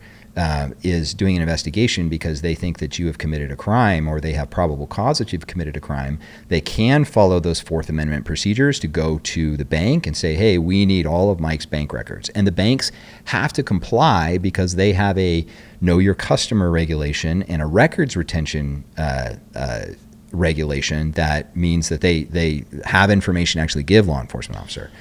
Speaker 2: is doing an investigation because they think that you have committed a crime or they have probable cause that you've committed a crime, they can follow those Fourth Amendment procedures to go to the bank and say, hey, we need all of Mike's bank records. And the banks have to comply because they have a know your customer regulation and a records retention regulation that means that they have information to actually give law enforcement officer.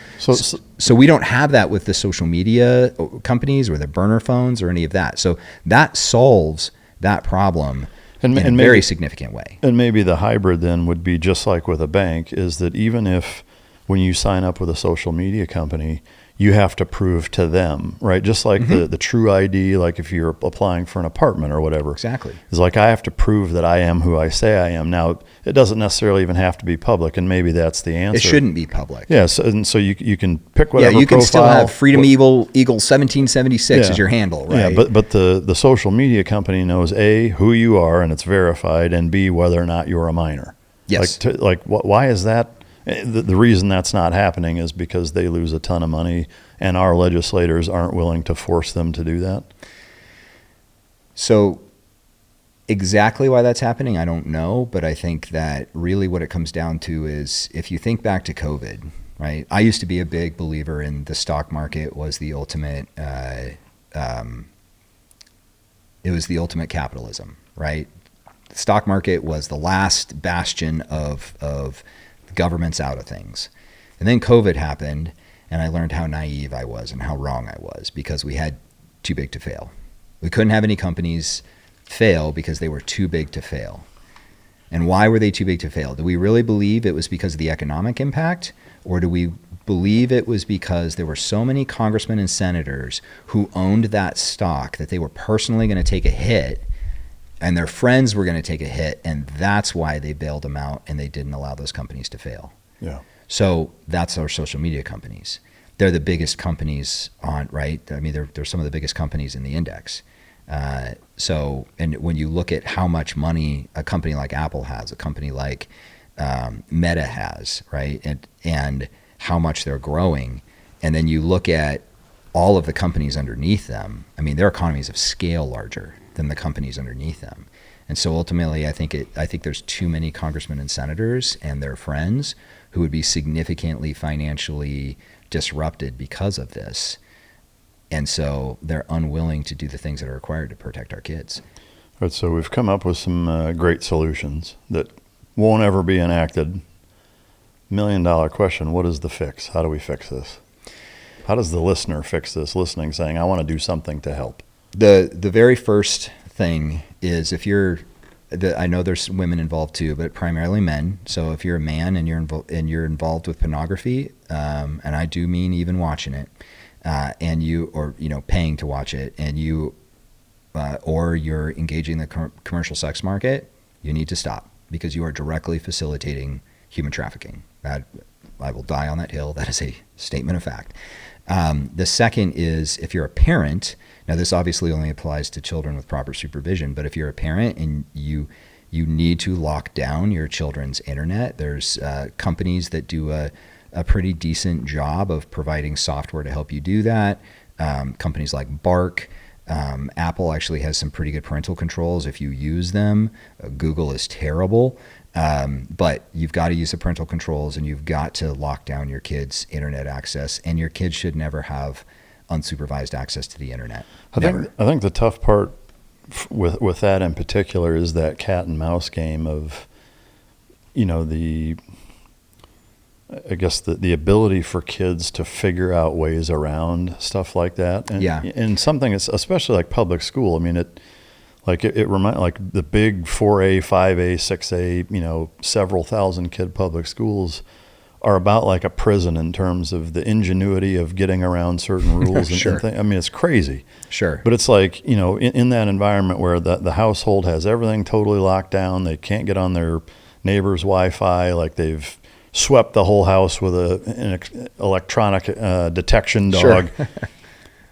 Speaker 2: So we don't have that with the social media companies or the burner phones or any of that. So that solves that problem in a very significant way.
Speaker 4: And maybe the hybrid then would be just like with a bank, is that even if when you sign up with a social media company, you have to prove to them, right? Just like the true ID, like if you're applying for an apartment or whatever.
Speaker 2: Exactly.
Speaker 4: It's like I have to prove that I am who I say I am. Now, it doesn't necessarily even have to be public, and maybe that's the answer.
Speaker 2: It shouldn't be public.
Speaker 4: Yeah, so you can pick whatever profile.
Speaker 2: Yeah, you can still have Freedom Eagle 1776 as your handle, right?
Speaker 4: Yeah, but the social media company knows A, who you are, and it's verified, and B, whether or not you're a minor.
Speaker 2: Yes.
Speaker 4: Why is that? The reason that's not happening is because they lose a ton of money and our legislators aren't willing to force them to do that.
Speaker 2: So exactly why that's happening, I don't know, but I think that really what it comes down to is if you think back to COVID, right? I used to be a big believer in the stock market was the ultimate, it was the ultimate capitalism, right? The stock market was the last bastion of government's out of things. And then COVID happened, and I learned how naive I was and how wrong I was because we had too big to fail. We couldn't have any companies fail because they were too big to fail. And why were they too big to fail? Do we really believe it was because of the economic impact, or do we believe it was because there were so many congressmen and senators who owned that stock that they were personally going to take a hit and their friends were going to take a hit, and that's why they bailed them out and they didn't allow those companies to fail?
Speaker 4: Yeah.
Speaker 2: So that's our social media companies. They're the biggest companies on, right? I mean, they're some of the biggest companies in the index. So, and when you look at how much money a company like Apple has, a company like Meta has, right, and how much they're growing, and then you look at all of the companies underneath them, I mean, their economies of scale larger than the companies underneath them. And so ultimately, I think there's too many congressmen and senators and their friends who would be significantly financially disrupted because of this. And so they're unwilling to do the things that are required to protect our kids.
Speaker 4: All right, so we've come up with some great solutions that won't ever be enacted. $1 million question, what is the fix? How do we fix this? How does the listener fix this, listening, saying, I want to do something to help?
Speaker 2: The very first thing is, if you're, I know there's women involved too, but primarily men. So if you're a man and you're involved with pornography, and I do mean even watching it, and you, or paying to watch it, and you, or you're engaging the commercial sex market, you need to stop, because you are directly facilitating human trafficking. That, I will die on that hill. That is a statement of fact. The second is, if you're a parent, now this obviously only applies to children with proper supervision, but if you're a parent and you need to lock down your children's internet, there's companies that do a pretty decent job of providing software to help you do that. Companies like Bark. Apple actually has some pretty good parental controls if you use them. Google is terrible. But you've got to use the parental controls, and you've got to lock down your kids' internet access, and your kids should never have unsupervised access to the internet.
Speaker 4: I think the tough part with that in particular is that cat and mouse game of, the ability for kids to figure out ways around stuff like that. And, and something that's especially like public school. I mean, it reminds, like the big 4A, 5A, 6A, several thousand kid public schools are about like a prison in terms of the ingenuity of getting around certain rules.
Speaker 2: Sure.
Speaker 4: and things. I mean, it's crazy.
Speaker 2: Sure.
Speaker 4: But it's like, in that environment where the household has everything totally locked down, they can't get on their neighbor's Wi-Fi, like they've swept the whole house with an electronic detection dog.
Speaker 2: Sure.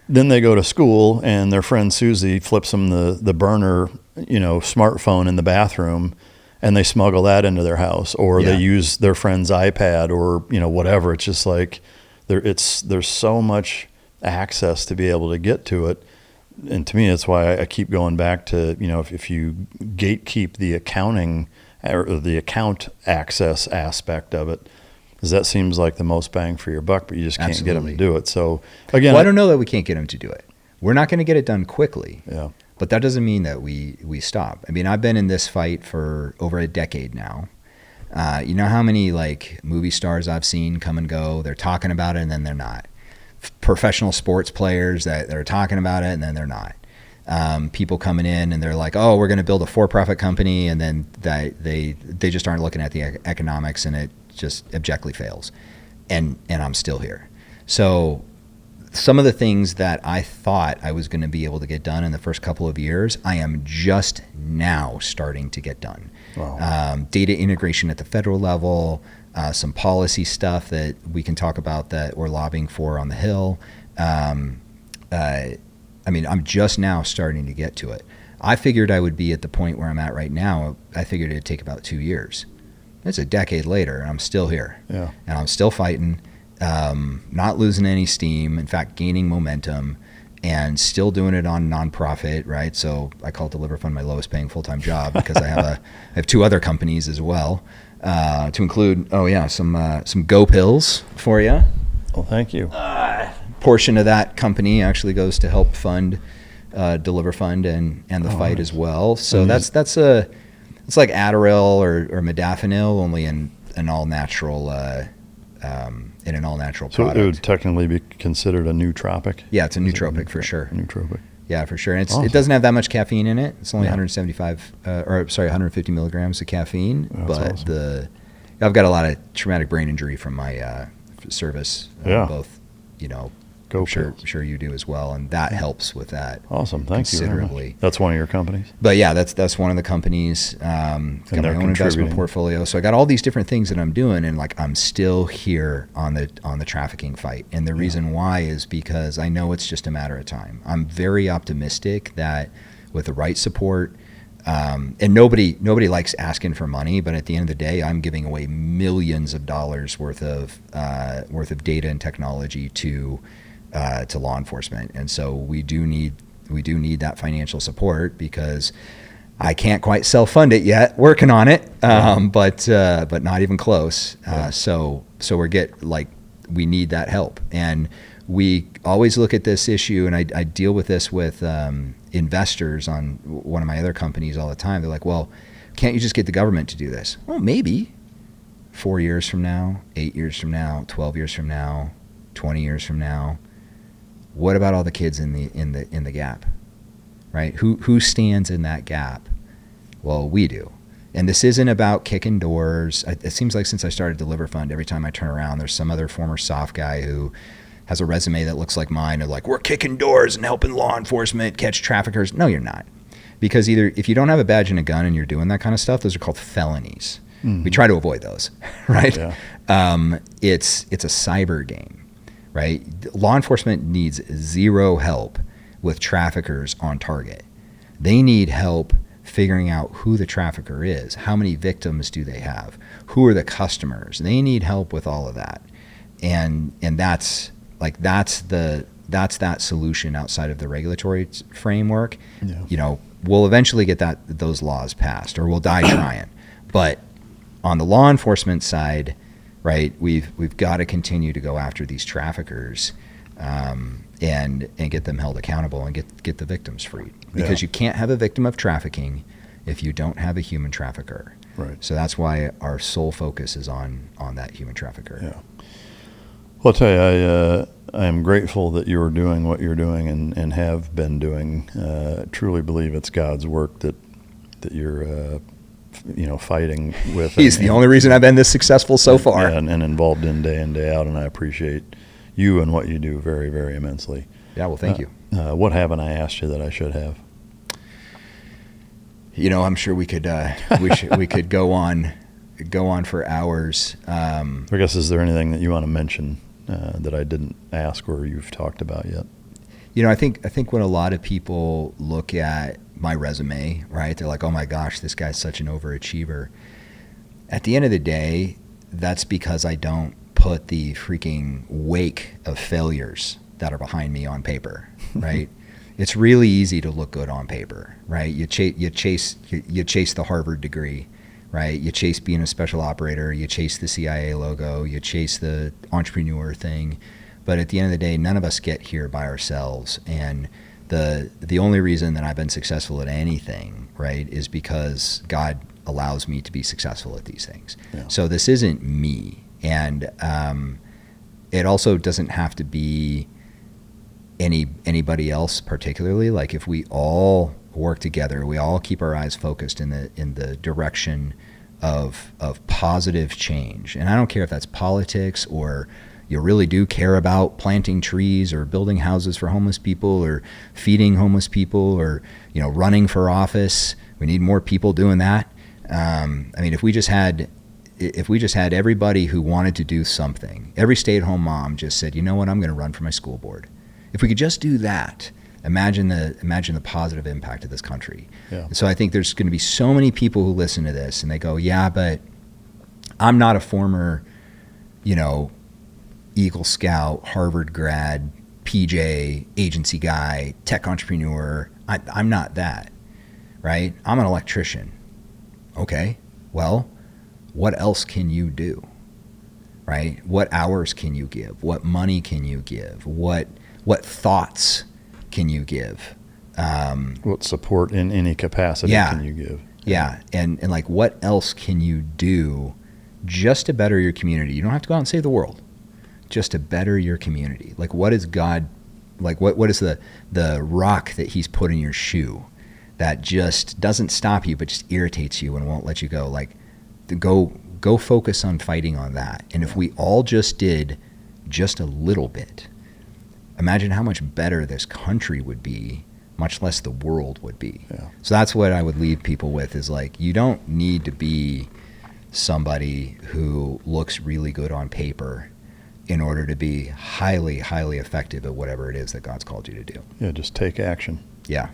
Speaker 4: Then they go to school, and their friend Susie flips them the burner, smartphone in the bathroom, and they smuggle that into their house, or they use their friend's iPad, or whatever. It's just like there's so much access to be able to get to it, and to me, that's why I keep going back to if you gatekeep the accounting or the account access aspect of it, because that seems like the most bang for your buck, but you just can't get them to do it. So again,
Speaker 2: I don't know that we can't get them to do it. We're not going to get it done quickly.
Speaker 4: Yeah.
Speaker 2: But that doesn't mean that we stop. I mean, I've been in this fight for over a decade now. You know how many like movie stars I've seen come and go? They're talking about it and then they're not. Professional sports players that are talking about it and then they're not. People coming in and they're like, oh, we're going to build a for-profit company, and then they just aren't looking at the economics, and it just abjectly fails. And I'm still here. So some of the things that I thought I was going to be able to get done in the first couple of years, I am just now starting to get done.
Speaker 4: Wow.
Speaker 2: Data integration at the federal level, some policy stuff that we can talk about that we're lobbying for on the Hill. I mean, I'm just now starting to get to it. I figured I would be at the point where I'm at right now. I figured it'd take about 2 years. It's a decade later, and I'm still here.
Speaker 4: Yeah.
Speaker 2: And I'm still fighting, not losing any steam, in fact, gaining momentum, and still doing it on nonprofit, right? So I call DeliverFund my lowest paying full-time job because I have two other companies as well, to include, some Go Pills for you.
Speaker 4: Well, thank you.
Speaker 2: Portion of that company actually goes to help fund DeliverFund and the fight as well. So it's like Adderall or Modafinil, only in an all natural product.
Speaker 4: So it would technically be considered a nootropic?
Speaker 2: Yeah, it's a nootropic for sure.
Speaker 4: Nootropic.
Speaker 2: Yeah, for sure. And
Speaker 4: Awesome.
Speaker 2: It doesn't have that much caffeine in it. It's only 150 milligrams of caffeine.
Speaker 4: That's
Speaker 2: but
Speaker 4: awesome.
Speaker 2: I've got a lot of traumatic brain injury from my service.
Speaker 4: Yeah.
Speaker 2: Both,
Speaker 4: Good
Speaker 2: I'm sure you do as well, and that helps with that.
Speaker 4: Awesome, thank you very much. That's one of your companies.
Speaker 2: But yeah, that's one of the companies. Got my own investment portfolio, so I got all these different things that I'm doing, and like I'm still here on the trafficking fight. And the reason why is because I know it's just a matter of time. I'm very optimistic that with the right support. And nobody likes asking for money, but at the end of the day, I'm giving away millions of dollars worth of data and technology to law enforcement, and so we do need that financial support because I can't quite self-fund it yet. Working on it, but not even close. So we need that help, and we always look at this issue, and I deal with this with investors on one of my other companies all the time. They're like, well, can't you just get the government to do this? Well, maybe 4 years from now, 8 years from now, 12 years from now, 20 years from now. What about all the kids in the gap, right? Who stands in that gap? Well, we do. And this isn't about kicking doors. It seems like since I started DeliverFund, every time I turn around, there's some other former soft guy who has a resume that looks like mine, and like, we're kicking doors and helping law enforcement catch traffickers. No, you're not. Because either if you don't have a badge and a gun and you're doing that kind of stuff, those are called felonies. Mm-hmm. We try to avoid those, right? Yeah. It's a cyber game, right? Law enforcement needs zero help with traffickers on target. They need help figuring out who the trafficker is, how many victims do they have, who are the customers. They need help with all of that, and that's that solution outside of the regulatory framework. Yeah. You know, we'll eventually get those laws passed, or we'll die trying. But on the law enforcement side, right, we've got to continue to go after these traffickers, and get them held accountable and get the victims freed. Because you can't have a victim of trafficking if you don't have a human trafficker.
Speaker 4: Right.
Speaker 2: So that's why our sole focus is on that human trafficker.
Speaker 4: Yeah. Well, I'll tell you, I am grateful that you're doing what you're doing and have been doing. Truly believe it's God's work that you're, fighting with.
Speaker 2: He's the only reason I've been this successful so far.
Speaker 4: And involved in day out, and I appreciate you and what you do very, very immensely.
Speaker 2: Yeah, well, thank you.
Speaker 4: What haven't I asked you that I should have?
Speaker 2: I'm sure we could we could go on for hours.
Speaker 4: I guess, is there anything that you want to mention that I didn't ask or you've talked about yet?
Speaker 2: I think when a lot of people look at my resume, right, they're like, oh my gosh, this guy's such an overachiever. At the end of the day, that's because I don't put the freaking wake of failures that are behind me on paper, right? It's really easy to look good on paper, right? You chase the Harvard degree, right? You chase being a special operator, you chase the CIA logo, you chase the entrepreneur thing. But at the end of the day, none of us get here by ourselves. And the only reason that I've been successful at anything, right, is because God allows me to be successful at these things. Yeah. So this isn't me. And it also doesn't have to be anybody else particularly. Like, if we all work together, we all keep our eyes focused in the direction of positive change. And I don't care if that's politics, or you really do care about planting trees or building houses for homeless people or feeding homeless people, or running for office. We need more people doing that. If we just had everybody who wanted to do something, every stay-at-home mom just said, you know what, I'm going to run for my school board. If we could just do that, imagine the positive impact of this country. Yeah. So I think there's going to be so many people who listen to this and they go, yeah, but I'm not a former, Eagle Scout, Harvard grad, PJ, agency guy, tech entrepreneur. I'm not that, right? I'm an electrician. Okay, well, what else can you do, right? What hours can you give? What money can you give? What thoughts can you give?
Speaker 4: What support in any capacity can you give?
Speaker 2: Yeah, and like, what else can you do just to better your community? You don't have to go out and save the world, just to better your community. Like, what is God, like what is the rock that he's put in your shoe that just doesn't stop you but just irritates you and won't let you go? Like, go focus on fighting on that. And if we all just did just a little bit, imagine how much better this country would be, much less the world would be.
Speaker 4: Yeah.
Speaker 2: So that's what I would leave people with, is like, you don't need to be somebody who looks really good on paper in order to be highly, highly effective at whatever it is that God's called you to do.
Speaker 4: Yeah, just take action.
Speaker 2: Yeah.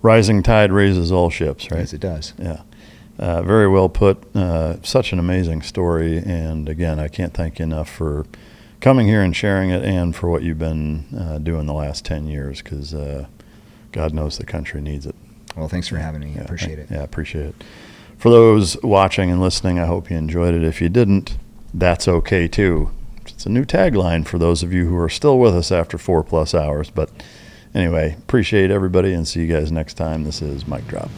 Speaker 4: Rising tide raises all ships, right?
Speaker 2: Yes, it does.
Speaker 4: Yeah. Very well put. Such an amazing story. And again, I can't thank you enough for coming here and sharing it, and for what you've been doing the last 10 years, because God knows the country needs it.
Speaker 2: Well, thanks for having me. I appreciate it.
Speaker 4: Yeah, appreciate it. For those watching and listening, I hope you enjoyed it. If you didn't, that's okay too. It's a new tagline for those of you who are still with us after 4+ hours. But anyway, appreciate everybody, and see you guys next time. This is Mic Drop.